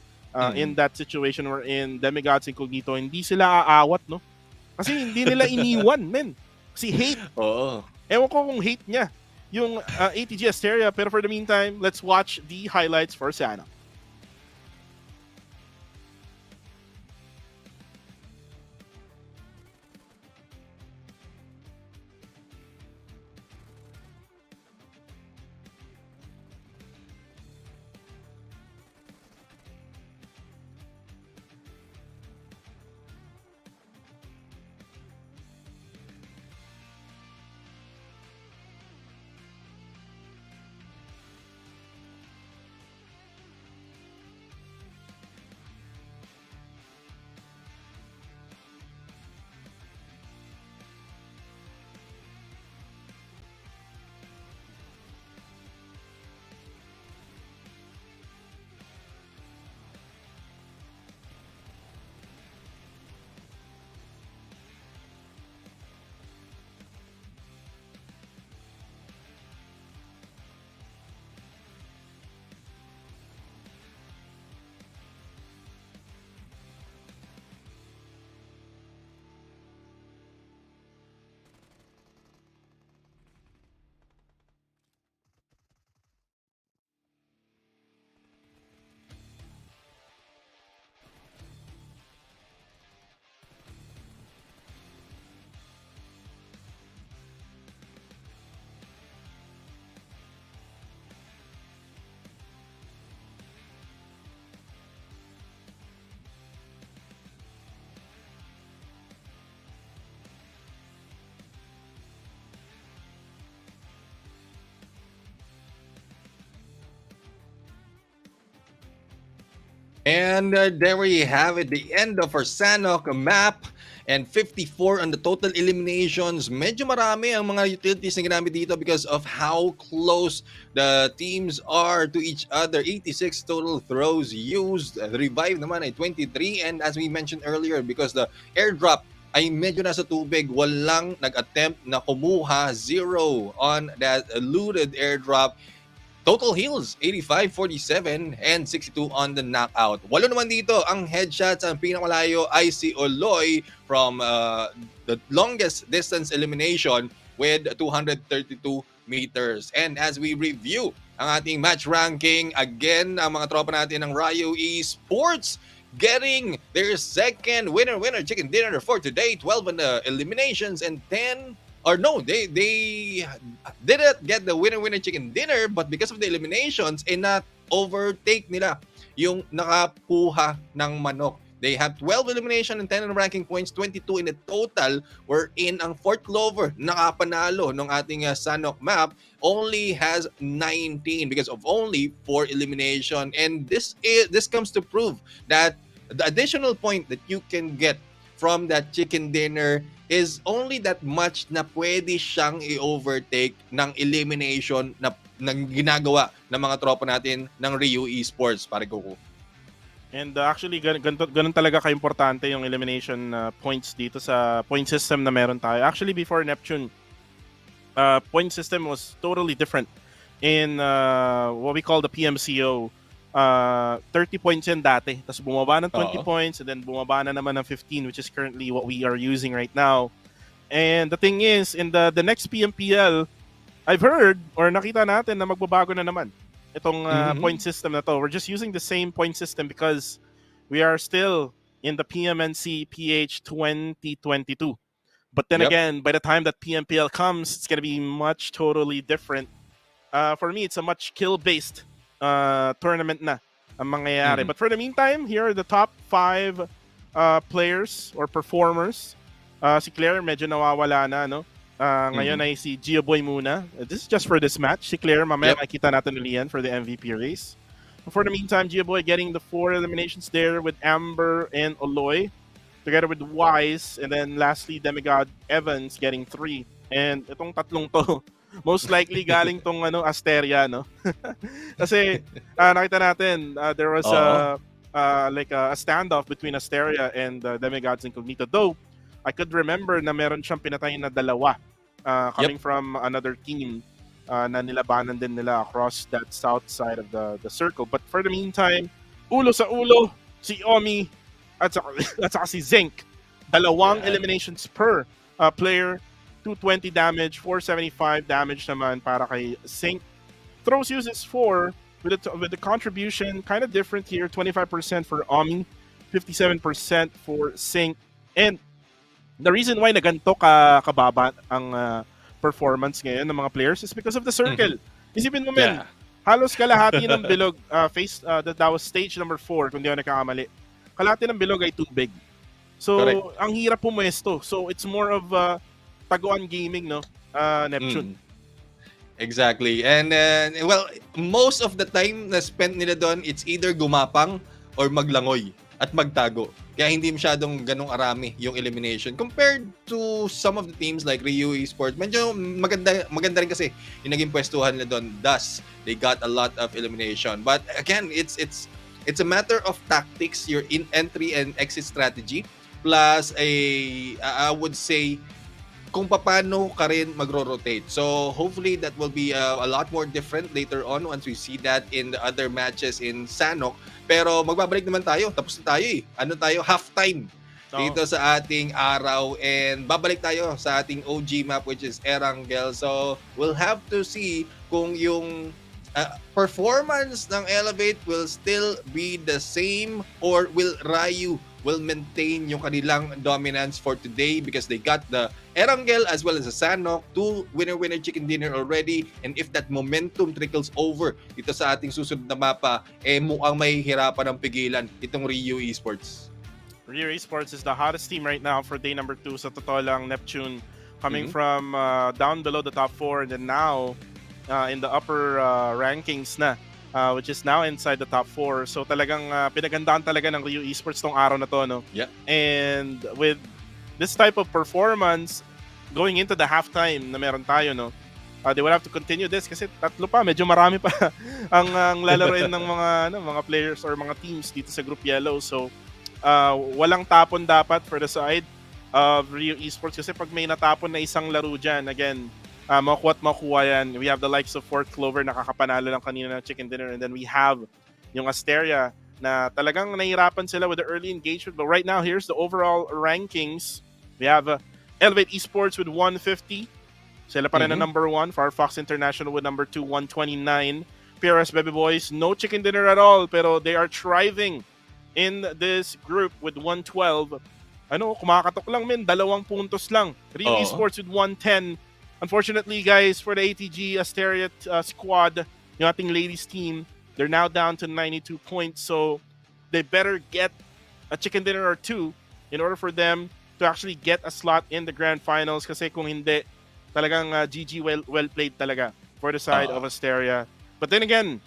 In that situation we're in, Demigods Incognito, hindi sila aawat, no? Kasi hindi nila iniwan, men. Kasi hate. Oo. Ewan ko kung hate niya yung ATG Asteria, pero for the meantime, let's watch the highlights for Sana. And there we have it, the end of our Sanok map, and 54 on the total eliminations. Medyo marami ang mga utilities na ginamit dito because of how close the teams are to each other. 86 total throws used. The revive naman ay 23, and as we mentioned earlier, because the airdrop ay medyo nasa tubig, walang nag-attempt na kumuha, 0 on that looted airdrop. Total heals, 85, 47, and 62 on the knockout. 8 naman dito ang headshots. Ang pinakamalayo ay si Oloy from the longest distance elimination with 232 meters. And as we review ang ating match ranking, again, ang mga tropa natin ng Rio Esports getting their second winner chicken dinner for today. 12 on the eliminations and 10. Or no, they didn't get the winner chicken dinner, but because of the eliminations, not overtake nila yung nakakuha ng manok. They have 12 elimination and 10 in ranking points, 22 in the total. Wherein ang Fort Clover nakapanalo ng ating Sanok map only has 19 because of only 4 elimination. And this comes to prove that the additional point that you can get from that chicken dinner is only that much na pwede siyang i-overtake ng elimination na ginagawa ng mga tropa natin ng Rio Esports, pare Coco. And actually, ganun talaga ka-importante yung elimination points dito sa point system na meron tayo. Actually, before Neptune, point system was totally different in what we call the PMCO. 30 points yan dati. Tapos bumaba ng 20 points and then bumaba na naman ng 15, which is currently what we are using right now. And the thing is, in the next PMPL, I've heard or nakita natin na magbabago na naman itong point system na to. We're just using the same point system because we are still, in the PMNC PH 2022. But then Yep. again, by the time that PMPL comes, it's going to be much totally different. For me, it's a much kill-based tournament na ang mangyayari. Mhm. But for the meantime, here are the top 5 players or performers. Si Claire medyo nawawala na, no? Ngayon ay si Gioboy muna. This is just for this match. Si Claire, mamaya makita natin ulit yan for the MVP race. For the meantime, Gioboy getting the 4 eliminations there with Amber and Oloy, together with Wise, and then lastly, Demigod Evans getting 3. And itong tatlong to, most likely galing tong Asteria, no? Kasi nakita natin, there was like a standoff between Asteria and Demigod's Incognito. Though, I could remember na meron siyang pinatay na dalawa coming from another team na nilabanan din nila across that south side of the circle. But for the meantime, ulo sa ulo, si Omi at saka si Zinc. Dalawang eliminations per player. 220 damage, 475 damage naman para kay Zinc. Throws uses 4 with the contribution kind of different here. 25% for Omi, 57% for Zinc. And the reason why naganto kababa ang performance ngayon ng mga players is because of the circle. Isipin mo, men, halos kalahati ng bilog that was stage number 4 kung di ako nakakamali. Kalahati ng bilog ay tubig. So, ang hirap pumuesto. So, it's more of taguan gaming, no? Neptune. Exactly. And well, most of the time na spent nila doon, it's either gumapang or maglangoy at magtago. Kaya hindi masyadong ganong arami yung elimination. Compared to some of the teams like Ryu Esports, medyo maganda rin kasi yung naging pwestuhan nila doon. Thus, they got a lot of elimination. But again, it's a matter of tactics, your entry and exit strategy, plus I would say, kung paano ka rin magro-rotate. So, hopefully, that will be a lot more different later on once we see that in the other matches in Sanok. Pero magbabalik naman tayo. Tapos na tayo eh. Ano tayo? Halftime dito sa ating araw. And babalik tayo sa ating OG map which is Erangel. So, we'll have to see kung yung performance ng Elevate will still be the same or will Ryu will maintain yung kanilang dominance for today because they got the Erangel as well as the Sanok, 2 winner-winner chicken dinner already, and if that momentum trickles over dito sa ating susunod na mapa, mukhang may hirapan ng pigilan itong Ryu Esports. Ryu Esports is the hottest team right now for day number 2. Sa totoo lang, Neptune coming from down below the top 4 and then now in the upper rankings na. Which is now inside the top 4. So talagang pinagandaan talaga ng Ryu Esports tong araw na to, no? Yeah. And with this type of performance going into the halftime na meron tayo, no? They would have to continue this kasi tatlo pa, medyo marami pa ang lalaroin ng mga players or mga teams dito sa Group Yellow. So walang tapon dapat for the side of Ryu Esports kasi pag may natapon na isang laro dyan, again, makuha yan. We have the likes of Fort Clover, nakakapanalo lang kanina ng chicken dinner, and then we have yung Asteria na talagang nahirapan sila with the early engagement. But right now, here's the overall rankings. We have Elevate Esports with 150. Sila pa rin ang number 1. Firefox International with number 2, 129. PRS Baby Boys, no chicken dinner at all, pero they are thriving in this group with 112. Kumakatok lang, men. 2 puntos lang. Ryu Esports with 110. Unfortunately, guys, for the ATG Asteria squad, yung ating ladies team, they're now down to 92 points. So they better get a chicken dinner or 2 in order for them to actually get a slot in the grand finals. Kasi kung hindi, talagang GG well played talaga for the side of Asteria. But then again,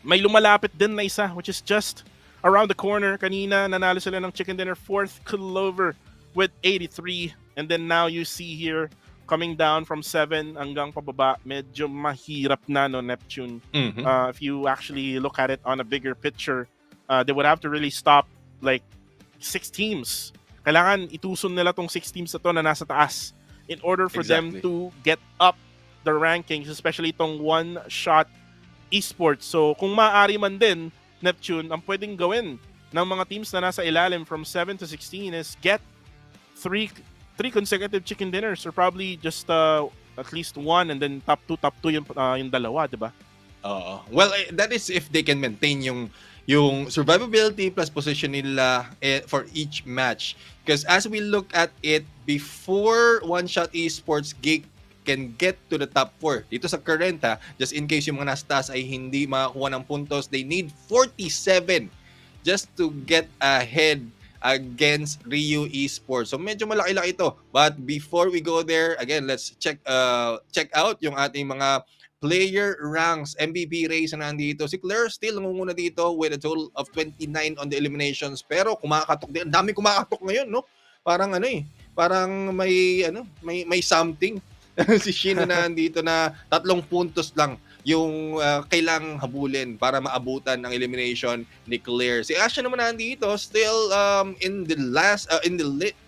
may lumalapit din na isa, which is just around the corner. Kanina, nanalo sila ng chicken dinner, 4th Clover with 83. And then now you see here, coming down from 7 hanggang pababa, medyo mahirap na, no, Neptune. If you actually look at it on a bigger picture, they would have to really stop like 6 teams. Kailangan ituson nila tong 6 teams na to na nasa taas in order for them to get up the rankings, especially itong one-shot esports. So kung maaari man din, Neptune, ang pwedeng gawin ng mga teams na nasa ilalim from 7 to 16 is get 3 consecutive chicken dinners or probably just at least 1 and then top 2 yung dalawa, di ba? Well, that is if they can maintain yung survivability plus position nila for each match. Because as we look at it, before One Shot Esports Geek can get to the top 4, dito sa current just in case yung mga nasa taas ay hindi makakuha ng puntos, they need 47 just to get ahead against Ryu Esports. So medyo malaki-laki ito. But before we go there, again, let's check out yung ating mga player ranks. MVP race na nandito. Si Claire still nangunguna dito with a total of 29 on the eliminations. Pero kumakatok din. Ang dami kumakatok ngayon, no? Parang parang may something. Si Shin na nandito na 3 puntos lang yung kailangang habulin para maabutan ng elimination ni Claire. Si Asha naman nandito still in the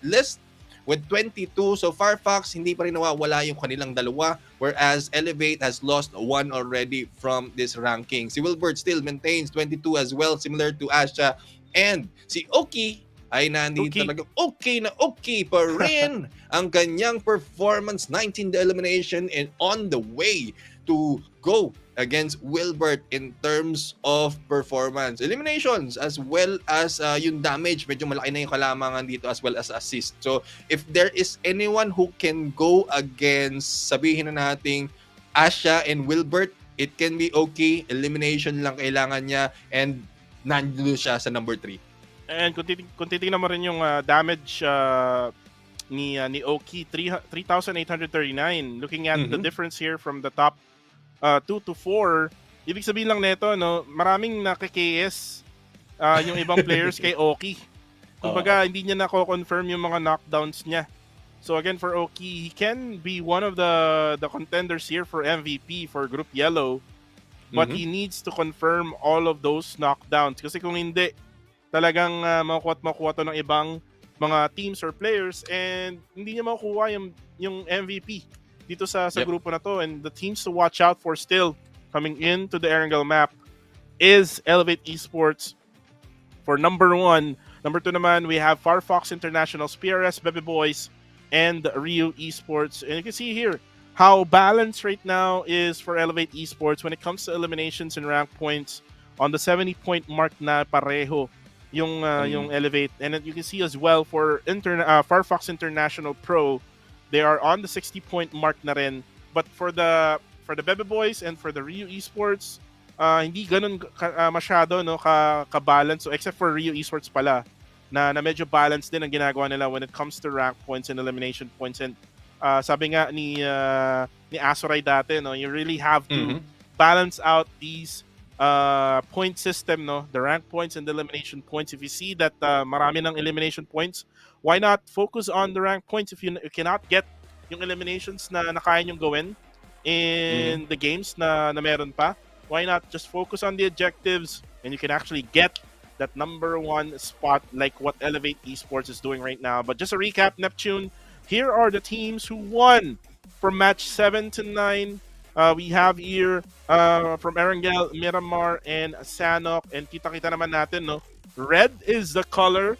list with 22. So Firefox hindi pa rin nawawala yung kanilang dalawa, whereas Elevate has lost 1 already from this ranking. Si Wilbert still maintains 22 as well, similar to Asha. And si Oki ay nandito talaga okay pa rin ang kanyang performance. 19 the elimination and on the way to go against Wilbert in terms of performance. Eliminations as well as yung damage. Medyo malaki na yung kalamangan dito as well as assist. So if there is anyone who can go against, sabihin na nating Asha and Wilbert, it can be okay. Elimination lang kailangan niya and nandoon siya sa number 3. And kung titingnan mo rin yung damage ni Oki, 3,839. Looking at the difference here from the top 2 to 4, ibig sabihin lang nito, no, maraming nakikis yung ibang players kay Oki. Kumbaga, hindi niya nako-confirm yung mga knockdowns niya. So again, for Oki, he can be one of the contenders here for MVP for Group Yellow. But he needs to confirm all of those knockdowns. Kasi kung hindi, talagang makuha to ng ibang mga teams or players and hindi niya makukuha yung MVP dito sa grupo na to. And the teams to watch out for still coming into the Erangel map is Elevate Esports for number 1. Number 2 naman, we have Firefox International, PRS, Bebe Boys, and Ryu Esports. And you can see here how balanced right now is for Elevate Esports when it comes to eliminations and rank points. On the 70-point mark na pareho yung Elevate. And you can see as well for Firefox International Pro, they are on the 60-point mark na rin. But for the Bebe Boys and for the Ryu Esports, hindi ganun masyado no ka-balance. So except for Ryu Esports pala na medyo balance din ang ginagawa nila when it comes to rank points and elimination points. And sabi nga ni Asoray dati, no, you really have to balance out these point system, no, the rank points and the elimination points. If you see that marami ng elimination points, why not focus on the rank points? If you cannot get yung eliminations na kaya nyong gawin in the games na meron pa, why not just focus on the objectives and you can actually get that number 1 spot like what Elevate Esports is doing right now. But just a recap, Neptune, here are the teams who won from match 7 to 9. We have here from Erangel, Miramar, and Sanok. And kita-kita naman natin, no? Red is the color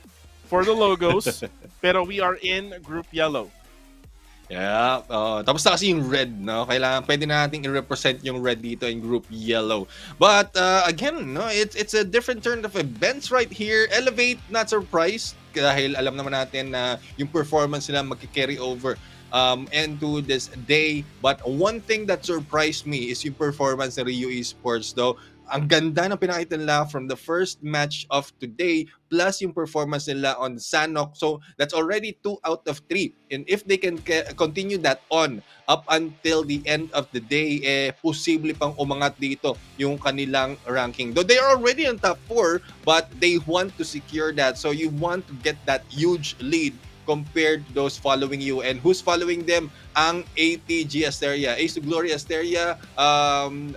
for the logos, pero we are in Group Yellow. Yeah, tapos na kasi yung red, no? Kailangan, pwede na nating i-represent yung red dito in Group Yellow. But again, no, it's a different turn of events right here. Elevate, not surprised, dahil alam naman natin na yung performance nila magki-carry over into this day. But one thing that surprised me is yung performance ng Ryu Esports, though. Ang ganda ng pinakita nila from the first match of today, plus yung performance nila on Sanok. So that's already 2 out of 3. And if they can continue that on up until the end of the day, posible pang umangat dito yung kanilang ranking. Though they are already on top 4, but they want to secure that. So you want to get that huge lead compared to those following you. And who's following them? Ang ATG Asteria. Ace to Glory Asteria,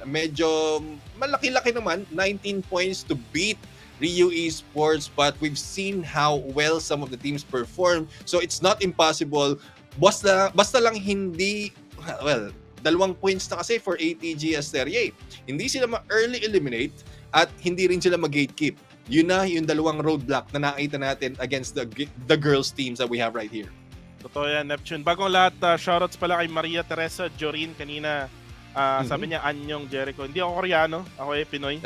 medyo malaki-laki naman, 19 points to beat Ryu Esports, but we've seen how well some of the teams perform. So it's not impossible. Basta lang hindi, well, 2 points na kasi for ATG Asteria. Hindi sila ma-early eliminate at hindi rin sila mag-gatekeep. Yun na yung 2 roadblock na nakita natin against the girls teams that we have right here. Totoo yan, Neptune. Bagong lahat, shoutouts pala kay Maria Teresa Jorin kanina. Sabi niya, Anyong Jericho. Hindi ako Koreano, ako Pinoy.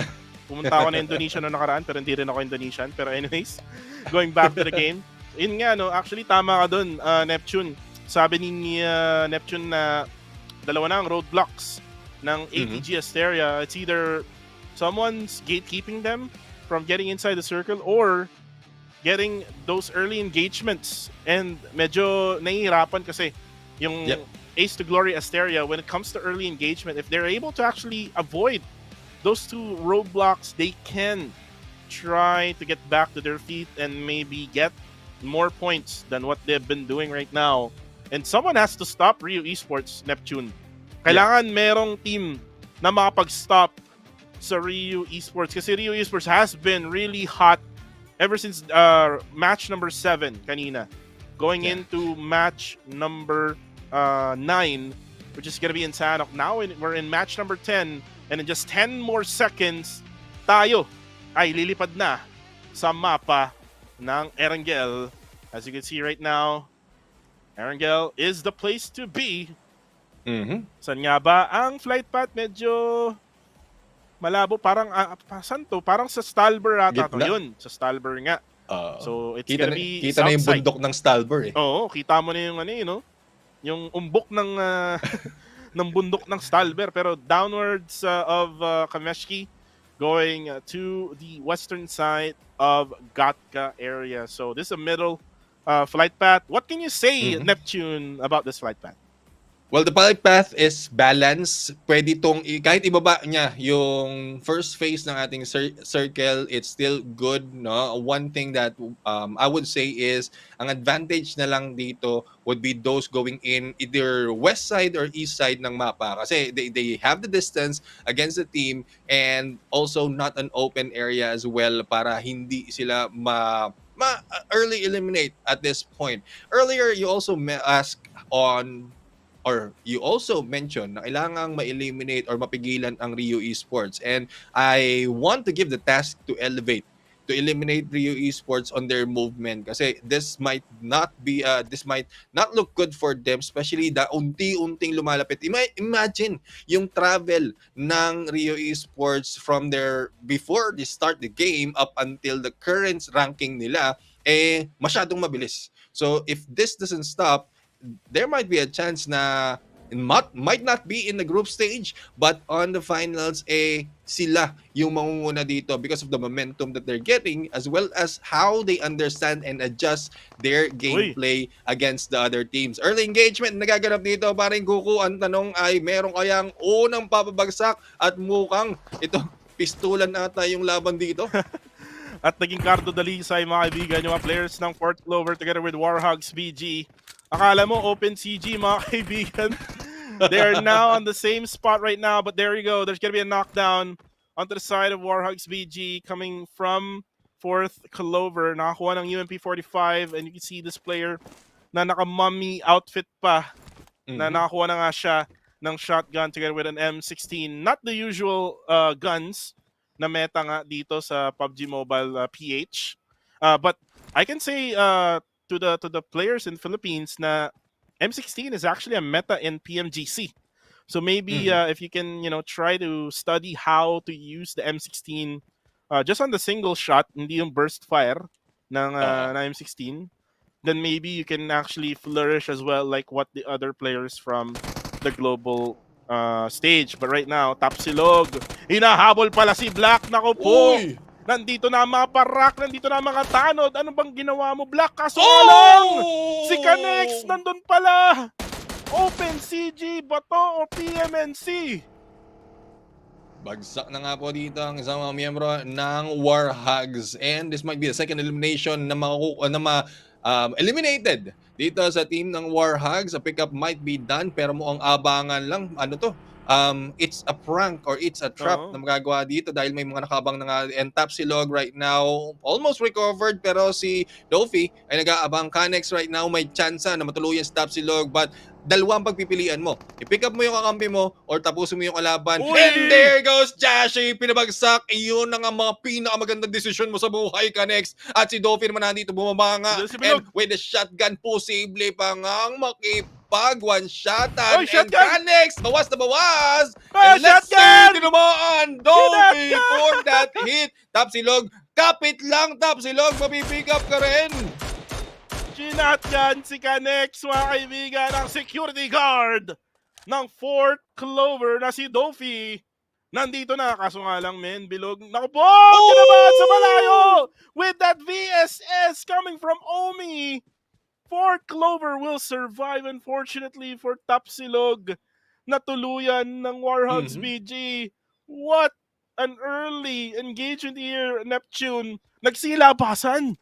Pumunta ako na Indonesia noong nakaraan, pero hindi rin ako Indonesian. Pero anyways, going back to the game. Yun nga, no, actually tama ka dun, Neptune. Sabi ni Neptune na dalawa na ang roadblocks ng ATG Asteria. It's either someone's gatekeeping them from getting inside the circle or getting those early engagements. And medyo nahihirapan kasi yung Ace to Glory Asteria, when it comes to early engagement, if they're able to actually avoid those two roadblocks, they can try to get back to their feet and maybe get more points than what they've been doing right now. And someone has to stop Rio Esports, Neptune. Kailangan merong team na makapag-stop sa Rio Esports kasi Rio Esports has been really hot ever since match number 7 kanina. Going into match number 9, which is gonna be in Sanok. Now we're in match number 10, and in just 10 more seconds, tayo ay lilipad na sa mapa ng Erangel. As you can see right now, Erangel is the place to be. Saan nga ba ang flight path? Medyo malabo. Parang, saan to? Parang sa Stalber ata to. Yun, sa Stalber nga. So it's gonna be kita na yung bundok ng Stalber eh. Oo, kita mo na yung ano, you know, yung umbok ng ng bundok ng Stalber, pero downwards of Kameshki, going to the western side of Gatka area. So this is a middle flight path. What can you say, Neptune, about this flight path? Well, the flight path is balanced. Pwede tong, kahit ibaba niya yung first phase ng ating circle, it's still good, no? One thing that I would say is, ang advantage na lang dito would be those going in either west side or east side ng mapa. Kasi they have the distance against the team and also not an open area as well para hindi sila early eliminate at this point. Earlier, you also asked on or you also mentioned na kailangang ma-eliminate or mapigilan ang Rio Esports. And I want to give the task to Elevate to eliminate Rio Esports on their movement kasi this might not look good for them, especially da unti-unting lumalapit. Imagine yung travel ng Rio Esports from their before they start the game up until the current ranking nila masyadong mabilis. So if this doesn't stop, there might be a chance na might not be in the group stage, but on the finals, sila yung mangunguna dito because of the momentum that they're getting, as well as how they understand and adjust their gameplay against the other teams. Early engagement nagaganap dito, paring Kuku. Ang tanong ay, meron kayang unang papabagsak at mukhang ito, pistulan ata yung laban dito. At naging kardo dalisay, mga kaibigan, yung mga players ng Fort Clover together with Warhogs BG. Akala mo open CG, mga kaibigan. They're now on the same spot right now, but there you go. There's gonna be a knockdown onto the side of Warhogs BG coming from Fort Clover. Nakakuha ng UMP-45, and you can see this player na naka-mummy outfit pa. Na nakakuha na nga siya ng shotgun together with an M16. Not the usual guns na meta nga dito sa PUBG Mobile PH. But I can say to the players in Philippines na M16 is actually a meta in PMGC. So maybe if you can, try to study how to use the M16 just on the single shot, hindi yung burst fire ng M16, then maybe you can actually flourish as well like what the other players from the global stage. But right now, Tapsilog, hinahabol pala si Black. Nako po! Uy! Nandito na mga parak, nandito na mga tanod. Ano bang ginawa mo, Black? Kaso lang! Si Kanex, nandun pala! Open CG, Bato o PMNC? Bagsak na nga po dito ang isang mga miyembro ng Warhogs. And this might be the second elimination na eliminated dito sa team ng Warhogs. A pickup might be done pero mukhang abangan lang. Ano to? It's a prank or it's a trap na magagawa dito dahil may mga nakabang na nga. And Tapsilog right now almost recovered, pero si Dofi ay nag-aabang. Kanex right now may chance na matuluyan si Tapsilog, but dalawang pagpipilian mo. I-pick up mo yung kakampi mo or tapusin mo yung kalaban. Uy! And there goes Jashi, pinabagsak. Iyon na nga mga pinakamagandang desisyon mo sa buhay, Kanex. At si Dofi naman nandito bumabanga. And with the shotgun, posible pa nga pag one-shotan. Oy, And shotgun! Canex, bawas na bawas! Ah, And let's see, shotgun! tinamaan! Dolphy Shotgun! for that hit! Tapsilog, kapit lang, Tapsilog, mapipick up ka rin! Chinatgan si Canex, mga kaibigan, ang security guard ng Fort Clover na si Dolphy. Nandito na, kaso nga lang, men, bilog. Naku po! Kinabahan sa malayo! With that VSS coming from Omi! Fort Clover will survive, unfortunately, for Tapsilog na tuluyan ng Warhogs BG. What an early engagement here, Neptune. Nagsilabasan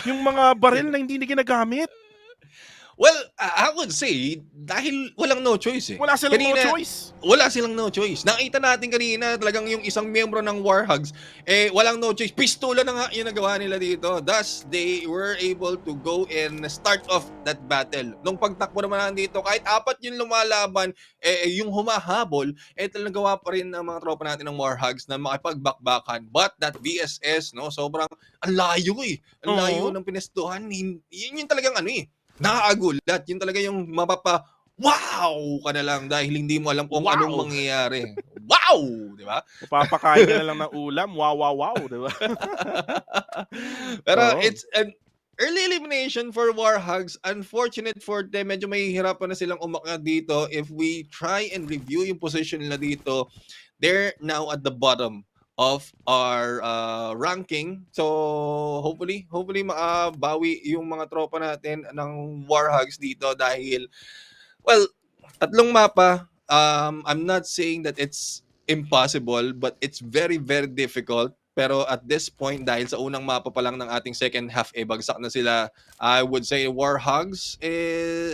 yung mga baril na hindi na ginagamit. Well, I would say, dahil walang no choice eh. Wala silang no choice. Wala silang no choice. Nakita natin kanina talagang yung isang miyembro ng Warhogs, walang no choice. Pistola na nga yung nagawa nila dito. Thus, they were able to go and start off that battle. Nung pagtakbo naman dito, kahit apat yung lumalaban, yung humahabol, talagang gawa pa rin ng mga tropa natin ng Warhogs na makipagbakbakan. But that VSS, no, sobrang ang layo eh. Ang layo ng pinestuhan. Yun yung talagang nakaagulat. Yun talaga yung wow ka na lang dahil hindi mo alam kung anong mangyayari. Wow! Di ba? Papakain ka na lang ng ulam. Wow. Di ba? Pero it's an early elimination for Warhogs. Unfortunate for them. Medyo mahihirapan na silang umakyat dito. If we try and review yung position nila dito, they're now at the bottom of our ranking. So hopefully makabawi yung mga tropa natin ng Warhogs dito dahil tatlong mapa. I'm not saying that it's impossible, but it's very very difficult. Pero at this point, dahil sa unang mapa pa lang ng ating second half, bagsak na sila. I would say Warhogs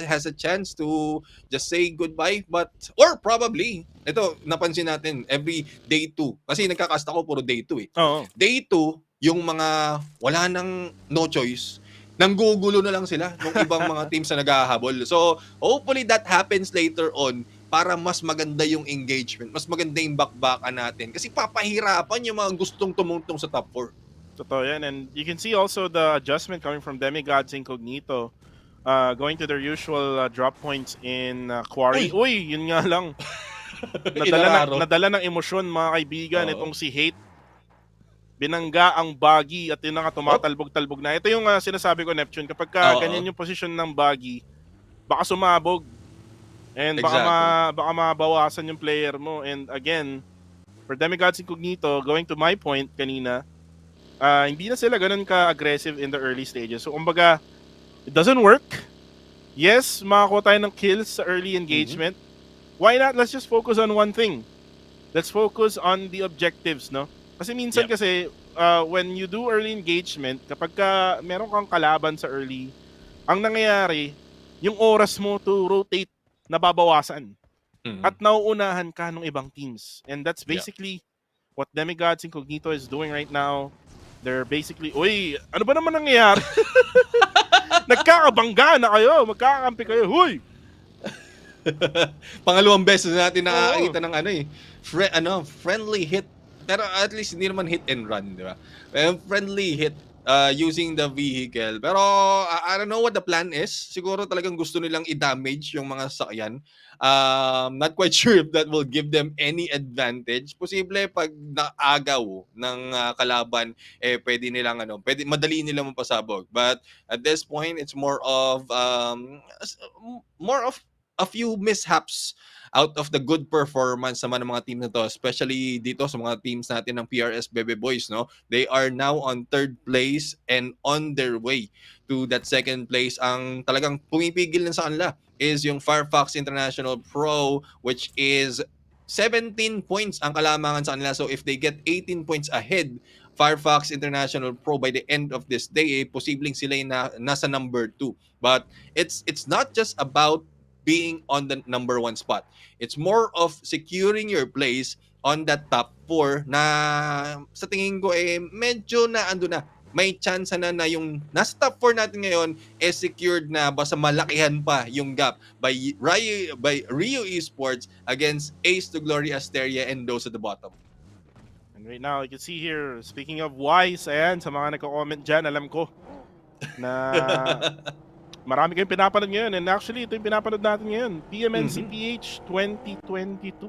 has a chance to just say goodbye. Or probably, ito, napansin natin, every day 2. Kasi nagkakasta ko, puro day 2 eh. Day 2, yung mga wala nang no choice, nanggugulo na lang sila ng ibang mga teams na naghahabol. So, hopefully that happens later on para mas maganda yung engagement, mas maganda yung bakbakan natin. Kasi papahirapan yung mga gustong tumuntong sa top 4. Totoo yan. And you can see also the adjustment coming from Demigods Incognito going to their usual drop points in Quarry. Uy, yun nga lang. Nadala ng emosyon, mga kaibigan, itong si Hate. Binangga ang buggy at yun nga tumatalbog-talbog na. Ito yung sinasabi ko, Neptune, kapag ganyan yung position ng buggy, baka sumabog. And baka mabawasan yung player mo. And again, for Demigods Incognito, going to my point kanina, hindi na sila ganun ka-aggressive in the early stages. So, kumbaga, it doesn't work. Yes, makakuha tayo ng kills sa early engagement. Why not? Let's just focus on one thing. Let's focus on the objectives, no? Kasi minsan when you do early engagement, kapag meron kang kalaban sa early, ang nangyayari, yung oras mo to rotate nababawasan. At nauunahan ka ng ibang teams. And that's basically what Demigods Incognito is doing right now. They're basically, ano ba naman nangyayari? Nagkakabangga na kayo, magkakakampi kayo. Huy! Pangalawang beses natin nakakita ng friendly hit. Pero at least hindi naman hit and run, di ba? Friendly hit using the vehicle. Pero I don't know what the plan is. Siguro talagang gusto nilang i-damage yung mga sasakyan. Not quite sure if that will give them any advantage. Posible pag naagaw ng kalaban, pwede nilang madali nilang mapasabog. But at this point, it's more of a few mishaps out of the good performance naman ng mga team na to, especially dito sa mga teams natin ng PRS Bebe Boys, no? They are now on 3rd place and on their way to that 2nd place. Ang talagang pumipigil na sa kanila is yung Firefox International Pro, which is 17 points ang kalamangan sa kanila. So if they get 18 points ahead, Firefox International Pro by the end of this day, posibleng sila nasa number 2. But it's not just about being on the number 1 spot. It's more of securing your place on that top 4 na sa tingin ko medyo na ando na. May chance na yung nasa top 4 natin ngayon secured na, basta malakihan pa yung gap by Rio Esports against Ace to Glory Asteria and those at the bottom. And right now, you can see here, speaking of wise, ayan, sa mga nagko-comment dyan, alam ko na marami kayong pinapanood ngayon. And actually, ito yung pinapanood natin ngayon. PMNCPH 2022.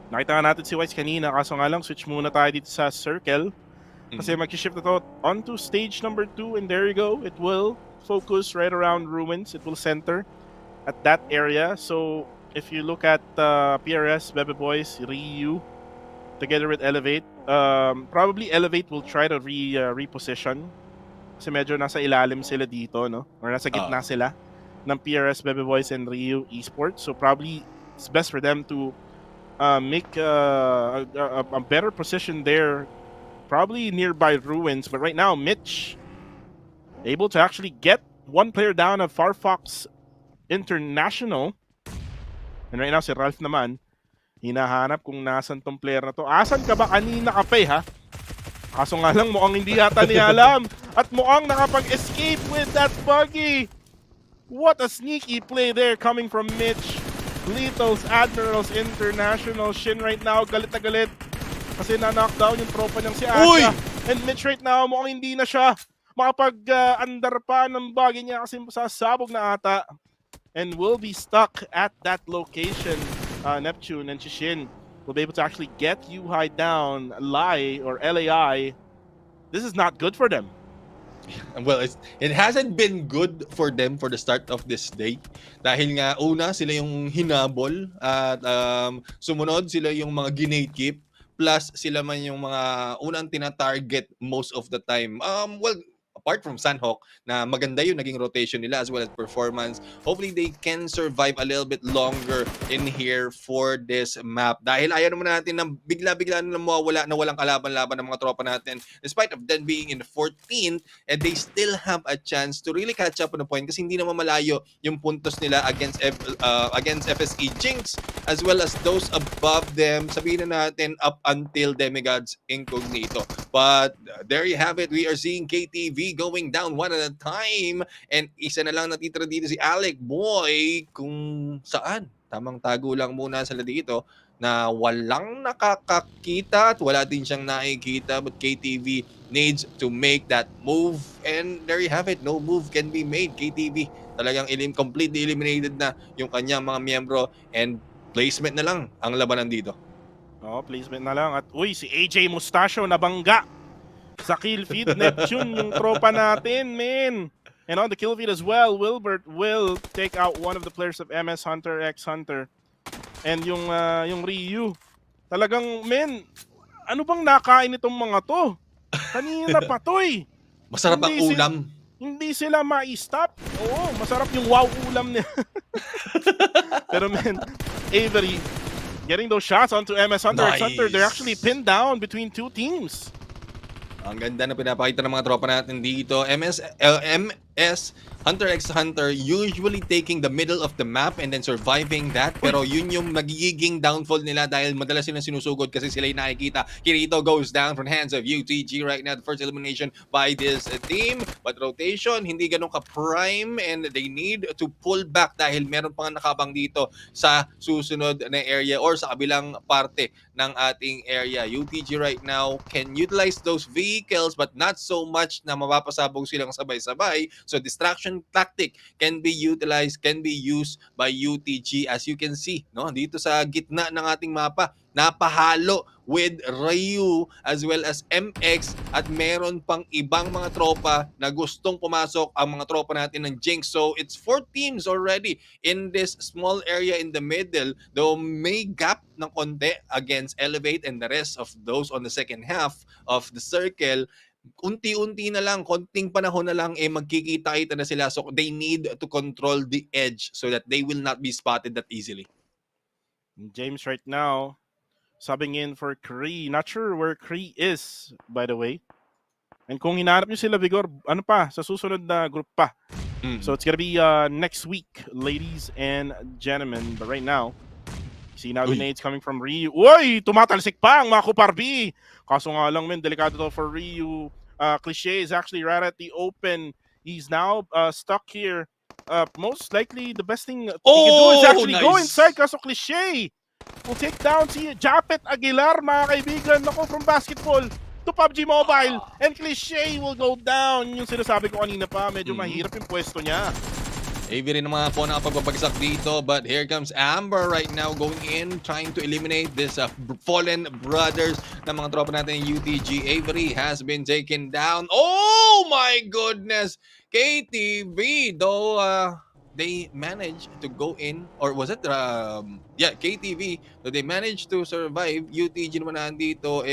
Nakita nga natin si Wise kanina, kaso nga lang, switch muna tayo dito sa circle. Kasi mag-shift na to onto stage number 2, and there you go. It will focus right around ruins. It will center at that area. So, if you look at PRS, Bebe Boys, Ryu, together with Elevate, probably Elevate will try to reposition. Kasi medyo nasa ilalim sila dito, no? Or nasa gitna sila ng PRS, Bebe Boys, and Ryu Esports. So, probably it's best for them to make a better position there, probably nearby ruins. But right now, Mitch able to actually get one player down of Farfox International. And right now, si Ralph naman, hinahanap kung nasan tong player na to. Asan ka ba kanina ka pa ha? Kaso nga lang, mukhang hindi yata niya alam. At mukhang nakapag-escape with that buggy. What a sneaky play there coming from Mitch. Litos Admirals International. Shin right now, galit na galit. Kasi na-knockdown yung tropa niyang si Asha. And Mitch right now, mukhang hindi na siya makapag-andar pa ng buggy niya kasi sasabog na ata. And will be stuck at that location. Neptune and Shin will be able to actually get Yuhai down. Lai or LAI. This is not good for them. Well, it hasn't been good for them for the start of this day. Dahil nga, una, sila yung hinabol at sumunod sila yung mga ginatekeep. Plus, sila man yung mga unang tina-target most of the time. Well, apart from Sunhawk, na maganda yung naging rotation nila as well as performance. Hopefully, they can survive a little bit longer in here for this map. Dahil ayaw naman natin na bigla-bigla na mawawala na walang kalaban-laban ng mga tropa natin. Despite of them being in the 14th, and they still have a chance to really catch up on the point kasi hindi naman malayo yung puntos nila against FSE Jinx as well as those above them. Sabihin na natin up until Demigods Incognito. But there you have it. We are seeing KTV going down one at a time. And isa na lang natitira dito si Alec Boy kung saan. Tamang tago lang muna sila dito na walang nakakakita at wala din siyang nakikita. But KTV needs to make that move. And there you have it. No move can be made. KTV talagang completely eliminated na yung kanyang mga miyembro. And placement na lang ang labanan dito. Placement na lang. At si AJ Mustacho nabangga sa kill feed. Neptune yung tropa natin, man. And on the kill feed as well, Wilbert will take out one of the players of MS Hunter X Hunter. And yung Ryu. Talagang, man, ano bang nakain itong mga to? Kanina pa to Masarap ang ulam. Hindi sila ma-stop. Oo, masarap yung wow ulam niya. Pero man, Avery getting those shots onto MS Hunter X Hunter. They're actually pinned down between two teams. Ang ganda na pinapakita ng mga tropa natin dito. MS Hunter x Hunter usually taking the middle of the map and then surviving that. Pero yun yung magiging downfall nila dahil madalas silang sinusugod kasi sila yung nakikita. Kirito goes down from hands of UTG right now. The first elimination by this team. But rotation, hindi ganun ka-prime and they need to pull back dahil meron pang nakabang dito sa susunod na area or sa kabilang parte ng ating area. UTG right now can utilize those vehicles but not so much na mapapasabog silang sabay-sabay. So distraction tactic can be utilized, can be used by UTG as you can see, no? Dito sa gitna ng ating mapa, napahalo with Ryu as well as MX at meron pang ibang mga tropa na gustong pumasok ang mga tropa natin ng Jinx. So it's 4 teams already in this small area in the middle, though may gap ng konti against Elevate and the rest of those on the second half of the circle. Unti-unti na lang, konting panahon na lang, magkikita-kita na sila. So they need to control the edge so that they will not be spotted that easily. James right now subbing in for Kree. Not sure where Kree is, by the way. And kung hinahanap nyo sila, Vigor, ano pa, sa susunod na group pa. So it's gonna be next week, ladies and gentlemen. But right now, see now grenades coming from Ryu. Uy! Tumatalsik pa ang mga Kuparbi! Kaso nga lang, men, delikado to for Ryu. Cliché is actually right at the open. He's now stuck here. Most likely, the best thing he can do is actually go inside. Kaso Cliché will take down si Japet Aguilar, mga kaibigan. Ako, from basketball. to PUBG Mobile. And Cliche will go down. Yung sinasabi ko kanina pa, medyo mahirap yung pwesto niya. Avery naman po nakapagbabagsak dito, but here comes Amber right now going in, trying to eliminate this fallen brothers ng mga tropa natin yung UTG. Avery has been taken down. Oh my goodness! KTV, though they managed to go in, or was it KTV, though they managed to survive. UTG naman nandito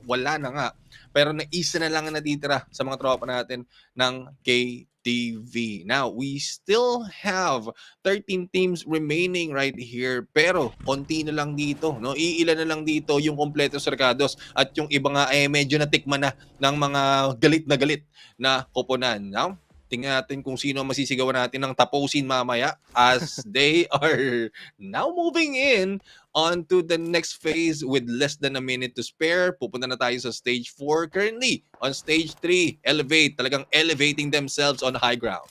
wala na nga, pero naisa na lang ang natitira sa mga tropa natin ng KTV. Now we still have 13 teams remaining right here, pero konti na lang dito, no? Iilan na lang dito yung kompleto sarkados, at yung iba nga medyo natikman na ng mga galit na koponan. Now tingnan natin kung sino ang masisigawan natin ng tapusin mamaya as they are now moving in onto the next phase with less than a minute to spare. Pupunta na tayo sa stage 4. Currently on stage 3, Elevate, talagang elevating themselves on high ground.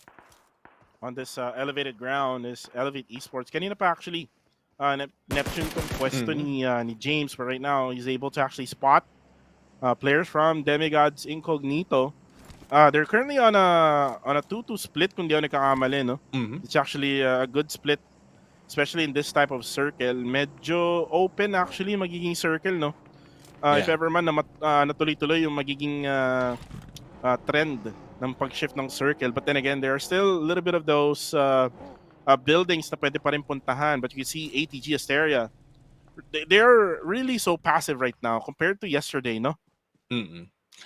On this elevated ground is Elevate Esports. Kanina pa actually, Neptune tong pwesto ni James, but right now he's able to actually spot players from Demigod's Incognito. They're currently on a 2-2 split kung di ako nagkakamali, no? It's actually a good split, especially in this type of circle. Medyo open actually magiging circle, no? If ever man natuloy-tuloy yung magiging trend ng pag-shift ng circle. But then again, there are still a little bit of those buildings na pwede pa rin puntahan. But you can see ATG Asteria, they're really so passive right now compared to yesterday, no?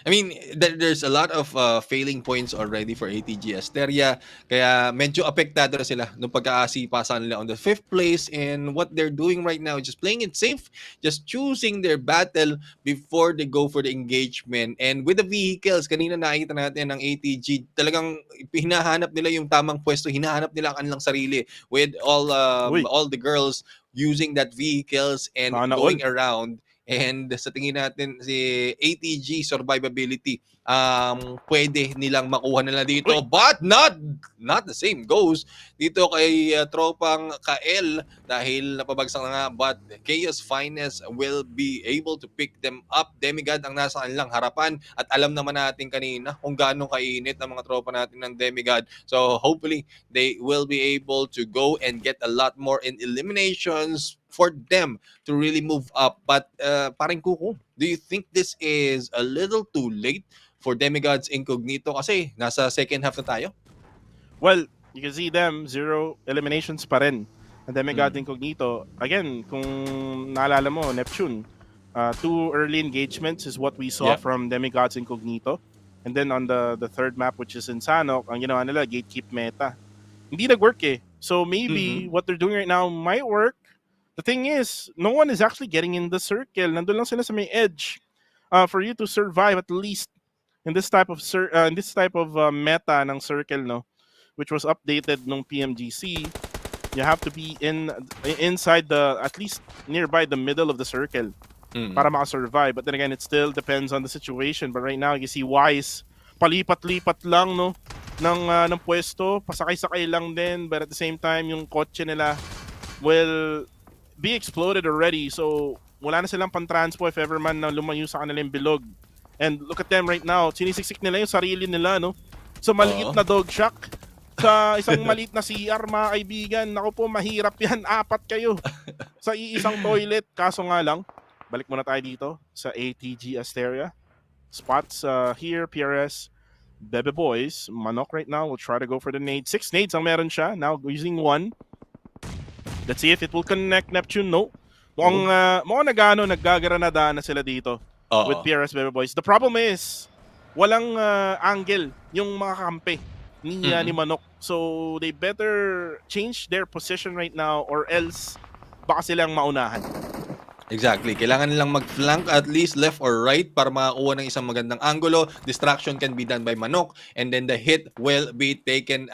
I mean, there's a lot of failing points already for ATG Asteria. Kaya medyo apektado na sila nung pagkaasipasan nila on the 5th place. And what they're doing right now, just playing it safe, just choosing their battle before they go for the engagement. And with the vehicles, kanina nakita natin ng ATG, talagang hinahanap nila yung tamang pwesto, hinahanap nila ang kanilang sarili with all the girls using that vehicles and going around. And sa tingin natin, si ATG survivability, pwede nilang makuha nila dito. But not the same goes dito kay tropang Kael, dahil napabagsak na nga. But Chaos Finest will be able to pick them up. Demigod ang nasa kanilang harapan. At alam naman natin kanina kung gaano kainit ang mga tropa natin ng Demigod. So hopefully, they will be able to go and get a lot more in eliminations for them to really move up. But paring Kuko, do you think this is a little too late for Demigod's Incognito? Kasi nasa second half na tayo. Well, you can see them, 0 eliminations pa rin. And Demigod's Incognito, again, kung naalala mo, Neptune, 2 early engagements is what we saw from Demigod's Incognito. And then on the third map, which is in Sanok, ang ginawa nila, gatekeep meta. Hindi nag-work eh. So maybe what they're doing right now might work. The thing is, no one is actually getting in the circle. Nandun lang sila sa may edge. For you to survive at least in this type of meta ng circle, no, which was updated nung PMGC, you have to be inside at least nearby the middle of the circle para makasurvive. But then again, it still depends on the situation. But right now, you see Wise, palipat-lipat lang, no, ng pwesto, pasakay-sakay lang din. But at the same time, yung kotse nila will be exploded already. So wala na silang pan-transpo if ever man na lumayo sa kanilang bilog. And look at them right now. Sinisiksik nila yung sarili nila, no? Sa maliit na dog shack. Sa isang maliit na CR, mga kaibigan. Naku po, mahirap yan. 4 kayo. Sa iisang toilet. Kaso nga lang, balik muna tayo dito sa ATG Asteria. Spots here, PRS, Bebe Boys. Manok right now will try to go for the nade. 6 nades ang meron siya. Now using 1. Let's see if it will connect. Neptune, no. Mukhang naggagaranada na sila dito with PRS Bebe Boys. The problem is, walang angle yung mga kampe ni Manok. So, they better change their position right now or else baka silang maunahan. Exactly. Kailangan nilang mag-flank at least left or right para makakuha ng isang magandang angulo. Distraction can be done by Manok and then the hit will be taken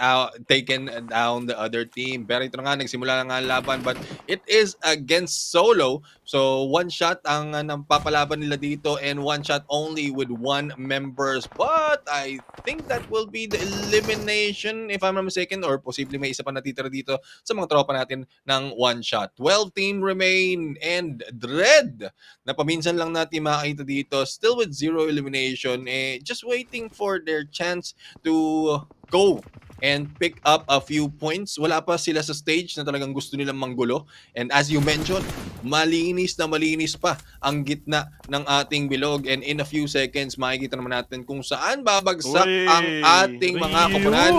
down the other team. Pero ito nga, nagsimula na nga ang laban but it is against Solo. So, one shot ang napapalaban nila dito and one shot only with one members. But I think that will be the elimination if I'm not mistaken, or posible may isa pa natitira dito sa mga tropa natin ng one shot. 12 team remain and Dread na paminsan lang natin makita dito still with 0 elimination, just waiting for their chance to go and pick up a few points. Wala pa sila sa stage na talagang gusto nilang manggulo. And as you mentioned, malinis na malinis pa ang gitna ng ating bilog. And in a few seconds, makikita naman natin kung saan babagsak ang ating mga koponan.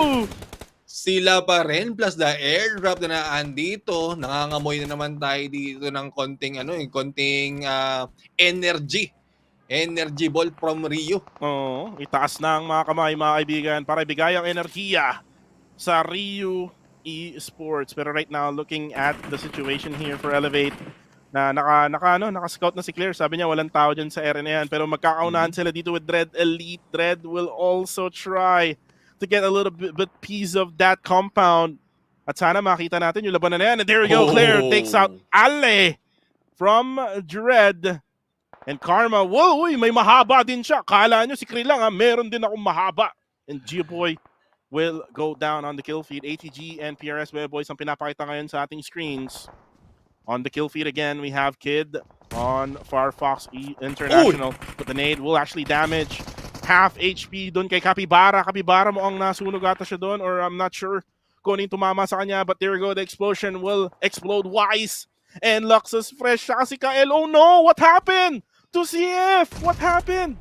Sila pa rin, plus the airdrop na naandito. Nangangamoy na naman tayo dito ng konting, konting energy. Energy ball from Rio. Oo, itaas na ang mga kamay, mga kaibigan, para ibigay ang enerhiya sa Rio Esports. Pero right now, looking at the situation here for Elevate, na naka-scout na si Claire. Sabi niya walang tao dyan sa area na yan. Pero magkakaunahan sila dito with Dread Elite. Dread will also try to get a little bit piece of that compound. At sana makita natin yung labanan na yan. And there we go, Claire takes out Ale from Dread. And Karma, whoa, may mahaba din siya. Kala nyo si Krill lang, meron din akong mahaba. And Geoboy will go down on the kill feed. ATG and PRS Boys ang pinapakita ngayon sa ating screens. On the kill feed again, we have Kid on Firefox International. But the nade will actually damage half HP doon kay Capybara. Capybara mo ang nasunog ata siya doon, or I'm not sure kung ano yung tumama sa kanya. But there we go, the explosion will explode Wise. And Luxus fresh siya kasi Kael. Oh no, what happened to CF? What happened?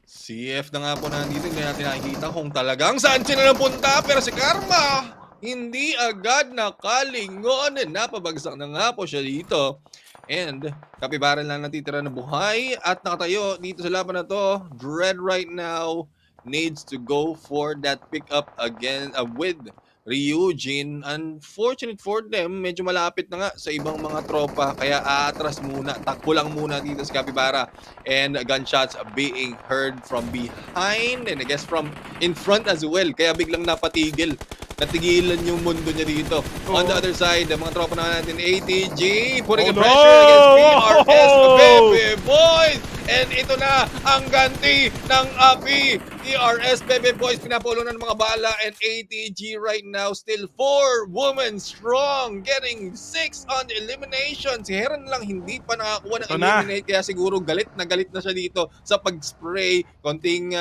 CF na nga po nandito, hindi natin nakikita kung talagang saan sila napunta. Pero si Karma, hindi agad nakalingon. Napabagsak na nga po siya dito. And Capybara lang natitira na buhay at nakatayo dito sa laban na to. Dread right now needs to go for that pickup again with Ryujin. Unfortunate for them, medyo malapit na nga sa ibang mga tropa, kaya aatras muna, takbo lang muna dito sa Capybara. And gunshots being heard from behind and I guess from in front as well, kaya biglang napatigil. Natigilan yung mundo niya dito. On the other side, mga tropa na natin, ATG, putting a pressure against PRS, Bebe Boys! And ito na ang ganti ng API. PRS, Bebe Boys, pinapulo ng mga bala, and ATG right now still 4 women strong, getting 6 on the elimination. Si Heron lang hindi pa nakakuha ng eliminate, kaya siguro galit na siya dito sa pag-spray. Konting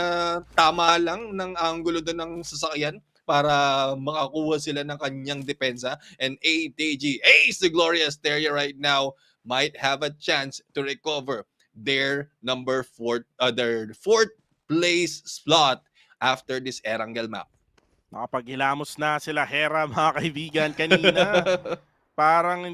tama lang ng angulo doon ng sasakyan para makakuha sila ng kanyang depensa. And ATG, Ace the Glorious Asteria right now might have a chance to recover their their fourth place slot after this Erangel map. Nakapaghilamos na sila Hera, mga kaibigan, kanina. Parang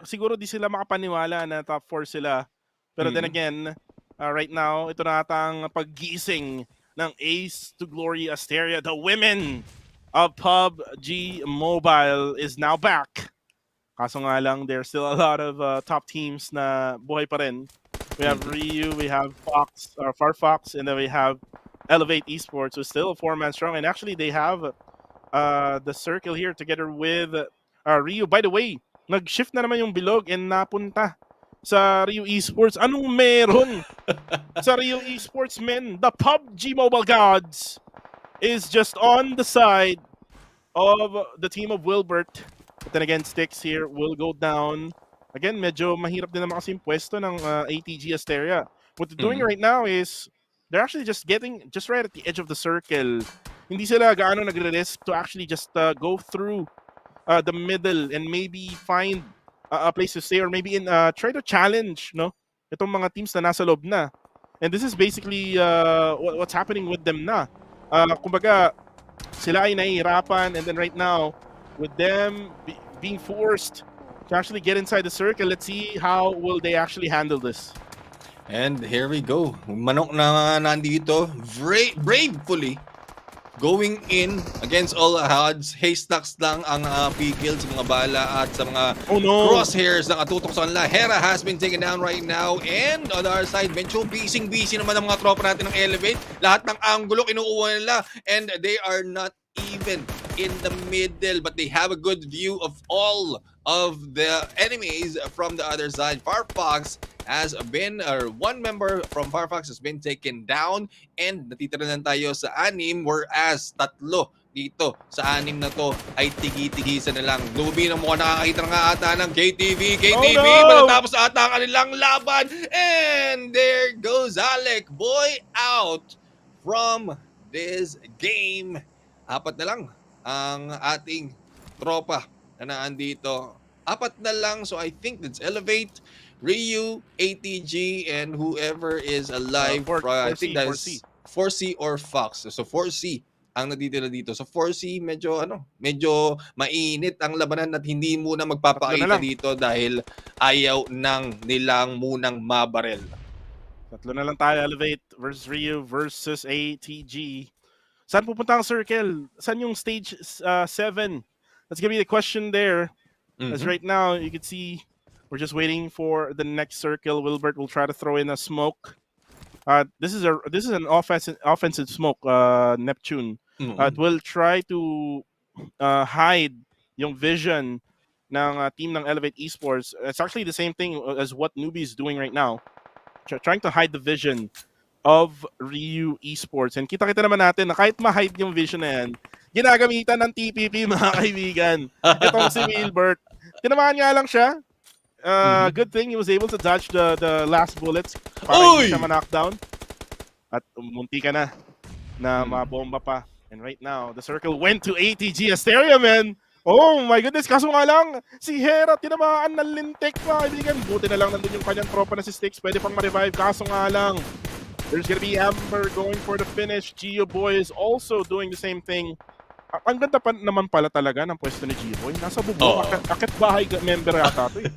siguro di sila makapaniwala na top 4 sila. Pero then again, right now, ito na atang paggising ng Ace to Glory Asteria. The women of PUBG Mobile is now back. Kaso nga lang, there's still a lot of top teams na buhay pa rin. We have Ryu, we have Firefox, and then we have Elevate Esports, who's still a 4-man strong. And actually, they have the circle here together with Ryu. By the way, nag-shift na naman yung bilog and napunta sa Rio Esports. Anong meron sa Rio Esports, men? The PUBG Mobile Gods is just on the side of the team of Wilbert. But then again, Sticks here will go down. Again, medyo mahirap din naman kasi yung pwesto ng ATG Asteria. What they're doing right now is they're actually just getting just right at the edge of the circle. Hindi sila gaano nagre-risk to actually just go through the middle and maybe find a place to stay, or maybe try to challenge itong mga teams na nasa loob na. And this is basically what's happening with them na. Kumbaga, sila ay nahihirapan, and then right now, with them being forced to actually get inside the circle, let's see how will they actually handle this. And here we go. Manok na nandito, bravely going in against all odds. Haystacks lang ang pigil sa mga bala at sa mga crosshairs na katutok sa kanila. Hera has been taken down right now. And on the other side, medyo busy naman ang mga tropa natin ng Elevate. Lahat ng angulo kinukuha nila. And they are not even in the middle, but they have a good view of all of the enemies from the other side. Firefox has been, or one member from Firefox has been taken down, and natitira lang tayo sa 6, whereas 3 dito sa 6 na to ay tigi-tigisan na lang. Nubi na mo nakakita na nga ata ng KTV. KTV, matatapos ata ang kanilang laban. And there goes Alec Boy out from this game. 4 na lang ang ating tropa na naandito. 4 na lang. So I think that's Elevate, Ryu, ATG, and whoever is alive. I think that's 4C or Fox. So 4C ang natitira dito. So 4C medyo mainit ang labanan at hindi muna magpapakita dito dahil ayaw nang nilang munang mabarel. 3 na lang tayo. Elevate versus Ryu versus ATG. Saan pupunta ang circle? Saan yung stage 7? That's gonna be the question there. As right now, you can see we're just waiting for the next circle. Wilbert will try to throw in a smoke. This is an offensive smoke, Neptune. It will try to hide yung vision ng team ng Elevate Esports. It's actually the same thing as what Newbie is doing right now. Trying to hide the vision of Ryu Esports. And kita-kita naman natin na kahit ma-hide yung vision na yan, ginagamitan ng TPP, mga kaibigan. Itong si Wilbert. Tinamaan nga lang siya. Good thing he was able to dodge the last bullets para hindi siya ma-knockdown. At munti ka na mabomba pa. And right now, the circle went to ATG Asteria, man. Oh my goodness, kaso nga lang, si Hera tinamaan ng lintik, mga kaibigan. Buti na lang nandun yung kanyang tropa na si Styx. Pwede pang ma-revive, kaso nga lang. There's gonna be Amber going for the finish. Gio Boy is also doing the same thing. Ang ganda pa naman pala talaga ng pwesto ni Gio Boy. Nasa bubong, akit bahay member yata ito eh.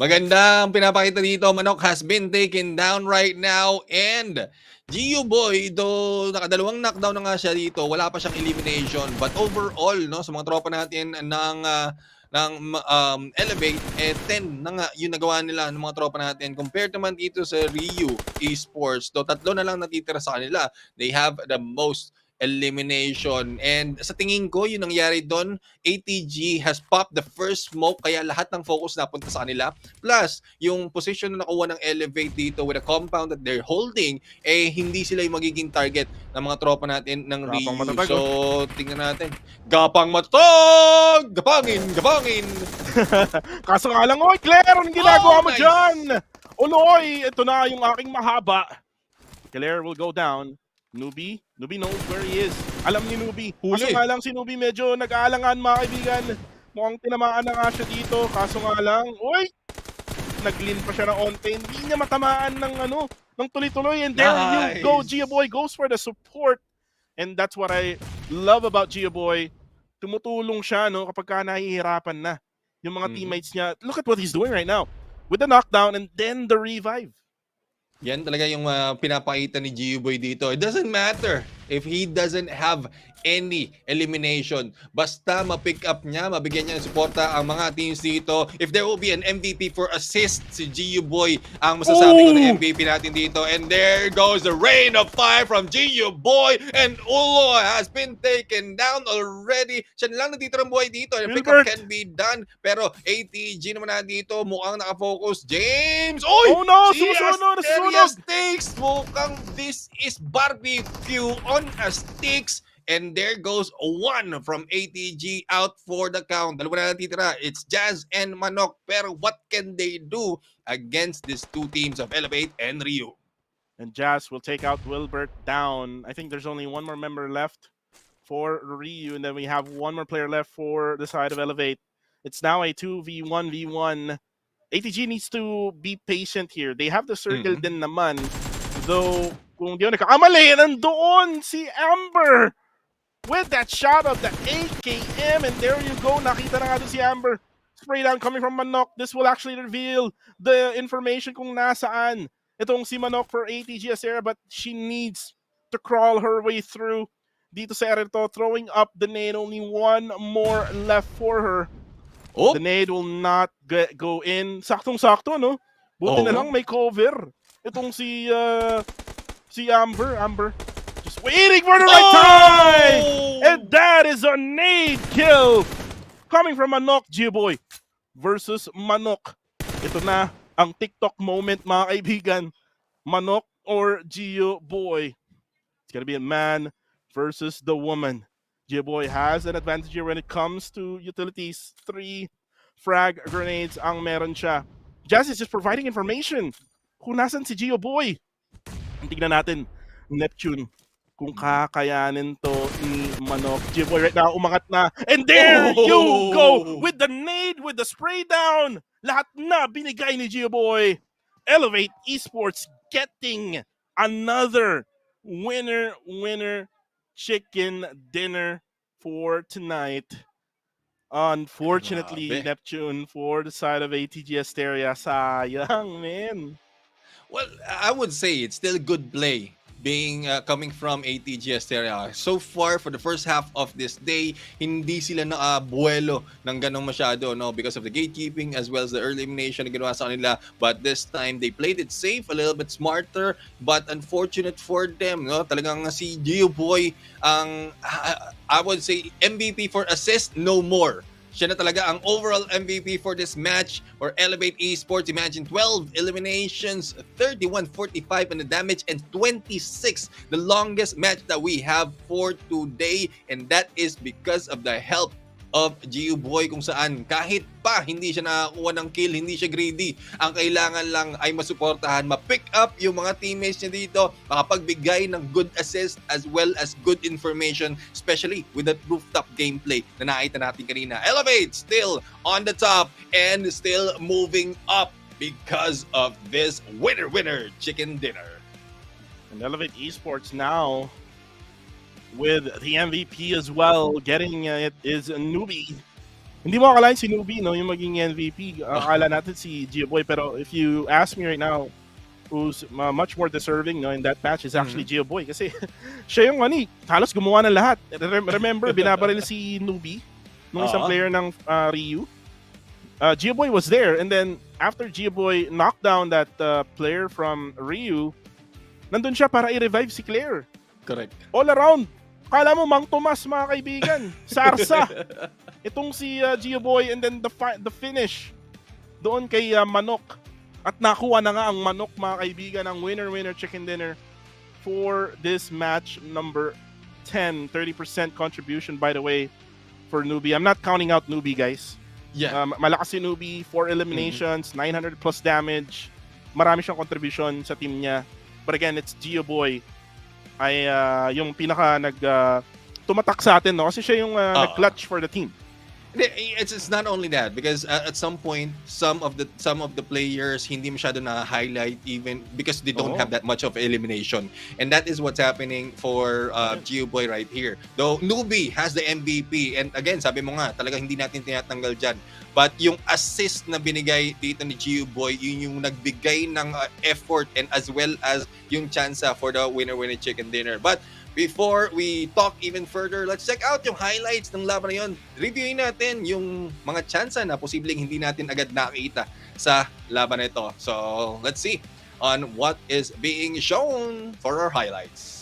Maganda ang pinapakita dito. Manok has been taken down right now, and Gio Boy, though nakadalawang knockdown na nga siya dito, wala pa siyang elimination. But overall, no, sa mga tropa natin ng Elevate, 10 na nga yung nagawa nila ng mga tropa natin. Compared naman dito sa Ryu Esports, though 3 na lang natitira sa kanila, they have the most elimination. And sa tingin ko, yung nangyari doon, ATG has popped the first smoke, kaya lahat ng focus napunta sa kanila. Plus, yung position na nakuha ng Elevate dito with a compound that they're holding, hindi sila yung magiging target ng mga tropa natin ng Ryu. So, tingnan natin. Gapang matog! Gapangin! Kaso nga lang, oy, Claire, anong ginagawa mo dyan? Uloy, ito na yung aking mahaba. Claire will go down. Newbie knows where he is. Alam ni Newbie. Kaso nga lang si Newbie medyo nag-aalangan, mga kaibigan. Mukhang tinamaan na nga siya dito. Kaso nga lang, uy! Nag-lean pa siya ng onte. Hindi niya matamaan ng tuloy-tuloy. And there you go. Gio Boy goes for the support. And that's what I love about Gio Boy. Tumutulong siya kapag ka nahihirapan na yung mga teammates niya. Look at what he's doing right now. With the knockdown and then the revive. Yan talaga yung pinapakita ni Gio Boy dito. It doesn't matter if he doesn't have any elimination. Basta ma-pick up niya, mabigyan niya ng suporta ang mga teams dito. If there will be an MVP for assist, si Gio Boy ang masasabi ko na MVP natin dito. And there goes the rain of fire from Gio Boy. And Ulo has been taken down already. Siya lang natitirang buhay dito. And pick up can be done. Pero ATG naman na dito, mukhang nakafocus. James! Oy! Oh no! Susunod! Sticks! Mukhang this is barbecue on a sticks. And there goes 1 from ATG out for the count. Dalawa na natitira. It's Jazz and Manok. Pero what can they do against these two teams of Elevate and Ryu? And Jazz will take out Wilbert down. I think there's only one more member left for Ryu. And then we have one more player left for the side of Elevate. It's now a 2v1v1. ATG needs to be patient here. They have the circle din naman. Though, kung di ako nagkakamali, nandoon si Amber with that shot of the AKM. And there you go. Nakita na nga doon si Amber. Spray down coming from Manok. This will actually reveal the information kung nasaan itong si Manok for ATG Asera. But she needs to crawl her way through dito sa area to. Throwing up the nade. Only one more left for her. The nade will not go in. Saktong-sakto, no? Buti na lang may cover. Itong si Amber. Just waiting for the right time! And that is a nade kill coming from Manok, Gboy versus Manok. Ito na ang TikTok moment, mga kaibigan. Manok or Gboy? It's gonna be a man versus the woman. Gboy has an advantage here when it comes to utilities. 3 frag grenades ang meron siya. Jazz is just providing information. Kung nasan si Gboy? Tignan natin, Neptune, kung kakayanin to ni Manok. Gboy right now, umangat na. And there you go! With the nade, with the spray down! Lahat na binigay ni Gboy. Elevate Esports getting another winner chicken dinner for tonight. Unfortunately, Grabe. Neptune for the side of ATG Asteria. Sayang, man. Well, I would say it's still good play being coming from ATG Asteria. So far, for the first half of this day, hindi sila nakabuelo ng ganong masyado, no? Because of the gatekeeping as well as the early elimination na ginawa sa kanila. But this time, they played it safe, a little bit smarter. But unfortunate for them, no? Talagang si Gboy, ang I would say MVP for assist, no more. Siya na talaga ang overall MVP for this match for Elevate Esports. Imagine 12 eliminations, 31-45 on the damage, and 26, the longest match that we have for today. And that is because of the help of Gboy, kung saan kahit pa hindi siya nakakuha ng kill, hindi siya greedy. Ang kailangan lang ay masuportahan, ma-pick up yung mga teammates niya dito, makapagbigay ng good assist as well as good information, especially with that rooftop gameplay na nakita natin kanina. Elevate still on the top and still moving up because of this winner chicken dinner. And Elevate Esports now with the MVP as well. Getting it is Newbie. Hindi mo akalain si Newbie, no, yung maging MVP. Akala natin si Gboy, pero if you ask me right now, who's much more deserving, no, in that match is actually Gboy. Kasi siya yung halos gumawa ng lahat. Remember, binabaril si Newbie, nung isang player ng Ryu. Gboy was there, and then after Gboy knocked down that player from Ryu, nandun siya para i-revive si Claire. Correct. All around. Kala mo Mang Tomas, mga kaibigan. Sarsa. Itong si Gboy, and then the finish doon kay Manok. At nakuha na nga ang Manok, mga kaibigan, ang winner chicken dinner for this match number 10. 30% contribution, by the way, for Newbie. I'm not counting out Newbie, guys. Yeah. Malakas si Newbie, 4 eliminations, 900 plus damage. Marami siyang contribution sa team niya. But again, it's Gboy ay yung pinaka tumatak sa atin, no? Kasi siya yung nag-clutch for the team. It's not only that, because at some point some of the players hindi masyado na highlight even because they don't have that much of elimination, and that is what's happening for Gboy right here. Though Newbie has the MVP, and again sabi mo nga talaga hindi natin tinatanggal dyan, but yung assist na binigay dito ni Gboy, yun yung nagbigay ng effort and as well as yung chance for the winner chicken dinner. But before we talk even further, let's check out yung highlights ng laban na yun. Reviewin natin yung mga tsansa na posibleng hindi natin agad nakita sa laban na ito. So, let's see on what is being shown for our highlights.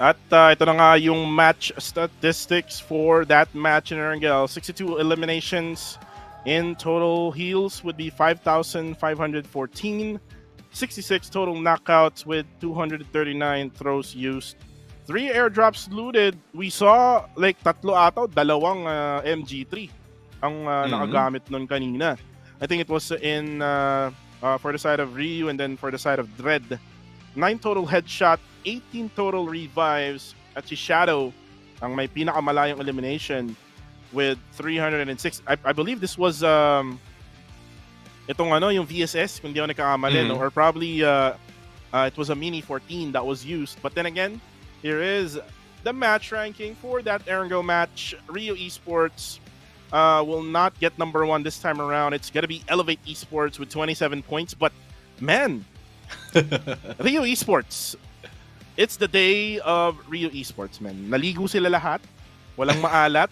At ito na nga yung match statistics for that match in Erangel. 62 eliminations, In total heals would be 5,514. 66 total knockouts with 239 throws used. 3 airdrops looted. We saw like tatlo ata, dalawang MG3 ang nakagamit nun kanina. I think it was in for the side of Ryu and then for the side of Dread. 9 total headshot, 18 total revives at si Shadow ang may pinakamalayong elimination with 306. I believe this was itong yung VSS kung di ako nagkakamali, no? Or probably it was a Mini 14 that was used. But then again, here is the match ranking for that Erangel match. Rio Esports will not get number 1 this time around. It's gonna be Elevate Esports with 27 points. But man, Rio Esports, it's the day of Rio Esports, man. Naligo sila lahat. Walang maalat.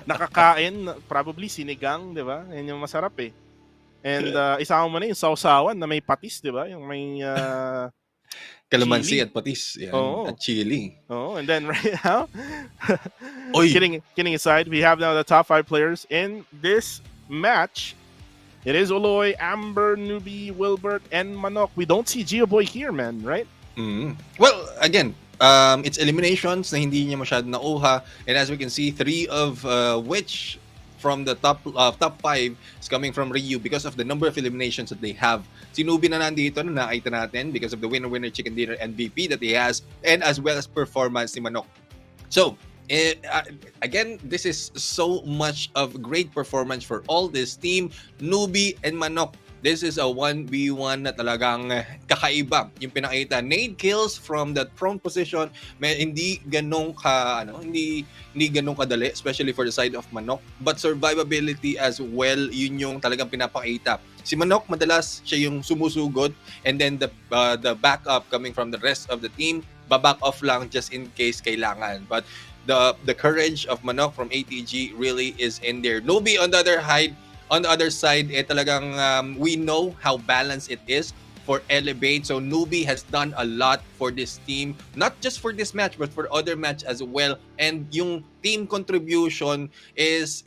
Nakakain, probably sinigang, di ba? Yan yung masarap eh. And isama mo na yung sausawan na may patis, di ba? Yung may Kalamansi chili. at patis. Yan. Oo. At chili. Oh, and then right now, Oy. kidding aside, we have now the top 5 players in this match. It is Oloy, Amber, Newbie, Wilbert, and Manok. We don't see Geoboy here, man, right? Well, again, it's eliminations na hindi niya masyado nauha. And as we can see, 3 of which from the top 5 is coming from Ryu because of the number of eliminations that they have. Si Nubi na nandito na nakita natin because of the winner chicken dinner MVP that he has and as well as performance ni Manok. So, again, this is so much of great performance for all this team, Nubi and Manok. This is a 1v1 na talagang kakaiba. Yung pinakita, nade kills from that prone position, hindi ganong hindi ganong kadali, especially for the side of Manok. But survivability as well, yun yung talagang pinapakita. Si Manok, madalas siya yung sumusugod, and then the backup coming from the rest of the team, baback off lang just in case kailangan. But the courage of Manok from ATG really is in there. Nubi on the other side, talagang we know how balanced it is for Elevate. So Nubi has done a lot for this team, not just for this match, but for other match as well. And yung team contribution is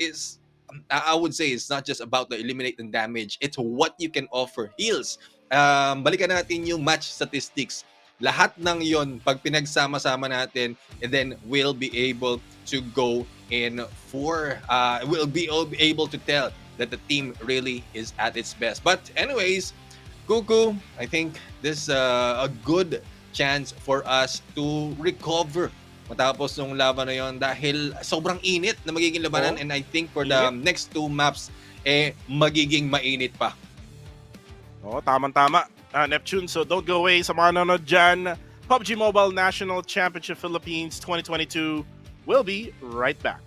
I would say it's not just about the eliminate and damage. It's what you can offer. Heals. Balikan natin yung match statistics. Lahat ng yon pag pinagsama-sama natin, and then we'll be able to go in for, we'll be able to tell that the team really is at its best. But anyways, Kuku, I think this is a good chance for us to recover matapos nung laban na yon dahil sobrang init na magiging labanan, and I think for the next 2 maps, magiging mainit pa. Tama-tama. Neptune, so don't go away sa mga nanonood dyan. PUBG Mobile National Championship Philippines 2022 will be right back.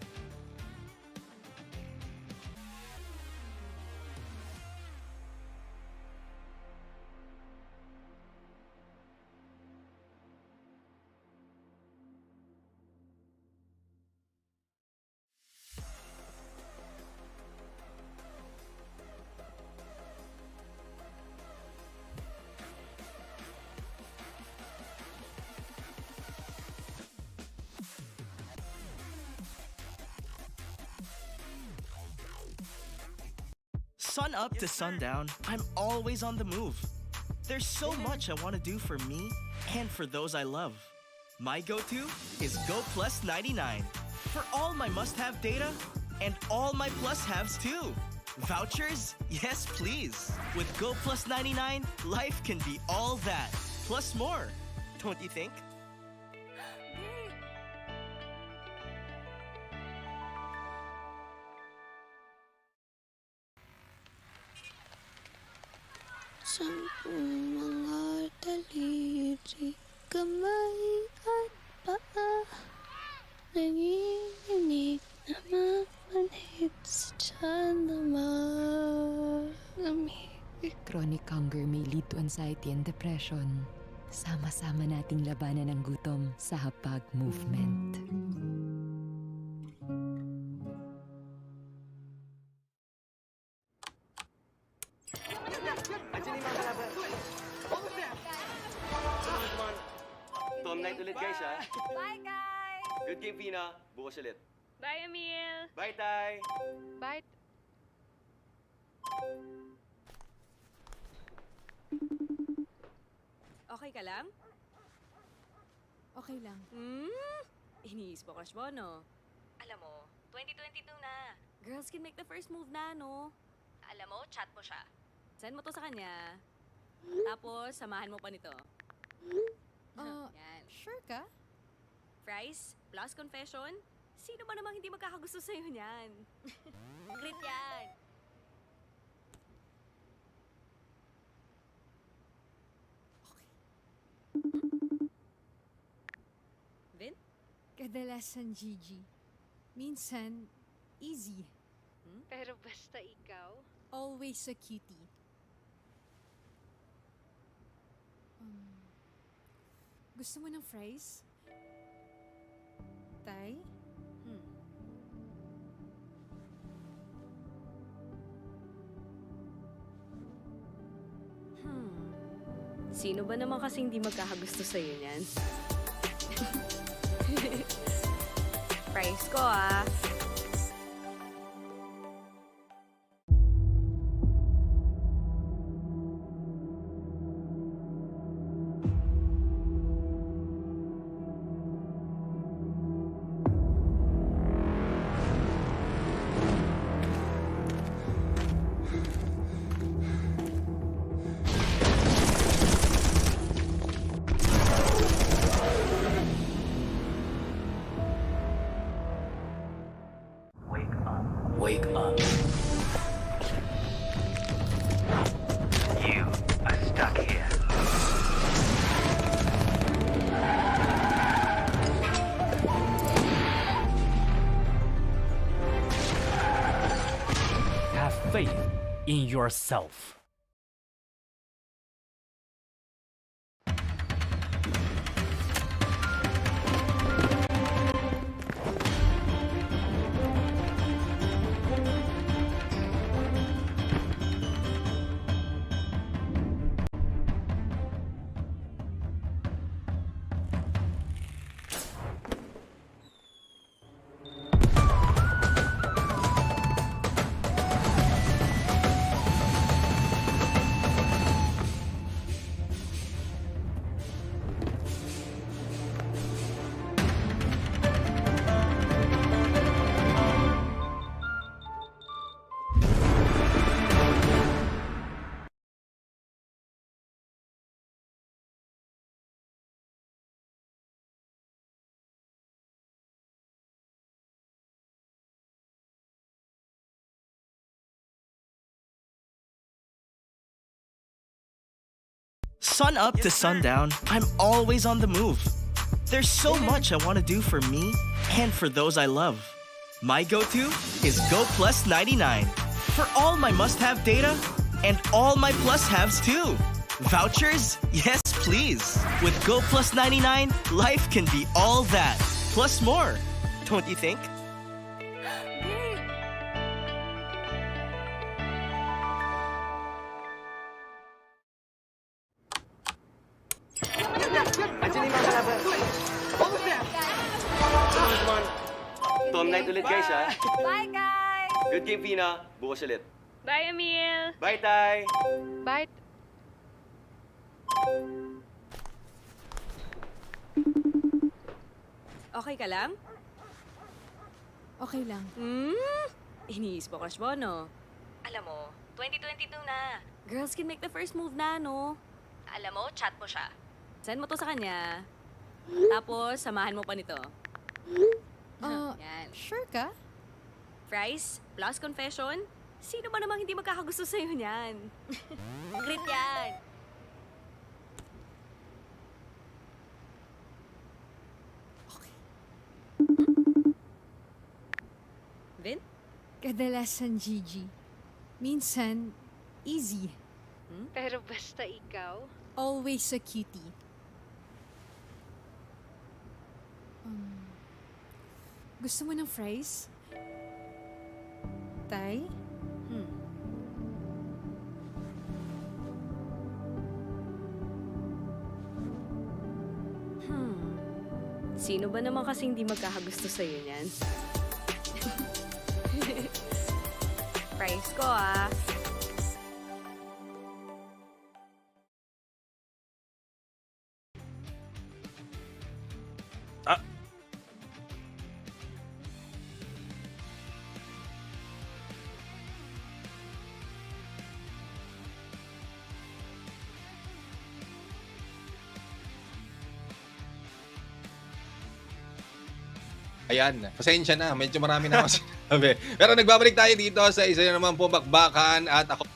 Sun up to sundown, I'm always on the move. There's so much I want to do for me and for those I love. My go-to is Go Plus 99 for all my must-have data and all my plus-haves too. Vouchers? Yes, please. With Go Plus 99, life can be all that, plus more. Don't you think? Sampung mga daliri, kamay at paa, nanginginig na mamanhid sa tiyan na malamig. Chronic hunger may lead to anxiety and depression. Sama-sama nating labanan ang gutom sa Hapag Movement. Tom night ulit guys ha. Bye, guys! Good game, Pina. Bukas ulit. Bye, Emil. Bye, Tay. Bye. Okay ka lang? Okay lang. Iniisip ko crush mo, no? Alam mo, 2022 na. Girls can make the first move na, no? Alam mo, chat mo siya. Send mo to sa kanya. Tapos, samahan mo pa nito. Yan. Sure ka? Fries plus confession? Sino ba namang hindi magkakagusto sa'yo niyan? Great yan! Vin? Kadalasan, Gigi. Minsan, easy. Pero basta ikaw, Always a cutie. Gusto mo ng fries? Tay? Sino ba naman kasing hindi magkakagusto sa'yo niyan? Price ko, ah. Wake up. You are stuck here. Have faith in yourself. Sun up to sundown, I'm always on the move. There's so much I want to do for me and for those I love. My go-to is Go Plus 99 for all my must-have data and all my plus-haves too. Vouchers? Yes, please. With Go Plus 99, life can be all that, plus more. Don't you think? Andiyan yung mga kalaban. Come on. Tom night ulit guys ha. Bye, guys! Good game, Pina. Bukas ulit. bye Emil! Bye, Tay! Bye! Okay ka lang? Okay lang. Iniisip ko crush mo, no? Alam mo, 2022 na. Girls can make the first move na, no? Alam mo, chat mo siya. Send mo to sa kanya. Tapos, samahan mo pa nito. Yan. Sure ka? Fries plus confession? Sino ba namang hindi magkakagusto sa'yo niyan? Great yan! Vin? Kadalasan, Gigi. Minsan, easy. Pero basta ikaw, Always a cutie. Gusto mo ng fries? Tay? Sino ba naman kasing hindi magkakagusto sa'yo niyan? Price ko, ah. Ah, Ayan, pasensya na. Medyo marami na ako sinabi. Pero nagbabalik tayo dito sa isa na naman po bakbakan at ako,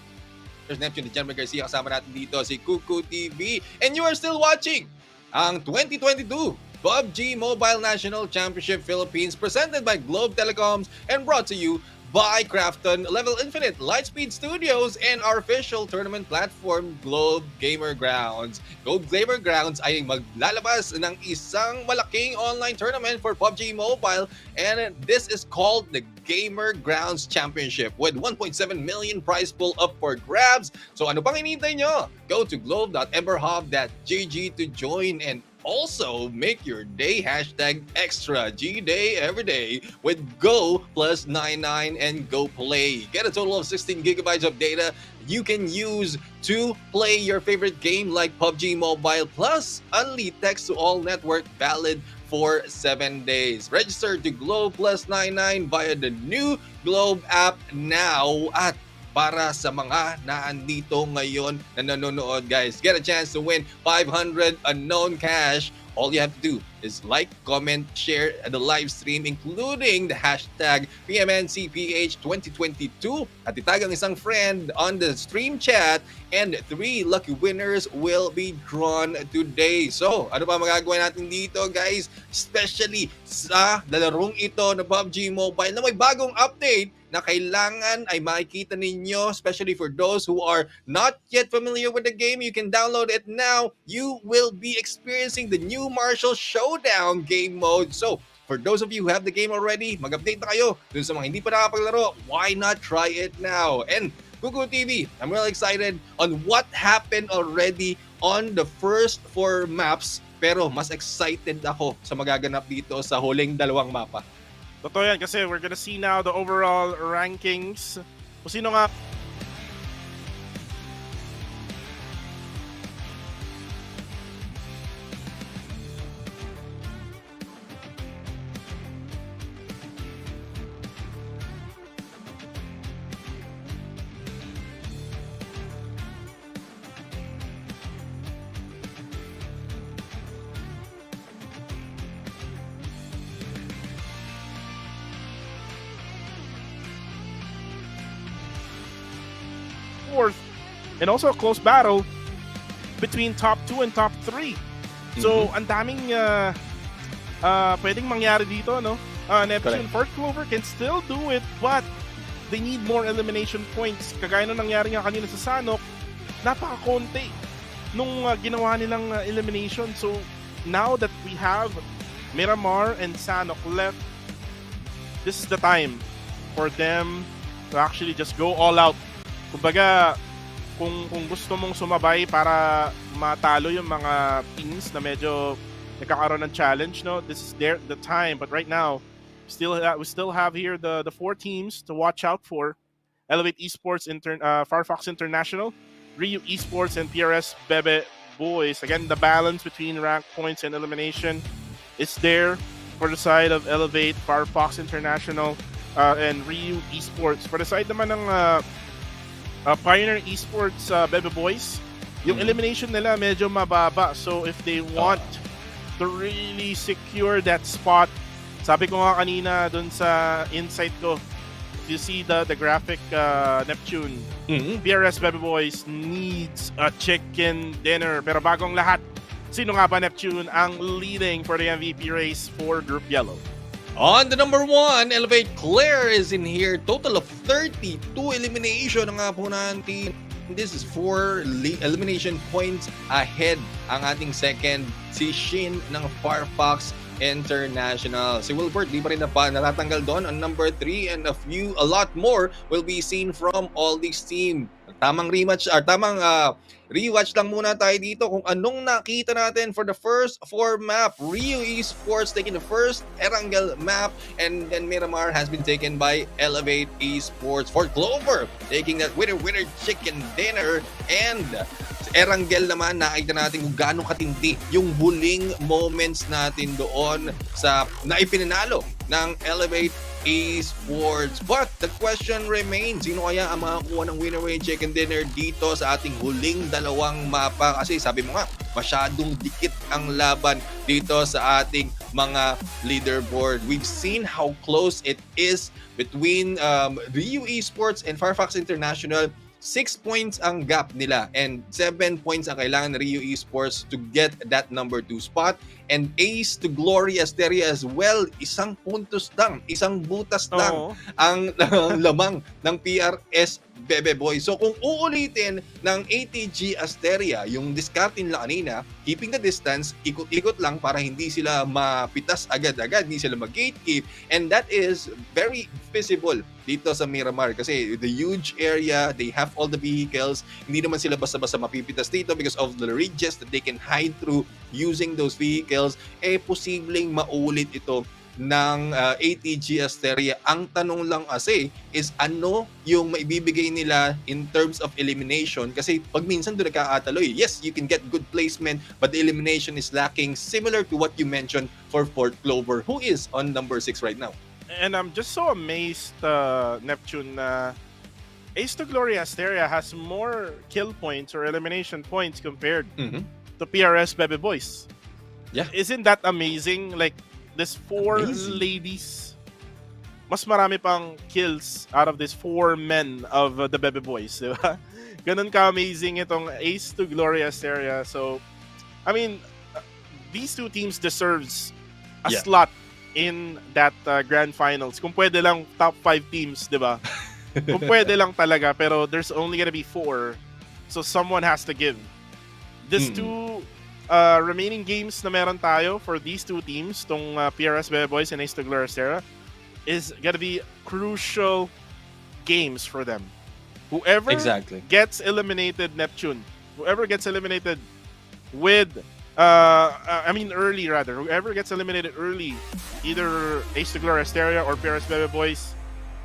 Neptune, Jeremy Garcia, kasama natin dito si Kuku TV. And you are still watching ang 2022 PUBG Mobile National Championship Philippines presented by Globe Telecoms and brought to you by Crafton, Level Infinite, Lightspeed Studios, and our official tournament platform, Globe Gamer Grounds. Globe Gamer Grounds ay maglalabas ng isang malaking online tournament for PUBG Mobile, and this is called the Gamer Grounds Championship with 1.7 million prize pool up for grabs. So ano pang hinihintay nyo? Go to globe.emberhub.gg to join and also make your day #extra GDay every day with Go plus 99 and Go Play. Get a total of 16 gigabytes of data you can use to play your favorite game like PUBG Mobile plus only text to all network valid for 7 days. Register to Globe plus 99 via the new Globe app now at para sa mga naandito ngayon na nanonood, guys, get a chance to win 500 unknown cash. All you have to do is like, comment, share the live stream, including the hashtag PMNCPH2022 at itag ang isang friend on the stream chat, and 3 lucky winners will be drawn today. So, ano pa magagawa natin dito, guys? Especially sa larong ito na PUBG Mobile na may bagong update na kailangan ay makikita ninyo, especially for those who are not yet familiar with the game. You can download it now. You will be experiencing the new Marshall Showdown game mode. So, for those of you who have the game already, mag-update na kayo. Dun sa mga hindi pa nakapaglaro, why not try it now? And Kuku TV, I'm really excited on what happened already on the first 4 maps, pero mas excited ako sa magaganap dito sa huling 2 mapa. totoo yan kasi we're gonna see now the overall rankings. Kung sino nga fourth, and also a close battle between top 2 and top 3. So, ang daming pwedeng mangyari dito, no? Neptune, Fort Clover can still do it, but they need more elimination points. Kagaya nung nangyari nga kanina sa Sanok, napaka-konti nung ginawa nilang elimination. So, now that we have Miramar and Sanok left, this is the time for them to actually just go all out. Kumbaga, kung gusto mong sumabay para matalo yung mga teams na medyo nagkakaroon ng challenge, no, this is the time. But right now, we still have here the 4 teams to watch out for: Elevate Esports, Firefox International, Ryu Esports, and PRS Bebe Boys. Again, the balance between rank points and elimination is there for the side of Elevate, Firefox International, and Ryu Esports. For the side naman ng Pioneer Esports, Bebe Boys, yung elimination nila medyo mababa. So if they want to really secure that spot, sabi ko nga kanina dun sa insight ko, if you see the graphic, Neptune, PRS Bebe Boys needs a chicken dinner. Pero bagong lahat, sino nga ba, Neptune, ang leading for the MVP race for Group Yellow? On the number 1, Elevate Claire is in here. Total of 32 elimination ang nga po natin. This is 4 elimination points ahead ang ating second, si Shin ng Firefox International. Si Wilbert, di pa rin natatanggal doon on number 3, and a lot more will be seen from all these teams. tamang rematch or tamang rewatch lang muna tayo dito kung anong nakita natin for the first 4 map. Rio Esports taking the first Erangel map, and then Miramar has been taken by Elevate Esports. For Clover taking that winner chicken dinner, and Erangel naman, nakita natin kung gaano katindi yung huling moments natin doon sa naipinanalo ng Elevate Esports. But the question remains, sino kaya ang makakuha ng winner chicken dinner dito sa ating huling dalawang mapa? Kasi sabi mo nga, masyadong dikit ang laban dito sa ating mga leaderboard. We've seen how close it is between Rio Esports and Firefox International. 6 points ang gap nila and 7 points ang kailangan ng Rio Esports to get that number 2 spot. And Ace to Glory Asteria as well, isang puntos lang, isang butas lang ang lamang ng PRS Bebe Boy. So kung uulitin ng ATG Asteria, yung discarding lang kanina, keeping the distance, ikot-ikot lang para hindi sila mapitas agad-agad, hindi sila mag-gatekeep. And that is very visible dito sa Miramar kasi the huge area, they have all the vehicles, hindi naman sila basta-basta mapipitas dito because of the ridges that they can hide through using those vehicles. Posibleng maulit ito ng ATG Asteria. Ang tanong lang kasi is ano yung maibibigay nila in terms of elimination, kasi pag minsan doon nagkakataloy, yes, you can get good placement but the elimination is lacking, similar to what you mentioned for Fort Clover, who is on number 6 right now. And I'm just so amazed, Neptune, Ace to Glory Asteria has more kill points or elimination points compared to PRS Bebe Boys. Yeah. Isn't that amazing? Like, these 4 ladies, mas marami pang kills out of these 4 men of the Bebe Boys, di ba? Ganun ka-amazing itong Ace to Glory Asteria. So, I mean, these 2 teams deserves a slot in that grand finals. Kung pwede lang top 5 teams, di ba? Kung pwede lang talaga, pero there's only gonna be 4. So someone has to give. These 2 remaining games na meron tayo for these 2 teams, tong PRS Bebe Boys and Ace to Glory Asteria, is gonna be crucial games for them. Whoever gets eliminated, Neptune, whoever gets eliminated with early rather. Whoever gets eliminated early, either Ace to Glory Asteria or PRS Bebe Boys,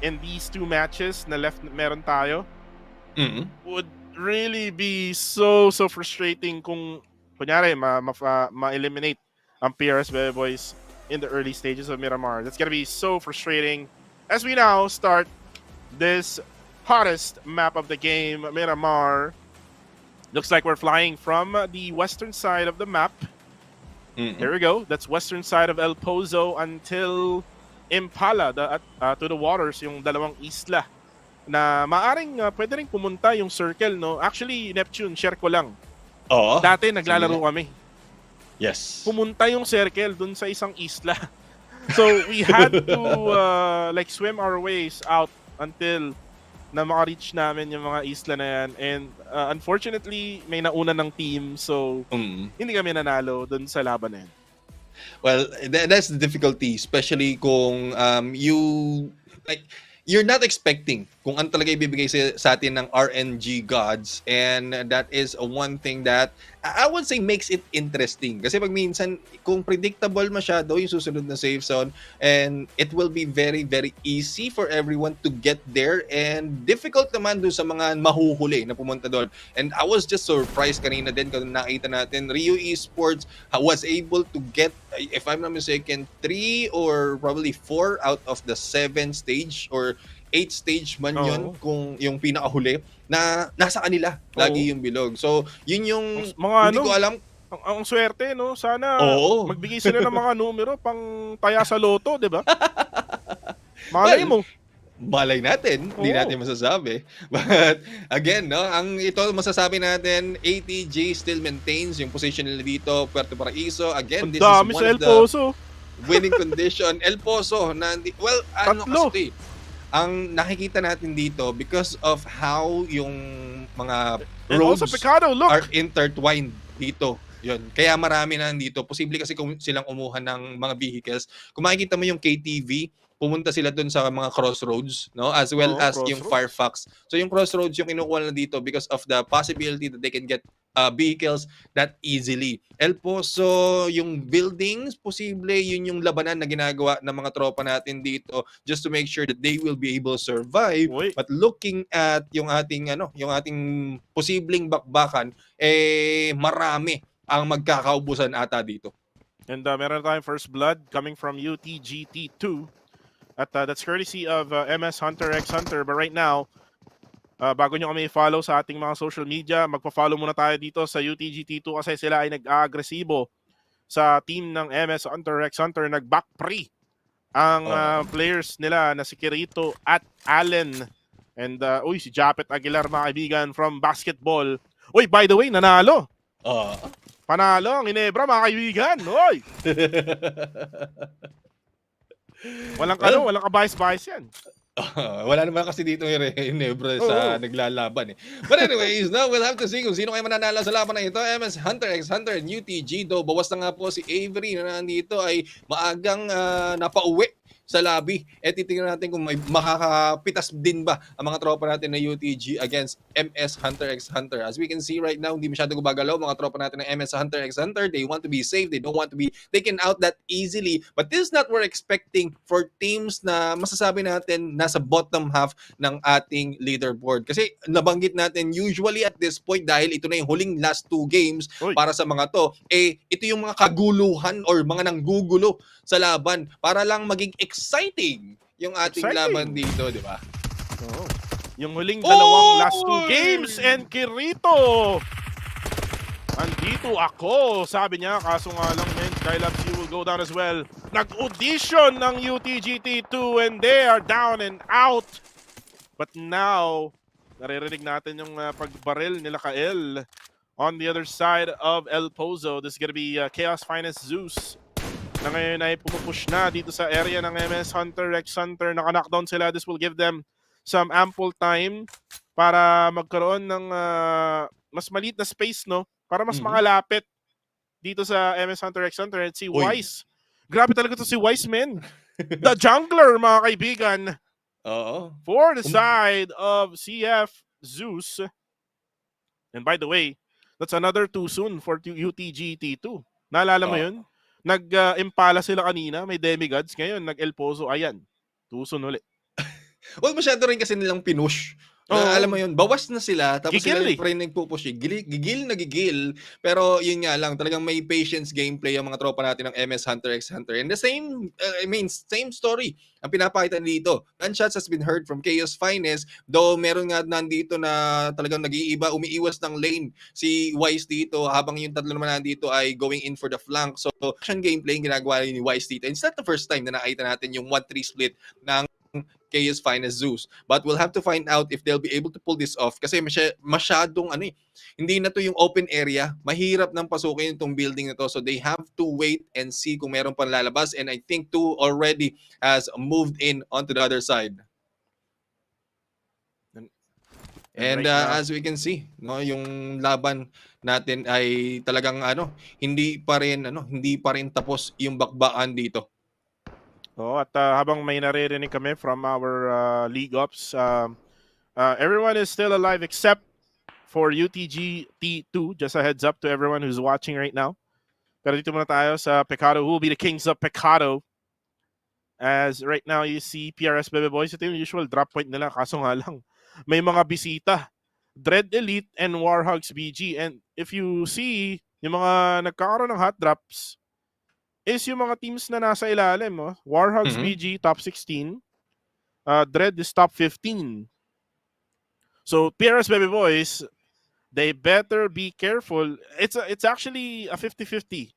in these 2 matches na left meron tayo, would really be so frustrating kung kunyari ma-eliminate ang PRS Bebe Boys in the early stages of Miramar. That's gonna be so frustrating as we now start this hottest map of the game, Miramar. Looks like we're flying from the western side of the map. Here we go. That's western side of El Pozo until Impala, to the waters, yung dalawang isla na maaring pwede rin pumunta yung circle, no? Actually, Neptune, share ko lang. Dati naglalaro kami. Yes. Pumunta yung circle dun sa isang isla. So we had to swim our ways out until na maka-reach namin yung mga isla na yan. And unfortunately, may nauna ng team. So, hindi kami nanalo dun sa laban na yan. Well, that's the difficulty. Especially kung you're not expecting kung ano talaga ibibigay sa atin ng RNG gods. And that is one thing that I would say makes it interesting. Kasi pag minsan, kung predictable masyado yung susunod na safe zone, and it will be very, very easy for everyone to get there, and difficult naman doon sa mga mahuhuli na pumunta doon. And I was just surprised kanina din kung nakita natin, Rio Esports was able to get, if I'm not mistaken, 3 or probably 4 out of the 7 stage or 8 stage man yun, kung yung pinakahuli, na nasa kanila lagi yung bilog. So, yun yung mga hindi ko alam. Ang swerte, no? Sana magbigay sila ng mga numero pang taya sa loto, di ba? Malay mo. Malay natin, hindi natin masasabi. But again, no, ang ito masasabi natin, ATG still maintains yung position nila dito, Puerto Paraiso. Again, this is one of the winning condition. El Pozo, kasi ang nakikita natin dito, because of how yung mga roads are intertwined dito Yun. Kaya marami na nandito. Posible kasi kung silang umuha ng mga vehicles. Kung makikita mo yung KTV, pumunta sila dun sa mga crossroads, no? As well Oo, as yung Crossroads. Firefox. So yung crossroads yung kinukuha na dito because of the possibility that they can get vehicles that easily. El Poso, yung buildings, posible yun yung labanan na ginagawa ng mga tropa natin dito just to make sure that they will be able to survive. Uy. But looking at yung ating posibleng bakbakan, marami ang magkakaubusan ata dito. And meron tayong first blood coming from UTGT2. At that's courtesy of MS Hunter X Hunter. But right now, bago nyo kami follow sa ating mga social media, magpa-follow muna tayo dito sa UTGT2 kasi sila ay nag-agresibo sa team ng MS Hunter X Hunter. Nag-back pre ang players nila na si Kirito at Allen. And si Japet Aguilar, mga kaibigan, from basketball. Uy, by the way, nanalo. Panalo ang Ginebra, mga kaibigan. Oy! Walang walang kabayas-bayas yan. Wala naman kasi dito yung Ginebra sa naglalaban eh. But anyways, now we'll have to see kung sino kayo mananalo sa laban na ito. MS Hunter x Hunter and UTG. Do bawas na nga po si Avery na nandito ay maagang napauwi sa lobby. Titingnan natin kung may makakapitas din ba ang mga tropa natin na UTG against MS Hunter x Hunter. As we can see right now, hindi masyado gumagalaw mga tropa natin ng MS Hunter x Hunter. They want to be safe. They don't want to be taken out that easily. But this is not what we're expecting for teams na masasabi natin nasa bottom half ng ating leaderboard. Kasi nabanggit natin usually at this point dahil ito na yung huling last 2 games para sa mga to. Ito yung mga kaguluhan or mga nanggugulo sa laban para lang maging exciting yung ating laban dito, di ba? Yung huling dalawang last 2 games and Kirito. Andito ako, sabi niya, kaso nga lang men, Skylabs you will go down as well. Nag-audition ng UTGT2 and they are down and out. But now, naririnig natin yung pagbaril nila Kael. On the other side of El Pozo, this is gonna be Chaos Finest Zeus na ngayon ay pumupush na dito sa area ng MS Hunter x Hunter. Naka-knockdown sila. This will give them some ample time para magkaroon ng mas maliit na space, no? Para mas makalapit dito sa MS Hunter x Hunter. At si Wise. Grabe talaga to si Wise, men. The jungler, mga kaibigan. For the side of CF Zeus. And by the way, that's another too soon for UTGT2. Naalala mo yun? Nag-impala sila kanina, may demigods. Ngayon, nag-El Pozo. Ayan, tuson ulit. Well, masyado rin kasi nilang pinush. Alam mo yun, bawas na sila, tapos Gigil sila pa rin nagpupush. Gigil. Pero yun nga lang, talagang may patience gameplay ang mga tropa natin ng MS Hunter x Hunter. And the same, same story ang pinapakita dito. Gunshots has been heard from Chaos Finest, though meron nga nandito na talagang nag-iiba, umiiwas ng lane si Wise dito, habang yung tatlo naman nandito ay going in for the flank. So, action gameplay yung ginagawa ni Wise dito. And it's not the first time na nakita natin yung 1-3 split ng Chaos Finest Zeus. But we'll have to find out if they'll be able to pull this off kasi masyadong hindi na to yung open area. Mahirap nang pasukin itong building na to. So they have to wait and see kung meron pang lalabas. And I think 2 already has moved in onto the other side. And as we can see, no, yung laban natin ay talagang hindi pa rin tapos yung bakbakan dito. At habang may naririnig kami from our league ops, everyone is still alive except for UTGT2. Just a heads up to everyone who's watching right now. Pero dito muna tayo sa Pecado, who will be the kings of Pecado. As right now you see PRS Bebe Boys, ito yung usual drop point nila. Kaso nga lang, may mga bisita. Dread Elite and Warhogs BG. And if you see, yung mga nagkakaroon ng hot drops, is yung mga teams na nasa ilalim. Warhogs BG, top 16. Dread is top 15. So, PRS Baby Boys, they better be careful. It's actually a 50-50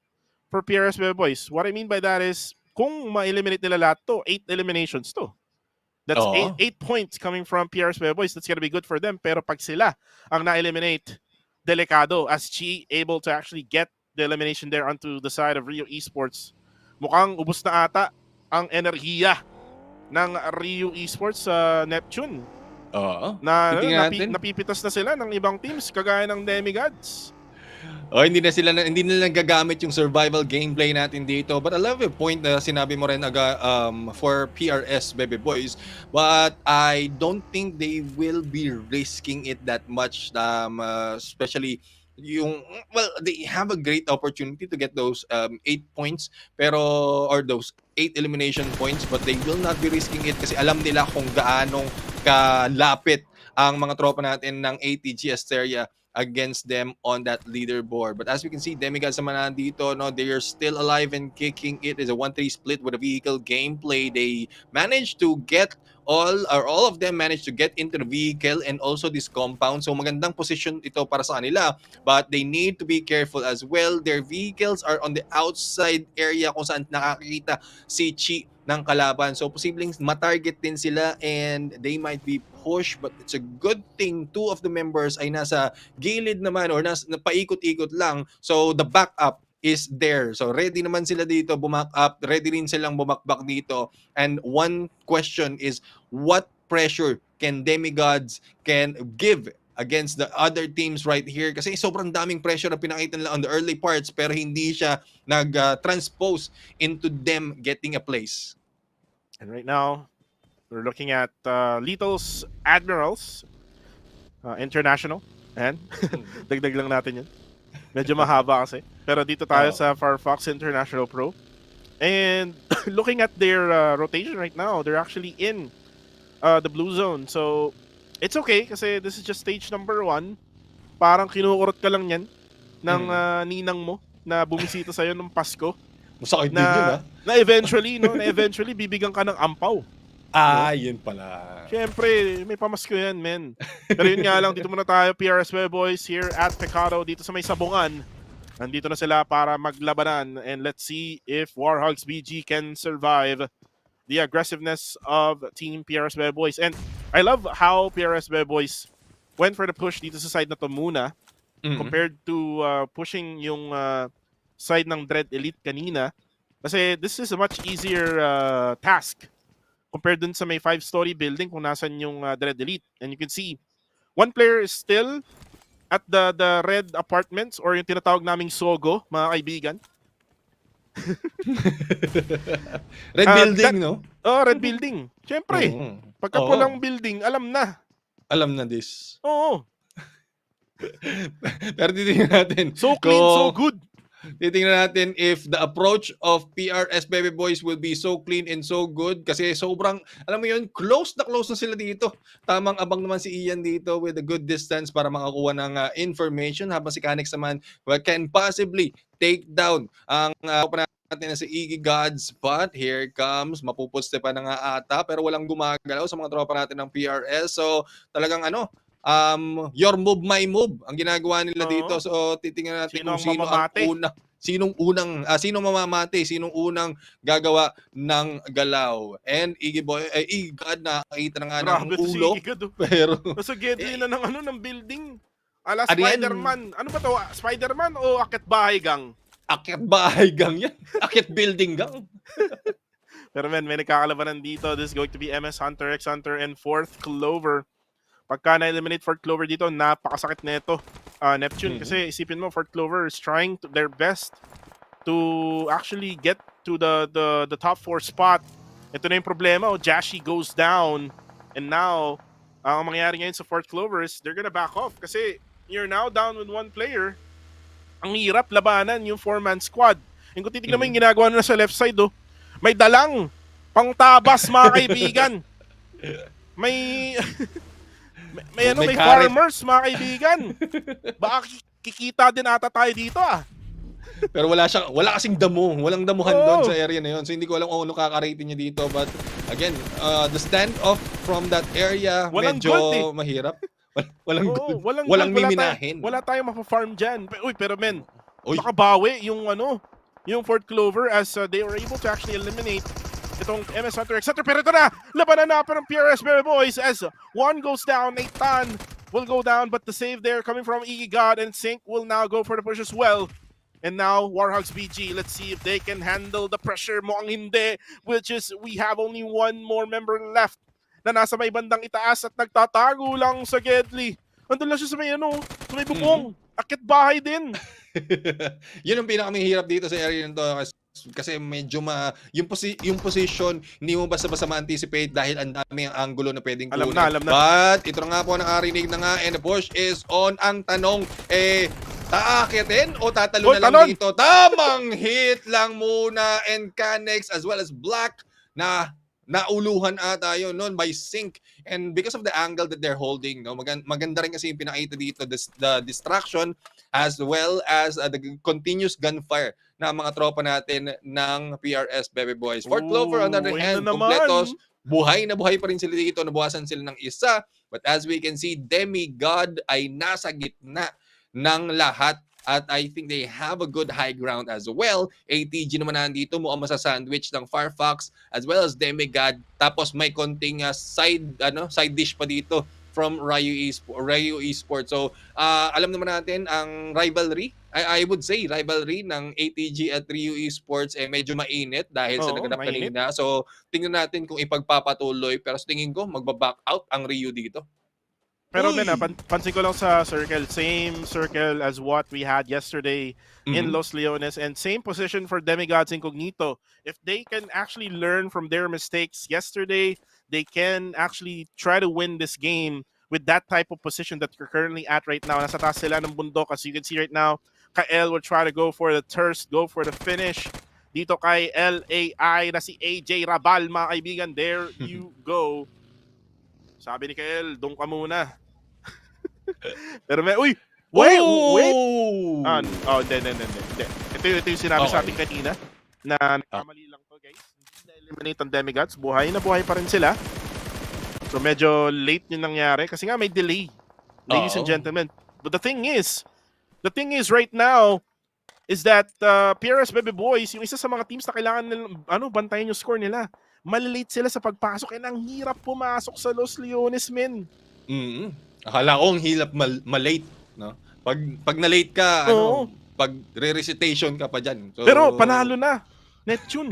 for PRS Baby Boys. What I mean by that is, kung ma-eliminate nila lahat to, 8 eliminations to. That's 8 points coming from PRS Baby Boys. That's gonna be good for them. Pero pag sila ang na-eliminate, delikado as Chi able to actually get the elimination there onto the side of Rio Esports. Mukhang ubos na ata ang enerhiya ng Rio Esports sa Neptune. Oo. Na napipitas na sila ng ibang teams kagaya ng Demigods. Hindi nila nagagamit yung survival gameplay natin dito. But I love your point na sinabi mo rin for PRS Baby Boys. But I don't think they will be risking it that much, especially they have a great opportunity to get those 8 points or those 8 elimination points, but they will not be risking it kasi alam nila kung gaano kalapit ang mga tropa natin ng ATG Asteria against them on that leaderboard. But as we can see, Demigods naman nandito, no, they are still alive and kicking. It is a 1-3 split with a vehicle gameplay. They managed to get all of them managed to get into the vehicle and also this compound. So magandang position ito para sa kanila. But they need to be careful as well. Their vehicles are on the outside area kung saan nakakita si Chi ng kalaban. So posibleng matarget din sila and they might be pushed, but it's a good thing two of the members ay nasa gilid naman or paikot-ikot lang. So the backup is there. So ready naman sila dito bumak up, ready rin silang bumakbak dito. And one question is, what pressure can Demigods can give against the other teams right here? Kasi sobrang daming pressure na pinakita nila on the early parts pero hindi siya nag-transpose into them getting a place. And right now, we're looking at Little's Admirals International. And dagdag lang natin yun. Medyo mahaba kasi. Pero dito tayo sa Firefox International Pro. And looking at their rotation right now, they're actually in the blue zone. So, it's okay kasi this is just stage number 1. Parang kinukurot ka lang yan ng ninang mo na bumisita sa'yo nung Pasko. Masakit din yun, na eventually bibigyan ka ng ampaw. Yun pala. Siyempre, may pamasko yan, men. Pero yun nga lang, dito muna tayo, PRS Boys here at Pecado, dito sa may sabungan. Nandito na sila para maglabanan. And let's see if Warhogs BG can survive the aggressiveness of Team PRS Boys. And I love how PRS Boys went for the push dito sa side na to muna compared to pushing yung side ng Dread Elite kanina. Kasi this is a much easier task compared dun sa may 5-story building kung nasan yung Dread Elite. And you can see, one player is still at the red apartments or yung tinatawag naming Sogo, mga kaibigan. Red building, no? Red building. Siyempre, pagka pulang building, alam na. Alam na this. Oo. Pero titingnan natin. So clean, so good. Titingnan natin if the approach of PRS Baby Boys will be so clean and so good kasi sobrang, alam mo yun, close na sila dito. Tamang abang naman si Ian dito with a good distance para makakuha ng information habang si Canix naman can possibly take down ang natin na si Iggy Gods, but here comes, mapuputste pa na nga ata pero walang gumagalaw sa mga tropa natin ng PRS. So talagang your move, my move ang ginagawa nila dito. So titingnan natin kung sino sino mamamati, sinong unang gagawa ng galaw. And Iggy God, nakakita na nga ng ulo. Pero nasa gate na ng building. Ala Spider-Man. Ano ba to? Spider-Man o Akit Bahay Gang? Akit Bahay Gang yan. Akit Building Gang. Pero men, may nagkakalabanan dito. This is going to be MS Hunter X Hunter and 4th Clover. Pagka na-eliminate 4th Clover dito, napakasakit nito. Neptune, kasi isipin mo, 4th Clover is trying their best to actually get to the top 4 spot. Ito na yung problema. Jashi goes down. And now, ang mangyayari ngayon sa 4th Clover is they're gonna back off. Kasi you're now down with 1 player. Ang hirap labanan yung 4-man squad. And kung titignan mo yung ginagawa na sa left side, may dalang pangtabas, mga kaibigan. May farmers, mga kaibigan. Baka kikita din ata tayo dito, Pero wala kasing damo. Walang damuhan doon sa area na yun. So hindi ko alam kung ano kakarate niya dito. But again, the standoff from that area, medyo mahirap. Walang miminahin. Wala tayong mapafarm dyan. Pero men, makabawi yung yung 4th Clover as they were able to actually eliminate itong MS Hunter X Hunter. Pero ito na, labanan na pa ng PRS Boys as one goes down, Nathan will go down, but the save there coming from Iggy God, and Sync will now go for the push as well. And now, Warhogs BG, let's see if they can handle the pressure. Mukhang hindi, which is we have only one more member left na nasa may bandang itaas at nagtatago lang sa Gedli. Andun lang siya sa may sa may bubong. akit bahay din. Yun ang pinakamahirap dito sa area nito kasi medyo yung position hindi mo basta-basta ma-anticipate dahil ang dami ang angulo na pwedeng kunin. Alam na. But ito na nga po nakarinig na nga and the push is on. Ang tanong taakyatin o tatalo na lang dito? Tamang hit lang muna and Canex as well as Black na nauluhan ata yun noon by Sync, and because of the angle that they're holding, no, maganda rin kasi yung pinakita dito, the distraction as well as the continuous gunfire na mga tropa natin ng PRS Baby Boys. Fort Clover on the other hand, kompletos, buhay na buhay pa rin sila dito, nabuhasan sila ng isa, but as we can see, Demigod ay nasa gitna ng lahat. At I think they have a good high ground as well. ATG naman nandito, mukhang masasandwich ng Firefox as well as Demigod. Tapos may konting side dish pa dito from Ryu Esports. So, alam naman natin ang rivalry, I would say rivalry ng ATG at Ryu Esports medyo mainit dahil sa naganap kanina. So, tingnan natin kung ipagpapatuloy. Pero sa tingin ko, magbaback out ang Ryu dito. Pero pansin ko lang sa circle, same circle as what we had yesterday in Los Leones, and same position for Demigods Incognito. If they can actually learn from their mistakes yesterday, they can actually try to win this game with that type of position that you're currently at right now. Nasa taas sila ng bundok, as you can see right now. Kael will try to go for the thirst, go for the finish. Dito kay LAI na si AJ Rabal, mga kaibigan. There you go. Sabi ni Kael, doon ka muna. Pero wait! Hindi. Ito yung sinabi sa atin kanina na nagkamali lang to, guys. Hindi na-eliminate ang Demigods. Buhay na buhay pa rin sila. So medyo late yung nangyari kasi nga may delay. Ladies and gentlemen. But the thing is right now is that PRS Baby Boys, yung isa sa mga teams na kailangan nilang bantayan yung score nila. Malilate sila sa pagpasok and ang hirap pumasok sa Los Leones, men. Akala ko ang hilap malate, no? Pag na-late ka, pag re-recitation ka pa diyan. So, pero panalo na. Neptune.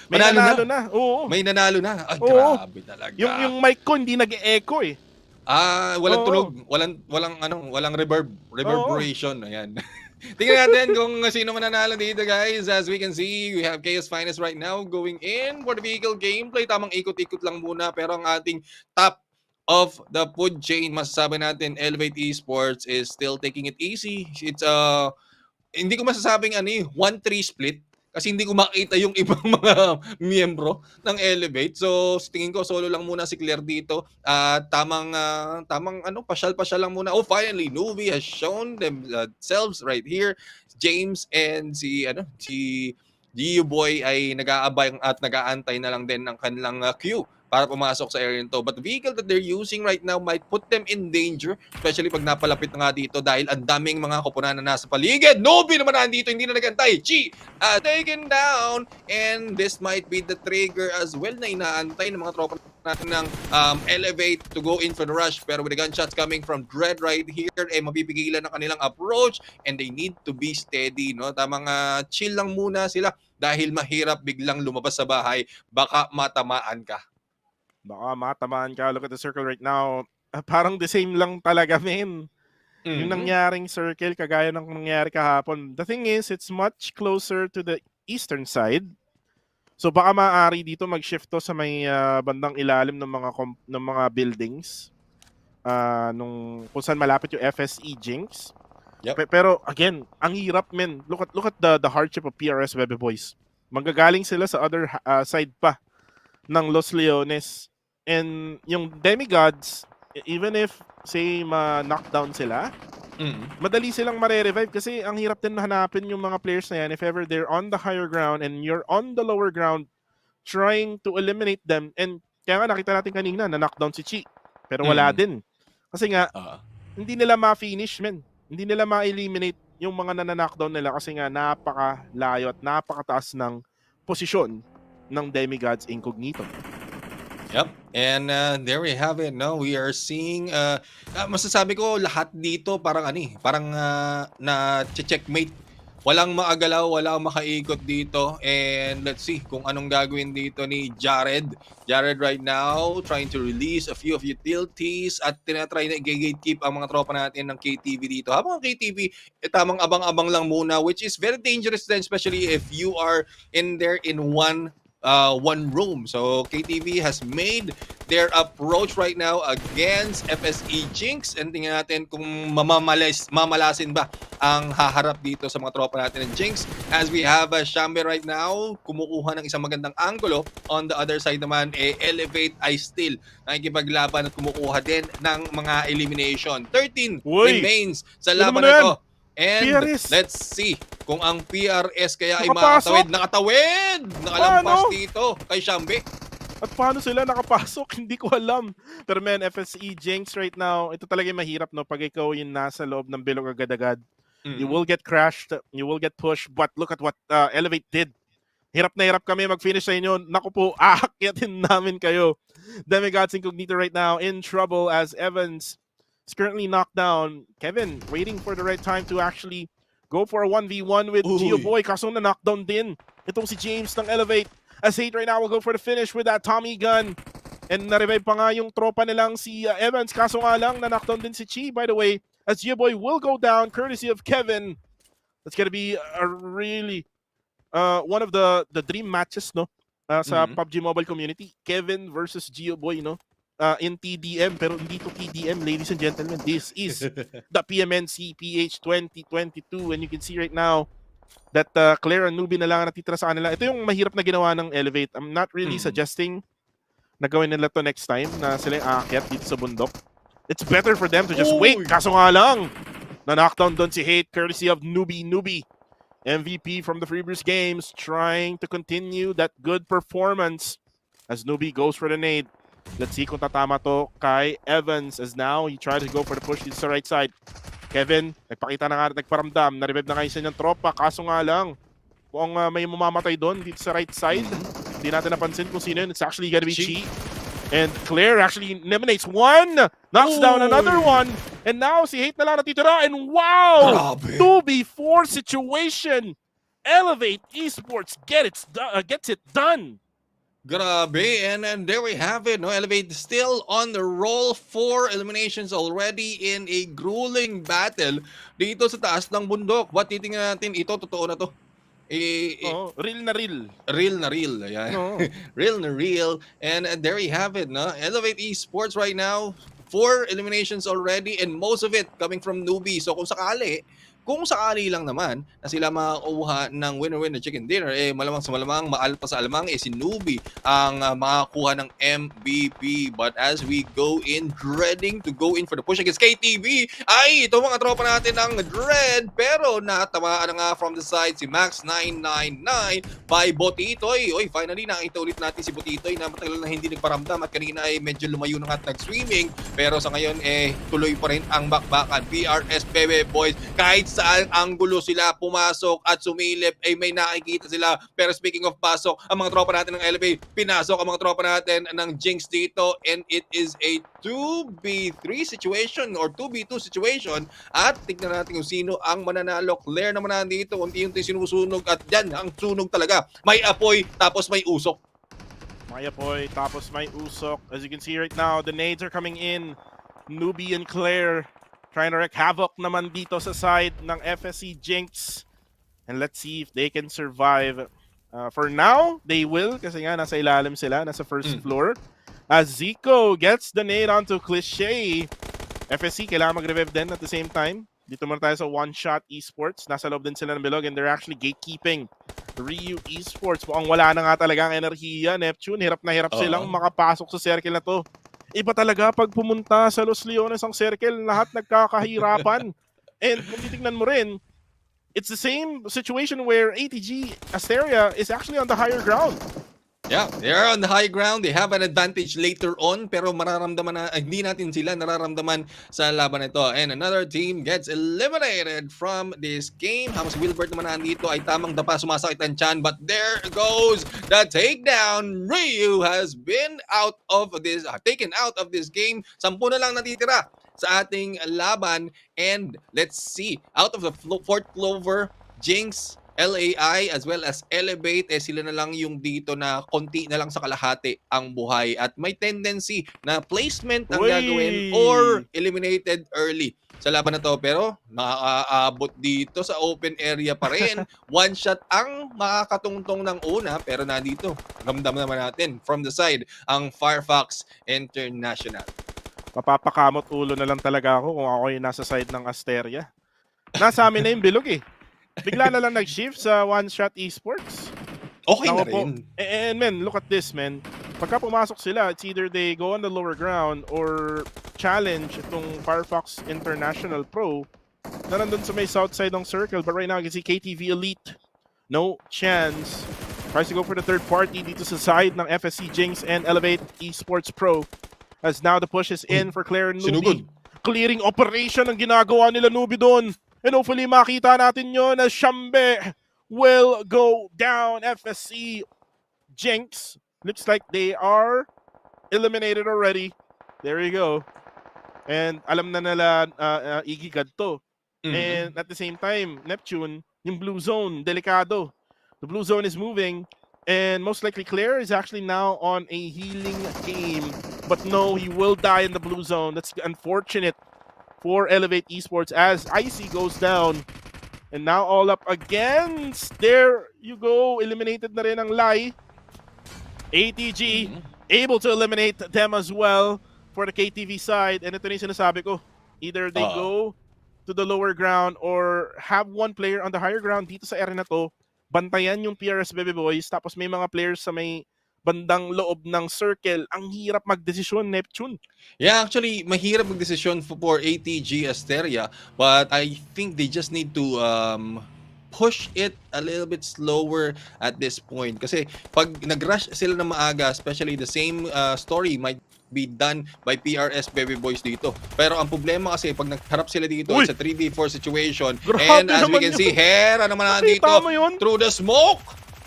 May nanalo na. Oo. May nanalo na. Ay, grabe talaga. Yung mic ko hindi nag-echo eh. Walang tunog, walang reverberation. Ayan. Tingnan natin kung sino mananalo dito, guys. As we can see, we have Chaos Finest right now going in for the vehicle gameplay. Tamang ikot-ikot lang muna, pero ang ating top of the food chain, masasabi natin, Elevate Esports is still taking it easy. It's hindi ko masasabing 1-3 split kasi hindi ko makita yung ibang mga miyembro ng Elevate. So, tingin ko solo lang muna si Claire dito. Tamang pasyal-pasyal lang muna. Oh, finally, Nuvi has shown themselves right here. James and si Gio Boy ay nag-aabay at nag-aantay na lang din ng kanilang queue para pumasok sa area nito. But the vehicle that they're using right now might put them in danger, especially pag napalapit na nga dito dahil ang daming mga koponan na nasa paligid. Nobi naman nandito, hindi na nagantay. Chi taken down, and this might be the trigger as well na inaantay ng mga tropa natin ng Elevate to go in for the rush. Pero with the gunshots coming from Dread right here, mapipigilan ng kanilang approach and they need to be steady, no? Tamang chill lang muna sila dahil mahirap biglang lumabas sa bahay. Baka matamaan ka. Look at the circle right now. Parang the same lang talaga, men. Yung nangyaring circle, kagaya ng nangyari kahapon. The thing is, it's much closer to the eastern side. So baka maaari dito mag-shift to sa may bandang ilalim ng mga buildings. Kung saan malapit yung FSE Jinx. Yep. Pero again, ang hirap, men. Look at the hardship of PRS Baby Boys. Manggagaling sila sa other side pa ng Los Leones. And yung Demigods, even if, say, ma-knockdown sila, madali silang mare-revive kasi ang hirap din hanapin yung mga players na yan if ever they're on the higher ground and you're on the lower ground trying to eliminate them. And kaya nga nakita natin kanina na knockdown si Chi. Pero wala din. Kasi nga, hindi nila ma-finish, men. Hindi nila ma-eliminate yung mga nanknockdown nila kasi nga napakalayo at napakataas ng posisyon ng Demigods Incognito. Yep. And there we have it. No, we are seeing masasabi ko lahat dito parang na checkmate Walang makagalaw, walang makaikot dito. And let's see kung anong gagawin dito ni Jared. Jared right now trying to release a few of utilities at tinatry na i-gatekeep ang mga tropa natin ng KTV dito. Habang ang KTV, tamang abang-abang lang muna, which is very dangerous then, especially if you are in there in one room. So KTV has made their approach right now against FSE Jinx, and tingnan natin kung mamalasin ba ang haharap dito sa mga tropa natin ng Jinx, as we have Shambe right now kumukuha ng isang magandang angulo. On the other side naman, Elevate ay still nakikipaglaban at kumukuha din ng mga elimination. 13 remains sa laban na to. And PRS. let's see kung ang PRS kaya ay Nakapasok. makatawid. Nakalampas dito kay Shambe. At paano sila nakapasok? Hindi ko alam. Pero man, FSE Jinx right now, ito talaga yung mahirap, no? Pag ikaw yung nasa loob ng bilog agad-agad, you will get crashed, you will get pushed, but look at what Elevate did. Hirap na hirap kami mag-finish sa inyo. Naku po, aakyatin namin kayo. Demigods Incognito right now in trouble as Evans is currently knocked down. Kevin waiting for the right time to actually go for a 1v1 with Gio Boy. Kaso na knockdown din itong si James ng Elevate. As Hate right now will go for the finish with that Tommy gun. And na-revive pa nga yung tropa nilang si Evans. Kaso nga lang, na-knockdown din si Chi, by the way. As Gio Boy will go down courtesy of Kevin. That's gonna be a really one of the dream matches, no? Sa PUBG Mobile community. Kevin versus Gio Boy, no? In TDM, pero hindi to TDM, ladies and gentlemen. This is the PMNC PH 2022. And you can see right now that Claire and Newbie na lang natitira sa kanila. Ito yung mahirap na ginawa ng Elevate. I'm not really suggesting na gawin nila to next time na sila yung aakyat dito sa bundok. It's better for them to just wait. Kaso nga lang, na-knockdown doon si Hate courtesy of Newbie. MVP from the Freebirds Games trying to continue that good performance as Newbie goes for the nade. Let's see kung tatama to kay Evans as now he tried to go for the push dito sa right side. Kevin, nagpakita na nga at nagparamdam. Na-revive na nga isa niyang tropa. Kaso nga lang, kung may mamamatay doon dito sa right side, hindi natin napansin kung sino yun. It's actually gonna be Chi. And Claire actually eliminates one. Knocks down another one. And now si Hate na lang natitira. And wow! 2v4 situation. Elevate Esports gets it done. Grabe, and there we have it. No, Elevate still on the roll. 4 eliminations already in a grueling battle dito sa taas ng bundok. What titingnan natin? Ito, totoo na to. Real na real. Real na real. Ayan. Real na real. And there you have it. No? Elevate Esports right now, 4 eliminations already, and most of it coming from newbie. So kung sakali lang naman na sila makakuha ng winner-winner chicken dinner, malamang sa malamang, maalpa sa alamang, si Newbie ang makakuha ng MVP. But as we go in, dreading to go in for the push against KTV, ay ito mga tropa natin ng Dread, pero natamaan na nga from the side si Max999 by Botitoy. Oy, finally nakita ulit natin si Botitoy na matagal na hindi nagparamdam at kanina ay medyo lumayo na nga at nag-swimming, pero sa ngayon tuloy pa rin ang bakbakan. PRS Bebe Boys, kahit saan anggulo sila pumasok at sumilip ay may nakikita sila. Pero speaking of pasok, ang mga tropa natin ng Elevate, pinasok ang mga tropa natin ng Jinx dito, and it is a 2v3 situation or 2v2 situation. At tignan natin kung sino ang mananalo. Claire naman nandito, unti-unti sinusunog at yan ang sunog talaga. May apoy tapos may usok. May apoy tapos may usok. As you can see right now, the nades are coming in. Newbie and Claire trying to wreak havoc naman dito sa side ng FSC Jinx. And let's see if they can survive. For now, they will kasi nga nasa ilalim sila, nasa first floor. As Zico gets the nade onto Cliché. FSC kailangan mag-revive din at the same time. Dito muna tayo sa one-shot esports. Nasa loob din sila ng bilog and they're actually gatekeeping Ryu Esports. Mukhang wala na nga talaga ang enerhiya. Neptune, hirap na hirap silang makapasok sa circle na to. Iba talaga pag pumunta sa Los Leones ang circle, lahat nagkakahirapan. And kung titignan mo rin, it's the same situation where ATG Asteria is actually on the higher ground. Yeah, they're on the high ground. They have an advantage later on, pero mararamdaman na hindi natin sila nararamdaman sa laban ito. And another team gets eliminated from this game. Habang si Wilbert naman nandito ay tamang dapa, sumasakit ang tiyan, but there goes the takedown. Ryu has been taken out of this game. 10 na lang natitira sa ating laban, and let's see, out of the fourth clover, Jinx, LAI, as well as Elevate, sila na lang yung dito na konti na lang sa kalahati ang buhay. At may tendency na placement ang gagawin or eliminated early sa laban na to. Pero nakakaabot dito sa open area pa rin. One shot ang makakatungtong ng una. Pero nandito, ramdam naman natin from the side ang Firefox International. Mapapakamot ulo na lang talaga ako kung ako yung nasa side ng Asteria. Nasa amin na yung bilog eh. Bigla na lang nag-shift sa one-shot esports. Okay na rin. And man, look at this, man. Pagka pumasok sila, it's either they go on the lower ground or challenge itong Firefox International Pro na nandun sa may south side ng circle. But right now, you can see KTV Elite. No chance. Tries to go for the third party dito sa side ng FSC Jinx and Elevate Esports Pro. As now the push is in for Claire and Nubi. Clearing operation ang ginagawa nila Nubi doon. And hopefully makita natin yun as Shambe will go down. FSC Jinx. Looks like they are eliminated already. There you go. And alam na nila Igigad to. And at the same time, Neptune, yung blue zone, delikado. The blue zone is moving. And most likely Claire is actually now on a healing game. But no, he will die in the blue zone. That's unfortunate for Elevate Esports as Icy goes down. And now all up against. There you go. Eliminated na rin ang Lai. ATG able to eliminate them as well for the KTV side. And ito na yung sinasabi ko. Either they go to the lower ground or have one player on the higher ground dito sa area na to. Bantayan yung PRS Baby Boys. Tapos may mga players sa may bandang loob ng circle. Ang hirap magdesisyon, Neptune. Yeah, actually, mahirap magdesisyon for ATG Asteria, but I think they just need to push it a little bit slower at this point. Kasi pag nag-rush sila na maaga, especially the same story might be done by PRS Baby Boys dito. Pero ang problema kasi pag nagharap sila dito, it's a 3v4 situation. And as we can see, Hera naman nandito through the smoke.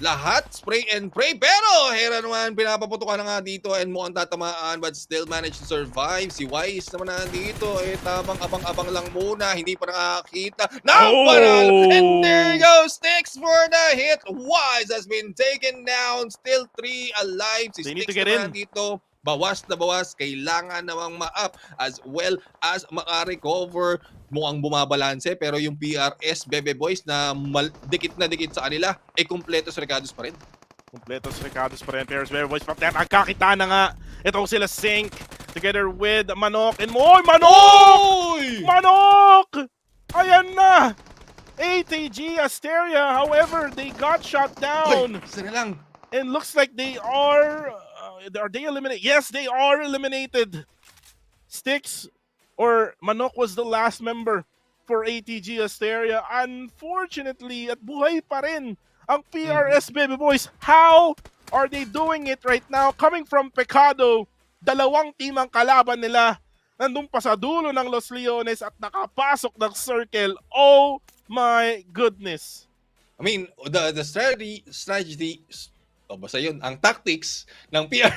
Lahat spray and pray, pero Hera naman pinapaputukan na nga dito and mukhang tatamaan but still managed to survive. Si Wise naman nandito, tamang abang-abang lang muna, hindi pa nakakita ng panalo. And there goes Sticks for the hit. Wise has been taken down, still 3 alive. Si Sticks naman nandito, bawas na bawas, kailangan namang ma-up as well as maka-recover. Mukhang bumabalanse pero yung PRS Bebe Boys na dikit sa kanila kumpleto sa Ricardos pa rin. Kumpleto sa Ricardos pa rin. PRS Bebe Boys. Magkakita na nga. Ito sila Sync together with Manok and more. Manok! Ayan na! ATG Asteria, however, they got shot down. And looks like they are they eliminated? Yes, they are eliminated. Sticks or Manok was the last member for ATG Asteria. Unfortunately, at buhay pa rin ang PRS Baby Boys. How are they doing it right now? Coming from Pecado, dalawang team ang kalaban nila. Nandun pa sa dulo ng Los Leones at nakapasok ng circle. Oh my goodness. I mean, the strategy basta yun, ang tactics ng PR.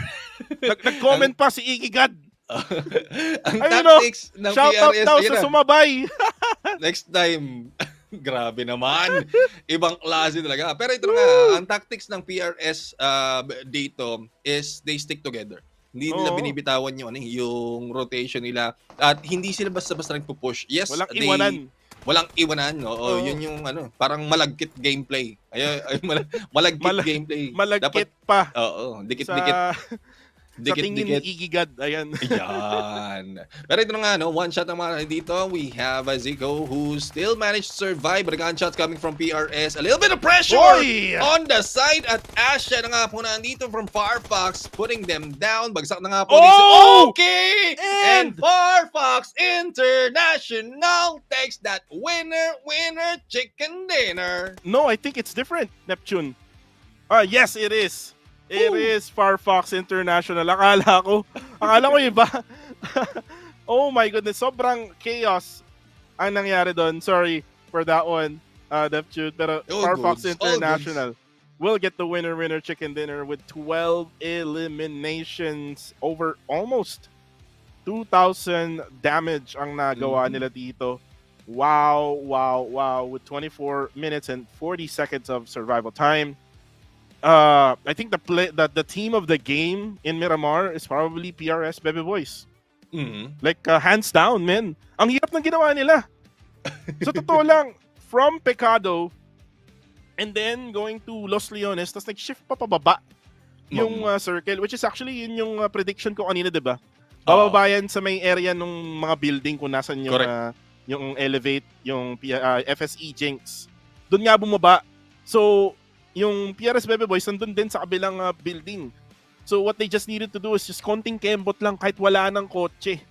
Nag-comment pa si Igigad. Ang tactics ng shout PRS. Shout out daw sa sumabay. Next time, grabe naman. Ibang klase talaga. Pero ito nga, ang tactics ng PRS dito is they stick together. Hindi nila binibitawan yung rotation nila. At hindi sila basta-basta nagpo-push. Yes, walang iwanan. Yun yung parang malagkit gameplay. Malagkit gameplay. Malagkit pa. Oo, dikit-dikit. Sa tingin ni Igigad, ayan. Ayan. Pero ito na nga, one shot naman dito. We have Zico who still managed to survive. But the gunshots coming from PRS. A little bit of pressure on the side at Asha na nga po nandito from Firefox, putting them down. Bagsak na nga po. Okay! And Firefox International takes that winner chicken dinner. No, I think it's different, Neptune. Yes, it is. It is Firefox International. Akala ko iba. Oh my goodness, sobrang chaos ang nangyari doon. Sorry for that one, Neptune. Pero Firefox International will get the winner chicken dinner with 12 eliminations over almost 2,000 damage ang nagawa nila dito. Wow. With 24 minutes and 40 seconds of survival time. I think the team of the game in Miramar is probably PRS Bebe Boys. Like, hands down, man. Ang hirap ng ginawa nila. Sa totoo lang, from Pecado and then going to Los Leones, tapos nag-shift pa pababa yung circle, which is actually yun yung prediction ko kanina, di ba? Bababayan sa may area ng mga building kung nasan yung yung elevate, yung FSE Jinx. Doon nga bumaba. So, yung PRS Bebe Boys nandun din sa kabilang building. So, what they just needed to do is just konting kembot lang kahit wala ng kotse.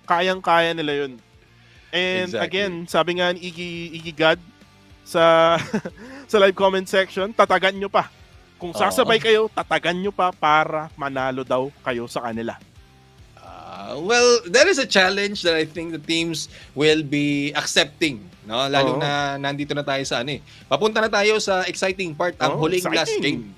Kayang-kaya nila yun. And again, sabi nga ni Iggy God sa sa live comment section, tatagan nyo pa. Kung sasabay kayo, tatagan nyo pa para manalo daw kayo sa kanila. Well, that is a challenge that I think the teams will be accepting, no? Lalo na nandito na tayo sa papunta na tayo sa exciting part, ang huling last game.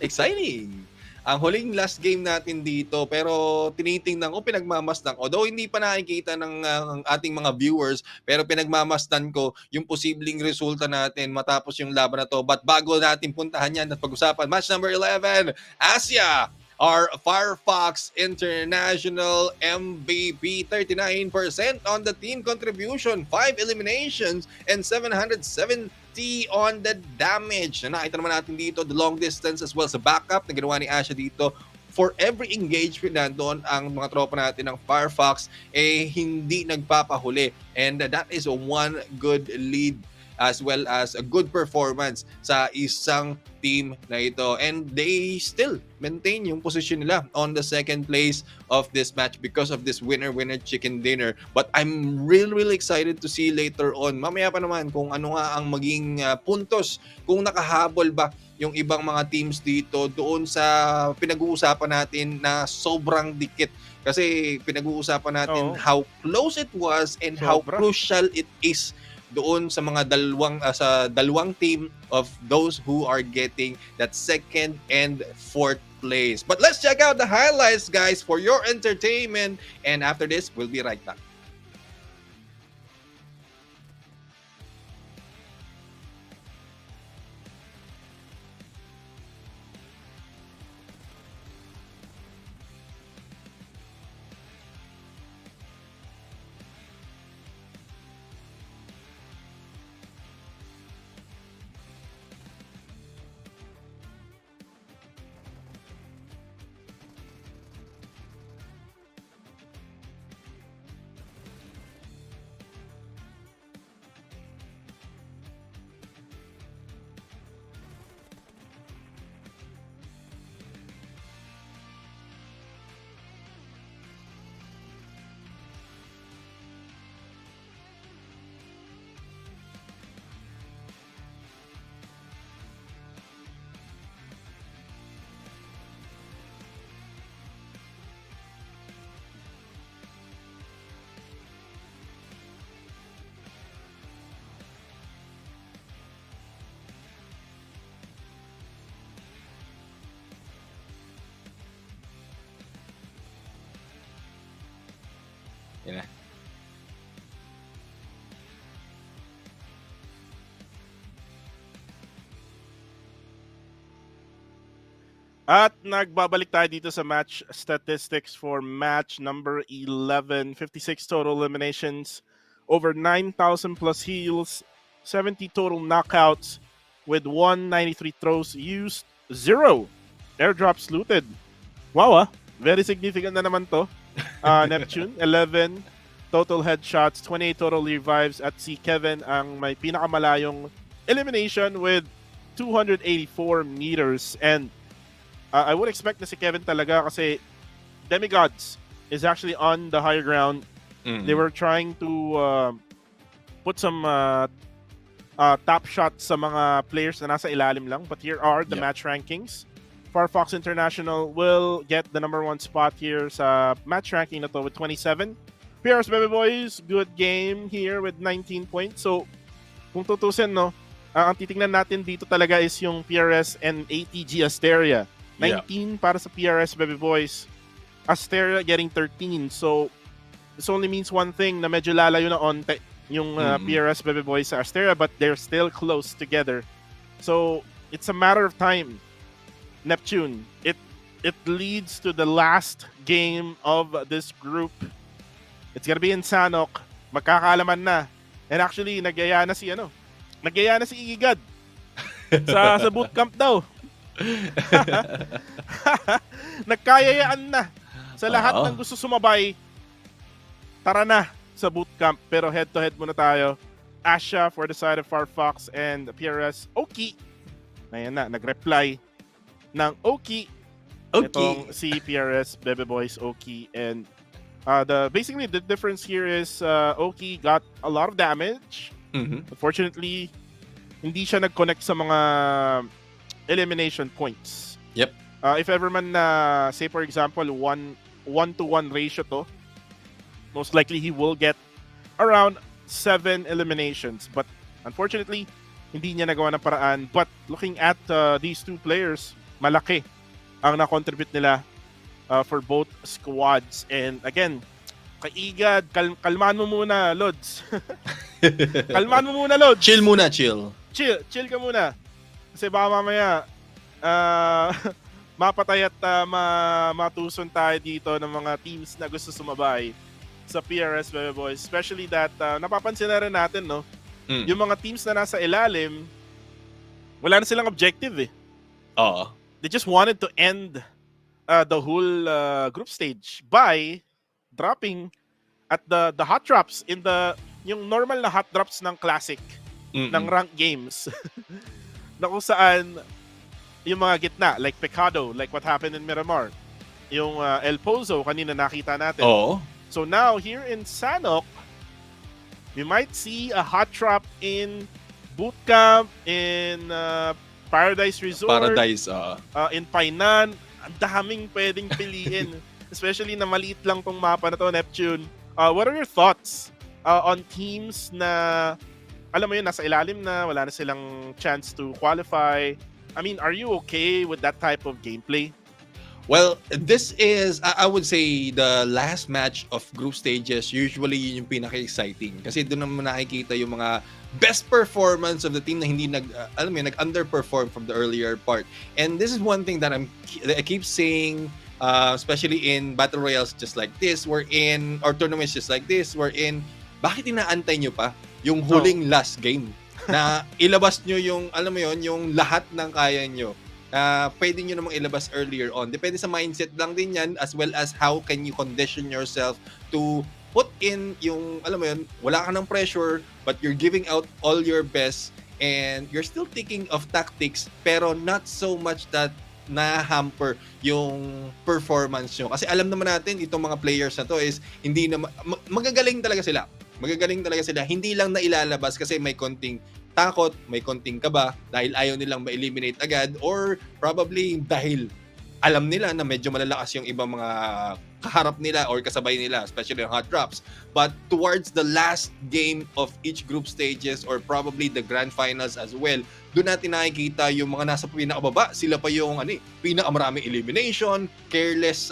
Exciting. Ang huling last game natin dito, pero tinitingnan ko, pinagmamasdan ko. Although hindi pa nakikita ng ating mga viewers, pero pinagmamasdan ko yung posibleng resulta natin matapos yung laban na to. But bago natin puntahan yan at pag-usapan, match number 11, Asia. Our Firefox International MVP, 39% on the team contribution, 5 eliminations, and 770 on the damage. Na nakita naman natin dito, the long distance as well sa backup na ginawa ni Asha dito. For every engagement nandoon, ang mga tropa natin ng Firefox hindi nagpapahuli. And that is one good lead as well as a good performance sa isang team na ito. And they still maintain yung position nila on the second place of this match because of this winner-winner chicken dinner. But I'm really excited to see later on. Mamaya pa naman kung ano nga ang maging puntos, kung nakahabol ba yung ibang mga teams dito doon sa pinag-uusapan natin na sobrang dikit. Kasi pinag-uusapan natin how close it was and how crucial it is doon sa mga dalawang team of those who are getting that second and fourth place. But let's check out the highlights, guys, for your entertainment. And after this, we'll be right back. Yan na. At nagbabalik tayo dito sa match statistics for match number 11. 56 total eliminations, over 9,000 plus heals, 70 total knockouts with 193 throws used, 0 airdrops looted. Wow, very significant na naman to. Neptune, 11 total headshots, 28 total revives, at si Kevin ang may pinakamalayong elimination with 284 meters. And I would expect na si Kevin talaga kasi Demigods is actually on the higher ground. They were trying to put some top shots sa mga players na nasa ilalim lang. But here are the match rankings. Firefox International will get the number 1 spot here sa match ranking na to with 27. PRS Bebe Boys, good game here with 19 points. So, kung tutusin, no, ang titingnan natin dito talaga is yung PRS and ATG Asteria. 19 para sa PRS Bebe Boys. Asteria getting 13. So, this only means one thing, na medyo lalayo na onte yung PRS Bebe Boys sa Asteria, but they're still close together. So it's a matter of time. Neptune, it leads to the last game of this group. It's gonna be in Sanok. Magkakaalaman na. And actually, nagyaya na si Igigad sa bootcamp daw. Nagkayayaan na sa lahat ng gusto sumabay. Tara na sa bootcamp. Pero head-to-head muna tayo. Asha for the side of Firefox and PRS Oki. Ayan na, nag-reply ng Oki. Itong si PRS Bebe Boys Oki. And basically the difference here is Oki got a lot of damage. Unfortunately, hindi siya nag-connect sa mga elimination points. Yep. If ever man say for example 1-to-1 ratio to, most likely he will get around 7 eliminations. But unfortunately, hindi niya nagawa ng paraan. But looking at these two players, malaki ang na-contribute nila for both squads. And again, Kaigad, kalmaan mo muna, Lods. Kalmaan mo muna, Lods. Chill muna, chill. Chill ka muna. Kasi baka mamaya, mapatay at matuson tayo dito ng mga teams na gusto sumabay sa PRS Bebe Boys. Especially that, napapansin na rin natin, no? Yung mga teams na nasa ilalim, wala na silang objective eh. They just wanted to end the whole group stage by dropping at the hot drops in yung normal na hot drops ng classic ng ranked games. Na kung saan yung mga gitna, like Pecado, like what happened in Miramar. Yung El Pozo, kanina nakita natin. So now, here in Sanok, we might see a hot drop in Bootcamp, in Paradise Resort, in Painan. Ang daming pwedeng piliin. Especially na maliit lang tong mapa na to, Neptune. What are your thoughts on teams na, alam mo yun, nasa ilalim na, wala na silang chance to qualify? I mean, are you okay with that type of gameplay? Well, this is, I would say, the last match of group stages. Usually, yun yung pinaka-exciting. Kasi doon naman nakikita yung mga best performance of the team na hindi nag-underperform from the earlier part. And this is one thing that I keep saying, especially in battle royales just like this, or tournaments just like this, bakit inaantay nyo pa yung huling last game? Na ilabas nyo yung, alam mo yun, yung lahat ng kaya nyo. Pwede nyo namang ilabas earlier on. Depende sa mindset lang din yan, as well as how can you condition yourself to put in yung, alam mo yun, wala ka ng pressure, but you're giving out all your best, and you're still thinking of tactics, pero not so much that na-hamper yung performance nyo. Kasi alam naman natin, itong mga players na to is, hindi na, magagaling talaga sila. Hindi lang na ilalabas kasi may konting takot, may konting kaba dahil ayaw nilang ma-eliminate agad, or probably dahil alam nila na medyo malalakas yung ibang mga kaharap nila or kasabay nila, especially yung hot drops. But towards the last game of each group stages, or probably the grand finals as well, doon natin nakikita yung mga nasa pinakababa, sila pa yung pinakamaraming elimination, careless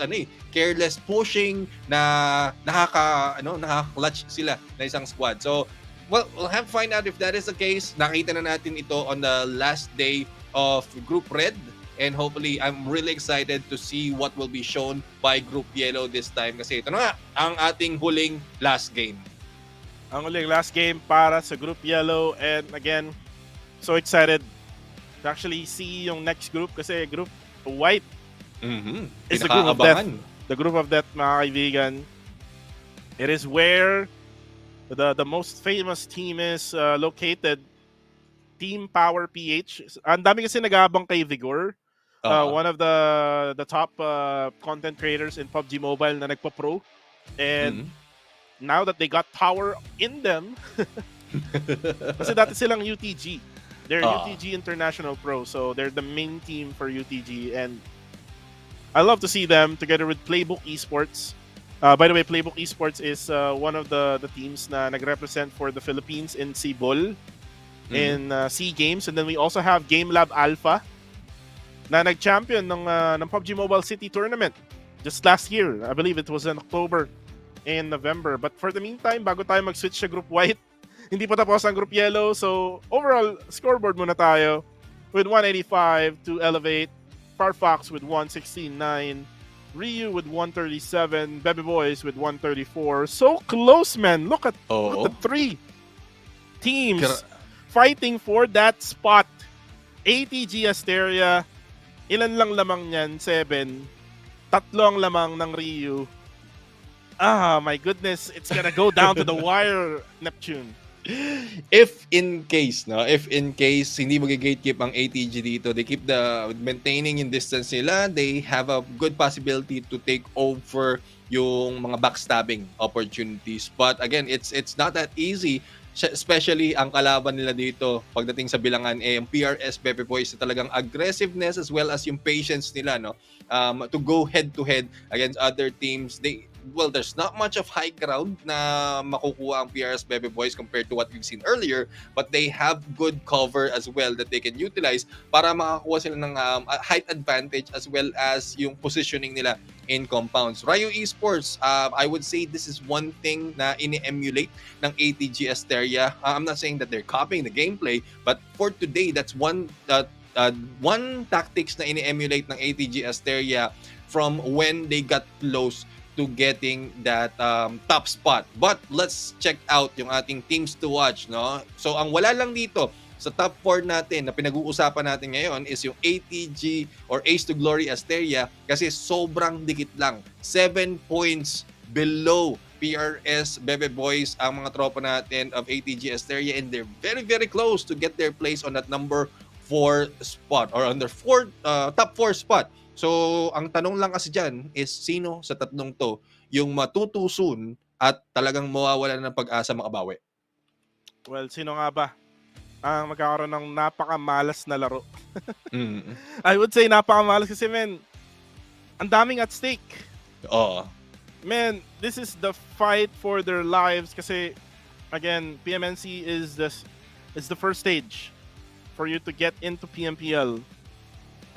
pushing, na nakaka-clutch sila na isang squad. So well, we'll have to find out if that is the case. Nakita na natin ito on the last day of Group Red. And hopefully, I'm really excited to see what will be shown by Group Yellow this time. Kasi ito na nga, ang ating huling last game. Ang huling last game para sa Group Yellow. And again, so excited to actually see yung next group. Kasi Group White is the Group of Death. The Group of Death, mga kaibigan. It is where the most famous team is located. Team Power PH. Ang dami kasi nag-aabang kay Vigor. One of the top content creators in PUBG Mobile na nagpa-pro. And now that they got power in them, kasi dati silang UTG. They're UTG International Pro. So they're the main team for UTG. And I love to see them together with Playbook Esports. By the way, Playbook Esports is one of the teams na nag-represent for the Philippines in Cebol, in SEA Games. And then we also have Game Lab Alpha na nag-champion ng PUBG Mobile City Tournament just last year. I believe it was in October and November. But for the meantime, bago tayo mag-switch sa Group White, Hindi pa tapos ang Group Yellow. So, overall, scoreboard muna tayo. With 185 to Elevate. Farfox with 169. Ryu with 137. Bebe Boys with 134. So close, man. Look at the three teams fighting for that spot. ATG Asteria, ilan lang lamang niyan? 7. 3 ang lamang ng Ryu. Ah, my goodness. It's gonna go down to the wire, Neptune. If in case hindi mag-gatekeep ang ATG dito, they keep the maintaining yung distance nila, they have a good possibility to take over yung mga backstabbing opportunities. But again, it's not that easy, especially ang kalaban nila dito pagdating sa bilangan yung PRS Bebe Boys na talagang aggressiveness as well as yung patience nila to go head to head against other teams. There's not much of high ground na makukuha ang PRS Bebe Boys compared to what we've seen earlier, but they have good cover as well that they can utilize para makakuha sila ng height advantage as well as yung positioning nila in compounds. Ryo Esports, I would say this is one thing na ini-emulate ng ATG Asteria. I'm not saying that they're copying the gameplay, but for today, that's one tactics na ini-emulate ng ATG Asteria from when they got close to getting that top spot. But let's check out yung ating teams to watch, no? So ang wala lang dito sa top 4 natin na pinag-uusapan natin ngayon is yung ATG or Ace to Glory Asteria kasi sobrang dikit lang. 7 points below PRS Bebe Boys ang mga tropa natin of ATG Asteria, and they're very very close to get their place on that number 4 spot or on their top 4 spot. So, ang tanong lang kasi dyan is sino sa tatlong to yung matutusun at talagang mawawalan ng pag-asa makabawi? Well, sino nga ba ang magkakaroon ng napakamalas na laro? I would say napakamalas kasi, man, ang daming at stake. Man, this is the fight for their lives kasi, again, PMNC is the first stage for you to get into PMPL.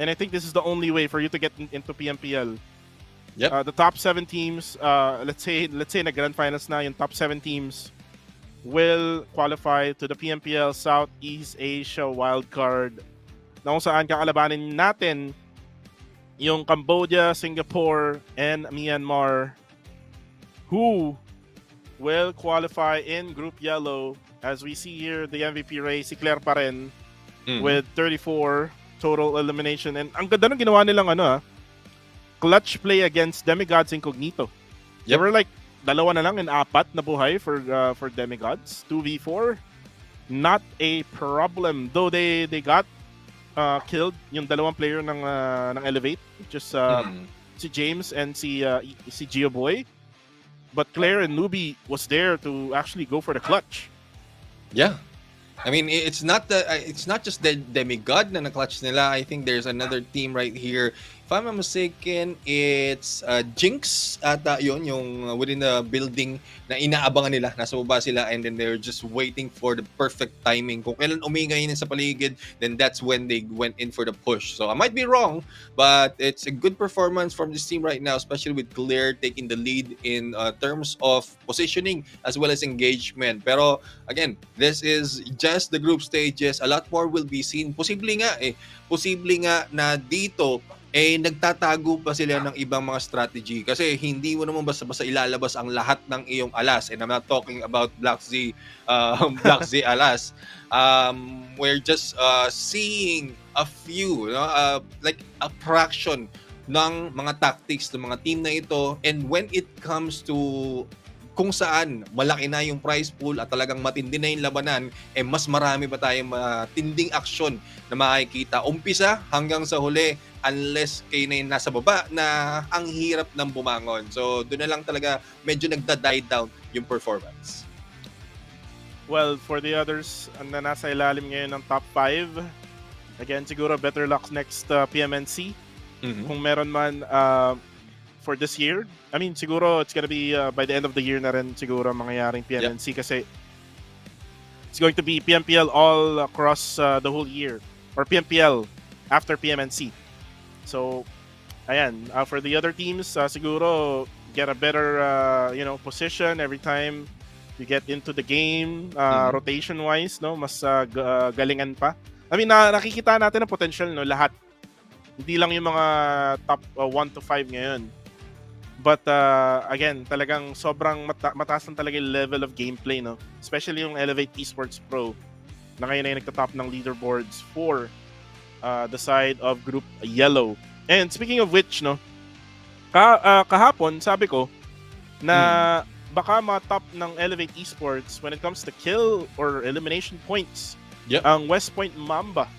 And I think this is the only way for you to get into PMPL. Yep. The top 7 teams, let's say na Grand Finals na, yung top 7 teams will qualify to the PMPL Southeast Asia Wildcard na kung saan kakalabanin natin yung Cambodia, Singapore, and Myanmar, who will qualify in Group Yellow. As we see here, the MVP race, si Claire pa rin with 34 total elimination. And ang ganda ng ginawa nilang clutch play against Demigods Incognito. They were like 2 na lang and 4 na buhay for Demigods. 2v4, not a problem. Though they got killed yung 2 player ng Elevate, just si James and si Gio Boy. But Claire and Nubi was there to actually go for the clutch. Yeah. I mean, it's not just the Demigod na na-clutch nila. I think there's another team right here. If I'm not mistaken, it's Jinx ata yun, yung within the building na inaabangan nila. Nasa baba sila and then they're just waiting for the perfect timing. Kung kailan umingay sa paligid, then that's when they went in for the push. So I might be wrong, but it's a good performance from this team right now, especially with Claire taking the lead in terms of positioning as well as engagement. Pero again, this is just the group stages. A lot more will be seen. Posible nga na dito nagtatago pa sila ng ibang mga strategy kasi hindi mo naman basta-basta ilalabas ang lahat ng iyong alas, and I'm not talking about Black Z alas. We're just seeing a few, like a fraction ng mga tactics ng mga team na ito, and when it comes to kung saan malaki na yung prize pool at talagang matindi na yung labanan, mas marami pa tayong matinding aksyon na makikita. Umpisa hanggang sa huli, unless kayo na yung nasa baba na ang hirap ng bumangon. So, doon na lang talaga medyo nagda-die down yung performance. Well, for the others na nasa ilalim ngayon ng top 5, again, siguro better luck next PMNC. Kung meron man for this year. I mean, siguro it's gonna be by the end of the year na rin siguro mangyayaring PMNC kasi it's going to be PMPL all across the whole year, or PMPL after PMNC. So, ayan, for the other teams, siguro get a better position every time you get into the game, rotation-wise, no, mas galingan pa. I mean, nakikita natin ang potential, no, lahat. Hindi lang yung mga top 1 to 5 ngayon. But again, talagang sobrang mataas lang talaga yung level of gameplay, no? Especially yung Elevate Esports Pro na ngayon ay nagtatop ng leaderboards for the side of Group Yellow. And speaking of which, no, kahapon, sabi ko na baka ma-top ng Elevate Esports when it comes to kill or elimination points ang West Point Mamba.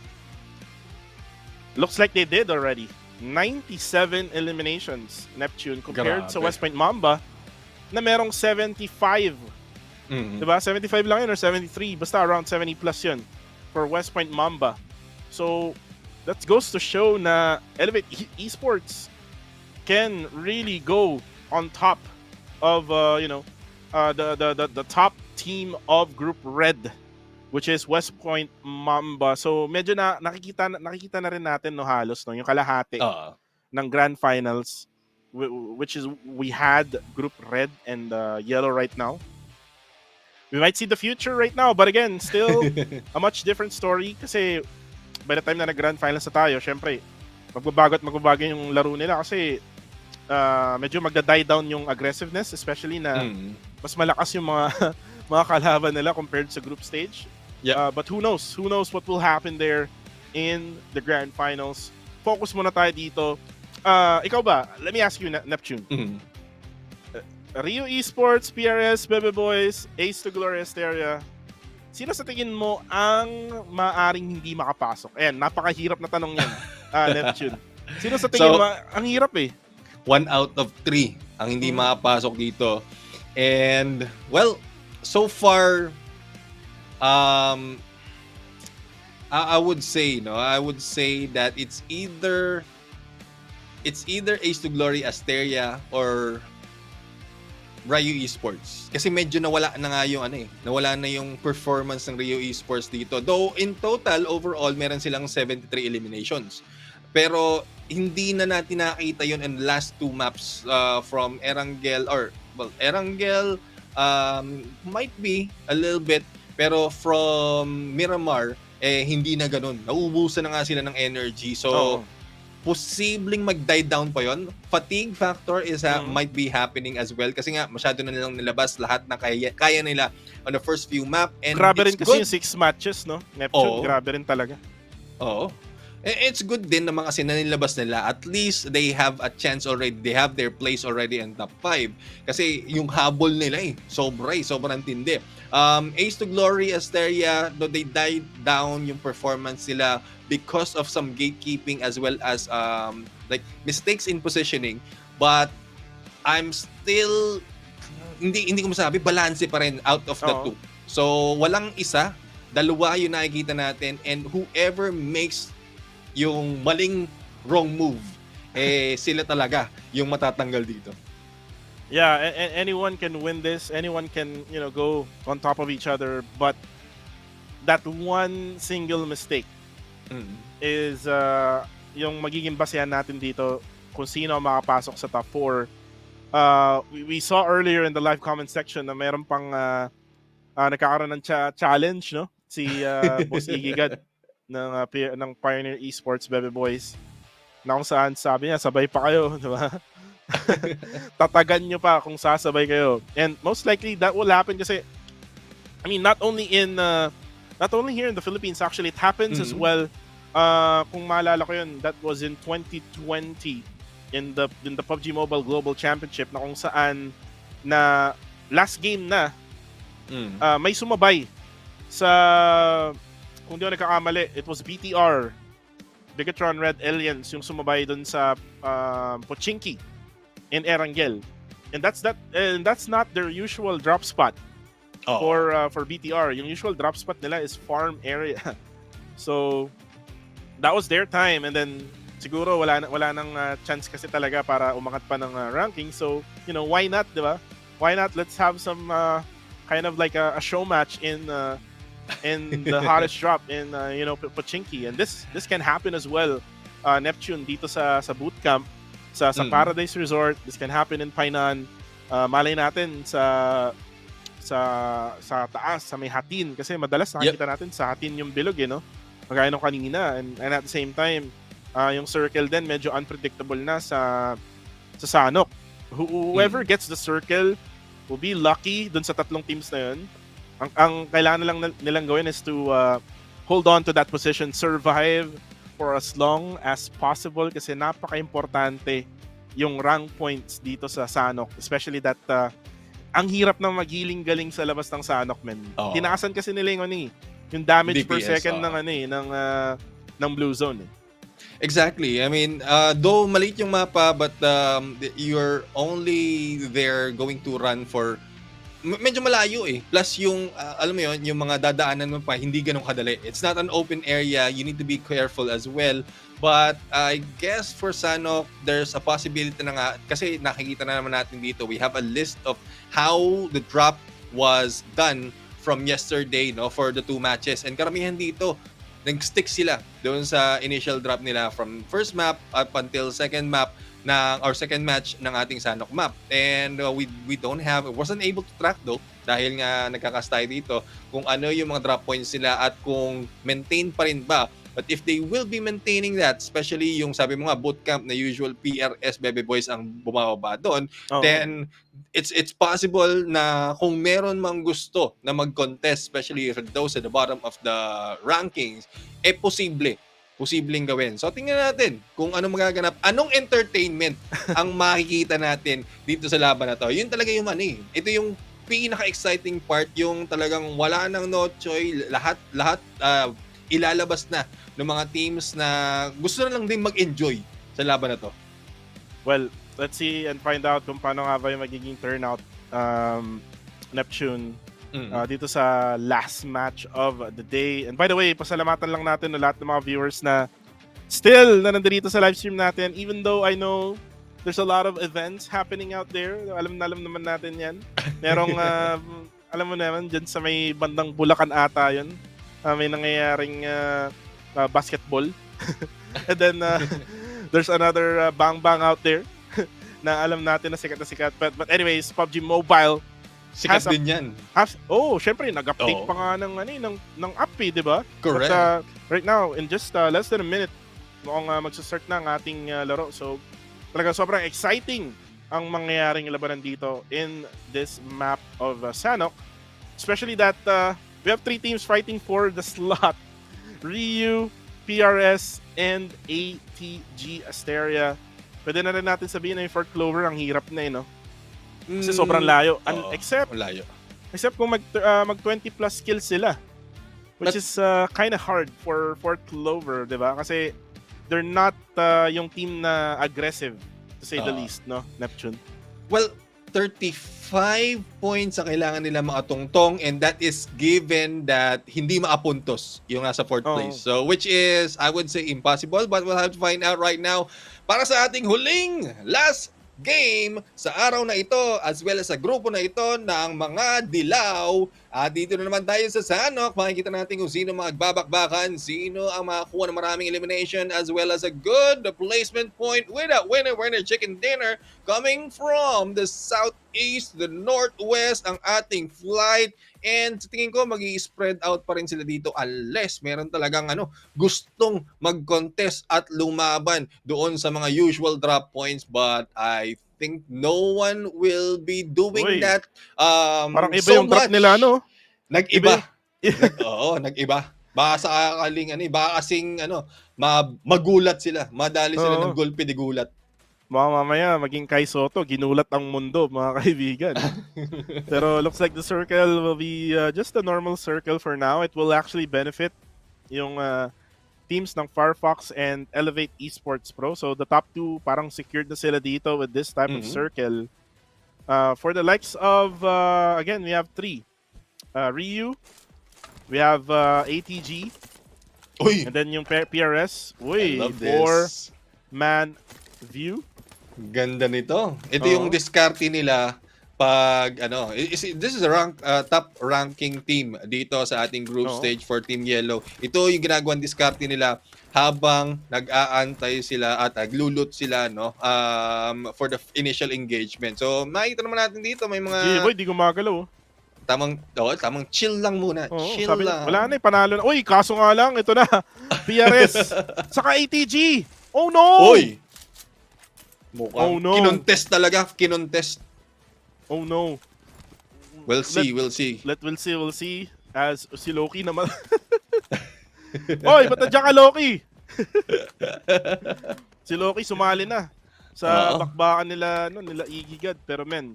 Looks like they did already. 97 eliminations, Neptune, compared sa West Point Mamba na merong 75. Diba? 75 lang yun or 73. Basta around 70 plus yun for West Point Mamba. So, that goes to show na Elevate Esports can really go on top of, the top team of Group Red, which is West Point Mamba. So medyo nakikita na rin natin, no, halos, no, yung kalahati ng Grand Finals, which is we had Group Red and Yellow right now. We might see the future right now, but again, still a much different story kasi by the time na nag-Grand Finals na tayo, syempre magbabago yung laro nila kasi medyo magda-die down yung aggressiveness, especially na mas malakas yung mga kalaban nila compared sa group stage. But who knows? Who knows what will happen there in the Grand Finals? Focus muna tayo dito. Ikaw ba? Let me ask you, Neptune. Rio Esports, PRS, Bebe Boys, Ace to Glory Asteria. Sino sa tingin mo ang maaring hindi makapasok? Ayan, napakahirap na tanong yan, Neptune. Sino sa tingin mo? Ang hirap eh. 1 out of 3 ang hindi makapasok dito. And, well, so far, I would say that it's either Ace to Glory Asteria or Rio Esports. Kasi medyo nawala na nga yung nawala na yung performance ng Rio Esports dito. Though in total, overall, meron silang 73 eliminations. Pero hindi na natin nakita yun in the last 2 maps from Erangel Erangel might be a little bit. Pero from Miramar, hindi na ganun. Nauubusan na nga sila ng energy. So, posibleng mag-die down pa yon. Fatigue factor might be happening as well. Kasi nga, masyado na nilang nilabas lahat na kaya nila on the first few map. And grabe rin kasi yung 6 matches, no? Neptune, grabe rin talaga. Oo. It's good din naman kasi nanilabas nila. At least they have a chance already. They have their place already in top 5. Kasi yung habol nila sobrang tindi. Ace to Glory Asteria, though they died down yung performance nila because of some gatekeeping as well as like mistakes in positioning. But I'm still hindi ko masabi, balance pa rin out of the two. So walang isa, dalawa yung nakikita natin, and whoever makes yung maling wrong move, sila talaga yung matatanggal dito. Yeah, anyone can win this. Anyone can, go on top of each other. But that one single mistake is yung magiging basehan natin dito kung sino ang makapasok sa top 4. We saw earlier in the live comment section na mayroon pang nagkakaroon ng challenge, no? Si Boss Igigad ng Pioneer Esports, Bebe Boys, na kung saan sabi niya, sabay pa kayo, di ba? Tatagan nyo pa kung sasabay kayo. And most likely, that will happen kasi, I mean, not only here in the Philippines, actually, it happens as well. Kung maalala ko yun, that was in 2020 in the PUBG Mobile Global Championship na kung saan na last game na may sumabay sa, kung di ako nagkakamali, it was BTR, Bigatron Red Aliens, yung sumabay dun sa Pochinki in Erangel. And that's not their usual drop spot for BTR. Yung usual drop spot nila is farm area. So that was their time, and then siguro wala nang chance kasi talaga para umangat pa ng ranking. So, why not, di ba? Why not? Let's have some kind of like a show match in the hottest drop in Pochinki. And this can happen as well, Neptune, dito sa bootcamp sa Paradise Resort. This can happen in Painan. Malay natin sa sa taas, sa may hatin. Kasi madalas nakikita natin sa hatin yung bilog, no? Kagaya nung kanina. And at the same time, yung circle din, medyo unpredictable na sa Sanok. Whoever gets the circle will be lucky dun sa tatlong teams na yun. Ang kailangan na lang nilang gawin is to hold on to that position, survive for as long as possible kasi napaka-importante yung rank points dito sa Sanok. Especially that ang hirap na maghiling-galing sa labas ng Sanok, men. Tinaasan kasi nila yung damage DPS, per second ng Blue Zone. Exactly. I mean, though maliit yung mapa, but you're only there going to run for medyo malayo eh. Plus yung, alam mo yun, yung mga dadaanan mo pa, hindi ganun kadali. It's not an open area. You need to be careful as well. But I guess for Sanok, there's a possibility na nga, kasi nakikita na naman natin dito, we have a list of how the drop was done from yesterday, no, for the 2 matches. And karamihan dito, nag-stick sila doon sa initial drop nila from first map up until second map or second match ng ating Sanok map. And we wasn't able to track though dahil nga nagkakas tayo dito kung ano yung mga drop points nila at kung maintain pa rin ba. But if they will be maintaining that, especially yung sabi mo nga bootcamp na usual PRS Bebe Boys ang bumababa doon, then it's possible na kung meron mang gusto na mag-contest, especially for those at the bottom of the rankings, posibleng gawin. So tingnan natin kung ano magaganap, anong entertainment ang makikita natin dito sa laban na to. Yun talaga yung ito yung pinaka-exciting part, yung talagang wala nang no choice, lahat ilalabas na ng mga teams na gusto na lang din mag-enjoy sa laban na to. Well, let's see and find out kung paano nga ba yung magiging turnout, Neptune, dito sa last match of the day. And by the way, pasalamatan lang natin na lahat ng mga viewers na still na nandito sa live stream natin, even though I know there's a lot of events happening out there. Alam naman natin yan. Merong, alam mo naman, dyan sa may bandang Bulacan ata yun. May nangyayaring basketball. And then, there's another Bang Bang out there na alam natin na sikat. But anyways, PUBG Mobile. Sikat din yan. Syempre, nag-update pa nga ng app di ba? Correct. But, right now, in just less than a minute, mukhang magsastart na ang ating laro. So, talaga sobrang exciting ang mangyayaring labanan dito in this map of Sanok. Especially that we have 3 teams fighting for the slot. Ryu, PRS, and ATG Asteria. Pwede na rin natin sabihin na yung Fort Clover ang hirap na no? Kasi sobrang layo. Except kung mag 20 plus kills sila. Which is kind of hard for Fort Clover, di ba? Kasi they're not yung team na aggressive, to say the least, no, Neptune? Well, 35 points ang kailangan nila makatungtong, and that is given that hindi maapuntos yung nasa 4th place. So, which is, I would say, impossible, but we'll have to find out right now para sa ating huling last game sa araw na ito as well as sa grupo na ito ng mga dilaw. Dito na naman tayo sa Sanok. Makikita natin kung sino magbabakbakan, sino ang makakuha ng maraming elimination as well as a good placement point with a winner chicken dinner coming from the southeast, the northwest, ang ating flight. And sa tingin ko, mag-i-spread out pa rin sila dito unless meron talagang gustong mag-contest at lumaban doon sa mga usual drop points. But I think no one will be doing that parang iba so yung drop much. nila, no? Nag-iba. Nag-iba. Baka sakaling, baka kasing magulat sila. Madali sila ng gulpi di gulat. Baka mamaya maging Kai Soto, ginulat ang mundo, mga kaibigan. Pero looks like the circle will be just a normal circle for now. It will actually benefit yung teams ng Firefox and Elevate Esports Pro. So the top 2 parang secured na sila dito with this type of circle. For the likes of, again, we have 3. Ryu, we have ATG, and then yung PRS. 4-man view. Ganda nito. Ito yung diskarte nila pag this is a top ranking team dito sa ating group stage for Team Yellow. Ito yung ginagawang diskarte nila habang nag-aantay sila at naglulot sila for the initial engagement. So makikita naman natin dito may mga Boy, di gumagalaw. Tamang chill lang muna. Oo, Chill sabi, lang. wala na panalo na. Uy, kaso nga lang, ito na. PRS. Saka ATG. Oh no! Uy! Mukhang kinontest talaga. Kinontest. Oh no. We'll see. We'll see. As si Loki naman. Oy, ba't nandiyan ka, Loki? Si Loki sumali na sa bakbakan nila Iggy God. Pero men,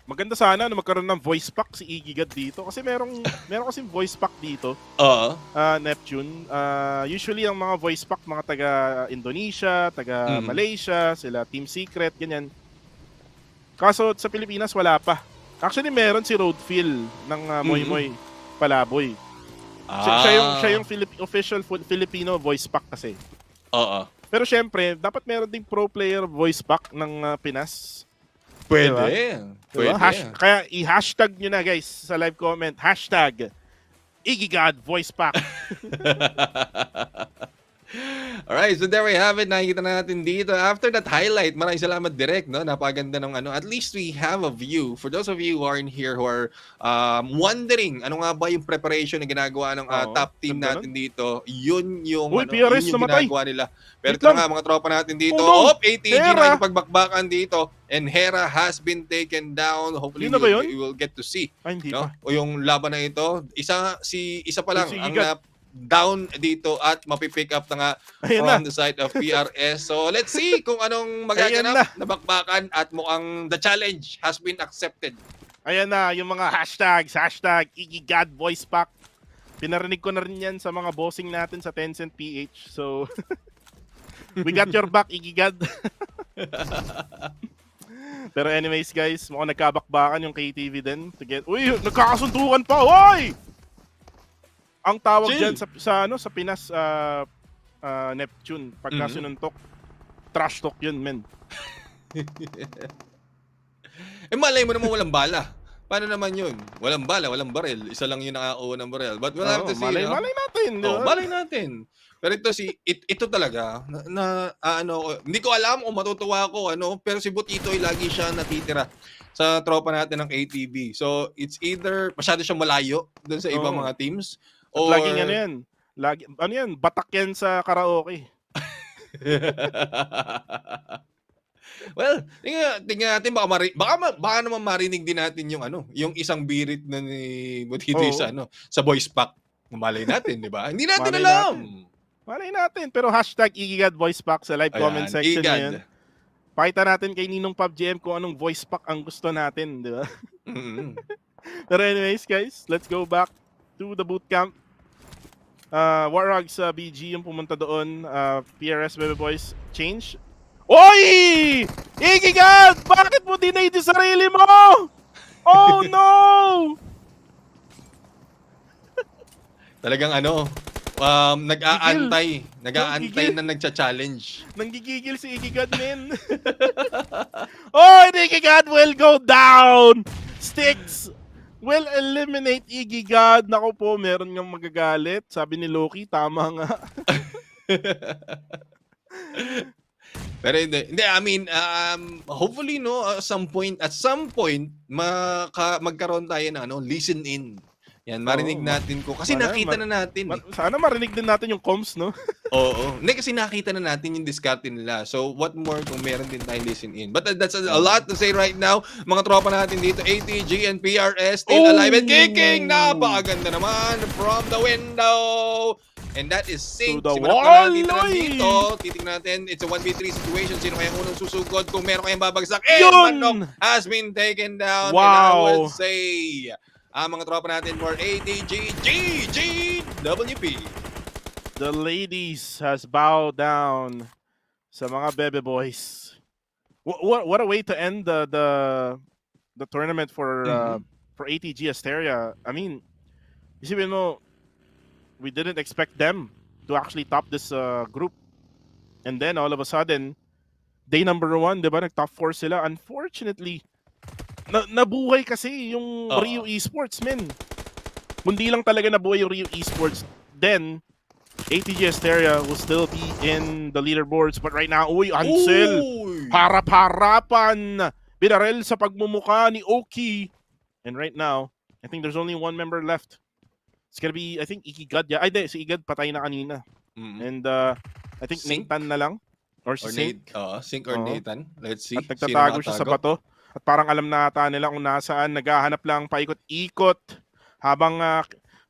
maganda sana na magkaroon ng voice pack si Iggy God dito. Kasi meron kasing voice pack dito. Neptune. Usually ang mga voice pack, mga taga Indonesia, taga Malaysia, sila Team Secret, ganyan. Kaso sa Pilipinas wala pa. Actually meron si Roadfill ng Moy Moy Palaboy. Siya yung official Filipino voice pack kasi. Pero syempre, dapat meron ding pro player voice pack ng Pinas. Pwede. Diba? Kaya i-hashtag nyo na guys sa live comment. Hashtag IggyGod voice pack. Alright, so there we have it. Nakikita na natin dito. After that highlight, maraming salamat direct, no? Napaganda ng ano. At least we have a view. For those of you who aren't here who are wondering, ano nga ba yung preparation na ginagawa ng top team natin dito, yun yung, yun yung ginagawa nila. Pero ito nga, mga tropa natin dito. ATG na yung pagbakbakan dito. And Hera has been taken down. Hopefully, we will get to see. No? O yung laban na ito. Isa pa lang ang down dito at mapipick up na nga from the side of PRS. So let's see kung anong magaganap na bakbakan at mukhang the challenge has been accepted. Ayan na, yung mga hashtags. Hashtag IggyGod voice pack. Pinarinig ko na rin yan sa mga bossing natin sa Tencent PH. So, we got your back, IggyGod. Pero anyways guys, mukhang nagkabakbakan yung KTV din. Uy, nagkakasundukan pa! Hoy! Ang tawag dyan sa Pinas, Neptune, pagka sinuntok, trash talk yun, men. Malay mo naman walang bala. Paano naman yun? Walang bala, walang baril. Isa lang yung nakakuha ng baril. But we'll have to see. Malay natin. Malay natin. Pero ito talaga, hindi ko alam kung matutuwa ako, pero si Butito ay lagi siya natitira sa tropa natin ng ATB. So, it's either masyado siyang malayo dun sa ibang mga teams, or laging batak yan sa karaoke. Well, tingnan natin baka naman marinig din natin yung isang birit na ni Butito sa voice pack. Malay natin, di ba? Hindi natin alam. Malay natin. Pero hashtag IggyGod voice pack sa live comment section ngayon. Pakita natin kay Ninong PUBG kung anong voice pack ang gusto natin, di ba? Pero anyways, guys, let's go back to the bootcamp. Warhogs BG yung pumunta doon. PRS Baby Boys change. Oy! IggyGod! Bakit mo dinaid yung sarili mo? Oh no! Talagang nag-aantay na nagcha-challenge. Nanggigigil si IggyGod, men. Oh, IggyGod will go down! Sticks will eliminate IggyGod. Naku po, meron nga magagalit. Sabi ni Loki, tama nga. Pero hindi, I mean, hopefully at some point magkaroon tayo ng listen in. Yan, marinig natin ko. Kasi nakita na natin. Sana marinig din natin yung comms, no? Oo. Hindi, kasi nakita na natin yung diskarte nila. So, what more kung meron din tayong listen in. But that's a lot to say right now. Mga tropa natin dito, ATG and PRS, still alive and kicking. Napakaganda naman from the window. And that is safe. Simulat na natin dito. Titignan natin, it's a 1v3 situation. Sino kayang unang susugod? Kung meron kayang babagsak, Manok has been taken down. Wow. And I would say, mga tropa natin for ATG, GGWP. The ladies has bowed down sa mga Bebe Boys. What a way to end the tournament for ATG Asteria. I mean, isipin mo, we didn't expect them to actually top this group. And then all of a sudden, day number 1, di ba, nag-top 4 sila. Unfortunately, nabuhay kasi yung Rio Esports, men. Hindi lang talaga nabuhay yung Rio Esports. Then, ATG Asteria will still be in the leaderboards. But right now, Ansel, harap-harapan. Binarel sa pagmumuka ni Oki. And right now, I think there's only one member left. It's gonna be, I think, Ikigad. Ay, di, si Igad patay na kanina. And I think Sync? Nathan na lang. Or si Or Sync. Sync or Oo. Nathan. Let's At see. Sino nagtatago siya sa makatago? bato. At parang alam na ata nila kung nasaan. Naghahanap lang paikot-ikot habang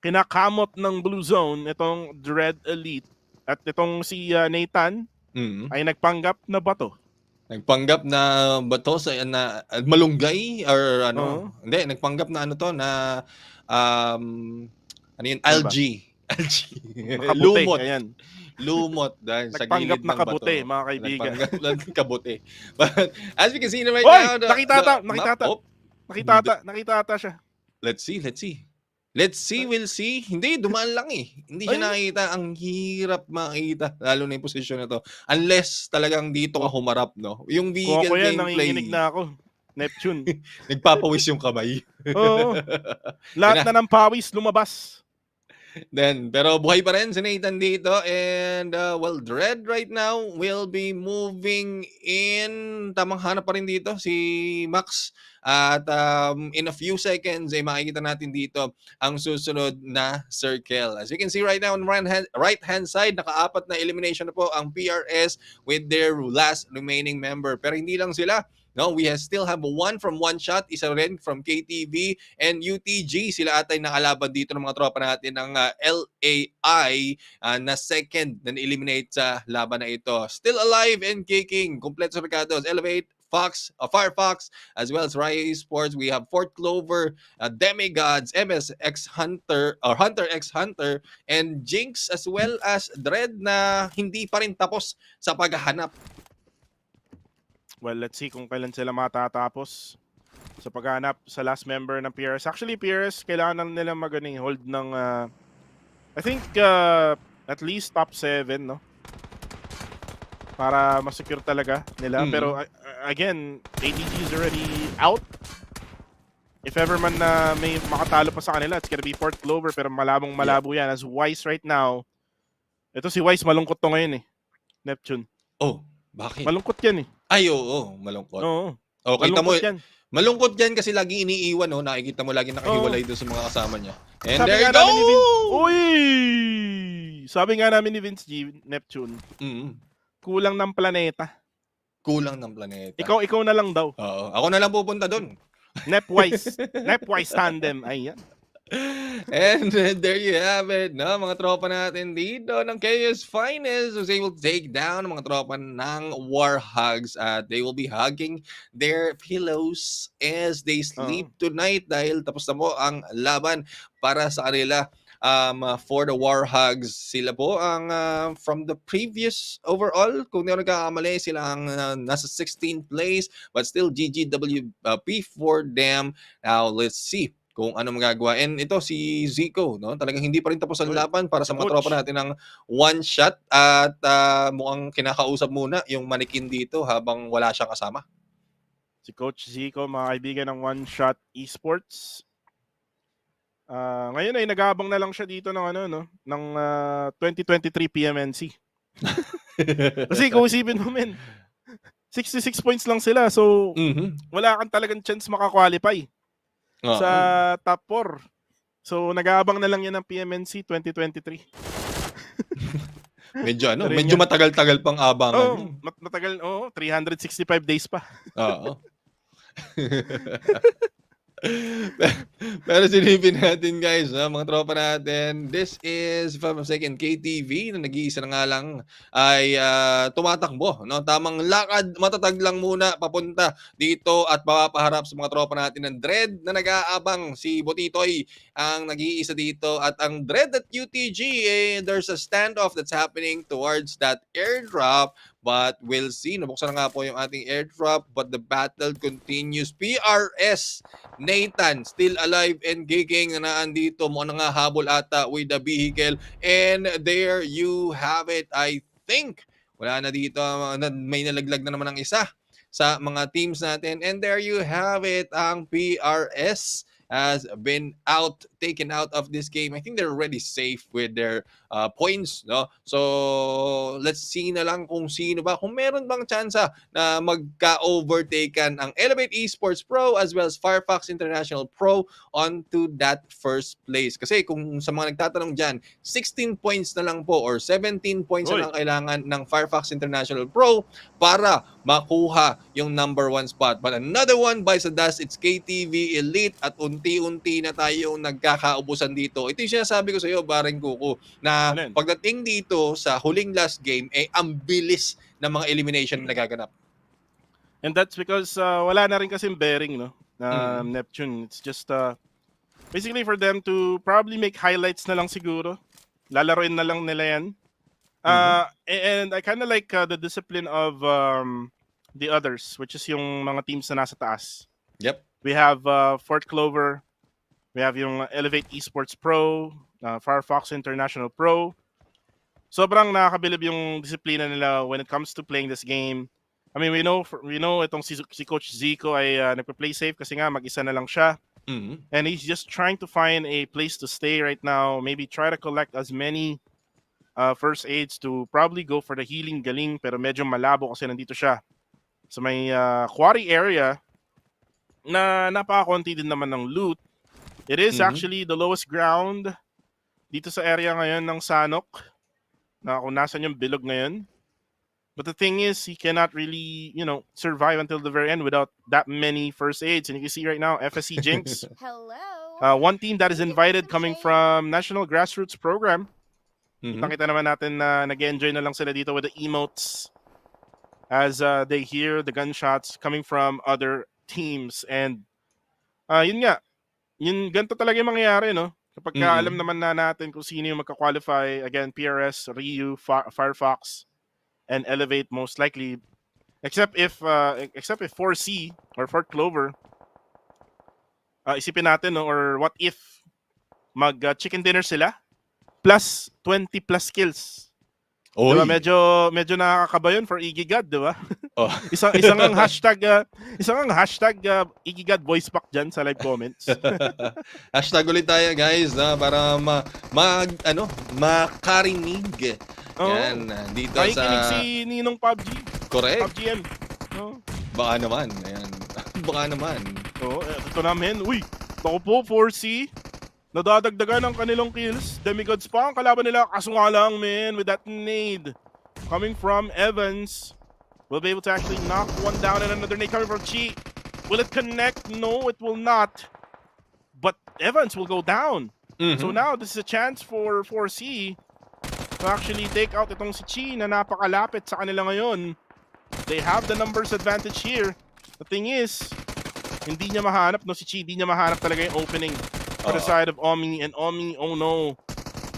kinakamot ng Blue Zone itong Dread Elite. At itong si Nathan ay nagpanggap na bato. Nagpanggap na bato sa na malunggay or ano. Oo. Hindi, nagpanggap na ano to na ano yun? Ano ba? Algae. Algae. Nakabuti, Lumot. ayan. Lumot dahil sa Nagpanggap gilid na ng bato. kabuti, mga kaibigan. Nagpanggap na kabuti. But as we can see right Oy! now, Nakita ata siya. Let's see. Let's see, we'll see. Hindi, dumaan lang eh. Hindi siya nakita. Ang hirap makita. Lalo na yung posisyon na to. Unless talagang dito ka humarap, no? Yung Kung vehicle ako yan, gameplay. nanginginig na ako. Neptune. Nagpapawis yung kamay. Oo. Lahat na ng pawis lumabas. Pero buhay pa rin si Nathan dito. And, well, Dread right now will be moving in. Tamang hanap pa rin dito si Max. At in a few seconds, ay makikita natin dito ang susunod na circle. As you can see right now on right-hand side, naka-apat na elimination na po ang PRS with their last remaining member. Pero hindi lang sila. No, we still have one from One Shot, isa rin from KTV and UTG. Sila atay nakalaban dito ng mga tropa natin ng LAI na second na eliminate sa laban na ito. Still alive and kicking. Kompleto sa recados. Elevate, Firefox, as well as Raya Esports. We have Fort Clover, Demigods, MS X Hunter or Hunter X Hunter, and Jinx, as well as Dread na hindi pa rin tapos sa paghahanap. Well, let's see kung kailan sila matatapos sa paghanap sa last member ng PRS. Actually, PRS, kailangan nila hold ng, I think, at least top 7, no? Para masecure talaga nila. Pero, again, ADG is already out. If ever man na may makatalo pa sa kanila, it's gonna be Fort Clover, pero malabong-malabo yan. As Wise right now, ito si Wise, malungkot to ngayon eh. Neptune. Oh, bakit? Malungkot yan eh. Ay, oo, malungkot. Oo. Oh, kita mo, yan. malungkot yan kasi lagi iniiwan, no? Nakikita mo lagi nakahiwalay doon sa mga kasama niya. And Sabi there you nga go! namin ni Uy! Sabi nga namin ni Vince G, Neptune, kulang ng planeta. Kulang ng planeta. Ikaw na lang daw. Oo, ako na lang pupunta doon. Nepwise tandem. Ayan. And there you have it, no? Mga tropa natin dito ng Chaos Finest was able to take down mga tropa ng Warhogs at they will be hugging their pillows as they sleep tonight dahil tapos na po ang laban para sa kanila. For the Warhogs, sila po ang from the previous overall, kung di ako nagkakamali, sila ang nasa 16th place, but still GGWP for them. Now, let's see kung ano magagawa. And ito si Zico, no? Talagang hindi pa rin tapos ang laban para sa mga tropa natin ng One Shot at mukhang kinakausap muna yung manikin dito habang wala siyang kasama. Si Coach Zico, mga kaibigan ng One Shot Esports. Ngayon ay nag-aabang na lang siya dito ng ng 2023 PMNC. Kasi kung isipin mo, men, 66 points lang sila. So, wala kang talagang chance makakwalify sa top 4. So, nag-aabang na lang yan ng PMNC 2023. medyo matagal-tagal pang abangan. Matagal, 365 days pa. Oo. Pero silipin natin guys, mga tropa natin, this is, if I'm mistaken, KTV na nag-iisa na nga lang ay tumatakbo, no? Tamang lakad, matatag lang muna papunta dito at papaharap sa mga tropa natin ng Dread na nag-aabang. Si Botitoy ang nag-iisa dito at ang Dread at UTG, there's a standoff that's happening towards that airdrop. But we'll see. Nabuksan na nga po yung ating airdrop. But the battle continues. PRS, Nathan, still alive and kicking na naandito. Mukhang nangahabol ata with the vehicle. And there you have it. I think wala na dito. May nalaglag na naman ng isa sa mga teams natin. And there you have it. Ang PRS has been out taken out of this game, I think they're already safe with their points, no? So let's see na lang kung sino ba, kung meron bang tsansa na magka-overtaken ang Elevate Esports Pro as well as Firefox International Pro onto that first place. Kasi kung sa mga nagtatanong dyan, 16 points na lang po or 17 points na lang kailangan ng Firefox International Pro para makuha yung number 1 spot. But another one bites the dust, it's KTV Elite at unti-unti na tayong nagkakaubusan dito. Ito yung sinasabi ko sa iyo, Baring Kuko, na pagdating dito sa huling last game, ang bilis ng mga elimination na nagaganap. And that's because wala na rin kasing bearing, no? Neptune. It's just basically for them to probably make highlights na lang siguro. Lalaroin na lang nila yan. And I kind of like the discipline of the others, which is yung mga teams na nasa taas. Yep. We have Fort Clover. We have yung Elevate Esports Pro, Firefox International Pro. Sobrang nakakabilib yung disiplina nila when it comes to playing this game. I mean, we know itong si Coach Zico ay nagpa-play safe kasi nga mag-isa na lang siya. And he's just trying to find a place to stay right now. Maybe try to collect as many first aids to probably go for the healing galing, pero medyo malabo kasi nandito siya. So may quarry area na napakakonti din naman ng loot. It is actually the lowest ground dito sa area ngayon ng Sanok, na kung nasan yung bilog ngayon. But the thing is, he cannot really, survive until the very end without that many first aids. And you can see right now, FSC Jinx. One team that is invited coming from National Grassroots Program. Kita naman natin na nag-enjoy na lang sila dito with the emotes as they hear the gunshots coming from other teams. And yun nga, ganito talaga yung mangyayari, no? Kapag alam naman na natin kung sino yung magka-qualify, again, PRS, Ryu, Firefox, and Elevate most likely, except if 4C or Fort Clover, isipin natin, no, or what if mag-chicken dinner sila plus 20 plus kills. Diba? Medyo nakakaba yun for Igigad, di ba? Isang ang hashtag Igigad voice pack dyan sa live comments. Hashtag ulit tayo, guys, para makarinig. Yan, dito sa... Nakikinig si Ninong PUBG. Correct. PUBG M. Baka naman. Ayan. Baka naman. Ito namin. Uy, ako po, 4C. Nadadagdagan ang kanilang kills. Demigods pa ang kalaban nila. Kaso nga lang, man, with that nade coming from Evans, will be able to actually knock one down, and another nade coming from Chi. Will it connect? No, it will not. But Evans will go down. So now, this is a chance for 4C to actually take out itong si Chi na napakalapit sa kanila ngayon. They have the numbers advantage here. The thing is, hindi niya mahanap, no, si Chi, hindi niya mahanap talaga yung opening for the side of Omi. And Omi, oh no,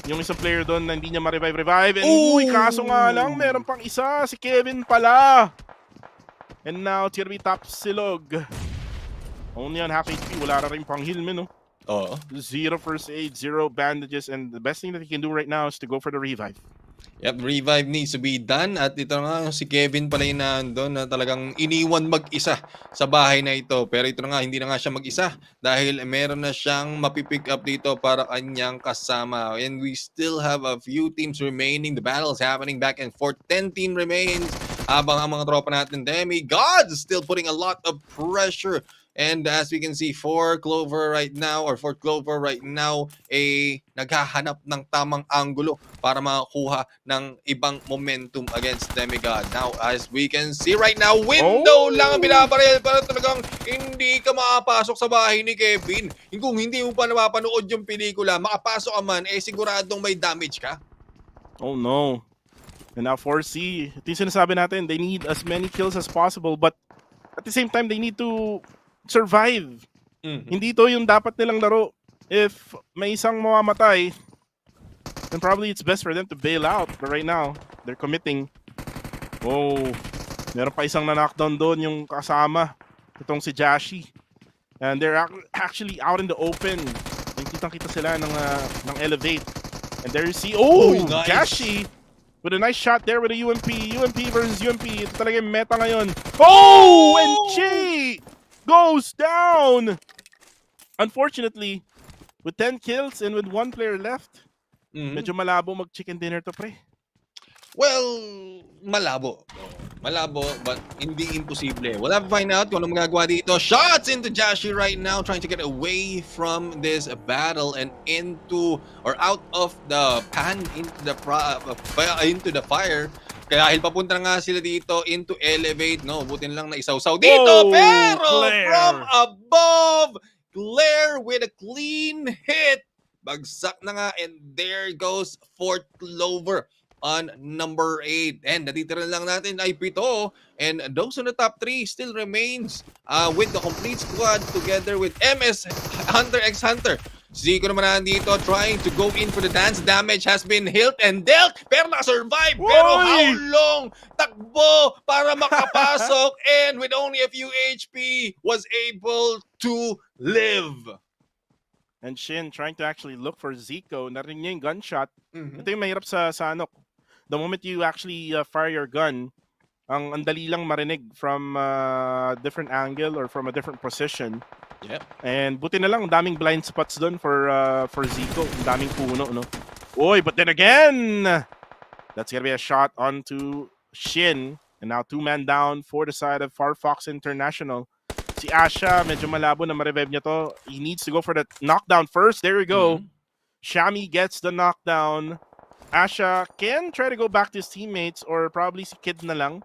yung isang player doon na hindi niya ma-revive. And uy, kaso nga lang, meron pang isa, si Kevin pala. And now, it's gonna be top silog. Only on half HP, wala na rin pang heal, no? Zero first aid, zero bandages, and the best thing that he can do right now is to go for the revive. Yep, revive needs to be done. At ito nga, si Kevin pala yung nandun na talagang iniwan mag-isa sa bahay na ito. Pero ito nga, hindi na nga siya mag-isa dahil meron na siyang mapipick up dito para kanyang kasama. And we still have a few teams remaining. The battle is happening back and forth. 10 team remains. Habang ang mga tropa natin, Demigods, still putting a lot of pressure. And as we can see, Fort Clover right now, naghahanap ng tamang anggulo para makakuha ng ibang momentum against Demigod. Now, as we can see right now, window lang ang binabaril, pero talagang hindi ka makapasok sa bahay ni Kevin. Kung hindi mo pa napapanood yung pelikula, makapasok ka man, siguradong may damage ka. Oh no. And now 4C, ito yung sinasabi natin, they need as many kills as possible, but at the same time, they need to survive. Hindi to yung dapat nilang laro. If may isang mamamatay, then probably it's best for them to bail out. But right now, they're committing. Oh, meron pa isang na-knockdown doon yung kasama. Itong si Jashi. And they're actually out in the open. And kitang-kita sila ng Elevate. And there you see, nice. Jashi with a nice shot there with a UMP. UMP versus UMP. Ito talaga yung meta ngayon. And Chi goes down. Unfortunately, With 10 kills and with 1 player left, medyo malabo mag-chicken dinner to, pre. Well, malabo. Malabo, but hindi imposible. We'll have to find out kung ano magagawa dito. Shots into Jashi right now, trying to get away from this battle and into or out of the pan into the fire. Kaya dahil papunta na nga sila dito into elevate, no, butin lang na isaw-saw dito, pero Claire! from above, Claire with a clean hit. Bagsak na nga, and there goes fourth clover on number 8. And natitira lang natin ay 7. And those on the top 3 still remains with the complete squad together with MS Hunter x Hunter. Zico naman nandito trying to go in for the dance. Damage has been healed and dealt. Pero nakasurvive. Pero how long? Takbo para makapasok. And with only a few HP was able to live. And Shin trying to actually look for Zico. Narinig niya yung gunshot. Ito yung mahirap sa ano. The moment you actually fire your gun, ang dali lang marinig from a different angle or from a different position. Yep. And buti na lang, daming blind spots doon for Zico. Ang daming puno, no? Oy, but then again, that's gonna be a shot onto Shin. And now 2-man down for the side of Firefox International. Si Asha, medyo malabo na ma-revive niya to. He needs to go for the knockdown first. There we go. Shami gets the knockdown. Asha can try to go back to his teammates or probably si Kid na lang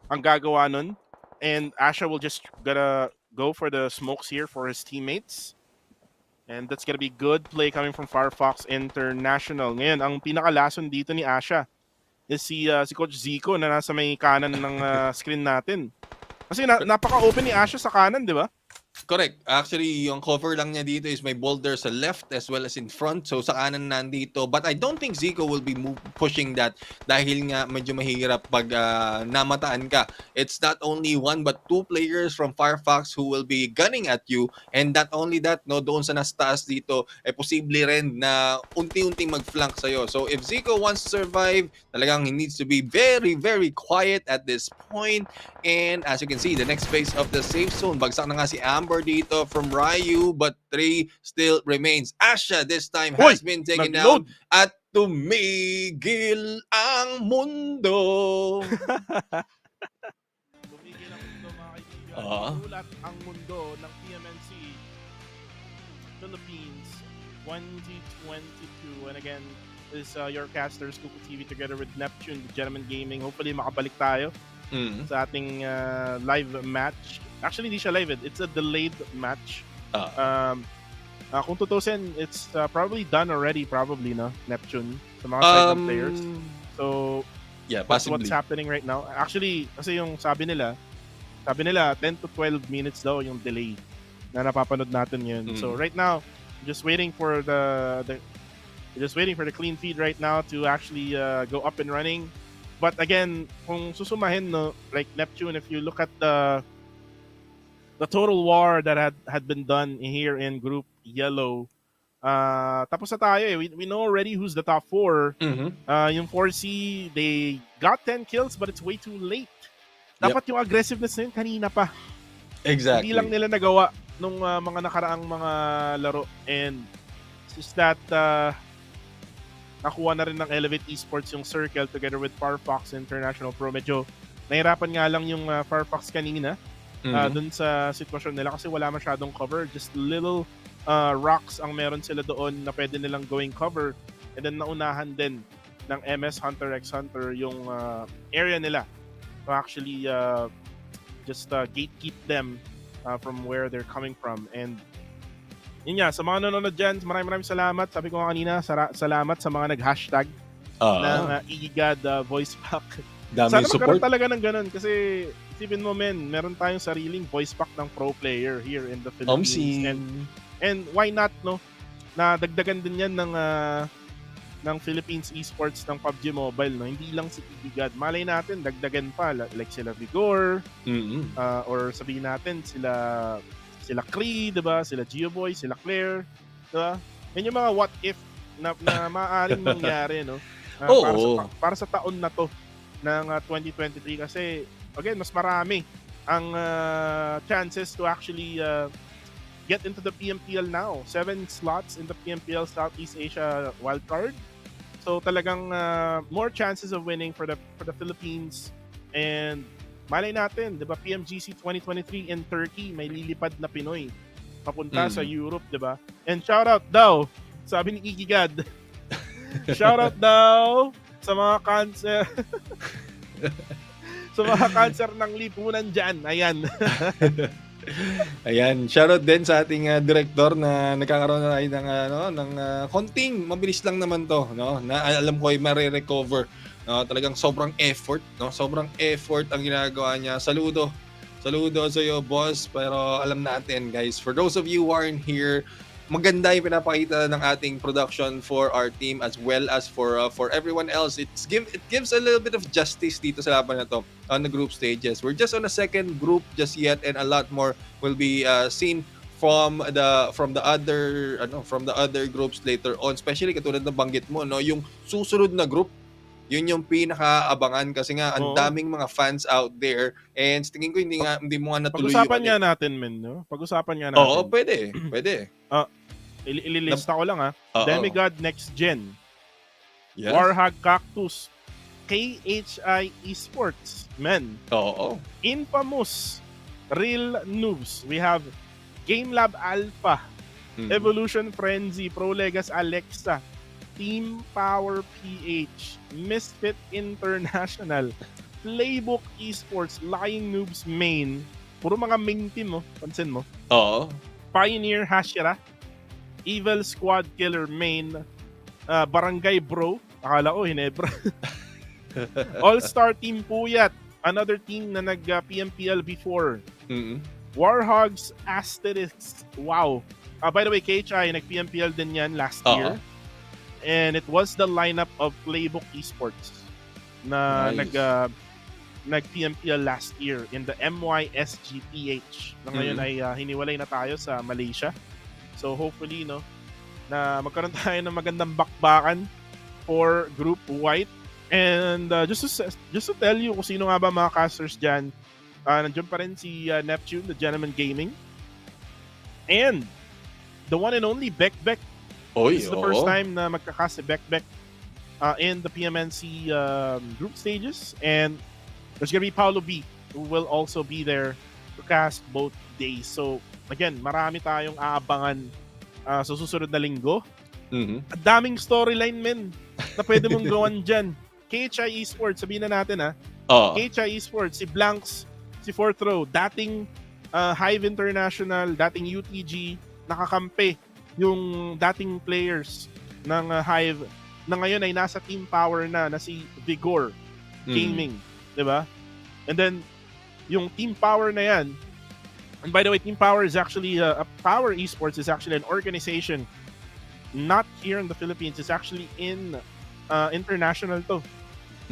ang gagawa nun. And Asha will just gonna go for the smokes here for his teammates. And that's gonna be good play coming from Firefox International. Ngayon, ang pinakalason dito ni Asha is si Coach Zico na nasa may kanan ng screen natin. Kasi napaka-open ni Asha sa kanan, di ba? Correct. Actually, yung cover lang niya dito is may boulder sa left as well as in front. So, sa kanan nandito. But I don't think Zico will be pushing that dahil nga medyo mahirap pag namataan ka. It's not only 1 but 2 players from Firefox who will be gunning at you. And not only that, no, doon sa nastaas dito, posible rin na unti-unting mag-flank sa'yo. So, if Zico wants to survive, talagang he needs to be very, very quiet at this point. And as you can see, the next phase of the safe zone, bagsak na nga si Amber dito from Ryu, but 3 still remains. Asha this time has been taken down at tumigil ang mundo. Tumigil ang mundo, mga kaibigan. Ulat ang mundo ng PMNC Philippines 2022. And again, this is your casters, Kuku TV, together with Neptune, the Gentleman Gaming. Hopefully makabalik tayo sa ating live match. Actually, hindi siya live. It's a delayed match. Kung tutusin, it's probably done already, probably, no? Neptune, sa mga side players. So, yeah, that's possibly what's happening right now. Actually, kasi yung sabi nila 10 to 12 minutes daw yung delay na napapanood natin yun. So, right now, just waiting for the clean feed right now to actually go up and running. But again, kung susumahin, no, like Neptune, if you look at the total war that had been done here in Group Yellow, tapos na tayo eh. We know already who's the top 4. Yung 4C, they got 10 kills but it's way too late. Dapat yung aggressiveness na yun kanina pa. Exactly. Hindi lang nila nagawa nung mga nakaraang mga laro. And it's just that nakuha na rin ng Elevate Esports yung circle together with Firefox International Pro. Medyo nahirapan nga lang yung Firefox kanina dun sa sitwasyon nila kasi wala masyadong cover. Just little rocks ang meron sila doon na pwede nilang going cover. And then naunahan din ng MS Hunter x Hunter yung area nila to actually just gatekeep them from where they're coming from. And yun nga, sa mga nanonood dyan, maraming salamat. Sabi ko nga kanina, salamat sa mga nag-hashtag ng IGAD voice pack. Sana magkaroon talaga ng ganun kasi isipin mo, meron tayong sariling voice pack ng pro player here in the Philippines. And why not, no? Na dagdagan din yan ng Philippines Esports ng PUBG Mobile, no? Hindi lang si IGAD. Malay natin, dagdagan pa. Like sila Vigor, or sabihin natin sila Cree, diba? Sila Geoboy, sila Claire, diba? Yan yung mga what if na maaaring mangyari, no? Para sa taon na to ng 2023 kasi again, mas marami ang chances to actually get into the PMPL now. 7 slots in the PMPL Southeast Asia wildcard. So talagang more chances of winning for the Philippines. And malay natin, 'di ba, PMGC 2023 in Turkey, may lilipad na Pinoy papunta sa Europe, 'di ba? And shout out daw, sabi ni Igigad. Shout out daw sa mga cancer sa mga cancer ng lipunan diyan. Ayan. Ayan, shoutout din sa ating director na nagkakaroon na tayo ng konting mabilis lang naman to, no? Na alam ko ay mare-recover. No, talagang sobrang effort, no? Sobrang effort ang ginagawa niya. Saludo sa iyo, boss. Pero alam natin, guys, for those of you who aren't here, maganda yung pinapakita ng ating production for our team as well as for everyone else. It gives a little bit of justice dito sa laban na to on the group stages. We're just on the second group just yet, and a lot more will be seen from the other groups later on, especially katulad ng banggit mo, no, yung susunod na group. Yun yung pinakaabangan kasi nga ang daming mga fans out there, and tingin ko hindi mo nga natuloy. Pag-usapan nga natin, men, no? Pag-usapan nga natin. Oo, pwede. Ililista ko lang, ha. Demigod Next Gen. Yes. Warhog Cactus. KHI Esports. Men. Oo. Infamous. Real Noobs. We have Game Lab Alpha. Evolution Frenzy. Pro Legas Alexa. Team Power PH. Misfit International. Playbook Esports. Lying Noobs Main. Puro mga main team, mo. Pansin mo. Oo. Pioneer Hashira. Evil Squad Killer Main, Barangay Bro, akala ko Hinebra. All-Star Team Puyat, another team na nag-PMPL before. Warhogs Asterix, wow. By the way, KHI, nag-PMPL din yan last year. And it was the lineup of Playbook Esports na nag-PMPL last year in the MYSGPH. Na ngayon ay hiniwalay na tayo sa Malaysia. So hopefully, no, na magkaroon tayo ng magandang bakbakan for Group White. And just to tell you kung sino nga ba mga casters dyan, nandiyan pa rin si Neptune, the Gentleman Gaming. And the one and only Beck. This is the first time na magkakast si Beck in the PMNC group stages. And there's gonna be Paolo B, who will also be there to cast both days. So again, marami tayong aabangan sa susunod na linggo. Ang daming storyline, men, na pwede mong gawan dyan. KHI Esports, sabihin na natin, ha? KHI Esports, si Blanks, si Fourth Row, dating Hive International, dating UTG, nakakampi yung dating players ng Hive na ngayon ay nasa Team Power na si Vigor Gaming. Diba? And then, yung Team Power na yan, and by the way, Team Power is actually, Power Esports is actually an organization not here in the Philippines. It's actually in international to.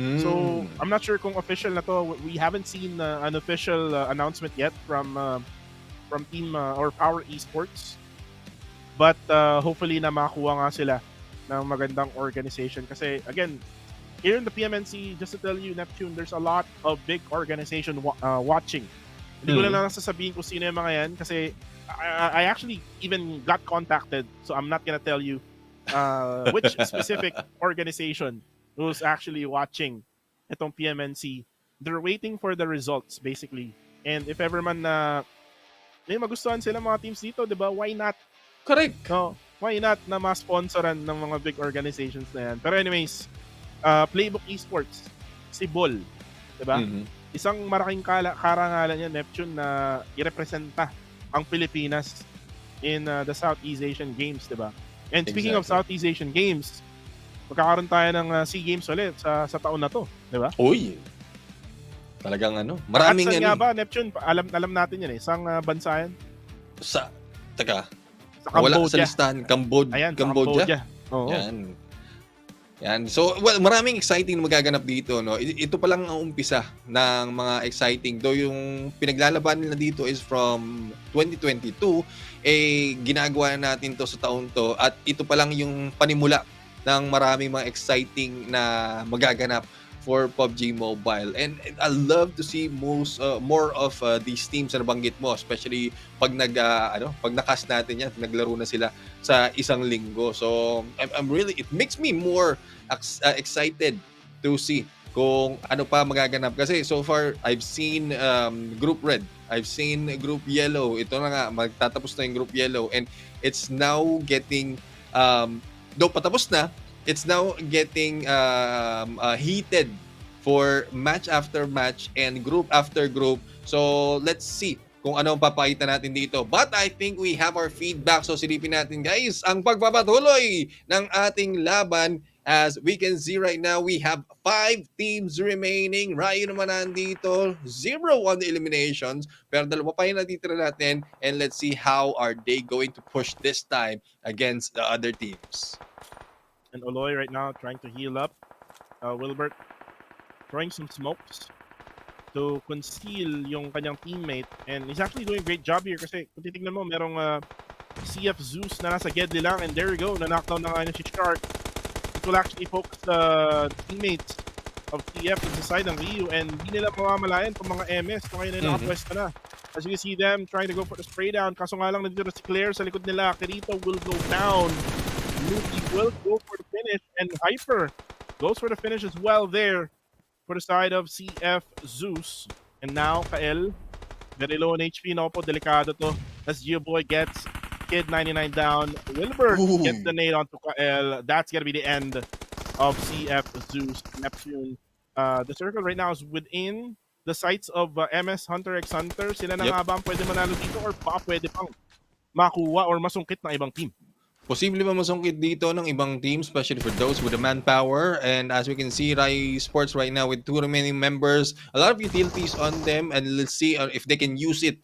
So, I'm not sure kung official na to. We haven't seen an official announcement yet from Team or Power Esports. But hopefully na makakuha nga sila ng magandang organization. Kasi, again, here in the PMNC, just to tell you, Neptune, there's a lot of big organization watching. Hindi ko na lang sasabihin kung sino yung mga yan kasi I actually even got contacted, so I'm not gonna tell you which specific organization who's actually watching itong PMNC. They're waiting for the results, basically. And if ever man na may magustuhan sila mga teams dito, di ba? Why not? Correct. No, why not na ma-sponsoran ng mga big organizations na yan? Pero anyways, Playbook Esports, si Bol, di ba? Isang malaking karangalan niya, Neptune, na i-representa ang Pilipinas in the Southeast Asian Games, di ba? And speaking of Southeast Asian Games, magkakaroon tayo ng SEA Games ulit sa taon na to, di ba? Uy! Talagang maraming At saan nga ba, Neptune? Alam natin yan eh. Isang bansa yan? Sa Cambodia. Wala sa listahan. Ayan, Cambodia. Oo. Yan. So, maraming exciting na magaganap dito, no? Ito pa lang ang umpisa ng mga exciting. Though yung pinaglalaban nila dito is from 2022, ginagawa na natin to sa taon to. At ito pa lang yung panimula ng maraming mga exciting na magaganap for PUBG Mobile. And I love to see more of these teams na nabanggit mo, especially pag pag nakas natin yan, naglaro na sila sa isang linggo. So I'm really, it makes me more excited to see kung ano pa magaganap. Kasi so far, I've seen Group Red, I've seen Group Yellow. Ito na nga, magtatapos na yung Group Yellow. And it's now getting, though patapos na, it's now getting heated for match after match and group after group. So let's see kung ano ang papakita natin dito. But I think we have our feedback. So silipin natin guys ang pagpapatuloy ng ating laban. As we can see right now, we have 5 teams remaining. Ryo naman nandito, 0 on the eliminations. Pero dalawa pa yung natitira natin. And let's see how are they going to push this time against the other teams. And Oloy right now trying to heal up. Wilbert throwing some smokes to conceal yung kanyang teammate. And he's actually doing a great job here kasi kung titignan mo, merong CF Zeus na nasa Gedli lang. And there we go, na-knockdown na nga niya si Shark. It will actually focus the teammates of TF on the side ng Ryu and hindi nila mamamalayan kung mga MS kung ngayon na nakapwesto na. As you can see them trying to go for the spray down. Kaso nga lang nandito si Claire sa likod nila. Kirito will go down. Luffy will go for the finish and Hyper goes for the finish as well there for the side of CF Zeus. And now Kael, very low on HP na po, delikado to as Geoboy gets Kid 99 down. Wilbert gets the nade onto Kael. That's gonna be the end of CF Zeus Neptune. The circle right now is within the sights of MS Hunter x Hunter. Sila na nga ba ang pwede manalo dito or pa pwede pang makuha or masungkit ng ibang team? Posible ba masungkit dito ng ibang team, especially for those with the manpower? And as we can see, Rai Sports right now with 2 remaining members, a lot of utilities on them, and let's see if they can use it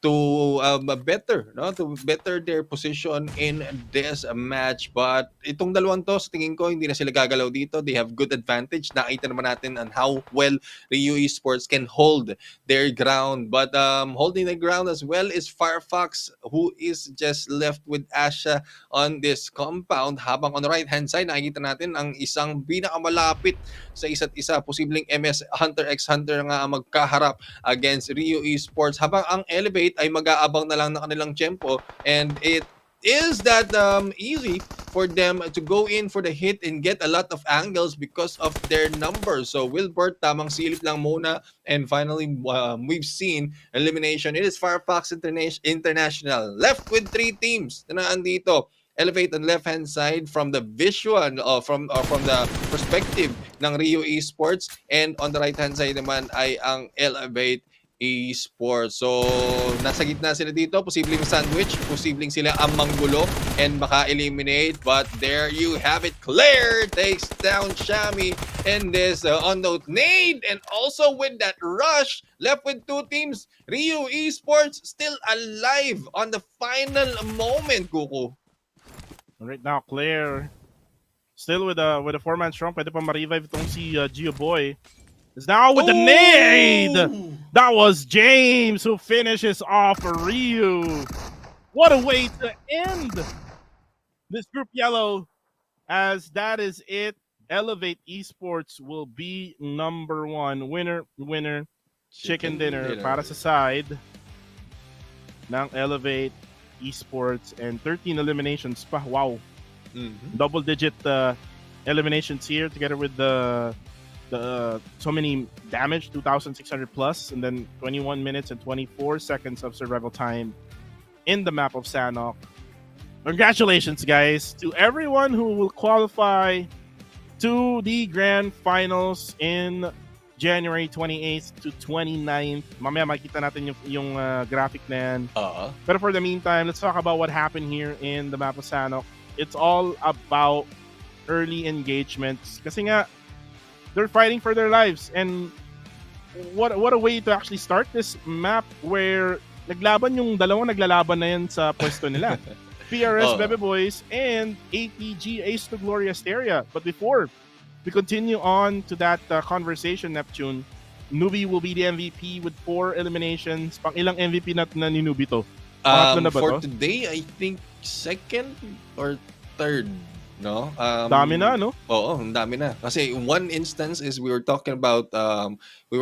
to better their position in this match. But itong dalawang to, sa tingin ko, hindi na sila gagalaw dito. They have good advantage. Nakita naman natin on how well Ryu Esports can hold their ground. But holding the ground as well is Firefox, who is just left with Asha on this compound. Habang on the right-hand side, nakikita natin ang isang pinakamalapit sa isa't isa. Posibleng MS Hunter x Hunter nga magkaharap against Ryu Esports. Habang ang Elevate ay mag-aabang na lang ng kanilang tempo, and it is that easy for them to go in for the hit and get a lot of angles because of their numbers. So Wilbert, tamang silip lang muna, and finally we've seen elimination. It is Firefox International left with 3 teams na nandito. Elevate on left-hand side from the visual, from the perspective ng Ryu Esports, and on the right-hand side naman ay ang Elevate Esports. So, nasa gitna sila dito. Posibleng sandwich. Posibleng sila ang manggulo and maka-eliminate. But there you have it. Claire takes down Shami in this unknown nade. And also with that rush, left with 2 teams. Ryu Esports still alive on the final moment, Kuko. Right now, Claire still with a 4-man strong. Pwede pa ma-revive itong si Geo Boy. Is now with the nade. That was James who finishes off Ryu. What a way to end this Group Yellow, as that is it. Elevate Esports will be number 1. Winner, chicken dinner para sa side ng Elevate Esports, and 13 eliminations pa. Wow. Double-digit eliminations here together with the so many damage, 2,600 plus, and then 21 minutes and 24 seconds of survival time in the map of Sanok. Congratulations, guys, to everyone who will qualify to the grand finals in January 28th to 29th. Mamaya makita natin yung graphic na yan. But for the meantime, let's talk about what happened here in the map of Sanok. It's all about early engagements. Kasi nga, they're fighting for their lives, and what a way to actually start this map where naglaban yung dalawang naglalaban na yan sa pwesto nila. PRS Bebe Boys and ATG Ace to Gloria Asteria. But before we continue on to that conversation, Neptune, Nubi will be the MVP with 4 eliminations. Pang ilang MVP na ni Nubi to? For today, I think 2nd or 3rd. no? Dami na, no? Oo, ang dami na. Kasi one instance is we were talking about who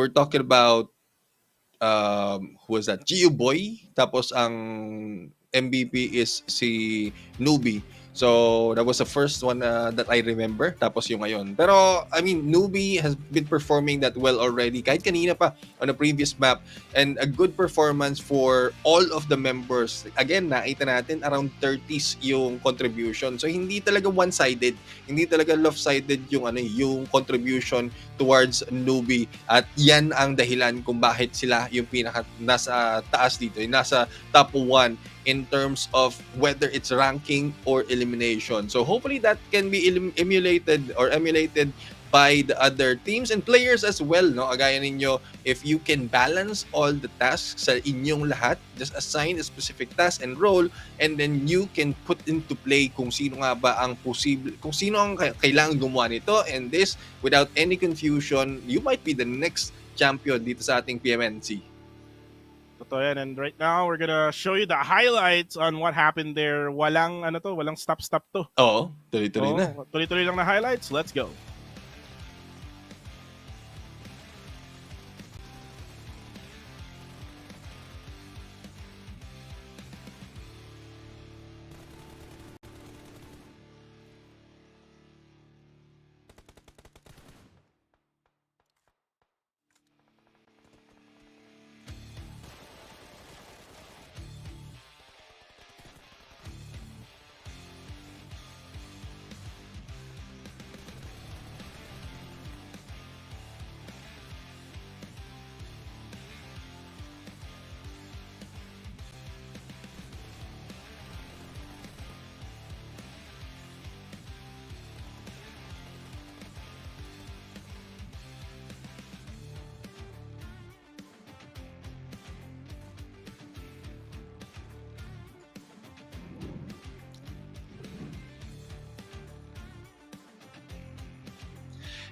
was that? Gio Boy. Tapos ang MVP is si Newbie. So that was the first one that I remember. Tapos yung ngayon. Pero I mean, Newbie has been performing that well already. Kahit kanina pa on a previous map. And a good performance for all of the members. Again, nakita natin around 30s yung contribution. So hindi talaga one-sided. Hindi talaga lopsided yung contribution towards Newbie. At yan ang dahilan kung bakit sila yung pinaka nasa taas dito. Yung nasa top 1 in terms of whether it's ranking or elimination. So hopefully that can be emulated by the other teams and players as well, no? Agaya ninyo, if you can balance all the tasks sa inyong lahat, just assign a specific task and role, and then you can put into play kung sino nga ba ang posible, kung sino ang kailangan gumawa nito, and this, without any confusion, you might be the next champion dito sa ating PMNC. Totoo yan. And right now, we're gonna show you the highlights on what happened there. Walang stop-stop to. Oo, tuloy-tuloy na. Tuloy-tuloy lang na highlights. Let's go.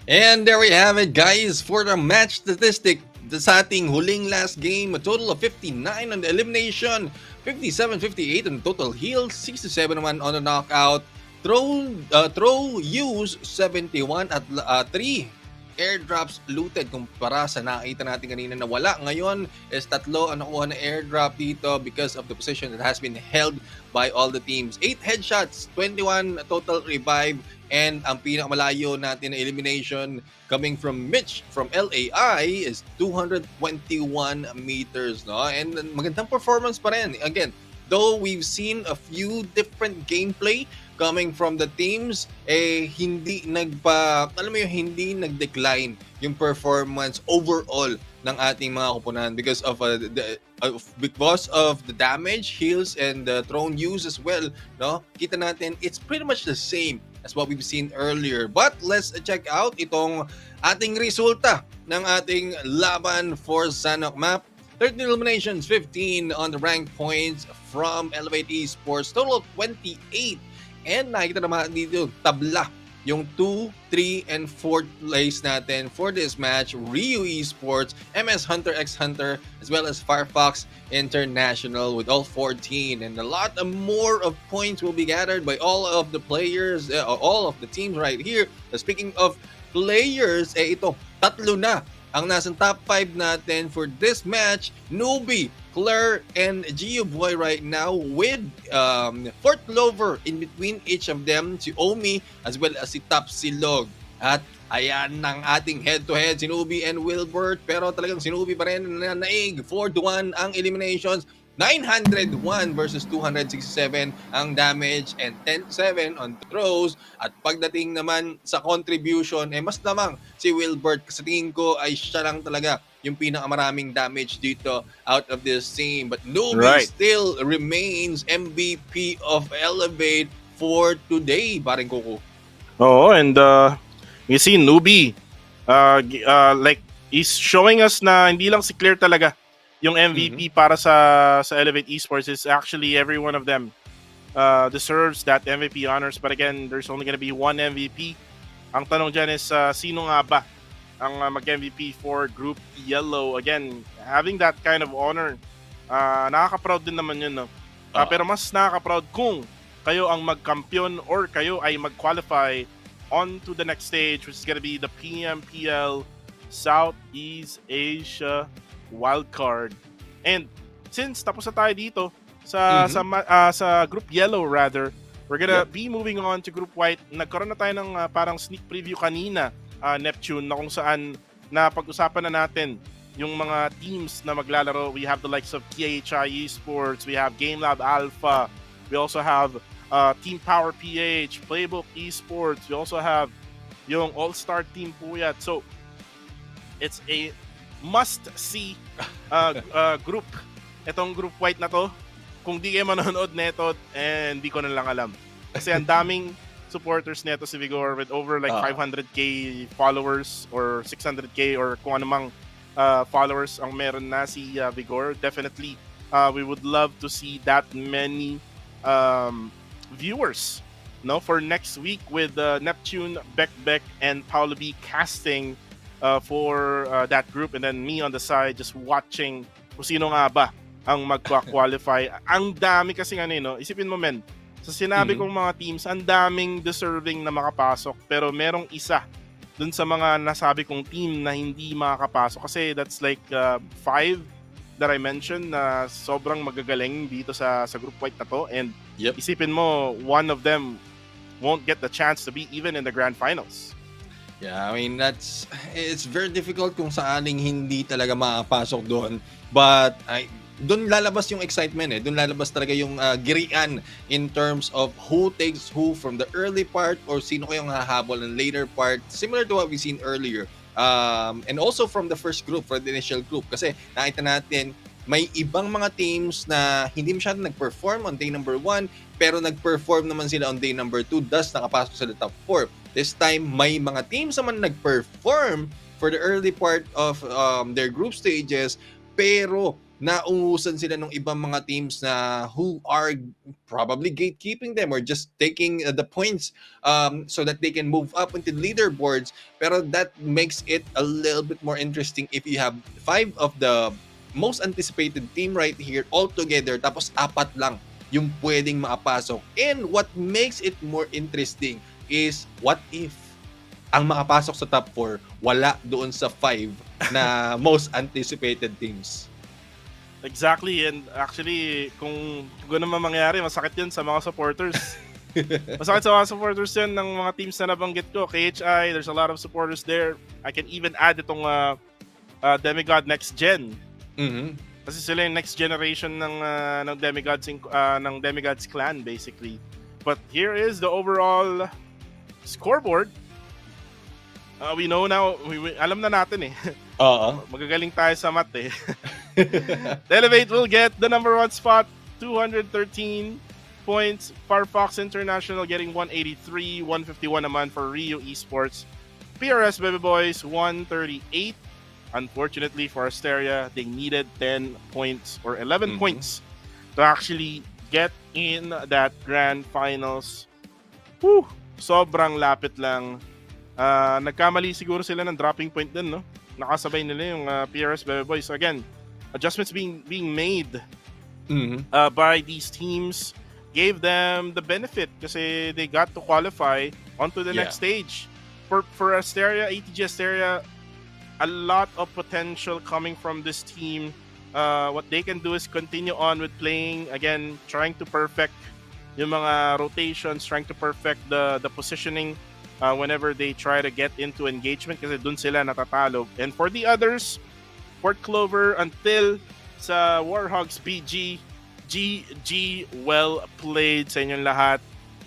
And there we have it, guys, for the match statistic. Sa ating huling last game, a total of 59 on the elimination, 57-58 on total heals, 67 naman on the knockout. Throw use 71 at 3 airdrops looted kumpara sa nakita natin kanina na wala. Ngayon is 3 ang nakuha na airdrop dito because of the position that has been held by all the teams. 8 headshots, 21 total revive, and ang pinakamalayo natin na elimination coming from Mitch from LAI is 221 meters, no? And magandang performance pa rin. Again, though we've seen a few different gameplay coming from the teams, hindi nag-decline yung performance overall ng ating mga koponan because of the damage, heals, and the throne use as well, no? Kita natin it's pretty much the same as what we've seen earlier. But let's check out itong ating resulta ng ating laban for Sanok map. 13 eliminations, 15 on the rank points from Elevate Esports, total of 28. And nakikita naman dito, tabla yung 2, 3, and 4th place natin for this match. Rio Esports, MS Hunter x Hunter, as well as Firefox International with all 14. And a lot more of points will be gathered by all of the players, all of the teams right here. Speaking of players, ito, 3 na ang nasa top 5 natin for this match. Newbie, Claire, and Gio Boy right now with Fort Clover in between each of them, si Omi as well as si Top Silog. At ayan ng ating head-to-head, si Newbie and Wilbert, pero talagang si Newbie pa rin na naig. 4-1 ang eliminations. 901 versus 267 ang damage and 10-7 on throws. At pagdating naman sa contribution, mas lamang si Wilbert. Sa tingin ko ay siya lang talaga yung pinakamaraming damage dito out of this team. But Newbie still remains MVP of Elevate for today, paring Kuko. Oo, and you see Newbie, like he's showing us na hindi lang si Claire talaga yung MVP para sa Elevate Esports. Is actually every one of them deserves that MVP honors. But again, there's only gonna be one MVP. Ang tanong dyan is sino nga ba ang mag-MVP for Group Yellow? Again, having that kind of honor, nakaka-proud din naman yun, no? Pero mas nakaka-proud kung kayo ang magkampiyon or kayo ay mag-qualify on to the next stage, which is gonna be the PMPL Southeast Asia Wildcard. And since tapos na tayo dito sa Group Yellow rather, we're gonna be moving on to Group White. Nagkaroon na tayo ng parang sneak preview kanina, Neptune, na kung saan na pag-usapan na natin yung mga teams na maglalaro. We have the likes of KHI Esports, we have Game Lab Alpha, we also have Team Power PH, Playbook Esports, we also have yung All-Star Team Puyat. So, it's a must-see group. Itong Group White na to, kung di kayo manonood neto, hindi ko na lang alam. Kasi ang daming supporters neto si Vigor with over like 500k followers or 600k or kung anumang followers ang meron na si Vigor. Definitely, we would love to see that many viewers for next week with Neptune, Beck, and Paolo B casting for that group, and then me on the side just watching kung sino nga ba ang magka-qualify. Ang dami kasi isipin mo men, sa sinabi kong mga teams, ang daming deserving na makapasok, pero merong isa dun sa mga nasabi kong team na hindi makakapasok kasi that's like 5 that I mentioned na sobrang magagaling dito sa Group White na to, and isipin mo, one of them won't get the chance to be even in the grand finals. Yeah, I mean, it's very difficult kung saaning hindi talaga makapasok doon. But doon lalabas yung excitement Doon lalabas talaga yung girian in terms of who takes who from the early part or sino kayong hahabol ng later part. Similar to what we seen earlier. And also from the first group, from the initial group. Kasi nakita natin, may ibang mga teams na hindi masyadong nag-perform on day number 1, pero nag-perform naman sila on day number 2, thus nakapasok sa the top 4. This time, may mga teams naman nag-perform for the early part of their group stages, pero naungusan sila ng ibang mga teams na who are probably gatekeeping them or just taking the points so that they can move up into leaderboards. Pero that makes it a little bit more interesting if you have 5 of the most anticipated team right here all together, tapos 4 lang yung pwedeng makapasok. And what makes it more interesting is what if ang makapasok sa top 4 wala doon sa 5 na most anticipated teams. Exactly, and actually, kung gano'n naman mangyari, masakit yun sa mga supporters. Masakit sa mga supporters yun ng mga teams na nabanggit ko. KHI, there's a lot of supporters there. I can even add itong Demigod Next Gen. Kasi sila yung next generation ng Demigod's clan, basically. But here is the overall scoreboard. We know now, alam na natin magagaling tayo sa math Elevate will get the number 1 spot, 213 points. Firefox International getting 183, 151 naman for Rio Esports. PRS Baby Boys 138. Unfortunately for Asteria, they needed 10 points or 11 points to actually get in that grand finals. Whew, sobrang lapit lang. Nagkamali siguro sila ng dropping point din, no? Nakasabay nila yung PRS Baby Boys. Again, adjustments being made by these teams gave them the benefit kasi they got to qualify onto the next stage. For Asteria, ATG Asteria, a lot of potential coming from this team. What they can do is continue on with playing, again, trying to perfect yung mga rotations, trying to perfect the positioning whenever they try to get into engagement kasi dun sila natatalo. And for the others, Port Clover until sa Warhogs BG, GG, well played sa inyong lahat.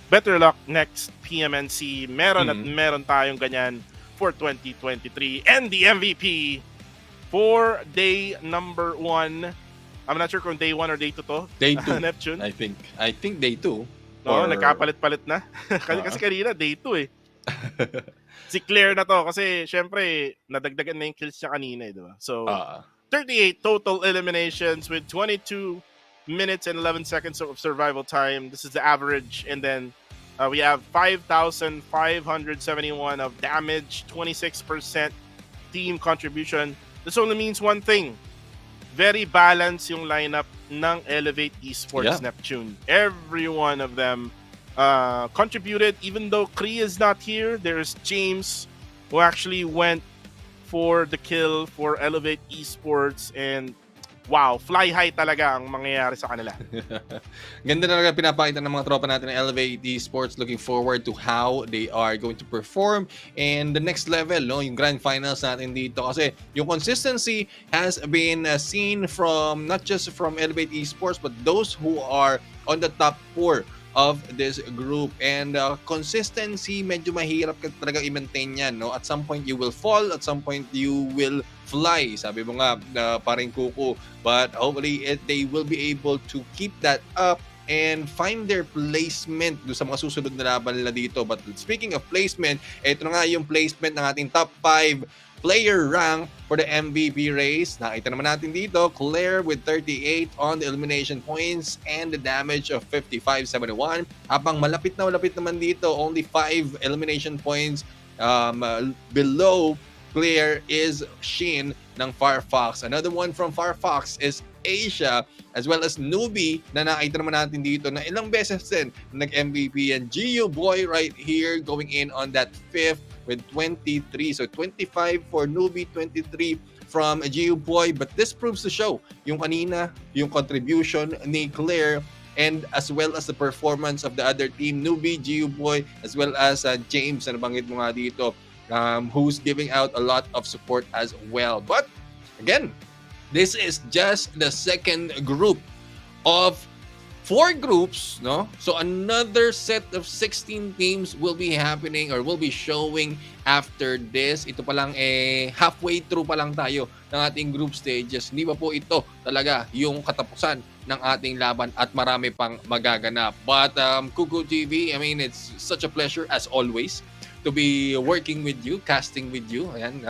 Better luck next PMNC. Meron at meron tayong ganyan for 2023. And the MVP for day number 1. I'm not sure kung day 1 or day 2 to. Day 2. Neptune. I think day 2. No, nagkapalit-palit na. Kasi kanina day 2 Si Claire na to kasi syempre nadagdagan na yung kills niya kanina diba? So 38 total eliminations with 22 minutes and 11 seconds of survival time. This is the average, and then we have 5,571 of damage, 26% team contribution. This only means one thing. Very balanced yung lineup ng Elevate Esports Neptune. Every one of them contributed. Even though Kree is not here, there's James who actually went for the kill for Elevate Esports, and wow, fly high talaga ang mangyayari sa kanila. Ganda na talaga pinapakita ng mga tropa natin ng Elevate Esports. Looking forward to how they are going to perform and the next level, no? Yung grand finals natin dito. Kasi yung consistency has been seen from not just from Elevate Esports but those who are on the top 4 of this group. And consistency, medyo mahirap ka talaga i-maintain yan, no? At some point you will fall, at some point you will fly. Sabi mo nga, paring kuko. But hopefully they will be able to keep that up and find their placement do sa mga susunod na laban nila dito. But speaking of placement, ito na nga yung placement ng ating top 5 player rank for the MVP race. Nakita naman natin dito, Claire with 38 on the elimination points and the damage of 55-71. Habang malapit naman dito, only 5 elimination points below Claire is Shin ng Firefox. Another one from Firefox is Asia, as well as Newbie na nakita naman natin dito na ilang beses din nag-MVP. And Gio Boy right here going in on that 5th with 23. So 25 for Newbie, 23 from Gio Boy. But this proves to show yung kanina, yung contribution ni Claire and as well as the performance of the other team, Newbie, Gio Boy, as well as James na nabanggit mo nga dito, who's giving out a lot of support as well. But again, this is just the second group of 4 groups, no? So another set of 16 teams will be happening or will be showing after this. Ito pa lang halfway through pa lang tayo ng ating group stages. Hindi pa po ito talaga yung katapusan ng ating laban at marami pang magaganap. But Kuku TV, I mean, it's such a pleasure as always to be working with you, casting with you. Ayan,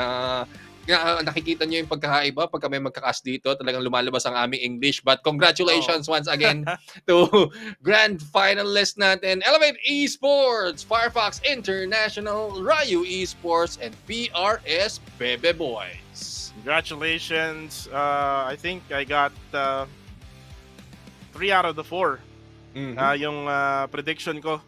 nakikita nyo yung pagkakaiba pagka may magkakas dito. Talagang lumalabas ang aming English. But congratulations once again to grand finalist natin, Elevate Esports, Firefox International, Ryu Esports, and PRS Bebe Boys. Congratulations. I think I got 3 out of the 4. Yung prediction ko.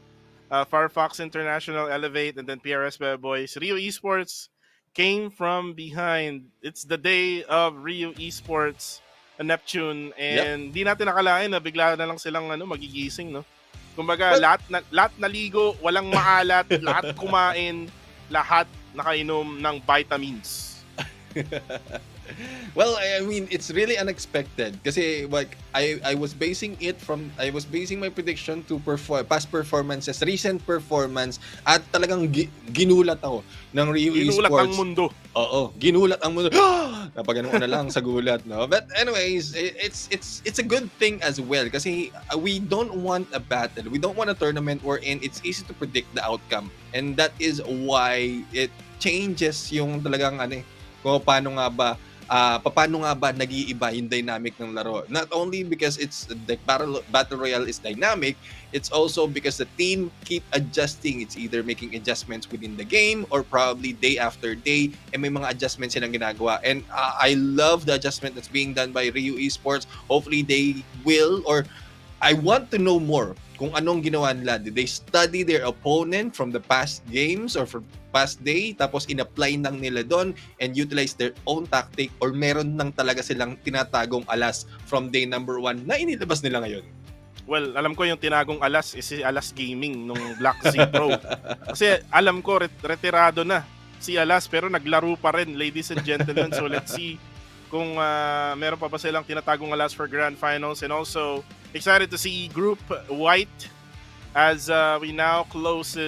Firefox International, Elevate, and then PRS Bebe Boys. Ryu Esports came from behind. It's the day of Ryu Esports, Neptune, and di natin nakalain na bigla na lang silang magigising, no? Kumbaga, lahat naligo, walang maalat, lahat kumain, lahat nakainom ng vitamins. Well, I mean, it's really unexpected kasi like I was basing my prediction to past performances, recent performance, at talagang ginulat ako ng Ryu Esports. Ginulat ang mundo. Oo, ginulat ang mundo. Napagano ko na lang sa gulat, no? But anyways, it's a good thing as well kasi we don't want a battle. We don't want a tournament wherein it's easy to predict the outcome. And that is why it changes yung talagang kung paano nga ba nag-iiba yung dynamic ng laro. Not only because it's the battle royale is dynamic, it's also because the team keep adjusting. It's either making adjustments within the game or probably day after day, may mga adjustments silang ginagawa. And I love the adjustment that's being done by Ryu Esports. Hopefully they will, or I want to know more kung anong ginawa nila. Did they study their opponent from the past games or from past day, tapos in-apply nang nila doon and utilize their own tactic, or meron nang talaga silang tinatagong alas from day number 1 na inilabas nila ngayon? Well, alam ko yung tinagong alas is si Alas Gaming nung Black Z Pro. Kasi alam ko retirado na si Alas pero naglaro pa rin, ladies and gentlemen. So let's see kung meron pa ba silang tinatagong alas for Grand Finals. And also excited to see Group White as we now close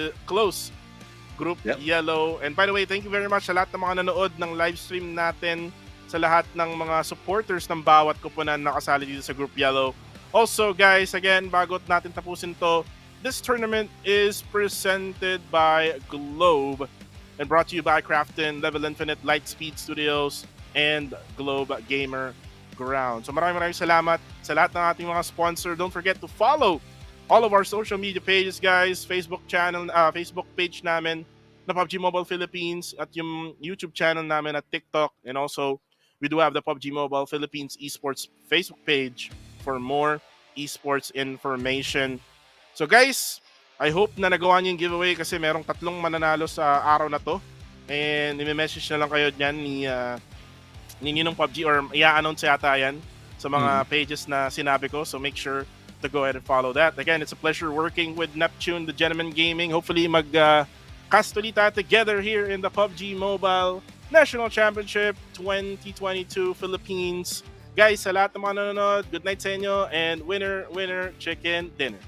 Group Yellow. And by the way, thank you very much sa lahat ng mga nanood ng live stream natin, sa lahat ng mga supporters ng bawat kupunan na nakasali dito sa Group Yellow. Also guys, again, bago natin tapusin to, this tournament is presented by Globe and brought to you by Crafton, Level Infinite, Lightspeed Studios, and Globe Gamer Ground. So maraming salamat sa lahat ng ating mga sponsor. Don't forget to follow all of our social media pages, guys. Facebook page namin na PUBG Mobile Philippines, at yung YouTube channel namin at TikTok. And also, we do have the PUBG Mobile Philippines Esports Facebook page for more esports information. So guys, I hope na nagawa niyo yung giveaway kasi merong 3 mananalo sa araw na to. And i-message na lang kayo dyan ni Ninong PUBG or i-announce yata yan sa mga pages na sinabi ko. So make sure to go ahead and follow that. Again, it's a pleasure working with Neptune, the Gentleman Gaming. Hopefully cast ulit tayo together here in the PUBG Mobile National Championship 2022 Philippines. Guys, sa lahat ng mga nanonood, good night sa inyo and winner, chicken dinner.